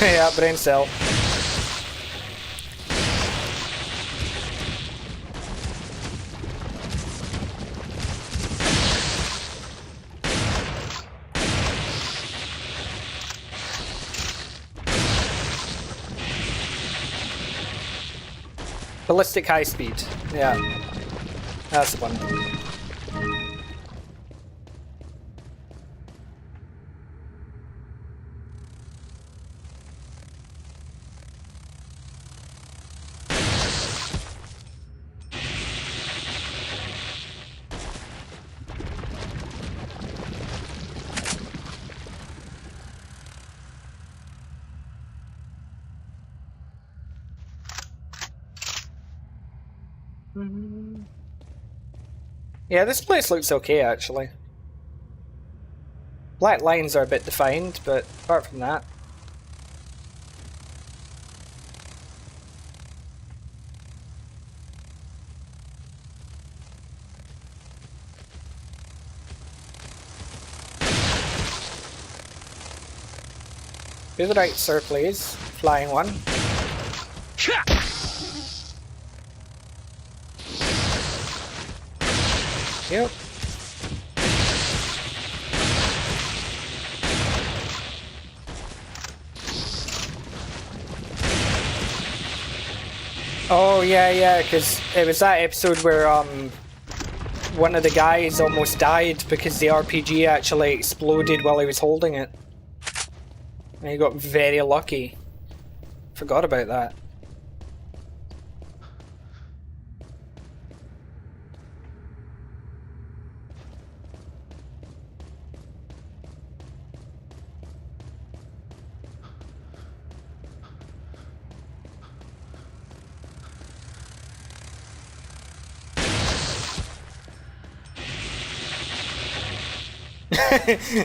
Yeah, brain cell. Ballistic high speed. Yeah. That's the one. Yeah, this place looks okay, actually. Black lines are a bit defined, but apart from that... Do the right, sir, please. Flying one. Yep. Oh, yeah, because it was that episode where one of the guys almost died because the RPG actually exploded while he was holding it. And he got very lucky. Forgot about that.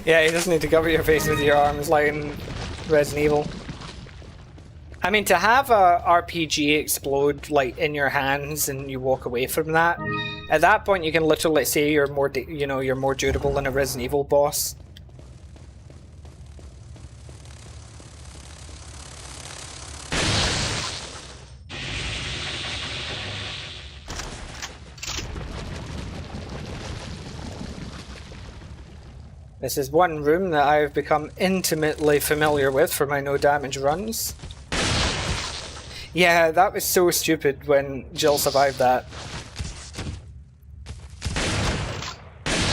Yeah, he doesn't need to cover your face with your arms like in Resident Evil. I mean, to have a RPG explode like in your hands and you walk away from that, at that point you can literally say you're more, you're more durable than a Resident Evil boss. This is one room that I've become intimately familiar with for my no damage runs. Yeah, that was so stupid when Jill survived that.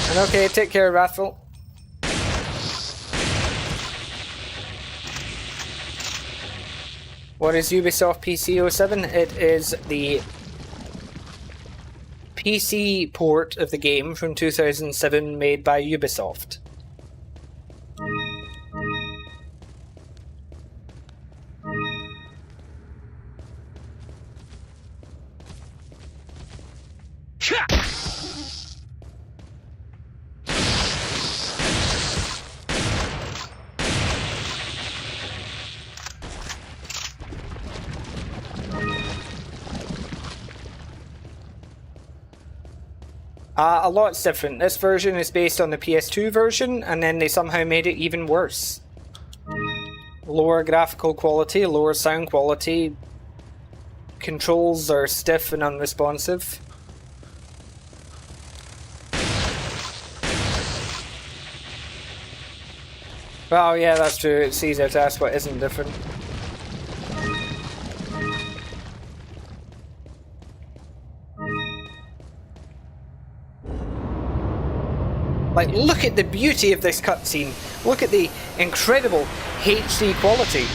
And okay, take care, Wrathful. What is Ubisoft PC07? It is the PC port of the game from 2007 made by Ubisoft. A lot's different. This version is based on the PS2 version, and then they somehow made it even worse. lower graphical quality, lower sound quality. Controls are stiff and unresponsive. Well, yeah, that's true. It's easier to ask what isn't different. Like, look at the beauty of this cutscene. Look at the incredible HD quality.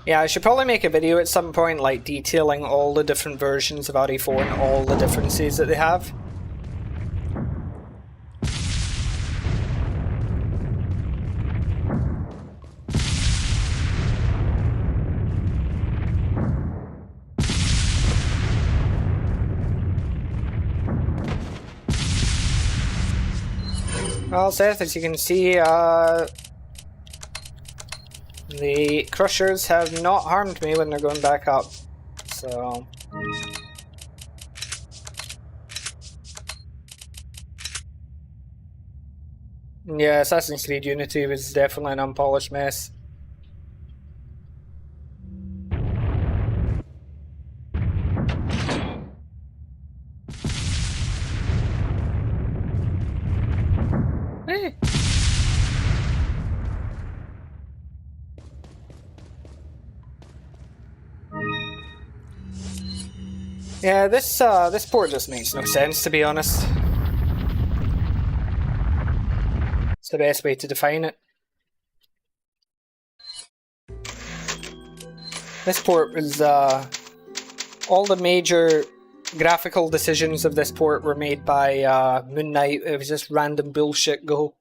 Yeah, I should probably make a video at some point, like, detailing all the different versions of RE4 and all the differences that they have. Well, Seth, as you can see, the crushers have not harmed me when they're going back up, so... Yeah, Assassin's Creed Unity was definitely an unpolished mess. Eh. Yeah, this port just makes no sense, to be honest. It's the best way to define it. This port was, all the major graphical decisions of this port were made by Moon Knight. It was just random bullshit go.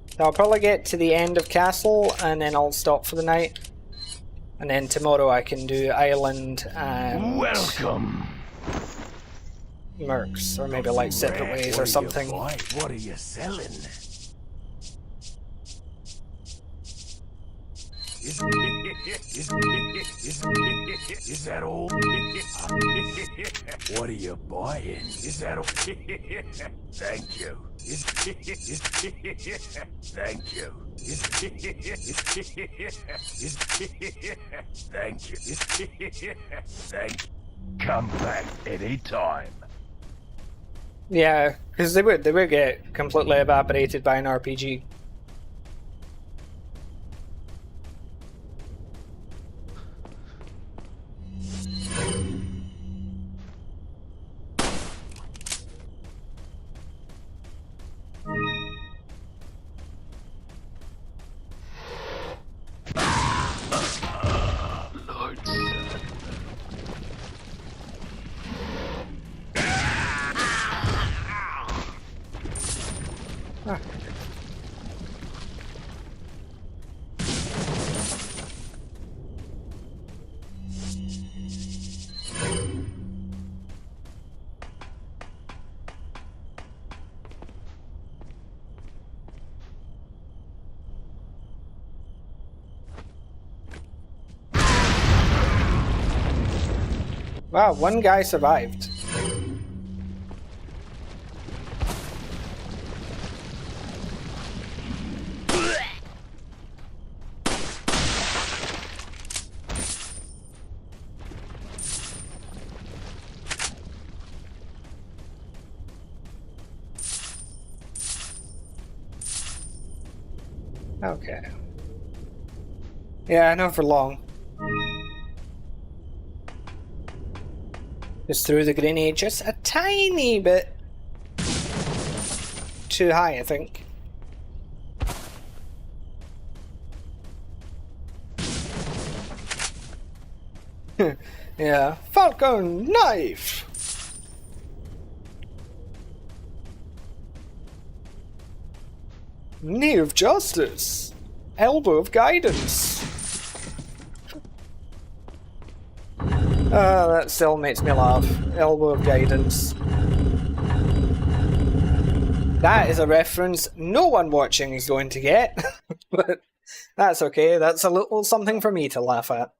So I'll probably get to the end of Castle and then I'll stop for the night. And then tomorrow I can do Island and Welcome. Mercs, or maybe like separate ways or something. What are you selling? Is that all? What are you buying? Is that all? Thank you. Thank you. Thank you. Thank you. Come back anytime. Yeah, because they would get completely evaporated by an RPG. Wow, one guy survived. Okay. Yeah, not for long. Just threw the grenade just a tiny bit too high, I think. Yeah. Falcon knife! Knee of justice! Elbow of guidance! That still makes me laugh. Elbow of guidance. That is a reference no one watching is going to get. But that's okay, that's a little something for me to laugh at.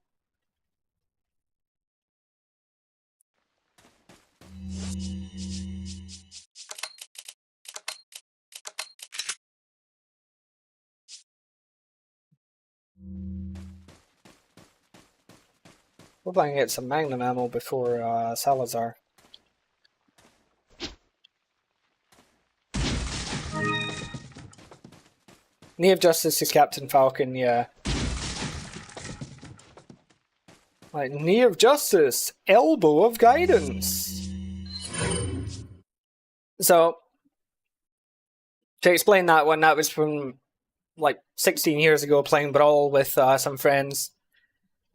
Hope I can get some magnum ammo before Salazar. Knee of Justice is Captain Falcon, yeah. Like, Knee of Justice, Elbow of Guidance. So, to explain that one, that was from like 16 years ago playing Brawl with some friends.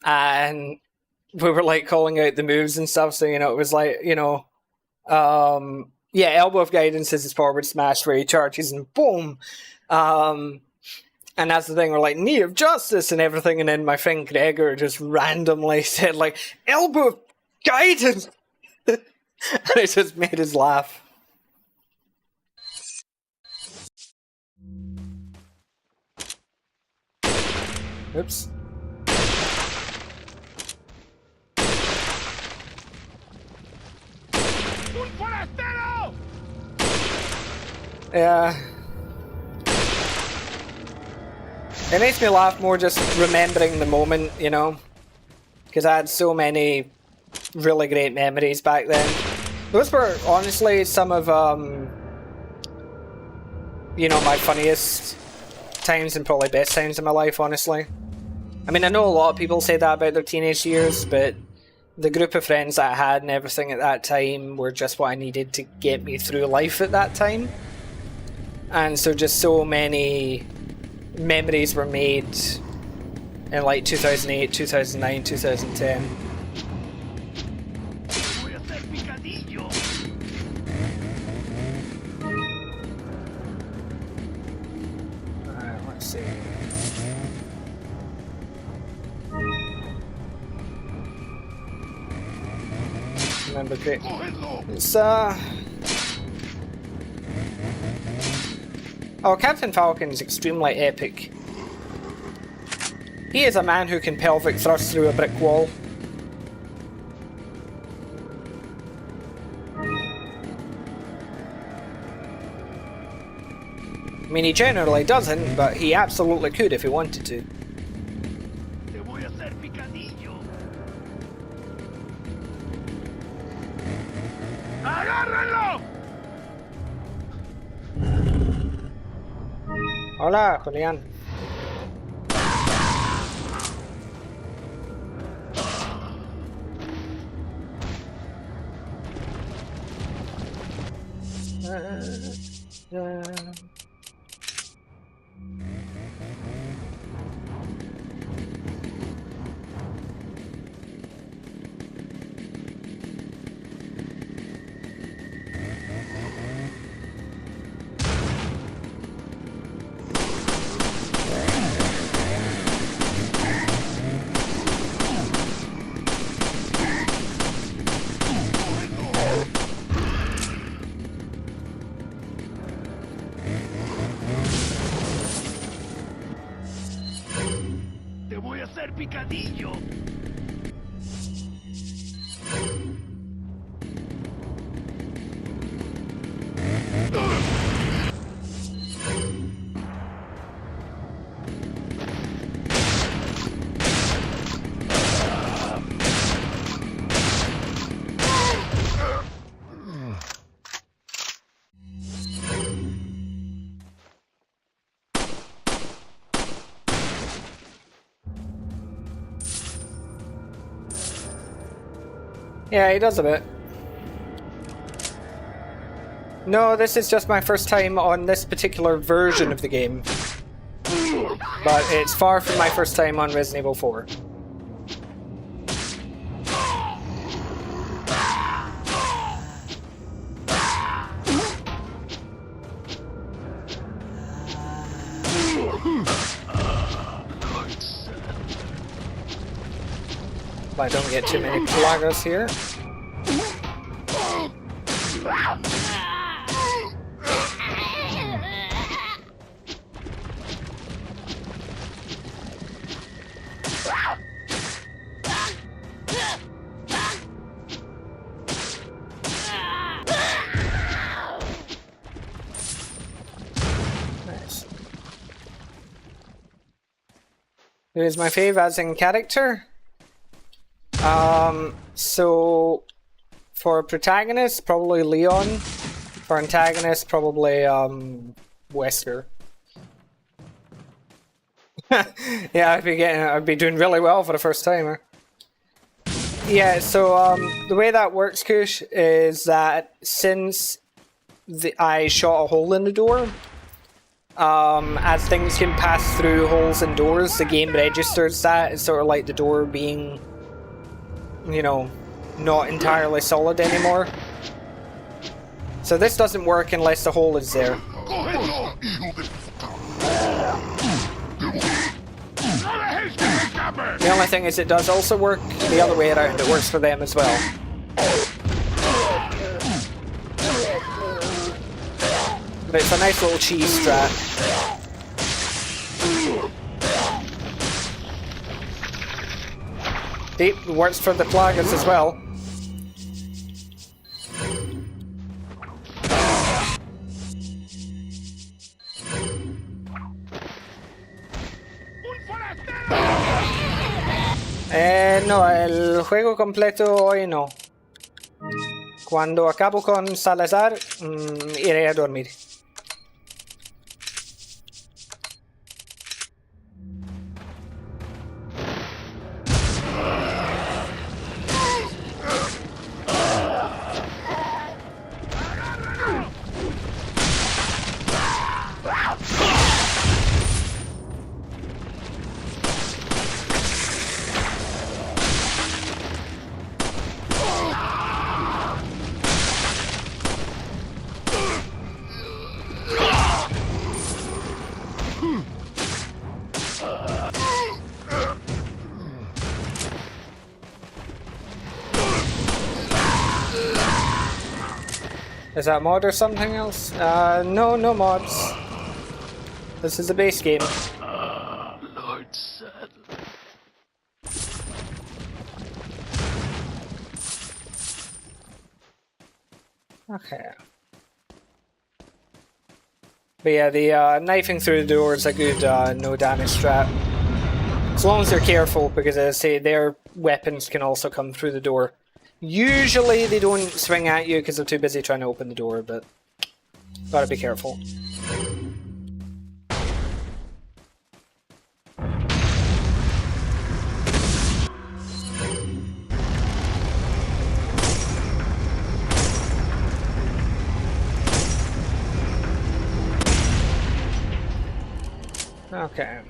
And we were like calling out the moves and stuff, so it was like, yeah, Elbow of Guidance is his forward smash where he charges and boom. And that's the thing, we're like, Knee of Justice and everything, and then my friend Gregor just randomly said, like, Elbow of Guidance! And it just made us laugh. Oops. Yeah. It makes me laugh more just remembering the moment, because I had so many really great memories back then. Those were honestly some of, my funniest times and probably best times in my life, honestly. I mean, I know a lot of people say that about their teenage years, but the group of friends that I had and everything at that time were just what I needed to get me through life at that time. And so just so many memories were made in like 2008, 2009, 2010. Alright, let's see. Remember, great. It's Oh, Captain Falcon's extremely epic. He is a man who can pelvic thrust through a brick wall. I mean, he generally doesn't, but he absolutely could if he wanted to. Hola, Julián. Yeah, he does a bit. No, this is just my first time on this particular version of the game. But it's far from my first time on Resident Evil 4. If I don't get too many plagas here. Nice. Who's my fave as in character? So for protagonist, probably Leon. For antagonist, probably Wesker. Yeah, I'd be doing really well for the first timer. Yeah, so the way that works, Kush, is that since I shot a hole in the door, as things can pass through holes in doors, the game registers that. It's sort of like the door being, you know, not entirely solid anymore. So this doesn't work unless the hole is there. The only thing is it does also work the other way around. It works for them as well. But it's a nice little cheese strat. Deep works for the plagas as well. No, el juego completo hoy no. Cuando acabo con Salazar, iré a dormir. Is that mod or something else? No, no mods. This is a base game. Lord Saddle. Okay. But yeah, the knifing through the door is a good no damage strat. As long as they're careful, because as I say, their weapons can also come through the door. Usually they don't swing at you because they're too busy trying to open the door, but gotta be careful. Okay.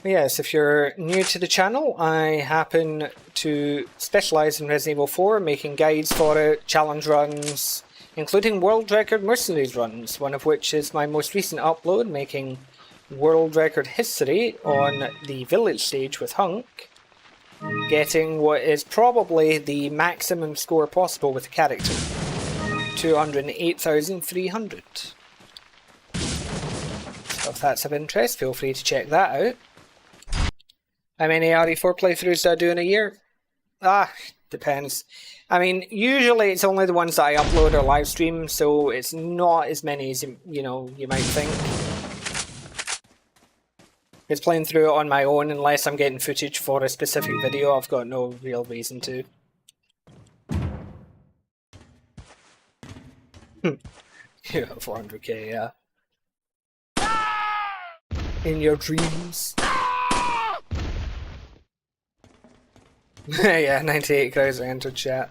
Yes, if you're new to the channel, I happen to specialise in Resident Evil 4, making guides for it, challenge runs, including world record mercenaries runs, one of which is my most recent upload, making world record history on the village stage with Hunk, getting what is probably the maximum score possible with the character, 208,300. So if that's of interest, feel free to check that out. How many RE4 playthroughs do I do in a year? Depends. I mean, usually it's only the ones that I upload or live stream, so it's not as many as you might think. It's playing through it on my own, unless I'm getting footage for a specific video. I've got no real reason to. Yeah, 400k, yeah. In your dreams. Yeah, 98 Krauser entered chat.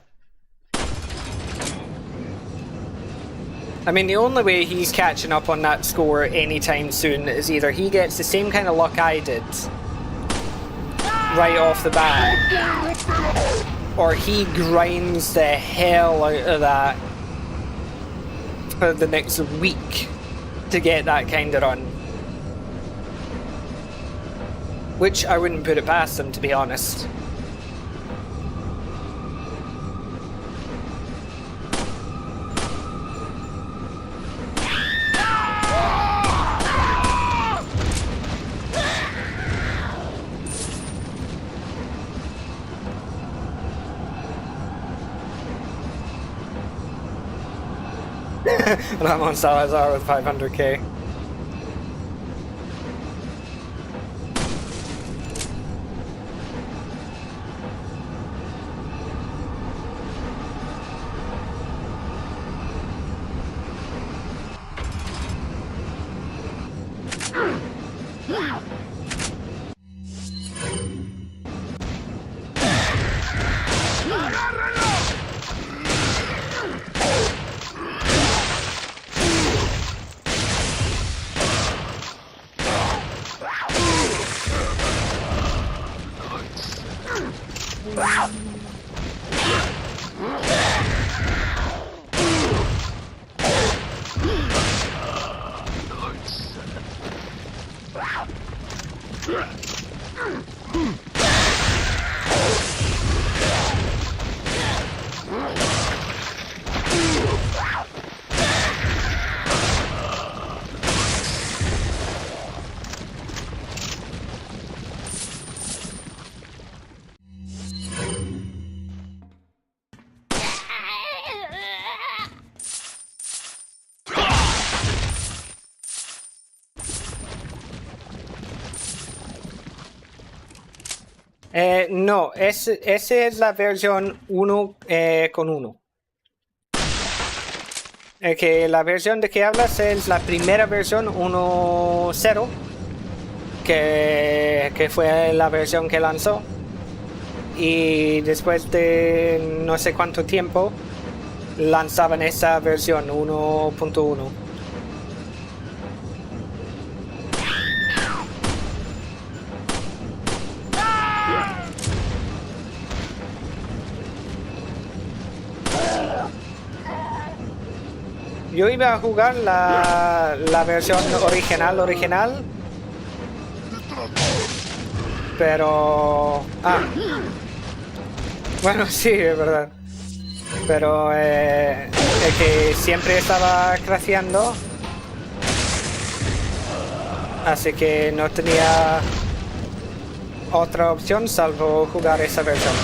I mean, the only way he's catching up on that score anytime soon is either he gets the same kind of luck I did right off the bat, or he grinds the hell out of that for the next week to get that kind of run. Which I wouldn't put it past him, to be honest. And I'm on Salazar with 500k. No, esa es la versión 1 con 1. Que la versión de que hablas es la primera versión 1.0, que fue la versión que lanzó. Y después de no sé cuánto tiempo lanzaban esa versión 1.1. Yo iba a jugar la versión original, pero... Bueno, sí, es verdad. Pero es que siempre estaba crasheando, así que no tenía otra opción salvo jugar esa versión.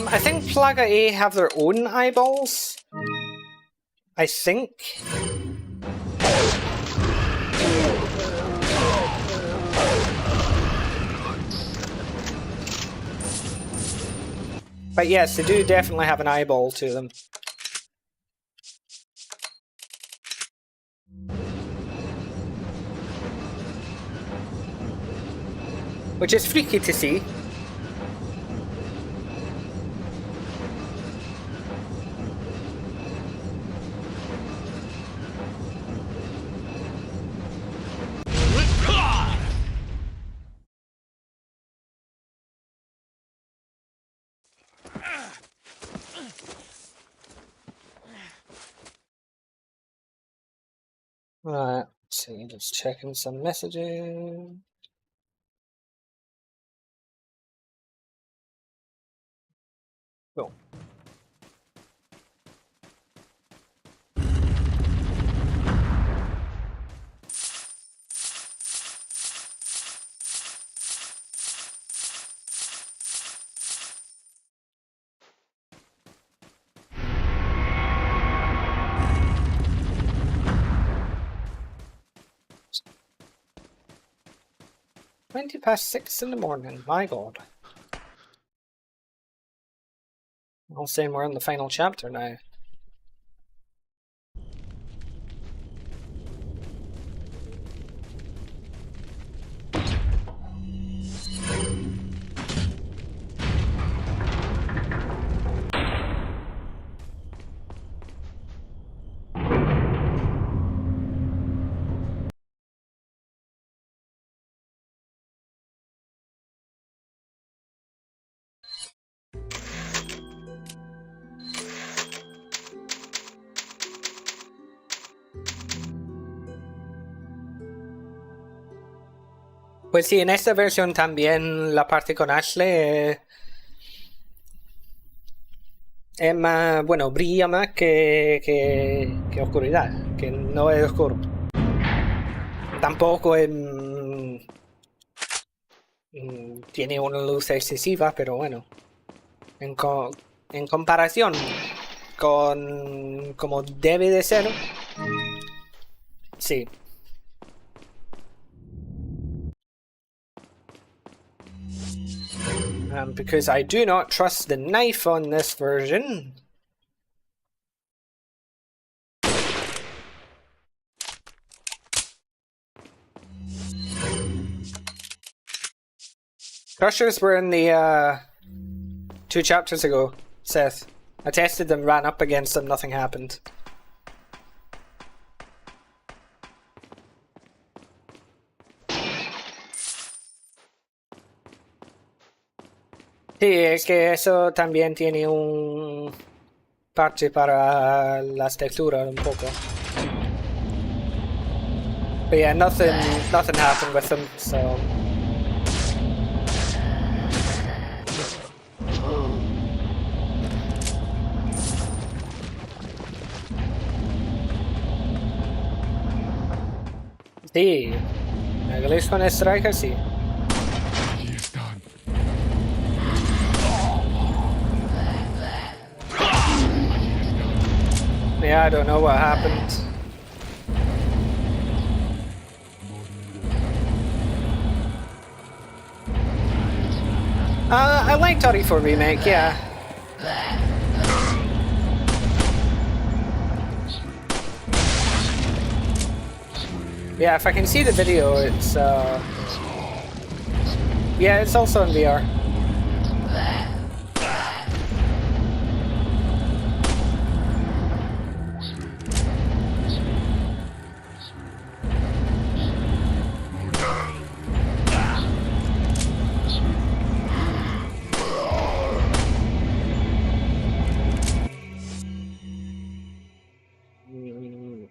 I think Plaga A have their own eyeballs. I think. But yes, they do definitely have an eyeball to them. Which is freaky to see. Right, let's see, just checking some messages. Cool. 6 in the morning, my god. All saying we're in the final chapter now. Pues sí, en esta versión también la parte con Ashley es más, bueno, brilla más que oscuridad, que no es oscuro. Tampoco es, tiene una luz excesiva, pero bueno, en comparación con como debe de ser, sí. Because I do not trust the knife on this version. Crushers were in the 2 chapters ago, Seth. I tested them, ran up against them, nothing happened. Sí, es que eso también tiene un parche para las texturas un poco. But yeah, nothing happened with them, so. Sí, el glitch con Striker, sí. He is done. Yeah, I don't know what happened. I liked 34 Remake, yeah. Yeah, if I can see the video, it's yeah, it's also in VR.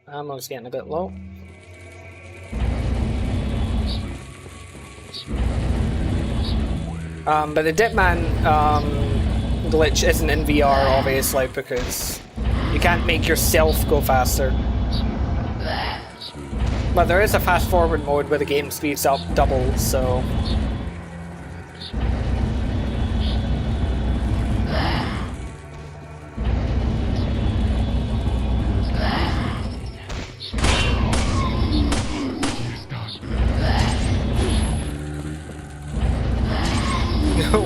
Ammo's getting a bit low. But the Dipman glitch isn't in VR, obviously, because you can't make yourself go faster. But there is a fast forward mode where the game speeds up double, so.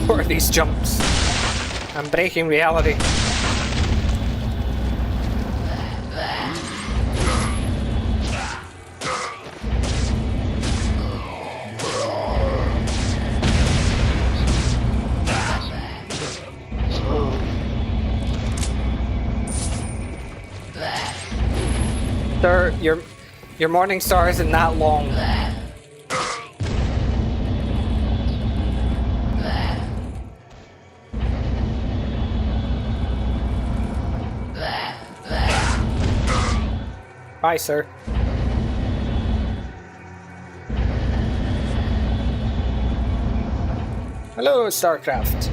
What are these jumps? I'm breaking reality. Sir, your morning star isn't that long. Bye, sir. Hello, StarCraft.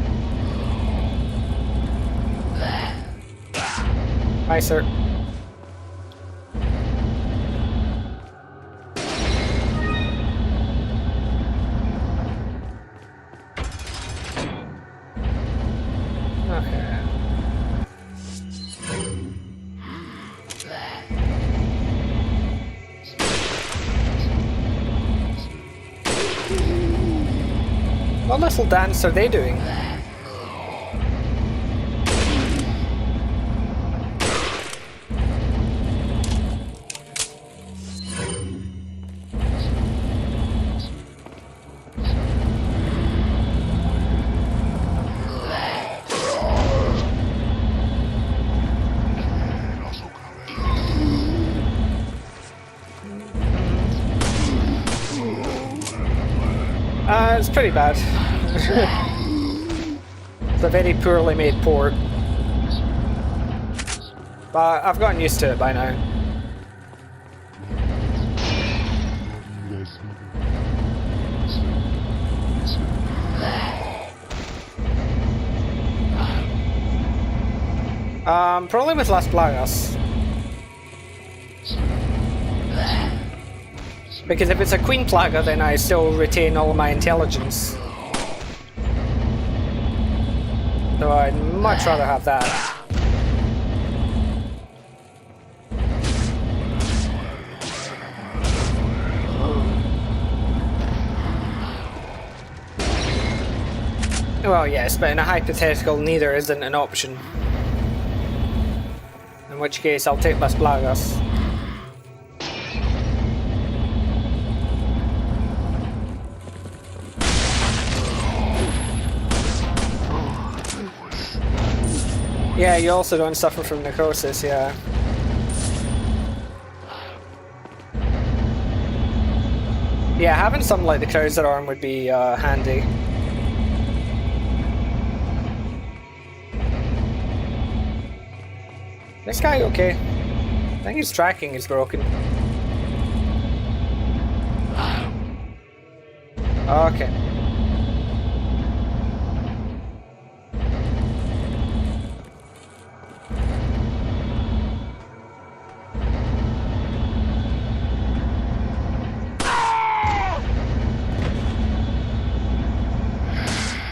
Bye, sir. Okay. What little dance are they doing? It's pretty bad. It's a very poorly made port. But I've gotten used to it by now. Probably with Las Plagas. Because if it's a Queen Plaga, then I still retain all of my intelligence. So I'd much rather have that. Well, yes, but in a hypothetical, neither isn't an option. In which case, I'll take Las Plagas. Yeah, you also don't suffer from necrosis, yeah. Yeah, having something like the Cruiser arm would be handy. This guy okay? I think his tracking is broken. Okay.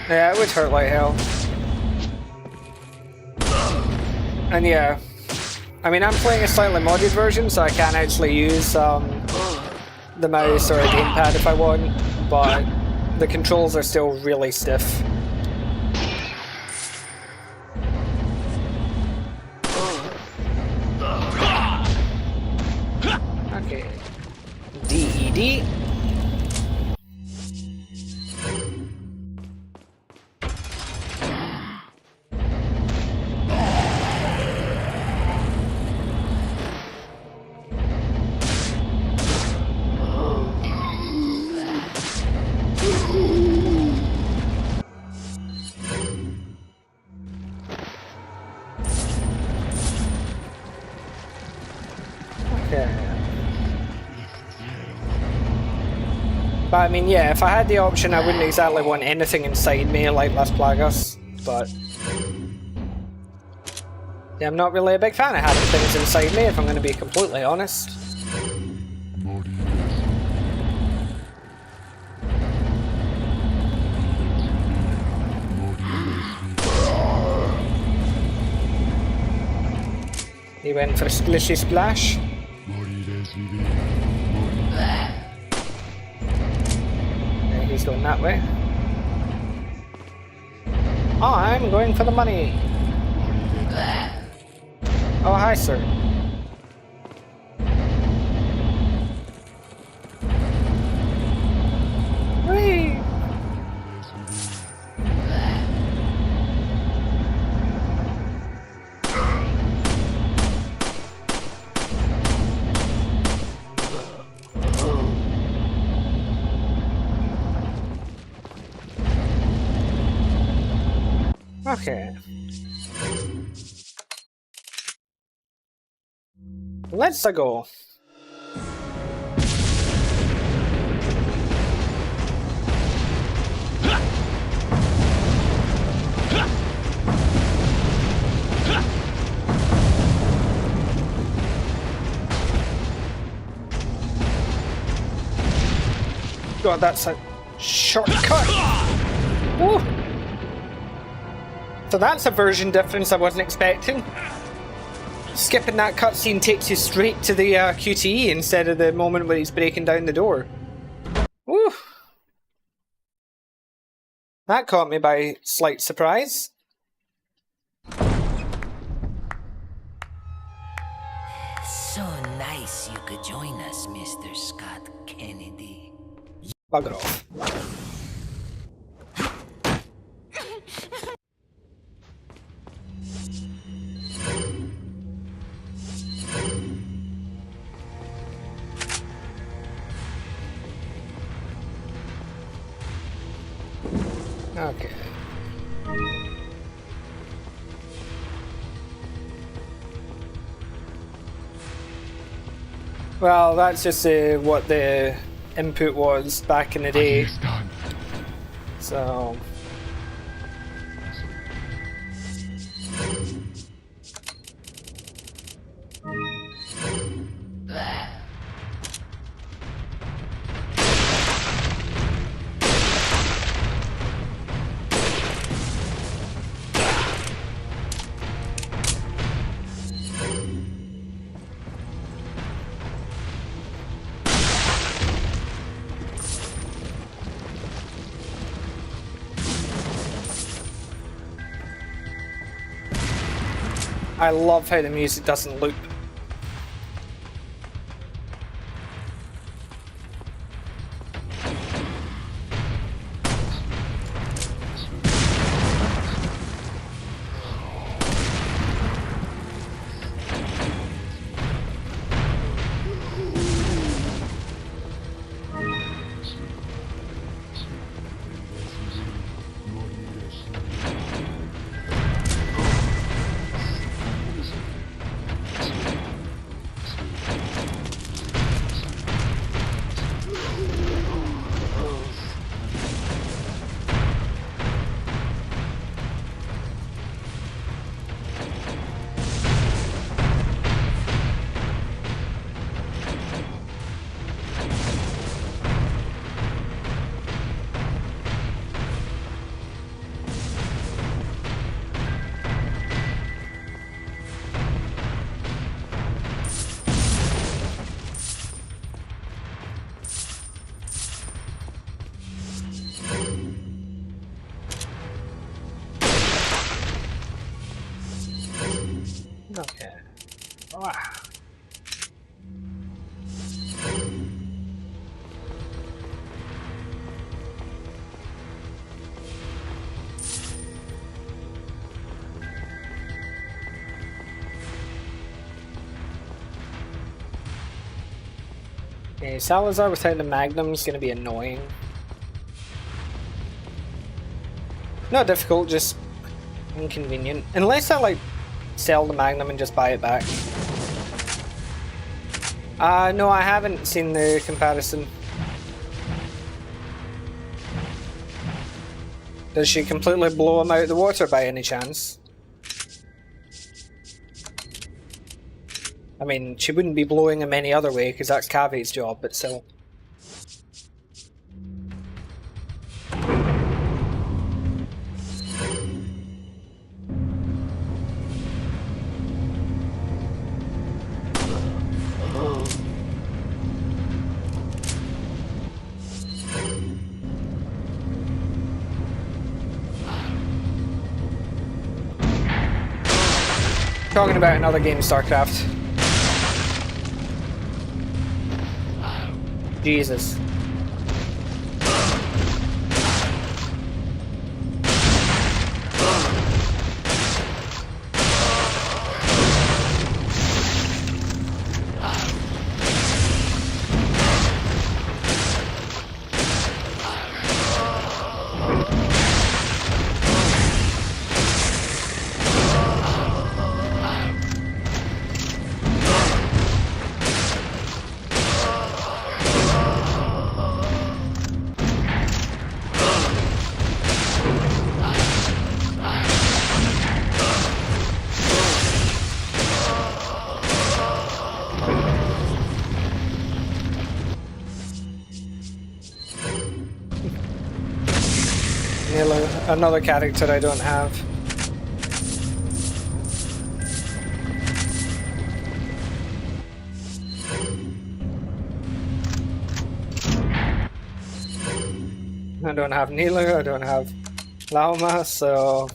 Yeah, it would hurt like hell. And yeah, I mean, I'm playing a slightly modded version, so I can't actually use the mouse or a gamepad if I want, but the controls are still really stiff. Okay. DED. But I mean, yeah, if I had the option, I wouldn't exactly want anything inside me like Las Plagas, but... yeah, I'm not really a big fan of having things inside me, if I'm going to be completely honest. He went for a splishy splash. He's going that way. I'm going for the money. Oh, hi, sir. Whee! Okay. Let's go. God, that's a shortcut. Ooh. So that's a version difference I wasn't expecting. Skipping that cutscene takes you straight to the QTE instead of the moment where he's breaking down the door. Woo! That caught me by slight surprise. So nice you could join us, Mr. Scott Kennedy. Bugger off. Okay. Well, that's just what the input was back in the day. It's done. So I love how the music doesn't loop. Okay. Ah. Okay, Salazar without the Magnum is going to be annoying. Not difficult, just inconvenient. Unless I like sell the Magnum and just buy it back. No, I haven't seen the comparison. Does she completely blow him out of the water by any chance? I mean, she wouldn't be blowing him any other way because that's Cave's job, but still. Talking about another game, StarCraft. Jesus. Another character I don't have. I don't have Nilo, I don't have llama, so...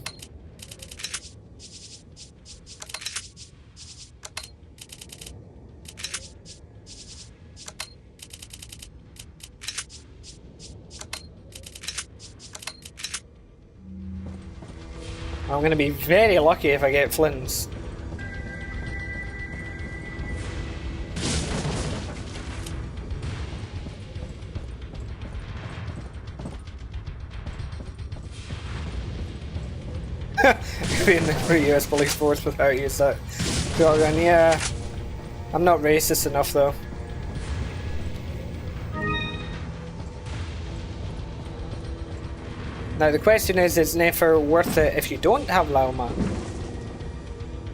I'm gonna be very lucky if I get Flynn's. Being the free US police force without use that shotgun, yeah. I'm not racist enough though. Now the question is it never worth it if you don't have Lauma?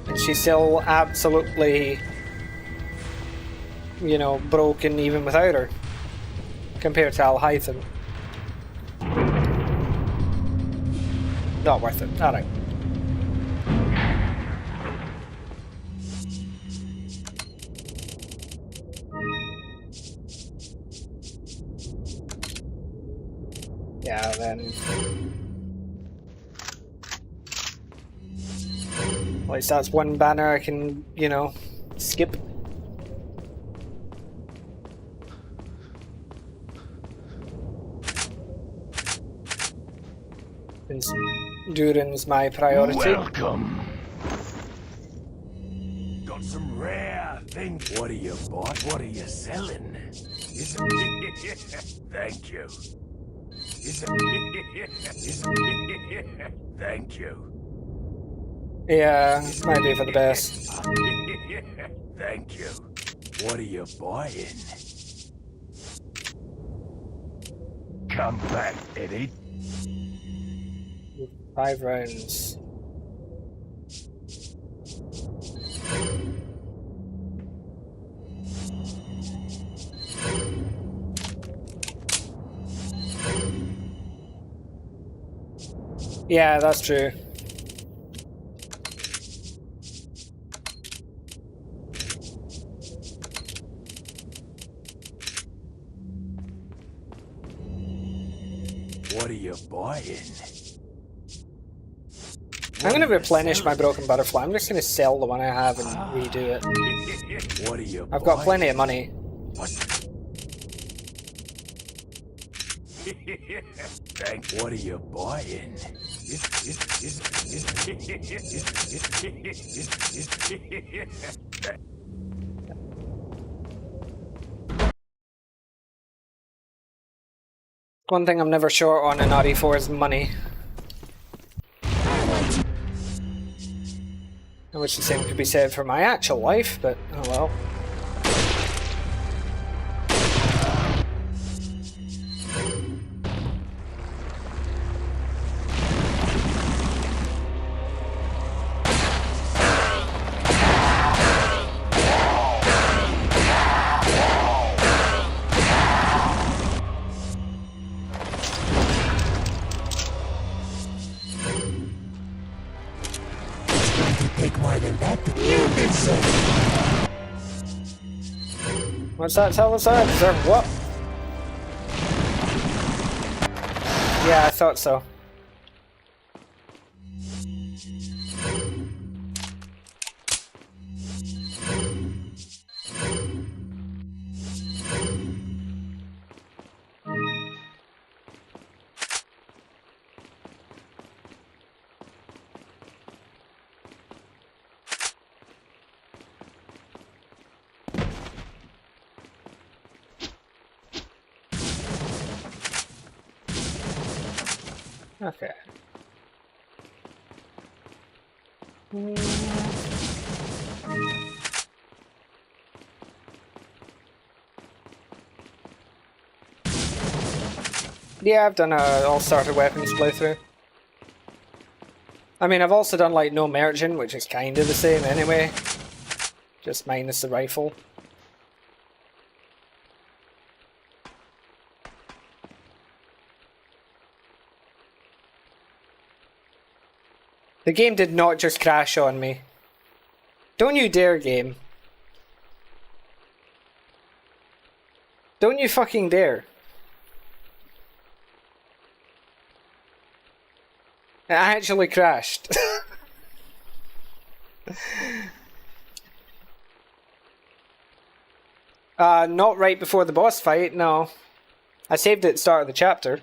And she's still absolutely, you know, broken even without her. Compared to Alhaitham. Not worth it. Alright. Yeah, then... At least that's one banner I can, you know, skip. Since Durin's my priority. Welcome. Got some rare things. What are you bought? What are you selling? Is it... Thank you. Is it... Thank you. Yeah, might be for the best. Thank you. What are you buying? Come back, Eddie. 5 rounds. Yeah, that's true. What are you buying? I'm gonna replenish my broken butterfly. I'm just gonna sell the one I have and redo it. What are you I've got plenty of money. Thank. What are you buying? One thing I'm never short on in RE4 is money. I wish the same could be said for my actual life, but oh well. What's that, Salazar? Deserve what? Yeah, I thought so. Okay. Yeah, I've done a all-starter weapons playthrough. I mean, I've also done like no merchant, which is kind of the same anyway. Just minus the rifle. The game did not just crash on me. Don't you dare, game. Don't you fucking dare. actually crashed. Not right before the boss fight, no. I saved it at the start of the chapter.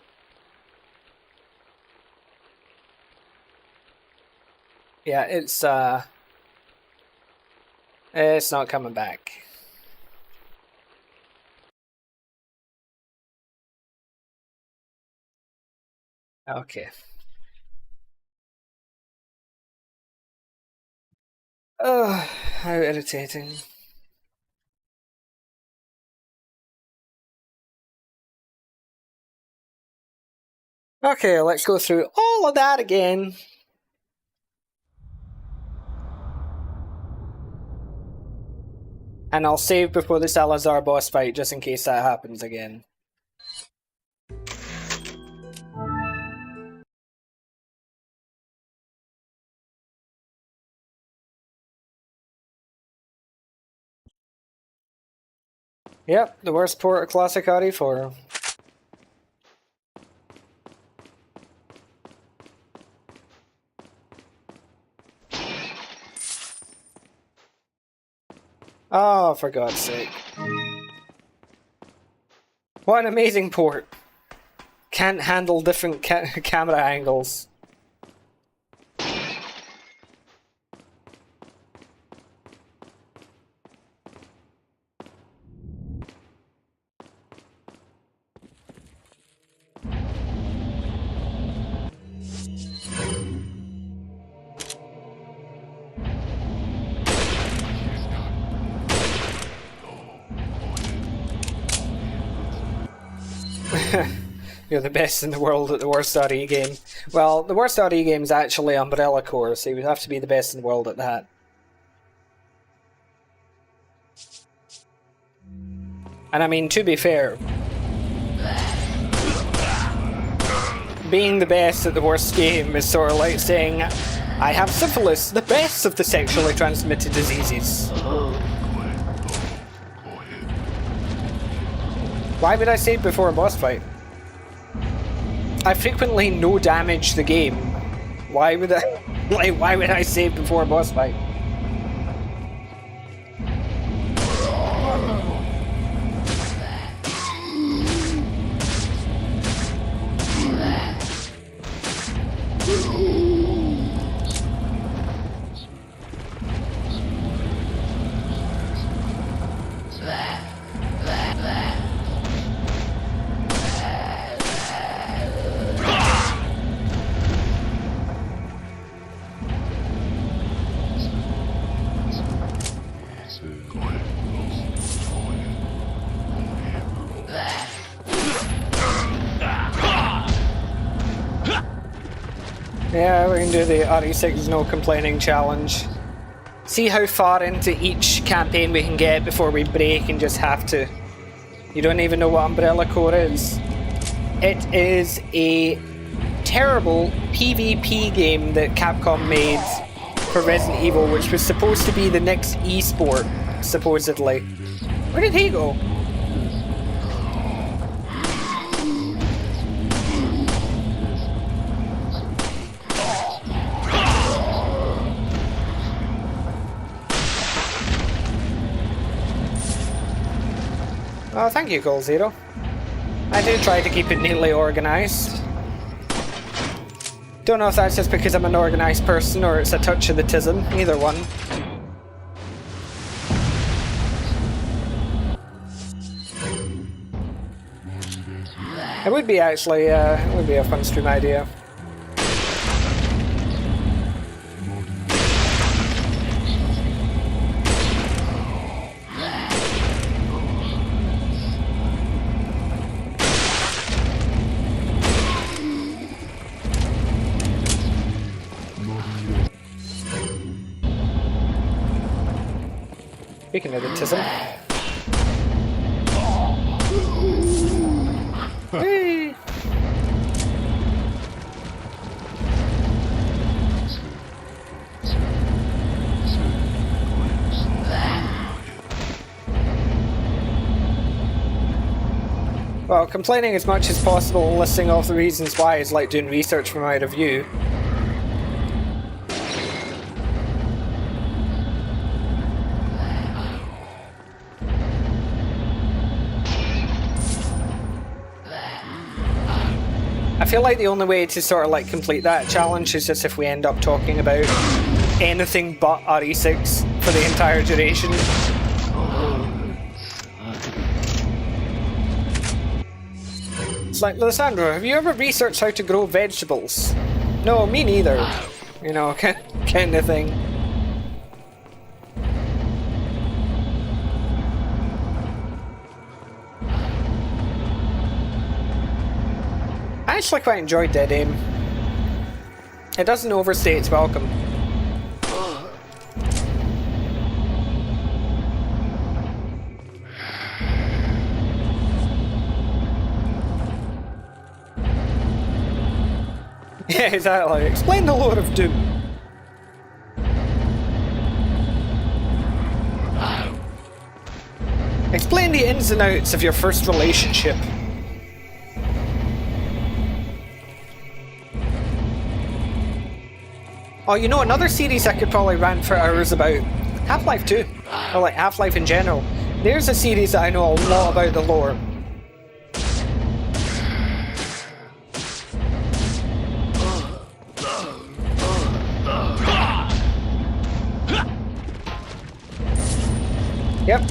Yeah, it's not coming back. Okay. Oh, how irritating. Okay, let's go through all of that again. And I'll save before the Salazar boss fight, just in case that happens again. Yep, the worst port of Classic RE4. Oh, for God's sake. What an amazing port. Can't handle different camera angles. You're the best in the world at the worst RE game. Well, the worst RE game is actually Umbrella Corps, so you would have to be the best in the world at that. And I mean, to be fair, being the best at the worst game is sort of like saying, I have syphilis, the best of the sexually transmitted diseases. Why would I save before a boss fight? I frequently no damage the game. Why would I why would I save before a boss fight? Yeah, we can do the RE6 no complaining challenge. See how far into each campaign we can get before we break and just have to. You don't even know what Umbrella Corps is. It is a terrible PvP game that Capcom made for Resident Evil, which was supposed to be the next esport, supposedly. Where did he go? Oh, thank you, Goal Zero. I do try to keep it neatly organised. Don't know if that's just because I'm an organised person or it's a touch of the tism, either one. It would be actually, it would be a fun stream idea. Speaking of the tism. Hey. Well, complaining as much as possible and listing off the reasons why is like doing research for my review. feel like the only way to sort of like complete that challenge is just if we end up talking about anything but RE6 for the entire duration. It's like, Lissandro, have you ever researched how to grow vegetables? No, me neither. You know, kind of thing. I actually quite enjoyed Dead Aim. It doesn't overstay its welcome. Yeah, exactly. Explain the lore of Doom. Explain the ins and outs of your first relationship. Oh, you know, another series I could probably rant for hours about. Half-Life 2. Or like Half-Life in general. There's a series that I know a lot about the lore. Yep.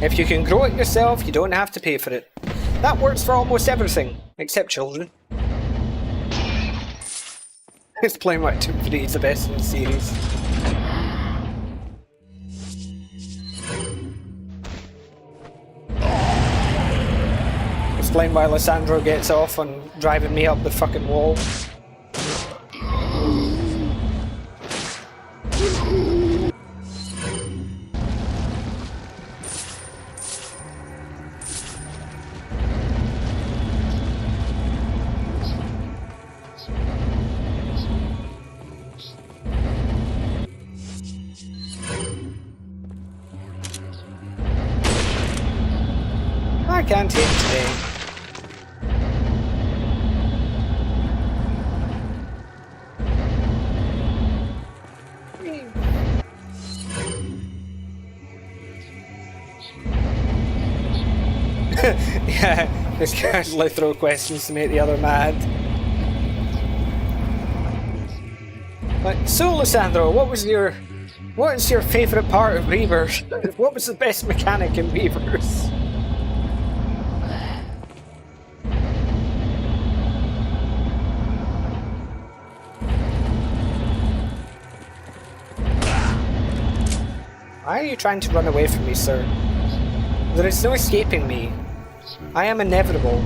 If you can grow it yourself, you don't have to pay for it. That works for almost everything, except children. Explain why Tomb 3 is the best in the series. Explain why Lissandro gets off on driving me up the fucking wall. I can't take today. Yeah, this casually throw questions to make the other mad. Like, so Lissandro, what is your favourite part of Reavers? What was the best mechanic in Reavers? Why are you trying to run away from me, sir? There is no escaping me. I am inevitable.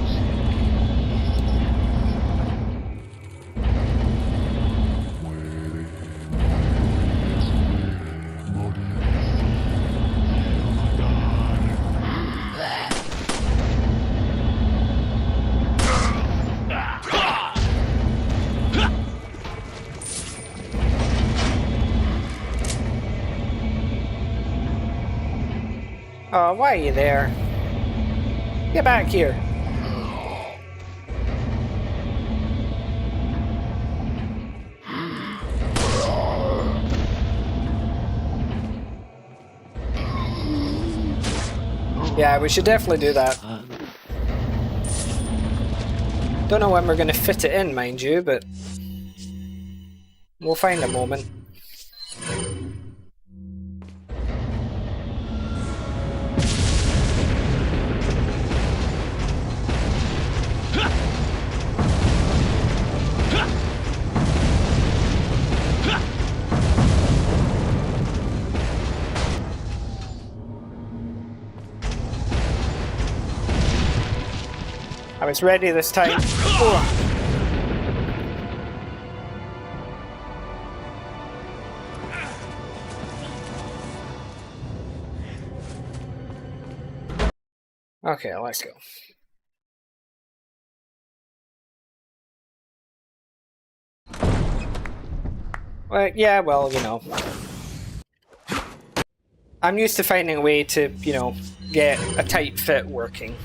Oh, why are you there? Get back here. Yeah, we should definitely do that. Don't know when we're going to fit it in, mind you, but we'll find a moment. I was ready this time. Okay, let's go. Well, yeah, well, you know. I'm used to finding a way to, you know, get a tight fit working.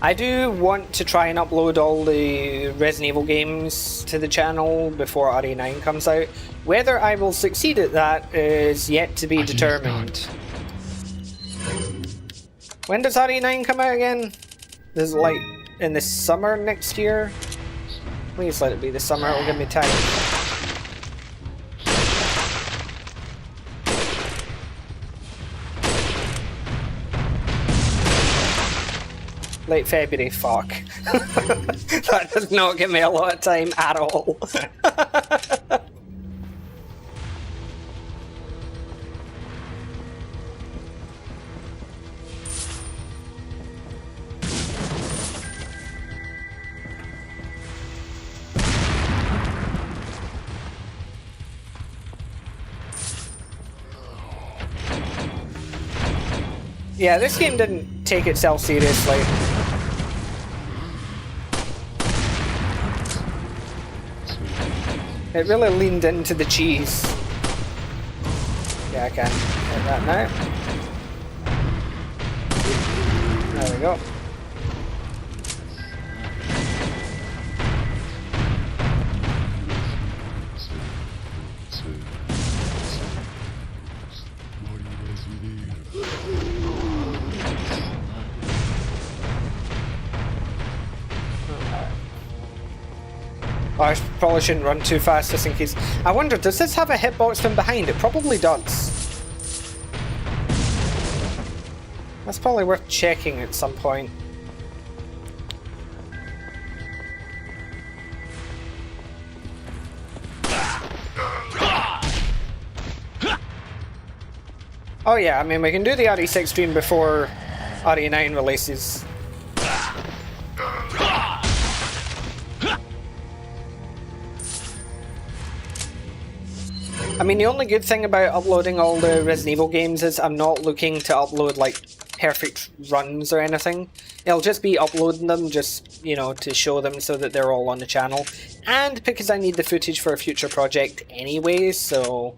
I do want to try and upload all the Resident Evil games to the channel before RE9 comes out. Whether I will succeed at that is yet to be determined. When does RE9 come out again? Is it like in the summer next year? Please let it be the summer, it'll give me time. Late February, fuck. That does not give me a lot of time at all. Yeah, this game didn't take itself seriously. It really leaned into the cheese. Yeah, I can get that now. There we go. Oh, I probably shouldn't run too fast just in case. I wonder, does this have a hitbox from behind? It probably does. That's probably worth checking at some point. Oh yeah, I mean we can do the RE6 stream before RE9 releases. I mean, the only good thing about uploading all the Resident Evil games is I'm not looking to upload, like, perfect runs or anything. It'll just be uploading them just, you know, to show them so that they're all on the channel. And because I need the footage for a future project anyway, so...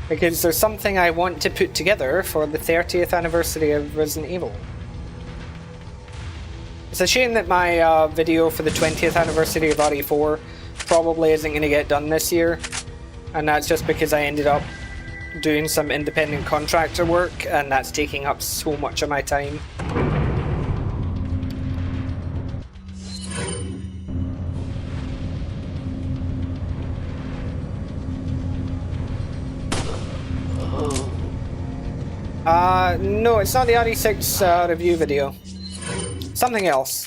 Because there's something I want to put together for the 30th anniversary of Resident Evil. It's a shame that my video for the 20th anniversary of RE4 probably isn't going to get done this year. And that's just because I ended up doing some independent contractor work and that's taking up so much of my time. No, it's not the RE6 review video. Something else.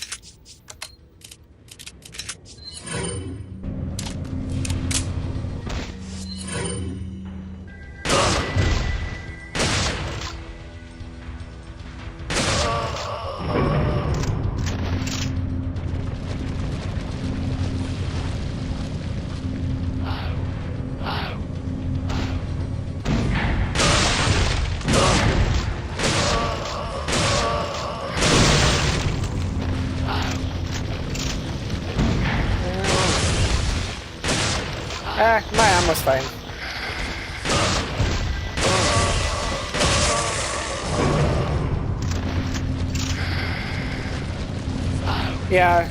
My ammo's fine. Yeah,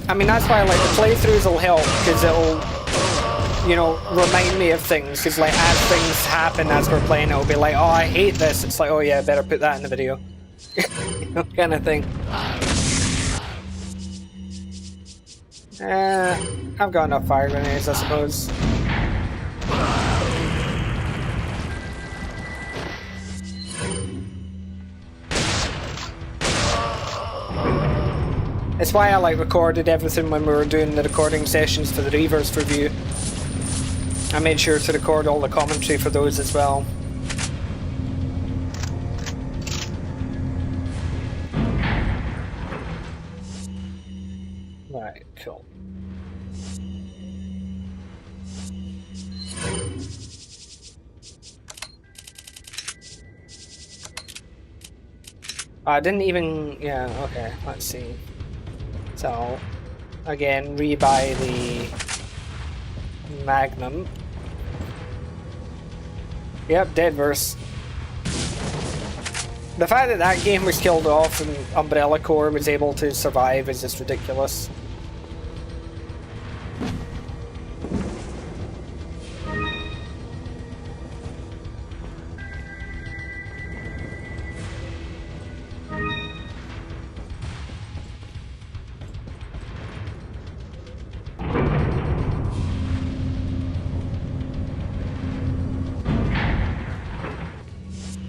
I mean that's why like the playthroughs will help because it'll, you know, remind me of things. Because like as things happen as we're playing, it'll be like, oh, I hate this. It's like, oh yeah, better put that in the video, you know, kind of thing. I've got enough fire grenades, I suppose. It's why I like recorded everything when we were doing the recording sessions for the Reavers review. I made sure to record all the commentary for those as well. Right, cool. I didn't even... yeah, okay, let's see. So, again, rebuy the Magnum. Yep, Deadverse. The fact that that game was killed off and Umbrella Corps was able to survive is just ridiculous.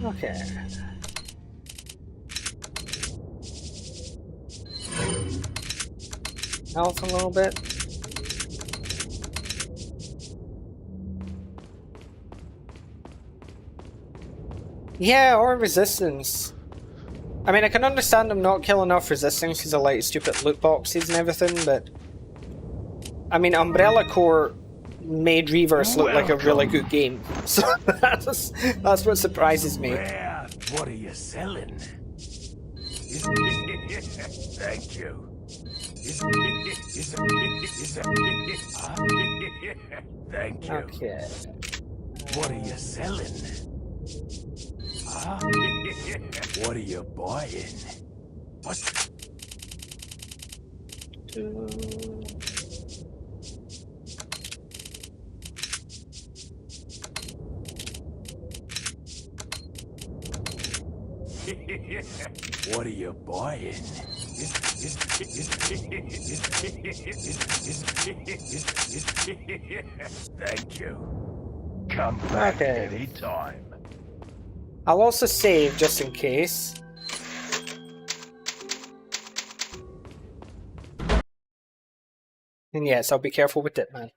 Okay. Health a little bit. Yeah, or resistance. I mean, I can understand them not killing off resistance because of like stupid loot boxes and everything, but I mean, Umbrella Corps made Reverse look like a really good game, so that's what surprises me. Rare, what are you selling? Thank you. Thank you. Okay. What are you selling? Huh? What are you buying? What? What are you buying? Thank you. Come back Okay. anytime. I'll also save just in case. And yes, I'll be careful with it, man.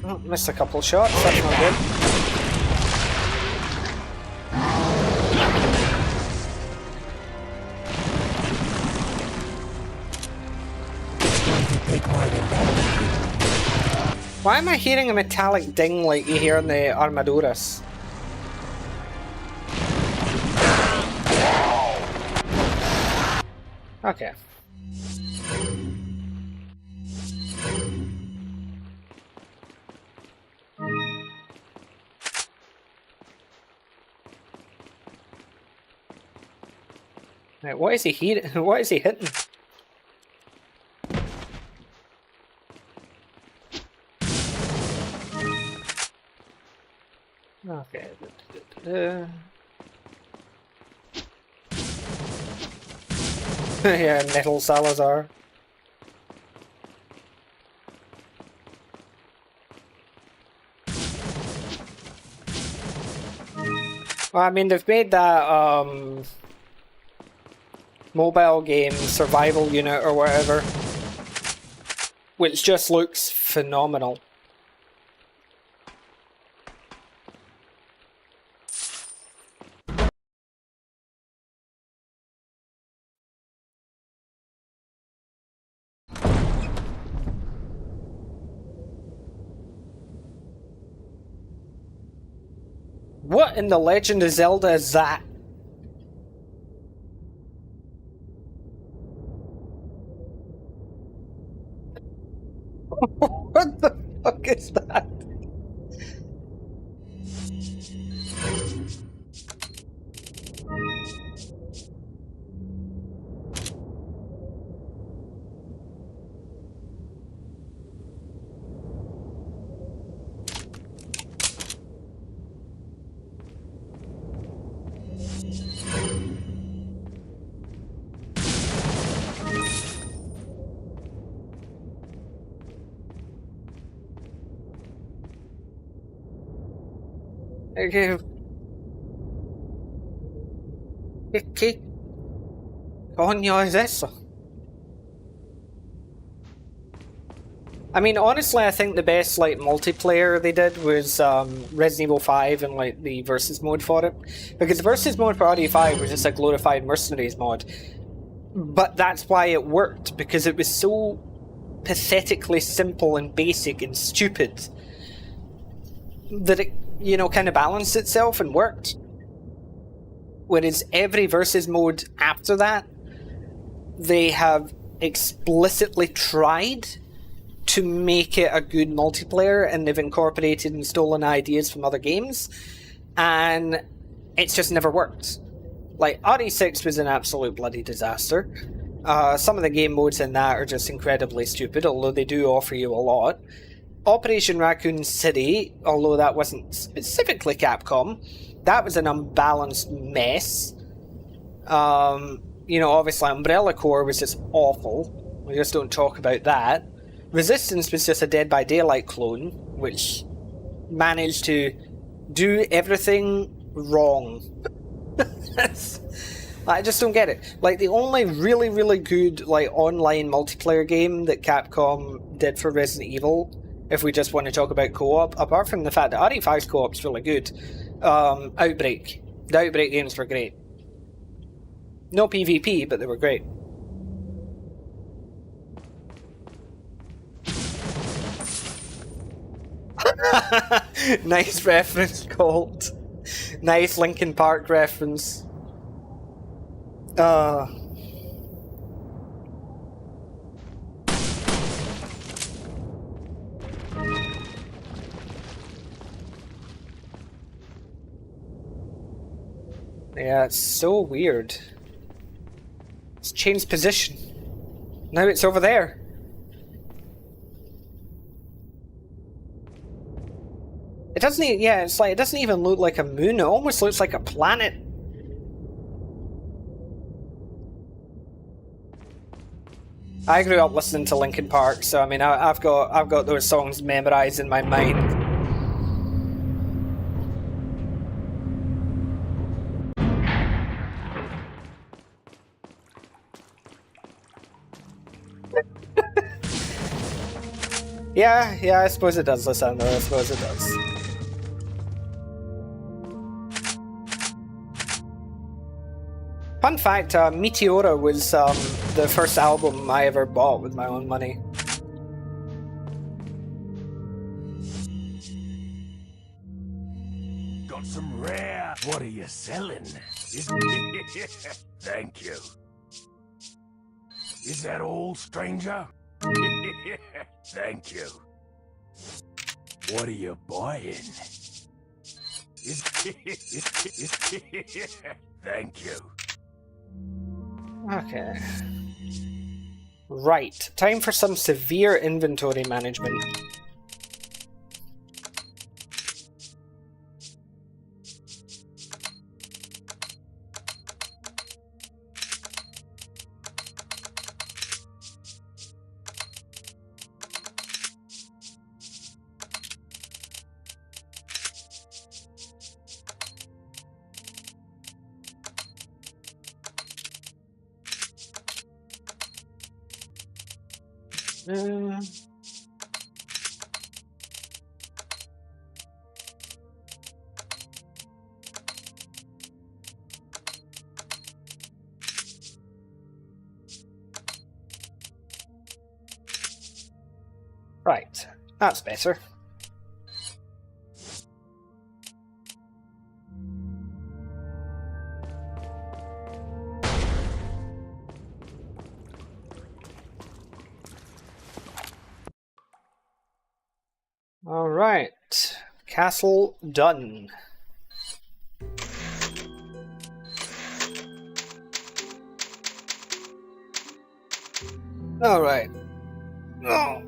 Oh, missed a couple shots, that's not good. Why am I hearing a metallic ding like you hear in the Armaduras? Okay. Right, what is he hitting? What is he hitting? Okay. Yeah, Metal Salazar. Well, I mean, they've made that mobile game survival unit or whatever, which just looks phenomenal. What in the Legend of Zelda is that? What the fuck is that? ¿Qué coño es eso? I mean, honestly, I think the best like multiplayer they did was Resident Evil 5 and like the versus mode for it, because the versus mode for RE5 was just a glorified mercenaries mod. But that's why it worked, because it was so pathetically simple and basic and stupid that it, you know, kind of balanced itself and worked. Whereas every versus mode after that, they have explicitly tried to make it a good multiplayer, and they've incorporated and stolen ideas from other games, and it's just never worked. Like, RE6 was an absolute bloody disaster. Some of the game modes in that are just incredibly stupid, although they do offer you a lot. Operation Raccoon City, although that wasn't specifically Capcom, that was an unbalanced mess. You know, obviously Umbrella Corps was just awful. We just don't talk about that. Resistance was just a Dead by Daylight clone, which managed to do everything wrong. I just don't get it. Like, the only really, really good like online multiplayer game that Capcom did for Resident Evil, if we just want to talk about co-op, apart from the fact that RE5's co-op's really good, Outbreak. The Outbreak games were great. No PvP, but they were great. Nice reference, Colt. Nice Linkin Park reference. Yeah, it's so weird. It's changed position. Now it's over there. It doesn't even, yeah, it's like, it doesn't even look like a moon, it almost looks like a planet. I grew up listening to Linkin Park, so I mean, I've got those songs memorized in my mind. Yeah, I suppose it does, Lysandro, I suppose it does. Fun fact, Meteora was the first album I ever bought with my own money. Got some rare. What are you selling? Thank you. Is that all, stranger? Thank you. What are you buying? Thank you. Okay. Right, time for some severe inventory management. Right, that's better. Alright, castle done. Alright. Oh.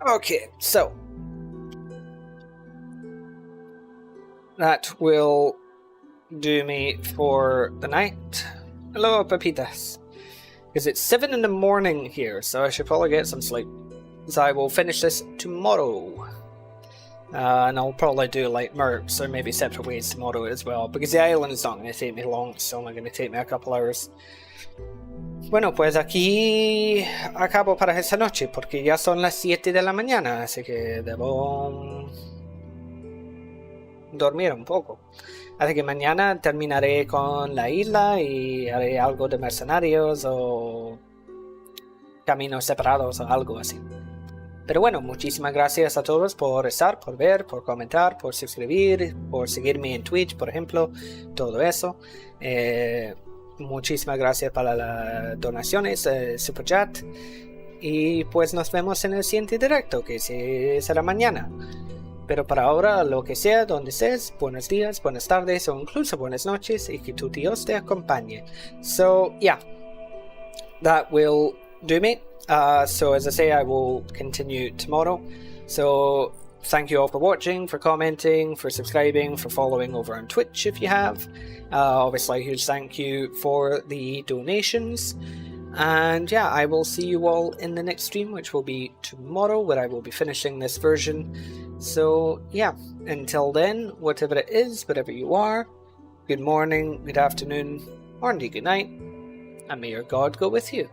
Okay, so that will do me for the night. Hello, Pepitas. Because it's 7 in the morning here, so I should probably get some sleep. So I will finish this tomorrow. And I'll probably do like mercs or maybe separate ways tomorrow as well, because the island is not going to take me long, it's only going to take me a couple hours. Bueno, pues aquí acabo para esta noche, porque ya son las 7 de la mañana, así que debo dormir un poco. Así que mañana terminaré con la isla y haré algo de mercenarios o caminos separados o algo así. Pero bueno, muchísimas gracias a todos por estar, por ver, por comentar, por suscribir, por seguirme en Twitch, por ejemplo, todo eso. Muchísimas gracias para las donaciones, super chat. Y pues nos vemos en el siguiente directo, que será mañana. Pero para ahora, lo que sea, donde estés, buenos días, buenas tardes o incluso buenas noches, y que tu Dios te acompañe. So, yeah, that will do me. So as I say, I will continue tomorrow. So thank you all for watching, for commenting, for subscribing, for following over on Twitch if you have. Obviously, a huge thank you for the donations. And yeah, I will see you all in the next stream, which will be tomorrow, where I will be finishing this version. So yeah, until then, whatever it is, wherever you are, good morning, good afternoon, or indeed good night, and may your God go with you.